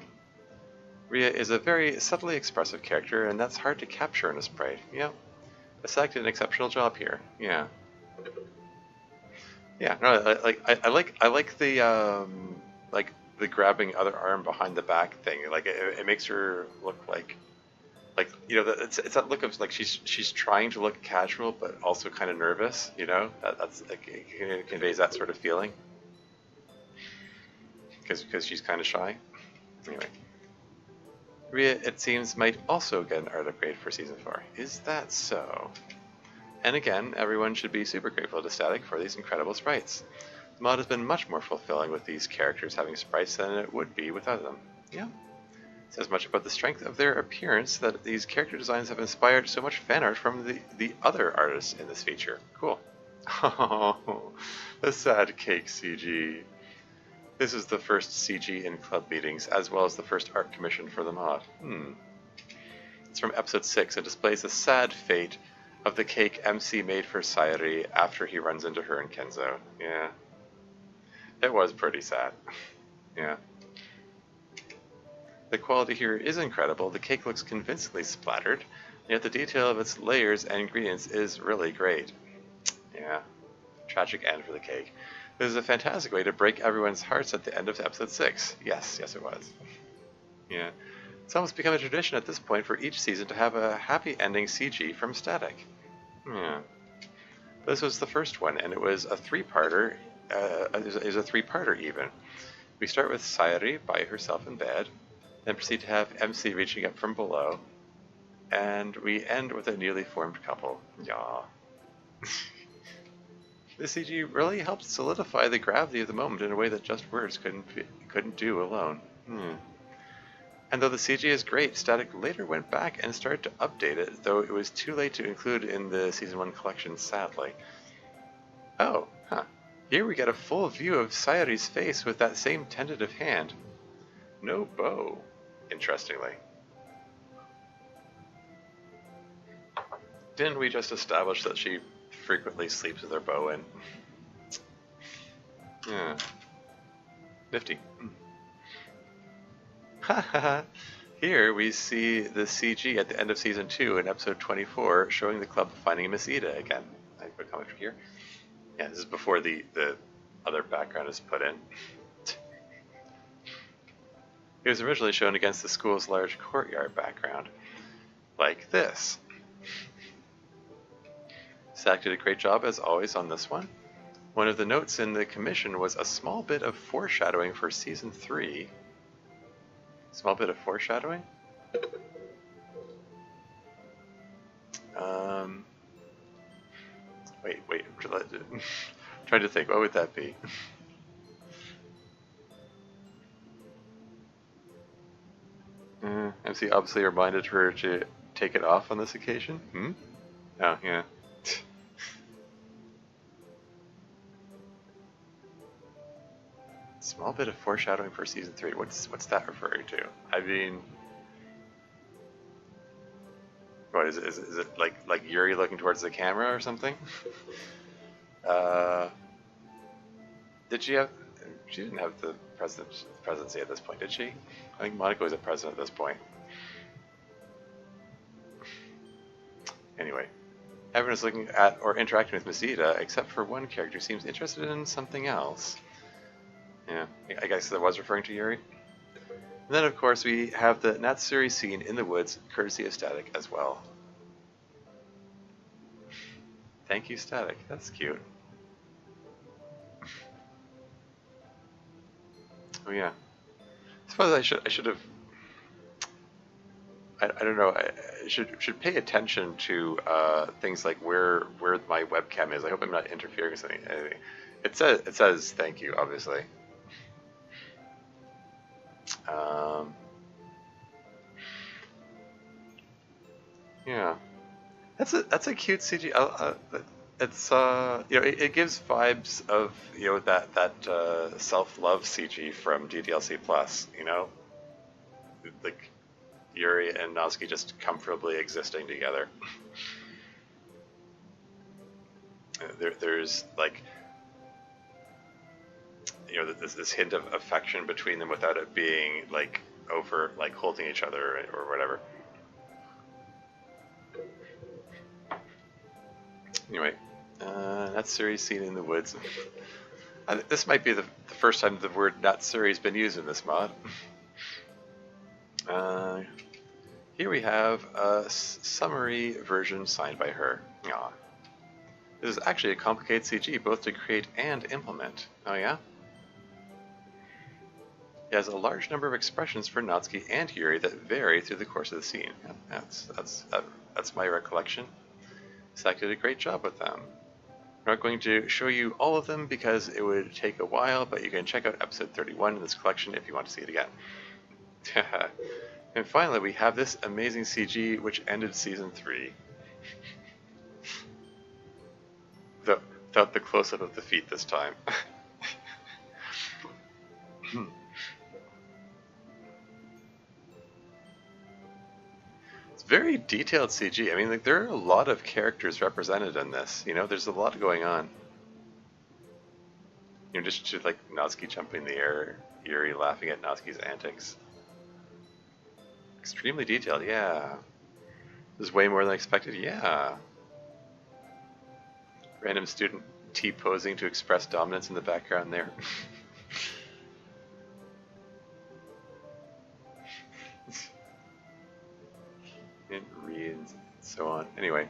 Ria is a very subtly expressive character, and that's hard to capture in a sprite. Yep. Asak did an exceptional job here. Yeah. Yeah. No, I like the like the grabbing other arm behind the back thing. Like it makes her look like Like, it's that look of like she's trying to look casual but also kind of nervous. That's like it conveys that sort of feeling because she's kind of shy. Anyway, Ria, it seems, might also get an art upgrade for season 4. Is that so? And again, everyone should be super grateful to Static for these incredible sprites. The mod has been much more fulfilling with these characters having sprites than it would be without them. Yeah. It says much about the strength of their appearance that these character designs have inspired so much fan art from the other artists in this feature. Cool. Oh, the sad cake CG. This is the first CG in club meetings, as well as the first art commission for the mod. It's from episode 6 and displays the sad fate of the cake MC made for Sayuri after he runs into her and Kenzo. Yeah. It was pretty sad. Yeah. The quality here is incredible. The cake looks convincingly splattered, yet the detail of its layers and ingredients is really great. Yeah. Tragic end for the cake. This is a fantastic way to break everyone's hearts at the end of episode 6. Yes, it was. Yeah. It's almost become a tradition at this point for each season to have a happy ending CG from Static. Yeah. This was the first one, and it was a three-parter. It was a three-parter even. We start with Sayuri by herself in bed, then proceed to have MC reaching up from below, and we end with a newly formed couple. Yaw. The CG really helped solidify the gravity of the moment in a way that just words couldn't do alone. And though the CG is great, Static later went back and started to update it, though it was too late to include in the Season 1 collection, sadly. Oh, huh. Here we get a full view of Sayuri's face with that same tentative hand. No bow, interestingly. Didn't we just establish that she frequently sleeps with her bow in? Yeah. Nifty. Haha. Here we see the CG at the end of Season 2 in Episode 24 showing the club finding Miss Ida again. I put a comment here. Yeah, this is before the other background is put in. It was originally shown against the school's large courtyard background. Like this. Static did a great job, as always, on this one. One of the notes in the commission was a small bit of foreshadowing for Season 3. Small bit of foreshadowing? Wait. Trying to think, what would that be? MC obviously reminded her to take it off on this occasion? Oh, yeah. Small bit of foreshadowing for Season 3. What's that referring to? I mean... What, is it like Yuri looking towards the camera or something? Did she have... She didn't have the presidency at this point, did she? I think Monica was a president at this point. Anyway, everyone is looking at or interacting with Miss Ida, except for one character who seems interested in something else. Yeah, I guess that was referring to Yuri. And then, of course, we have the Natsuri scene in the woods, courtesy of Static as well. Thank you, Static. That's cute. Oh yeah. I suppose I should have. I don't know. I should pay attention to things like where my webcam is. I hope I'm not interfering with something. It says thank you, obviously. Yeah, that's a cute CG. It's it gives vibes of that self-love CG from DDLC Plus. Like Yuri and Natsuki just comfortably existing together. There's like this hint of affection between them without it being like over like holding each other or whatever. Anyway, Natsuri scene in the woods. This might be the first time the word Natsuri has been used in this mod. Here we have a summary version signed by her. Aw. This is actually a complicated CG, both to create and implement. Oh yeah? It has a large number of expressions for Natsuki and Yuri that vary through the course of the scene. Yeah, that's my recollection. Zach did a great job with them. I'm not going to show you all of them because it would take a while, but you can check out episode 31 in this collection if you want to see it again. And finally, we have this amazing CG which ended season 3. Without the close-up of the feet this time. It's very detailed CG. I mean, like, there are a lot of characters represented in this. You know, there's a lot going on. You know, just like Natsuki jumping in the air, Yuri laughing at Natsuki's antics. Extremely detailed, yeah. This is way more than I expected, yeah. Random student T-posing to express dominance in the background there. And reads, and so on. Anyway,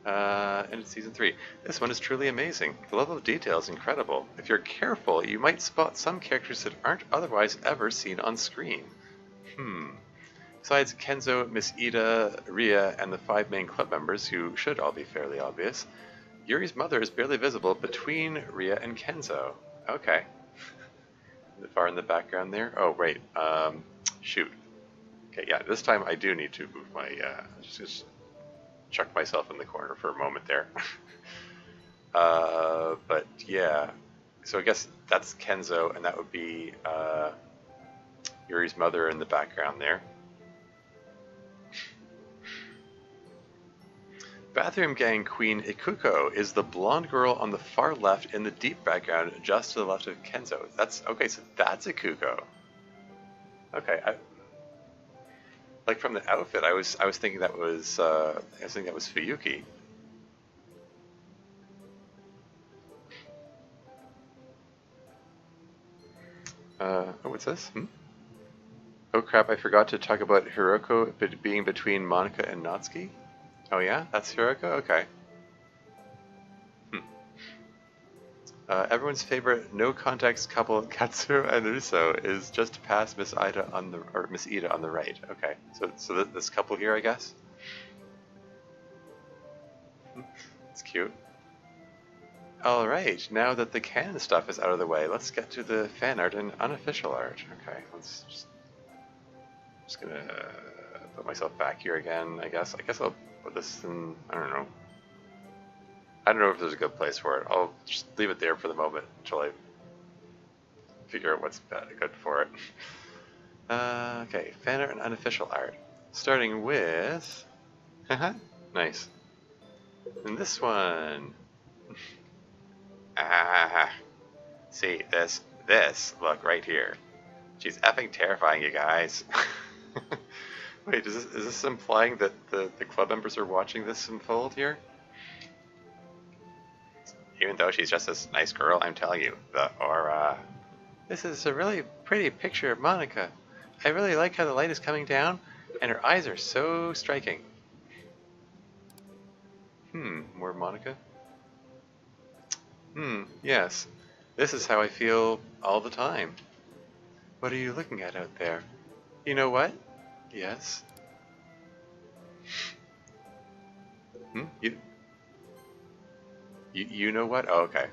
ended season 3. This one is truly amazing. The level of detail is incredible. If you're careful, you might spot some characters that aren't otherwise ever seen on screen. Besides Kenzo, Miss Ida, Ria, and the 5 main club members, who should all be fairly obvious, Yuri's mother is barely visible between Ria and Kenzo. Okay. Far in the background there. Oh, wait. Shoot. Okay, yeah, this time I do need to move my, just chuck myself in the corner for a moment there. But yeah. So I guess that's Kenzo, and that would be, Yuri's mother in the background there. Bathroom Gang Queen Ikuko is the blonde girl on the far left in the deep background, just to the left of Kenzo. That's okay. So that's Ikuko. Okay, like from the outfit, I was thinking that was Fuyuki. Oh, what's this? Oh crap! I forgot to talk about Hiroko being between Monika and Natsuki. Oh yeah, that's Hiroko? Okay. Everyone's favorite no-context couple, Katsuro and Russo, is just past Miss Ida on the right. Okay, so this couple here, I guess. It's cute. All right, now that the canon stuff is out of the way, let's get to the fan art and unofficial art. Okay, let's just gonna put myself back here again. I guess I'll put this in. I don't know if there's a good place for it. I'll just leave it there for the moment until I figure out what's good for it. Okay, fan art and unofficial art. Starting with... nice. And this one... see, this look right here. She's effing terrifying, you guys. Wait, is this implying that the club members are watching this unfold here? Even though she's just this nice girl, I'm telling you, the aura. This is a really pretty picture of Monika. I really like how the light is coming down, and her eyes are so striking. More Monika? Yes. This is how I feel all the time. What are you looking at out there? You know what? Yes. You know what? Oh, okay.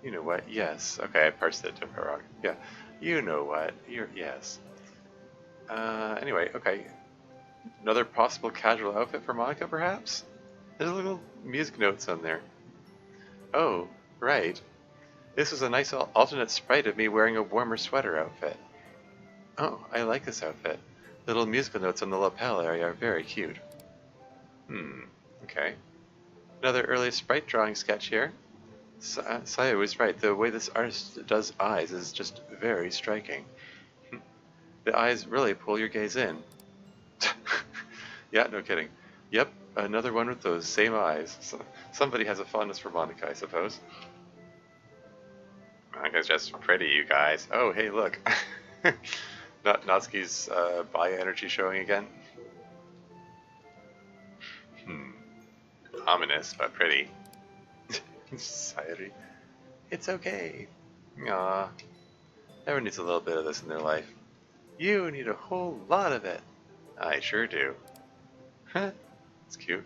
You know what? Yes. Okay, I parsed it wrong. Yeah. You know what? Yes. Anyway, okay. Another possible casual outfit for Monika, perhaps? There's little music notes on there. Oh, right. This was a nice alternate sprite of me wearing a warmer sweater outfit. Oh, I like this outfit. Little musical notes on the lapel area are very cute. Okay. Another early sprite drawing sketch here. Saya was right. The way this artist does eyes is just very striking. The eyes really pull your gaze in. Yeah, no kidding. Yep, another one with those same eyes. So, somebody has a fondness for Monika, I suppose. Monika's just pretty, you guys. Oh, hey, look. Natsuki's bio-energy showing again. Hmm. Ominous, but pretty. Society. It's okay. Aw. Everyone needs a little bit of this in their life. You need a whole lot of it. I sure do. Huh. It's cute.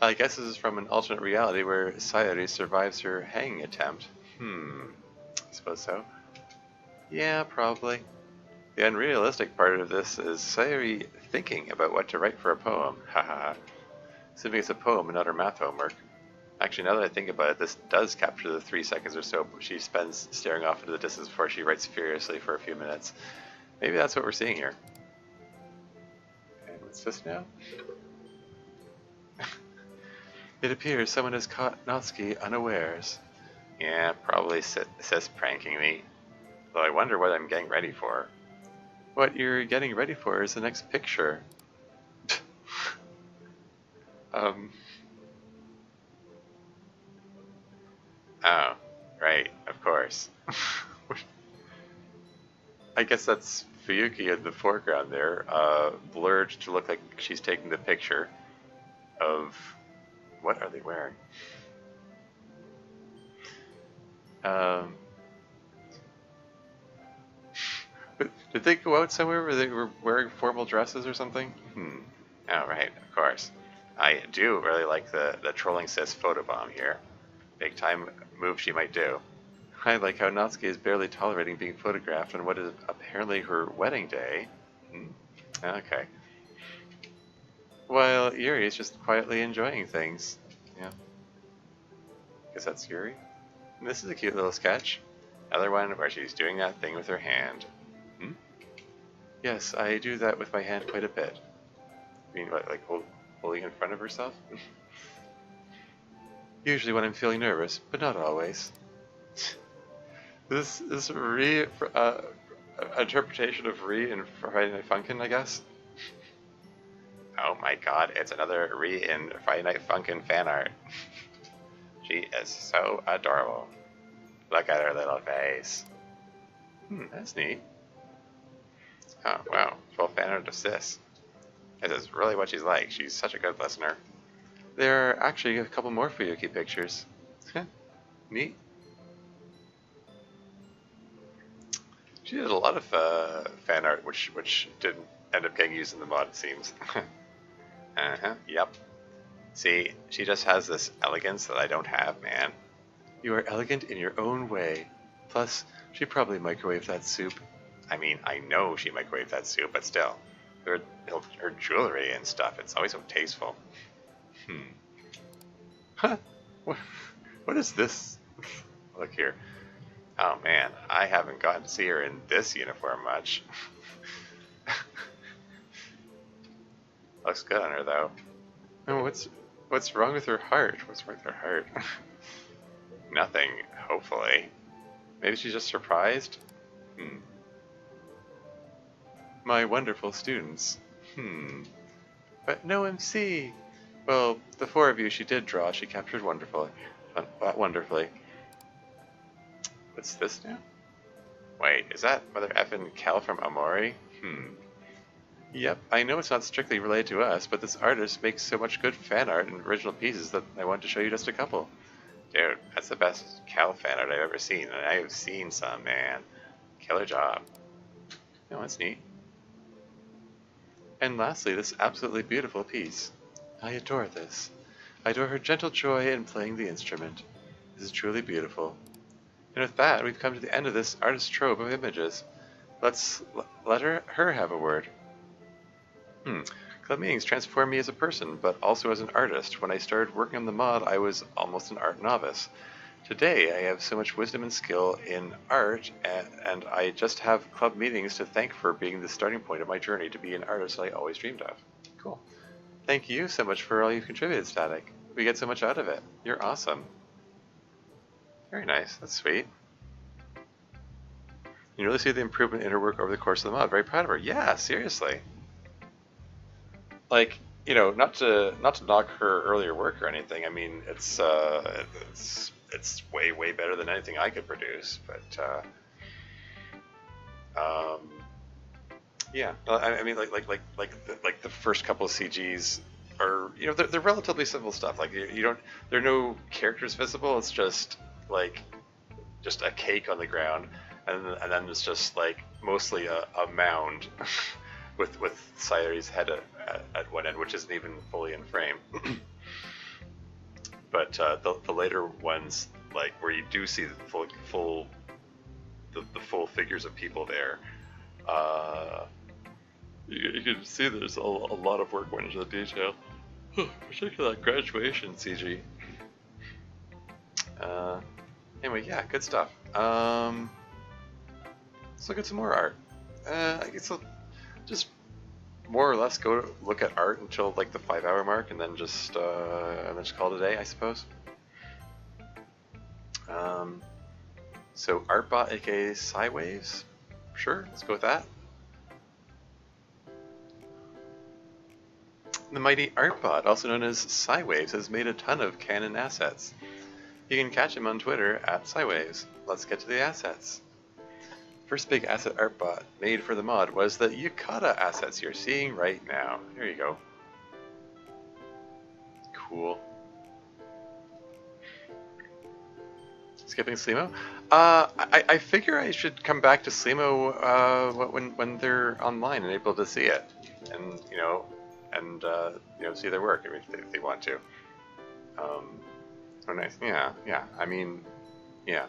I guess this is from an alternate reality where Sayori survives her hanging attempt. I suppose so. Yeah, probably. The unrealistic part of this is Sayori thinking about what to write for a poem. Haha. Assuming it's a poem and not her math homework. Actually, now that I think about it, this does capture the 3 seconds or so she spends staring off into the distance before she writes furiously for a few minutes. Maybe that's what we're seeing here. And what's this now? It appears someone has caught Natsuki unawares. Yeah, probably Sis pranking me. Though I wonder what I'm getting ready for. What you're getting ready for is the next picture. Oh, right, of course. I guess that's Fuyuki in the foreground there, blurred to look like she's taking the picture of... What are they wearing? Did they go out somewhere where they were wearing formal dresses or something? Oh, right, of course. I do really like the trolling sis photobomb here. Big time move she might do. I like how Natsuki is barely tolerating being photographed on what is apparently her wedding day. Okay. While Yuri is just quietly enjoying things. Yeah. Guess that's Yuri. And this is a cute little sketch. Another one where she's doing that thing with her hand. Yes, I do that with my hand quite a bit. You mean, what, like holding in front of herself? Usually when I'm feeling nervous, but not always. This is interpretation of Ri in Friday Night Funkin', I guess. Oh my god, it's another Ri in Friday Night Funkin' fan art. She is so adorable. Look at her little face. That's neat. Oh, wow. Full fan art of Sis. This is really what she's like. She's such a good listener. There are actually a couple more Fuyuki pictures. Neat. She did a lot of fan art, which didn't end up getting used in the mod, it seems. Yep. See, she just has this elegance that I don't have, man. You are elegant in your own way. Plus, she probably microwaved that soup. I mean, I know she microwaved that soup, but still. Her jewelry and stuff, it's always so tasteful. Huh? What is this? Look here. Oh man, I haven't gotten to see her in this uniform much. Looks good on her though. Oh, what's wrong with her heart? What's wrong with her heart? Nothing, hopefully. Maybe she's just surprised? My wonderful students. But no MC! Well, the 4 of you she did draw, she captured wonderfully. What's this now? Wait, is that Mother effin' Kel from Amori? Yep, I know it's not strictly related to us, but this artist makes so much good fan art and original pieces that I wanted to show you just a couple. Dude, that's the best Cal fan art I've ever seen, and I have seen some, man. Killer job. Oh, that's neat. And lastly, this absolutely beautiful piece. I adore this. I adore her gentle joy in playing the instrument. This is truly beautiful. And with that, we've come to the end of this artist's trove of images. Let's let her have a word. Club meetings transformed me as a person, but also as an artist. When I started working on the mod, I was almost an art novice. Today, I have so much wisdom and skill in art, and I just have club meetings to thank for being the starting point of my journey to be an artist I always dreamed of. Cool. Thank you so much for all you've contributed, Static. We get so much out of it. You're awesome. Very nice. That's sweet. You really see the improvement in her work over the course of the mod. Very proud of her. Yeah, seriously. Like, you know, not to knock her earlier work or anything. I mean, it's way better than anything I could produce. But Yeah, I mean, like the first couple of CGs are, they're relatively simple stuff. Like you don't, there are no characters visible. It's just a cake on the ground, and then it's just like mostly a mound with Sayori's head at one end, which isn't even fully in frame. But the later ones, like where you do see the full figures of people there, uh, you can see there's a lot of work went into the detail, particularly that graduation CG. Anyway, yeah, good stuff. Let's look at some more art. I guess I'll just more or less go look at art until like the 5 hour mark, and then just call it a day, I suppose. So Artbot, aka Sidewaves, sure, let's go with that. The mighty Artbot, also known as Sidewaves, has made a ton of canon assets. You can catch him on Twitter at Sidewaves. Let's get to the assets. First big asset Artbot made for the mod was the Yukata assets you're seeing right now. Here you go. Cool. Skipping Slimo? I figure I should come back to Slimo when they're online and able to see it, and see their work. I mean, if they want to. Oh, nice. Yeah. I mean, yeah.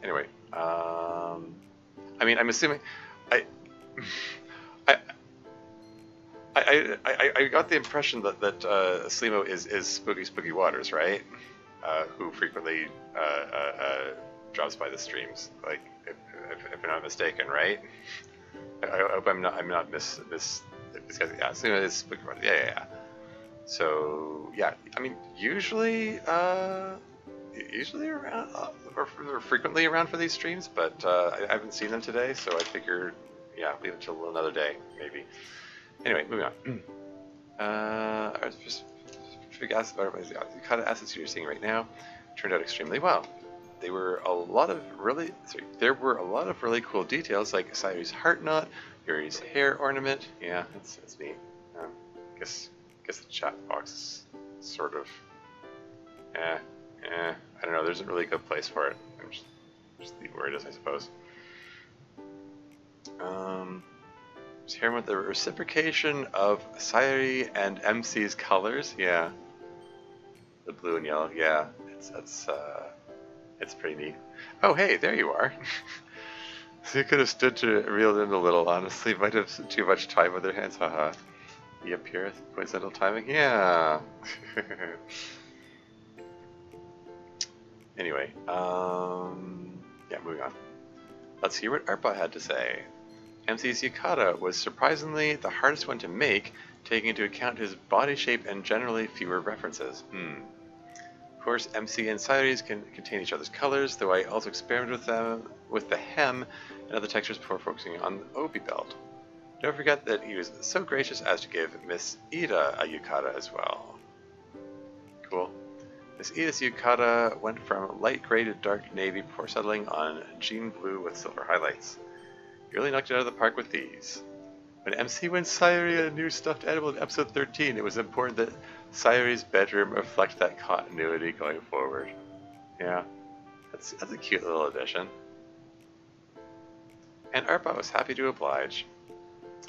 Anyway, I mean, I'm assuming, I, I, I got the impression that Slimo is Spooky Waters, right? Who frequently drops by the streams, like if I'm not mistaken, right? I hope I'm not miss yeah, Slimo is Spooky Waters. Yeah. So yeah, I mean, usually around, or frequently around for these streams, but I haven't seen them today, so I figured, yeah, leave it till another day, maybe. Anyway, moving on. Specific the kind of assets you're seeing right now turned out extremely well. There were a lot of really cool details, like Sayuri's heart knot, Yuri's hair ornament. Yeah, it's neat. Guess the chat box is sort of, I don't know. There isn't really a good place for it. I'm just leave where it is, I suppose. Here with the reciprocation of Sayuri and MC's colors. Yeah, the blue and yellow. Yeah, it's pretty neat. Oh, hey, there you are. So you could have stood to reel in a little. Honestly, might have too much time with their hands. Haha. The pure coincidental timing. Yeah. Anyway, yeah, moving on. Let's hear what Artbot had to say. MC's Yukata was surprisingly the hardest one to make, taking into account his body shape and generally fewer references. Of course, MC and Sayuri's can contain each other's colors, though I also experimented with the hem and other textures before focusing on the Obi belt. Don't forget that he was so gracious as to give Miss Ida a Yukata as well. Cool. Miss Ida's Yukata went from light gray to dark navy before settling on jean blue with silver highlights. You really knocked it out of the park with these. When MC went Sayuri a new stuffed animal in episode 13, it was important that Sayuri's bedroom reflect that continuity going forward. Yeah, that's a cute little addition. And Artbot was happy to oblige.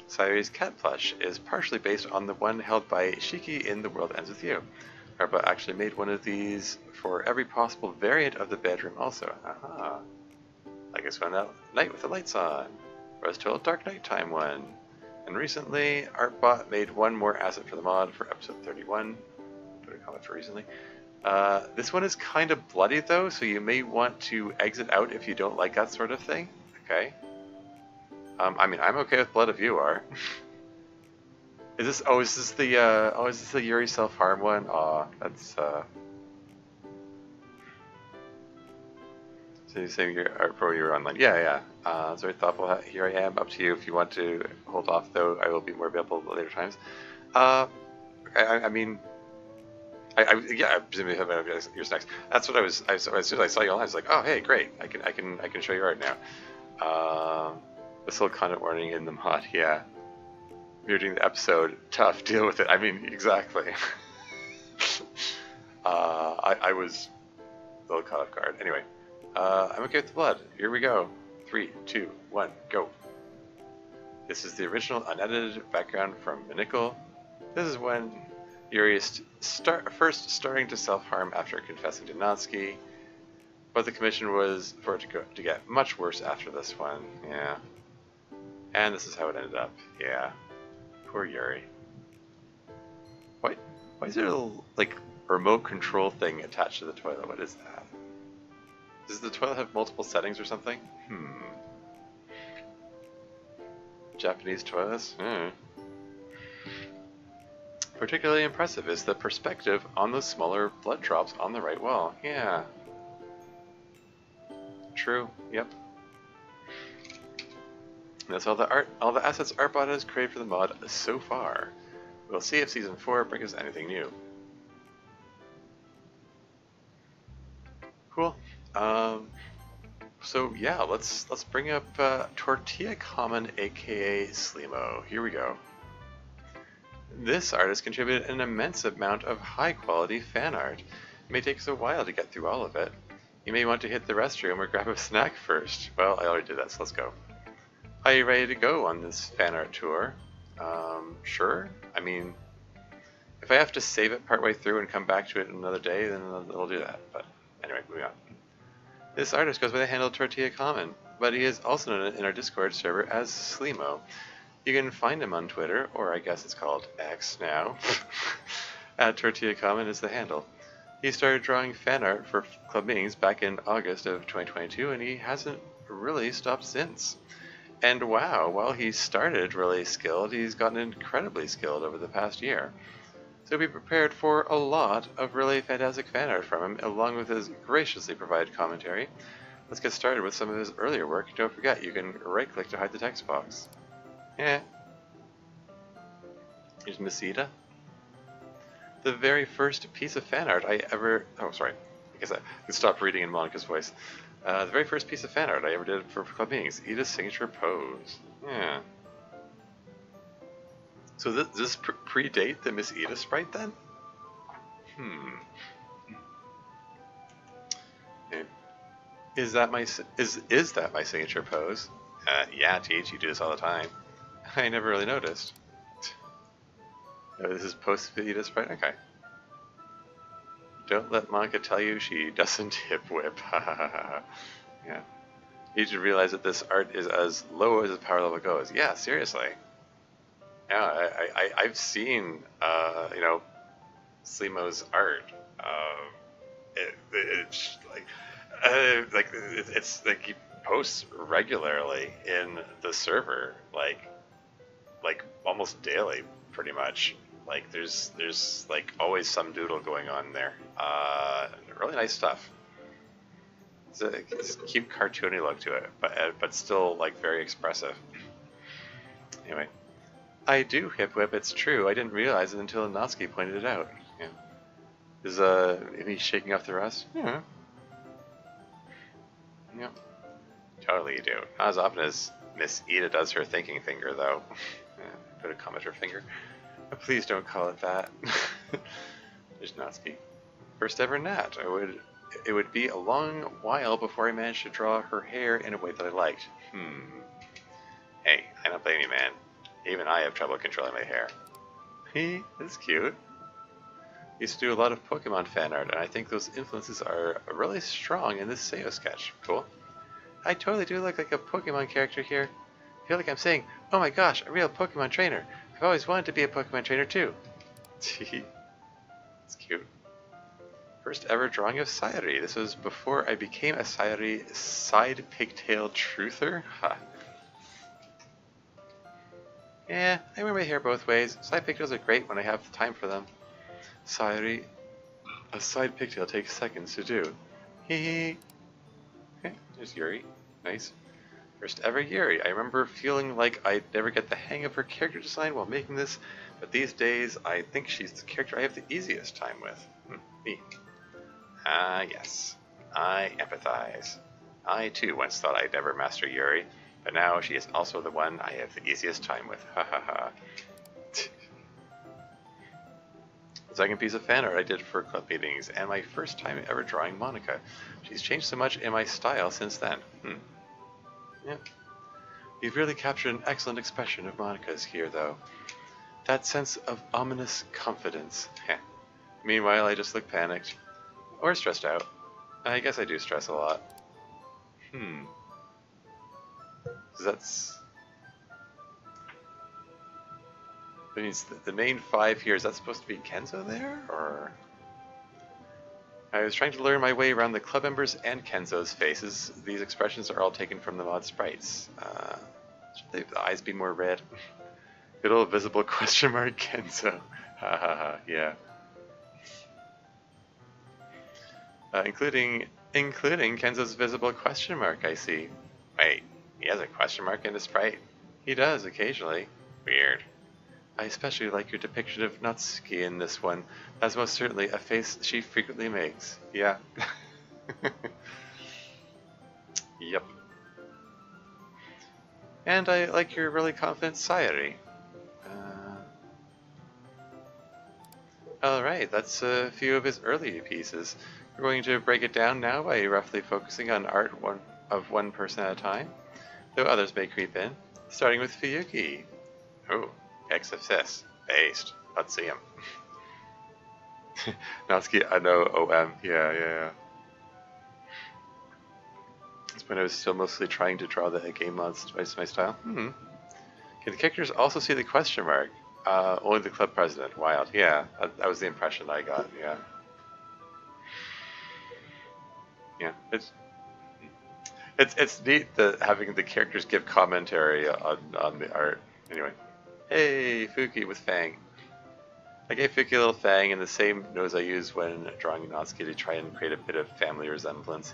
Sayuri's cat plush is partially based on the one held by Shiki in The World Ends With You. Artbot actually made one of these for every possible variant of the bedroom also. Aha. Like this one at night with the lights on. Rose Total Dark Nighttime one. And recently, Artbot made one more asset for the mod for episode 31. Put a comment for recently. This one is kind of bloody though, so you may want to exit out if you don't like that sort of thing. Okay. I mean, I'm okay with blood if you are. Is this the Yuri self-harm one? Aw, that's, So you're saying you're online. Yeah. It's very thoughtful. Here I am, up to you. If you want to hold off, though, I will be more available at later times. I mean, I presume you have yours next. That's what as soon as I saw you online, I was like, oh, hey, great. I can show you art now. still content warning in the mod, yeah. You're doing the episode, tough, deal with it. I mean, exactly. I was a little caught off guard. Anyway, I'm okay with the blood. Here we go. 3, 2, 1, go. This is the original unedited background from Nickel. This is when Yuri is first starting to self-harm after confessing to Natsuki, but the commission was for it to get much worse after this one. Yeah. And this is how it ended up. Yeah. Poor Yuri. Why is there a like remote control thing attached to the toilet? What is that? Does the toilet have multiple settings or something? Japanese toilets? Particularly impressive is the perspective on the smaller blood drops on the right wall. Yeah. True. Yep. That's all the assets Artbot has created for the mod so far. We'll see if Season 4 brings us anything new. Cool. So yeah, let's bring up Tortilla Common, aka Slimo. Here we go. This artist contributed an immense amount of high-quality fan art. It may take us a while to get through all of it. You may want to hit the restroom or grab a snack first. Well, I already did that, so let's go. Are you ready to go on this fan art tour? Sure. I mean, if I have to save it partway through and come back to it another day, then I'll do that. But anyway, moving on. This artist goes by the handle Tortilla Common, but he is also known in our Discord server as Slimo. You can find him on Twitter, or I guess it's called X now. At Tortilla Common is the handle. He started drawing fan art for club meetings back in August of 2022, and he hasn't really stopped since. And wow, while he started really skilled, he's gotten incredibly skilled over the past year. So be prepared for a lot of really fantastic fan art from him, along with his graciously provided commentary. Let's get started with some of his earlier work. Don't forget, you can right-click to hide the text box. Yeah. Here's Miss Ida. The very first piece of fan art I ever... Oh, sorry. I guess I can stop reading in Monica's voice. The very first piece of fan art I ever did for club meetings, Ida's signature pose. Yeah. So does this predate the Miss Ida sprite then? Is that my signature pose? Yeah, TH, you do this all the time. I never really noticed. Oh, this is post Ida sprite? Okay. Don't let Monica tell you she doesn't hip whip. Yeah. You should realize that this art is as low as the power level goes. Yeah, seriously. Yeah, I've seen, you know, Slimo's art. It's like he posts regularly in the server, like almost daily, pretty much. Like there's like always some doodle going on there. Really nice stuff. It's a cute cartoony look to it, but still like very expressive. Anyway. I do hip whip, it's true. I didn't realize it until Natsuki pointed it out. Yeah. Is he shaking off the rust? Yeah. Yep. Totally you do. Not as often as Miss Ida does her thinking finger, though. Yeah, put a commenter finger. But please don't call it that. There's Natsuki. First ever Nat. It would be a long while before I managed to draw her hair in a way that I liked. Hey, I don't blame you, man. Even I have trouble controlling my hair. That's cute. Used to do a lot of Pokemon fan art, and I think those influences are really strong in this Seo sketch. Cool. I totally do look like a Pokemon character here. I feel like I'm saying, oh my gosh, a real Pokemon trainer. I've always wanted to be a Pokemon trainer too. It's cute. First ever drawing of Sayori. This was before I became a Sayori side pigtail truther. Ha. Yeah, I wear my hair both ways. Side pigtails are great when I have the time for them. Sayori, a side pigtail takes seconds to do. Hee. Okay, there's Yuri. Nice. First ever Yuri. I remember feeling like I'd never get the hang of her character design while making this, but these days I think she's the character I have the easiest time with. Me. Ah, yes. I empathize. I too once thought I'd never master Yuri. But now she is also the one I have the easiest time with. Ha ha ha. The second piece of fan art I did for club meetings, and my first time ever drawing Monica. She's changed so much in my style since then. Yeah. You've really captured an excellent expression of Monica's here, though. That sense of ominous confidence. Heh. Meanwhile, I just look panicked. Or stressed out. I guess I do stress a lot. That's... That means the main five here, is that supposed to be Kenzo there? Or... I was trying to learn my way around the club members and Kenzo's faces. These expressions are all taken from the mod sprites. Should the eyes be more red? Good old visible question mark Kenzo. Ha ha ha, yeah. Including Kenzo's visible question mark, I see. Wait, he has a question mark in his sprite? He does, occasionally. Weird. I especially like your depiction of Natsuki in this one. That's most certainly a face she frequently makes. Yeah. Yep. And I like your really confident Sayori. Alright, that's a few of his early pieces. We're going to break it down now by roughly focusing on art of one person at a time, though others may creep in, starting with Fuyuki. Oh, X of Sis. Based. Let's see him. Natsuki, I know, OM. Yeah. That's when I was still mostly trying to draw the game mods to my style. Can the characters also see the question mark? Only the club president. Wild. Yeah, that was the impression I got. Yeah. Yeah. It's neat that having the characters give commentary on the art. Anyway. Hey, Fuki with Fang. I gave Fuki a little Fang and the same nose I use when drawing Natsuki to try and create a bit of family resemblance.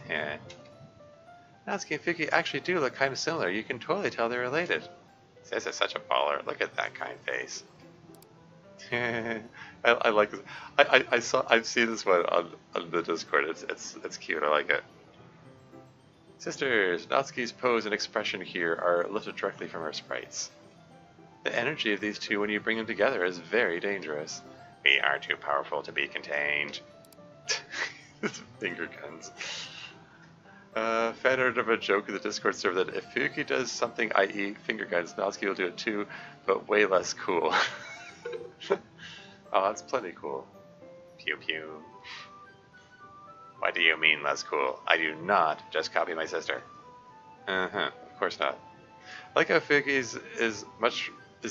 Natsuki and Fuki actually do look kind of similar. You can totally tell they're related. This is such a baller. Look at that kind face. I like this. I've seen this one on the Discord. It's cute. I like it. Sisters, Natsuki's pose and expression here are lifted directly from her sprites. The energy of these two when you bring them together is very dangerous. We are too powerful to be contained. Finger guns. Fan art of a joke in the Discord server that if Fuki does something, i.e. finger guns, Natsuki will do it too, but way less cool. Oh, that's plenty cool. Pew pew. What do you mean less cool? I do not just copy my sister. Of course not. I like how Fuki's is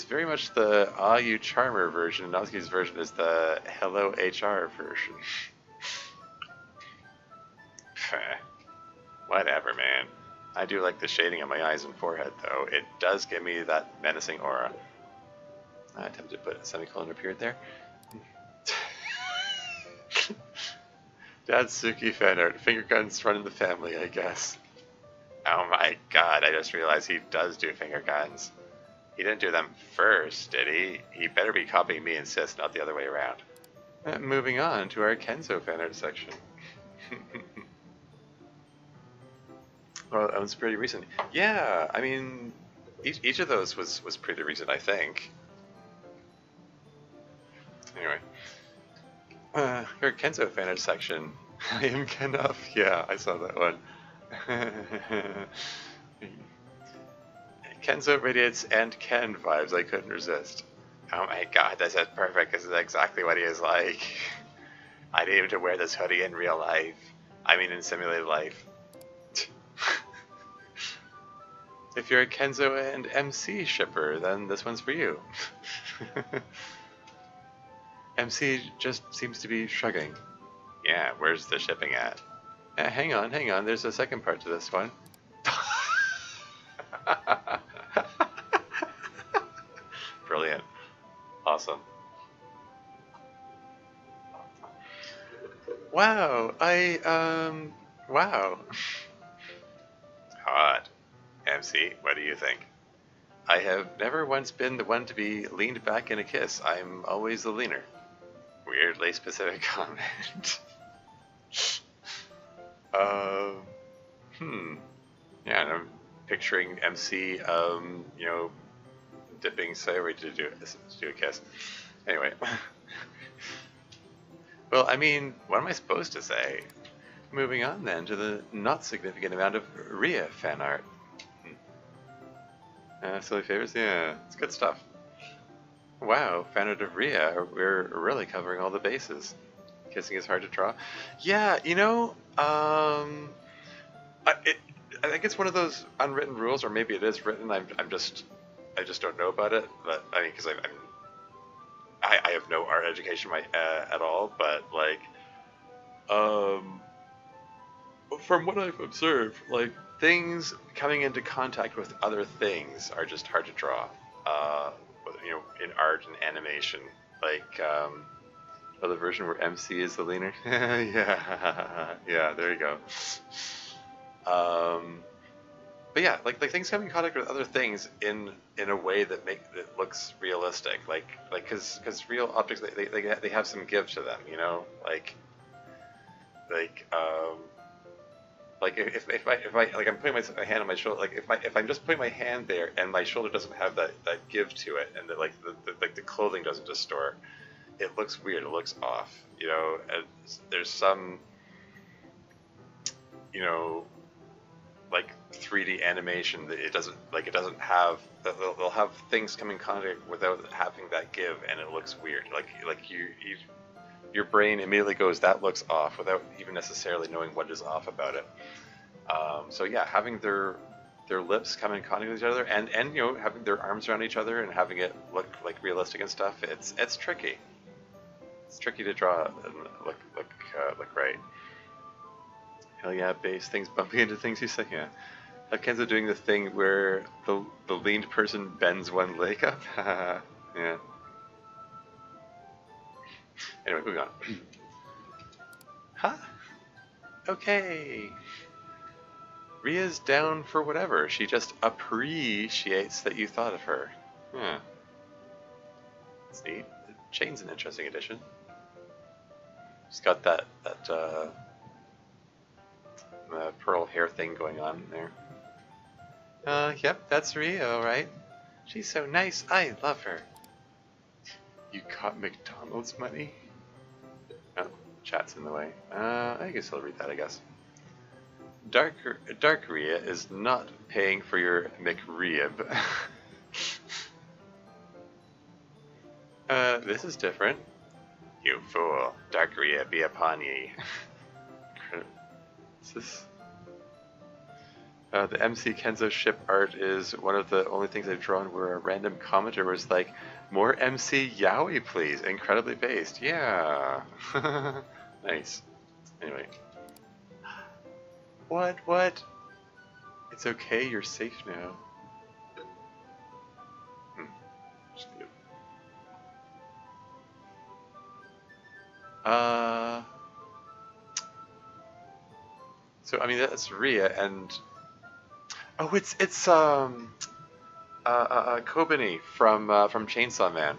very much the Ah You Charmer version, and Natsuki's version is the Hello HR version. Whatever, man. I do like the shading on my eyes and forehead, though. It does give me that menacing aura. I attempted to put a semicolon up here there. Datsuki fan art. Finger guns run in the family, I guess. Oh my god, I just realized he does do finger guns. He didn't do them first, did he? He better be copying me and Sis, not the other way around. Moving on to our Kenzo fan art section. Well, that one's pretty recent. Yeah, I mean, each of those was pretty recent, I think. Anyway. Your Kenzo fan art section. I am Kenuff. Yeah, I saw that one. Kenzo radiates and Ken vibes I couldn't resist. Oh my god, this is perfect. This is exactly what he is like. I need him to wear this hoodie in real life. I mean in simulated life. If you're a Kenzo and MC shipper, then this one's for you. MC just seems to be shrugging. Yeah, where's the shipping at? Hang on, there's a second part to this one. Brilliant. Awesome. Wow, wow. Hot. MC, what do you think? I have never once been the one to be leaned back in a kiss. I'm always the leaner. Weirdly specific comment. Yeah, picturing MC, dipping, say, or to do a kiss. Anyway. Well, I mean, what am I supposed to say? Moving on then to the not significant amount of Rhea fan art. Silly favors? Yeah, it's good stuff. Wow, fan art of Rhea. We're really covering all the bases. Kissing is hard to draw. Yeah, I, it, I think it's one of those unwritten rules, or maybe it is written. I just don't know about it. But I mean, because I have no art education at all. But like, um, from what I've observed, like things coming into contact with other things are just hard to draw. Uh, in art and animation, like the version where MC is the leaner. Yeah, yeah. There you go. Um, but yeah, like things coming in contact with other things in a way that make it looks realistic. Like because real objects they have some give to them. Like like if I like I'm putting my hand on my shoulder, like if I'm just putting my hand there and my shoulder doesn't have that give to it, and the clothing doesn't distort, it looks weird, it looks off, and there's some like 3D animation that it doesn't have, they'll have things coming in contact without having that give, and it looks weird, like your brain immediately goes, that looks off, without even necessarily knowing what is off about it. So yeah, having their lips come in contact with each other, and having their arms around each other and having it look like realistic and stuff, it's tricky. It's tricky to draw and look right. Hell yeah, base things bumping into things. You say, yeah. Kenzo doing the thing where the leaned person bends one leg up. Yeah. Anyway, moving on. Huh? Okay. Rhea's down for whatever. She just appreciates that you thought of her. Huh. That's neat. The chain's an interesting addition. She's got that pearl hair thing going on there. Yep, that's Rhea, alright. She's so nice. I love her. You caught McDonald's money? Oh, chat's in the way. I guess I'll read that, I guess. Dark Rhea is not paying for your McRib. This is different. You fool. Dark Rhea be upon ye. What's this? The MC Kenzo ship art is one of the only things I've drawn where a random commenter was like, more MC Yaoi please, incredibly based. Yeah. Nice. Anyway. What? It's okay, you're safe now. So I mean that's Rhea, and it's Kobani from Chainsaw Man.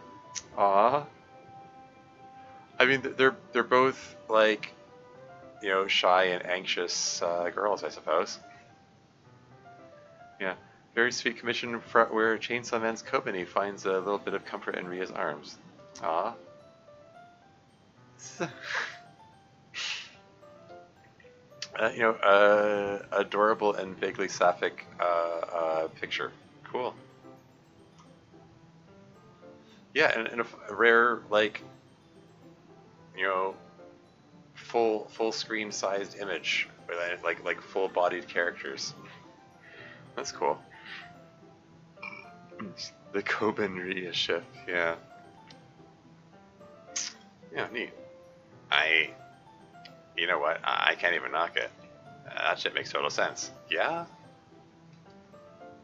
Aw. I mean they're both like shy and anxious girls, I suppose. Yeah, very sweet commission where Chainsaw Man's Kobani finds a little bit of comfort in Rhea's arms. Aw. Adorable and vaguely sapphic picture. Cool. Yeah, and a rare, like, full screen sized image with like full bodied characters. That's cool. The Koban Rhea ship, yeah. Yeah, neat. You know what? I can't even knock it. That shit makes total sense. Yeah?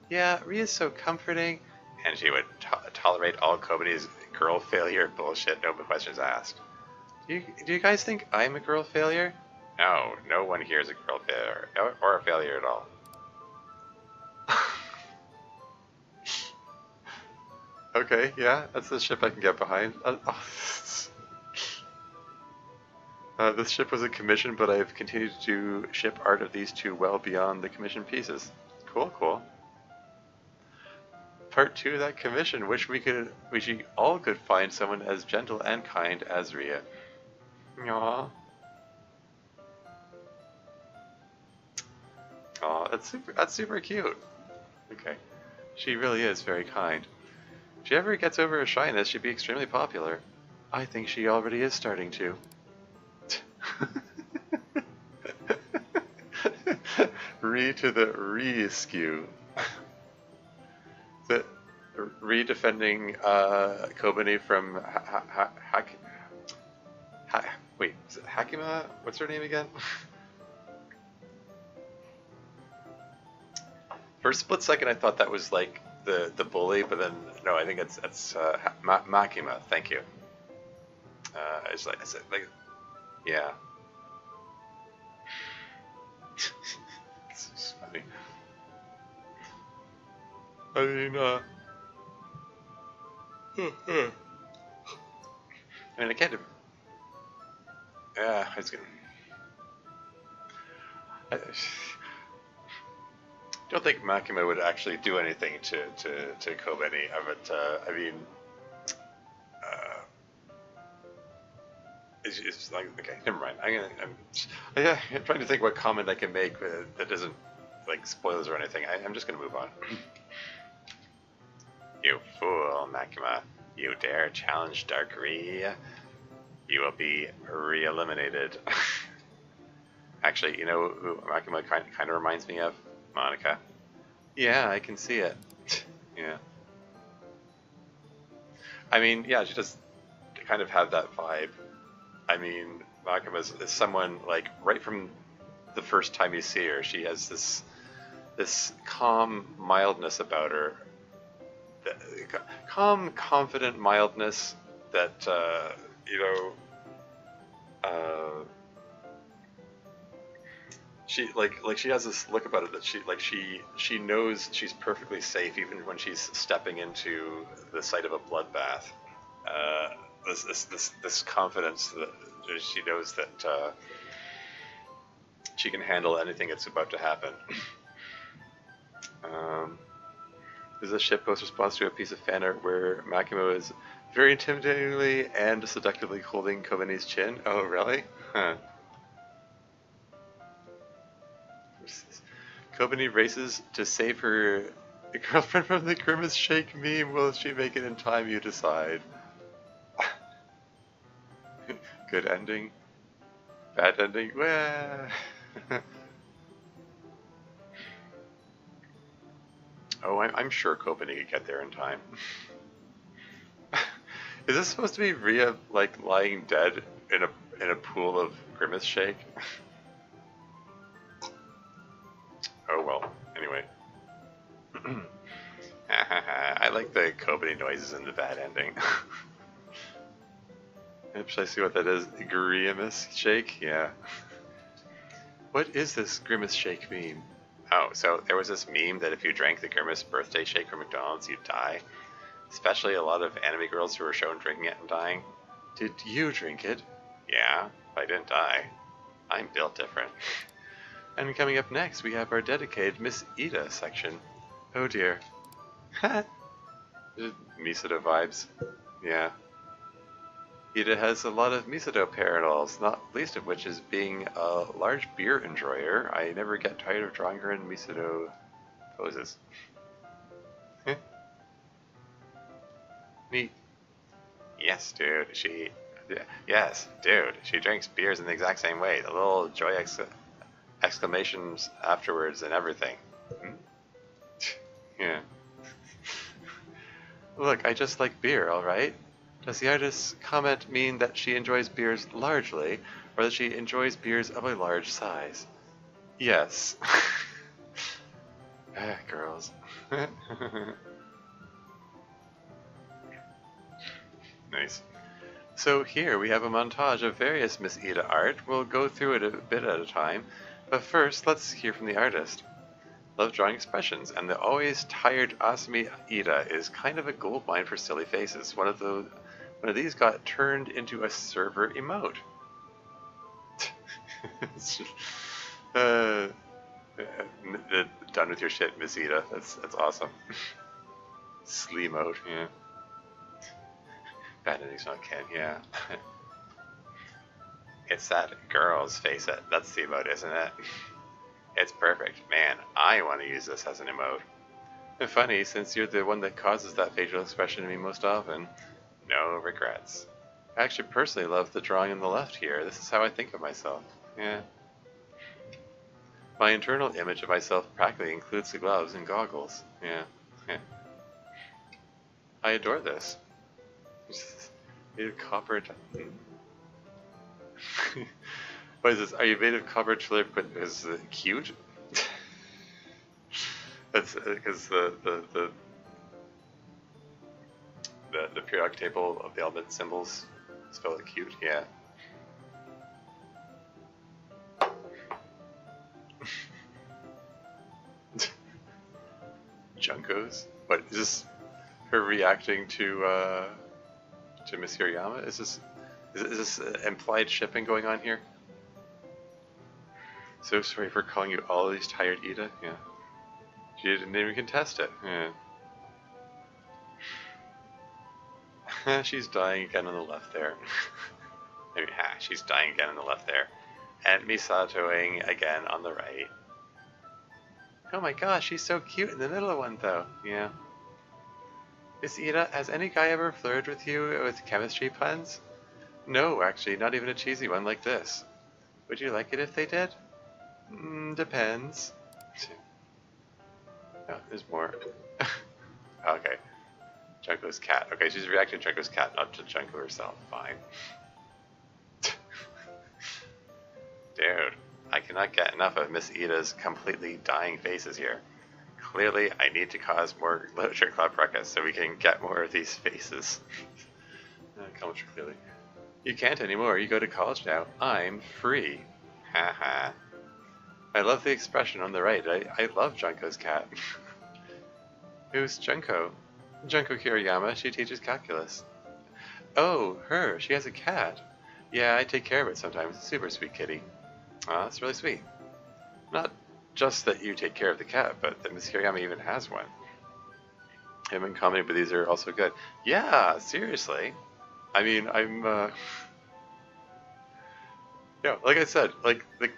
Yeah, Rhea's so comforting, and she would tolerate all Kobani's girl failure bullshit, no questions asked. Do you guys think I'm a girl failure? No, no one here is a girl failure, or a failure at all. Okay, yeah, that's the ship I can get behind. This ship was a commission, but I've continued to ship art of these two well beyond the commission pieces. Cool, cool. Part 2 of that commission. Wish we all could find someone as gentle and kind as Ria. Aww. Aw, that's super cute. Okay. She really is very kind. If she ever gets over her shyness, she'd be extremely popular. I think she already is starting to. Re to the rescue. The Re defending Kobani from wait, is it Hakima? What's her name again? For a split second, I thought that was like the bully, but then no, I think it's Makima. Thank you. It's like I said, like yeah. It's just funny. I mean, I can't. Yeah, it's gonna. I don't think Makima would actually do anything to Kobeni. But I mean, it's like okay, never mind. I'm trying to think what comment I can make that doesn't like spoilers or anything. I'm just gonna move on. You fool, Makima! You dare challenge Dark Re? You will be re-eliminated. Actually, you know who Makima kind of reminds me of? Monica. Yeah, I can see it. Yeah. I mean, yeah, she does kind of have that vibe. I mean, Makima is someone like right from the first time you see her, she has this calm mildness about her. Calm, confident mildness that you know. She like she has this look about it that she knows she's perfectly safe even when she's stepping into the site of a bloodbath. This confidence that she knows that she can handle anything that's about to happen. This is a shitpost response to a piece of fan art where Makimo is very intimidatingly and seductively holding Kobeni's chin. Oh, really? Huh. Kobeni races to save her girlfriend from the Grimace Shake meme. Will she make it in time? You decide. Good ending. Bad ending. Well. Oh, I'm sure Kobeni could get there in time. Is this supposed to be Ria like lying dead in a pool of Grimace Shake? Oh well. Anyway. I like the Kobeni noises in the bad ending. Should I see what that is? Grimace Shake? Yeah. What is this Grimace Shake meme? Oh, so there was this meme that if you drank the Grimace birthday shake from McDonald's, you'd die. Especially a lot of anime girls who were shown drinking it and dying. Did you drink it? Yeah, but I didn't die. I'm built different. And coming up next, we have our dedicated Miss Ida section. Oh dear. Misato vibes. Yeah. Ida has a lot of Misato parallels, not least of which is being a large beer enjoyer. I never get tired of drawing her in Misato poses. Neat. Yes, dude. Yes, dude. She drinks beers in the exact same way. The little joy exclamations afterwards and everything. Yeah. Look, I just like beer, alright? Does the artist's comment mean that she enjoys beers largely, or that she enjoys beers of a large size? Yes. Girls. Nice. So here we have a montage of various Miss Ida art. We'll go through it a bit at a time, but first let's hear from the artist. Love drawing expressions, and the always tired Asami Ida is kind of a goldmine for silly faces. One of these got turned into a server emote. Done with your shit, Miss Ida. That's awesome. Slee mode, yeah. Bad ending's not Ken, yeah. It's that girl's face it. That's the emote, isn't it? It's perfect. Man, I want to use this as an emote. And funny, since you're the one that causes that facial expression to me most often. No regrets. I actually personally love the drawing on the left here. This is how I think of myself. Yeah. My internal image of myself practically includes the gloves and goggles. Yeah. Yeah. I adore this. Made of copper. What is this? Are you made of copper chiller? But is it cute? That's because the periodic table of the element symbols spell it cute. Yeah. Junkos? What is this? Her reacting to Miss Hirayama? Is this implied shipping going on here? So sorry for calling you all these tired, Ida. Yeah. She didn't even contest it. Yeah. She's dying again on the left there. I mean, she's dying again on the left there. And Misatoing again on the right. Oh my gosh, she's so cute in the middle one though. Yeah. Miss Ida, has any guy ever flirted with you with chemistry puns? No, actually, not even a cheesy one like this. Would you like it if they did? Depends. Oh, there's more. Okay. Junko's cat. Okay, she's reacting to Junko's cat, not to Junko herself. Fine. Dude, I cannot get enough of Miss Ida's completely dying faces here. Clearly, I need to cause more Literature Club ruckus so we can get more of these faces. Culture, clearly. You can't anymore, you go to college now. I'm free. Haha. I love the expression on the right. I love Junko's cat. Who's Junko? Junko Kiriyama, she teaches calculus. Oh, her, she has a cat. Yeah, I take care of it sometimes. Super sweet kitty. Aw, that's really sweet. Not just that you take care of the cat, but that Miss Hirayama even has one. Him and comedy, but these are also good. Yeah, seriously. I mean, I'm, yeah, like I said,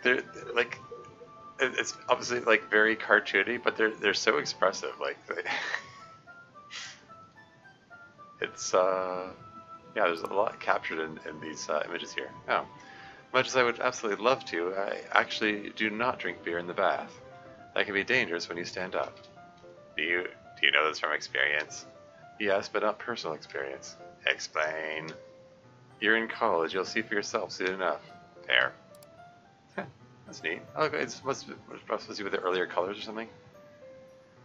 they're, like, it's obviously, like, very cartoony, but they're so expressive, like, it's, yeah, there's a lot captured in these images here. Oh. Much as I would absolutely love to, I actually do not drink beer in the bath. That can be dangerous when you stand up. Do you know this from experience? Yes, but not personal experience. Explain. You're in college, you'll see for yourself soon enough. There. That's neat. Oh, it's supposed to be with the earlier colors or something?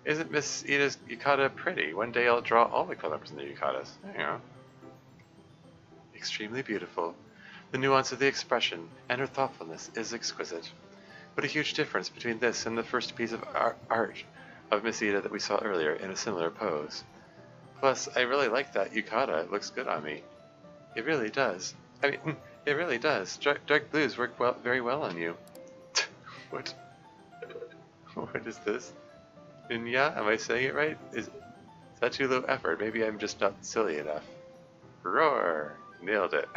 Isn't Miss Ida's yukata pretty? One day I'll draw all the colors in the yukatas. There you go. Extremely beautiful. The nuance of the expression and her thoughtfulness is exquisite. What a huge difference between this and the first piece of art of Miss Ida that we saw earlier in a similar pose. Plus, I really like that yukata. It looks good on me. It really does. I mean, it really does. Dark blues work very well on you. What? What is this? Nunya? Am I saying it right? Is that too low effort? Maybe I'm just not silly enough. Roar! Nailed it.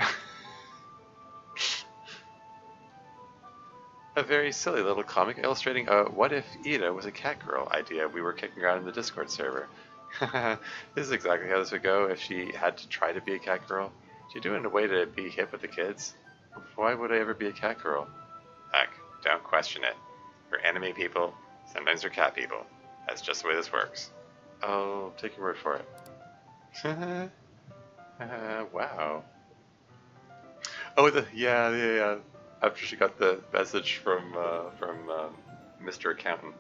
A very silly little comic illustrating a what if Ida was a cat girl idea we were kicking around in the Discord server. This is exactly how this would go if she had to try to be a cat girl. She'd do it in a way to be hip with the kids. Why would I ever be a cat girl? Heck, don't question it. We're anime people, sometimes we're cat people. That's just the way this works. I'll take your word for it. Wow. Oh, yeah. After she got the message from Mr. Accountant.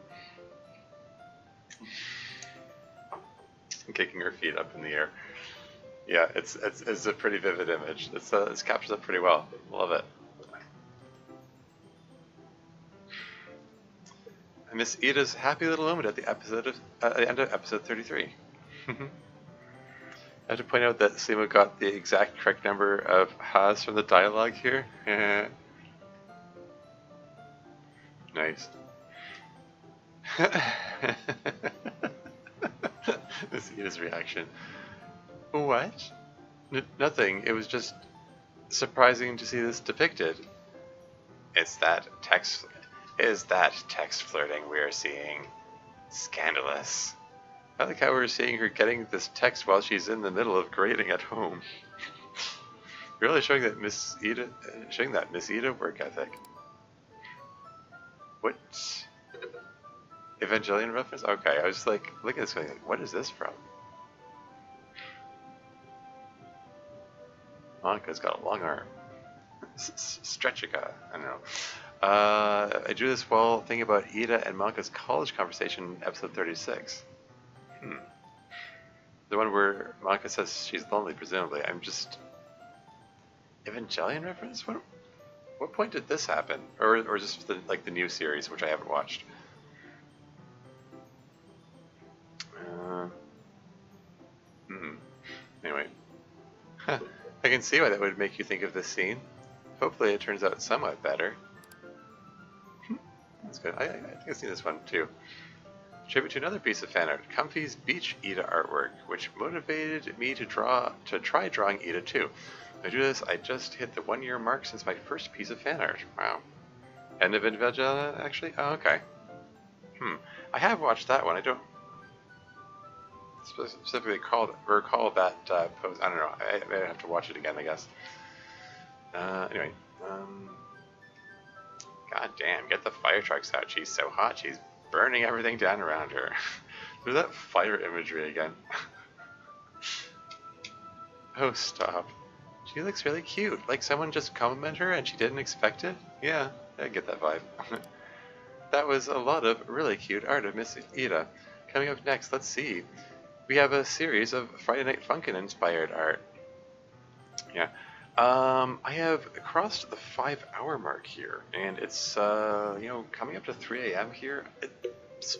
Kicking her feet up in the air. Yeah, it's a pretty vivid image. It's captures it pretty well. Love it. I miss Ida's happy little moment at the end of episode 33. I have to point out that Simo got the exact correct number of has from the dialogue here. Nice. This Ida's reaction. What? Nothing. It was just surprising to see this depicted. It's that text. Is that text flirting we are seeing? Scandalous. I like how we're seeing her getting this text while she's in the middle of grading at home. Really showing that Miss Ida work ethic. What? Evangelion reference? Okay, I was like, look at this going, like, what is this from? Monika's got a long arm. Stretchica, I don't know. I drew this while thinking about Ida and Monika's college conversation in episode 36. The one where Monika says she's lonely, presumably. I'm just... Evangelion reference? What point did this happen? Or just the new series, which I haven't watched? Anyway. I can see why that would make you think of this scene. Hopefully it turns out somewhat better. That's good. I think I've seen this one too. Tribute to another piece of fan art, Comfy's Beach Ida artwork, which motivated me to try drawing Ida too. I do this, I just hit the 1 year mark since my first piece of fan art. Wow. End of Evangelion, actually? Oh, okay. I have watched that one. I don't specifically recall that pose. I don't know. I may have to watch it again, I guess. Anyway. God damn, get the fire trucks out. She's so hot. She's burning everything down around her. There's that fire imagery again. Oh, stop. She looks really cute. Like someone just complimented her and she didn't expect it? Yeah, I get that vibe. That was a lot of really cute art of Miss Ida. Coming up next, let's see. We have a series of Friday Night Funkin' inspired art. Yeah. I have crossed the 5-hour mark here, and it's, coming up to 3 a.m. here. It's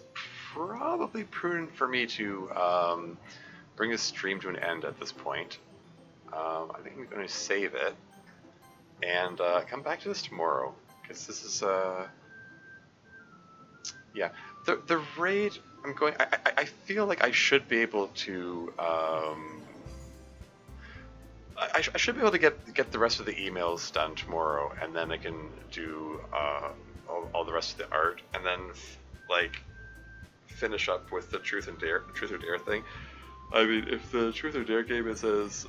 probably prudent for me to bring this stream to an end at this point. I think I'm going to save it and come back to this tomorrow, because this is, yeah. The raid, I'm going, I feel like I should be able to, I should be able to get the rest of the emails done tomorrow, and then I can do all the rest of the art, and then finish up with the Truth or Dare thing. I mean, if the Truth or Dare game is as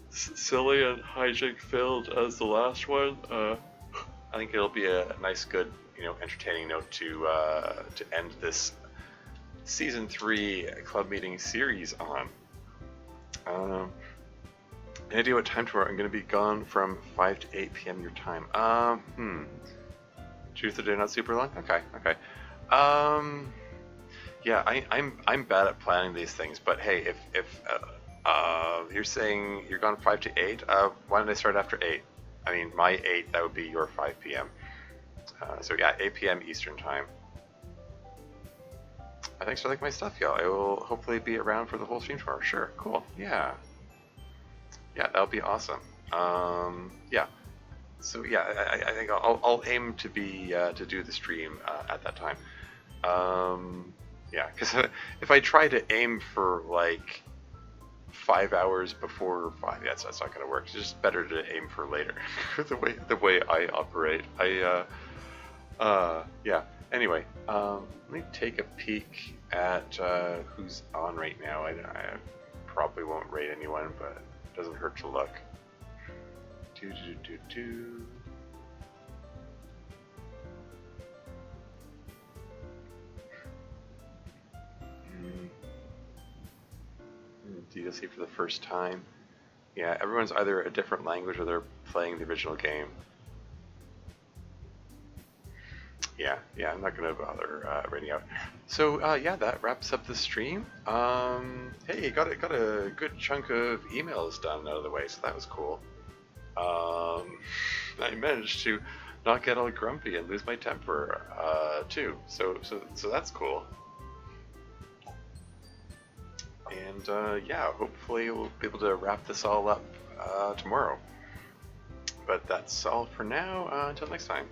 silly and hijink filled as the last one, I think it'll be a nice, good, entertaining note to end this season 3 club meeting series on. Any idea what time tomorrow? I'm going to be gone from 5 to 8 p.m. your time. Truth or Dare not super long? Okay. Yeah, I'm bad at planning these things, but hey, if you're saying you're gone 5 to 8, why don't I start after 8? I mean, my 8, that would be your 5 p.m. So yeah, 8 p.m. Eastern time. Thanks for liking my stuff, y'all. I will hopefully be around for the whole stream tomorrow. Sure, cool, yeah, that'll be awesome. Yeah. So yeah, I think I'll aim to be to do the stream at that time. Yeah, because if I try to aim for 5 hours before 5, that's not gonna work. It's just better to aim for later. the way I operate. Yeah. Anyway, let me take a peek at who's on right now. I probably won't rate anyone, but it doesn't hurt to look. DLC for the first time. Yeah, everyone's either a different language or they're playing the original game. Yeah, I'm not gonna bother rating out. So yeah, that wraps up the stream. Hey, got a good chunk of emails done out of the way, so that was cool. I managed to not get all grumpy and lose my temper too. So that's cool. And yeah, hopefully we'll be able to wrap this all up tomorrow. But that's all for now. Until next time.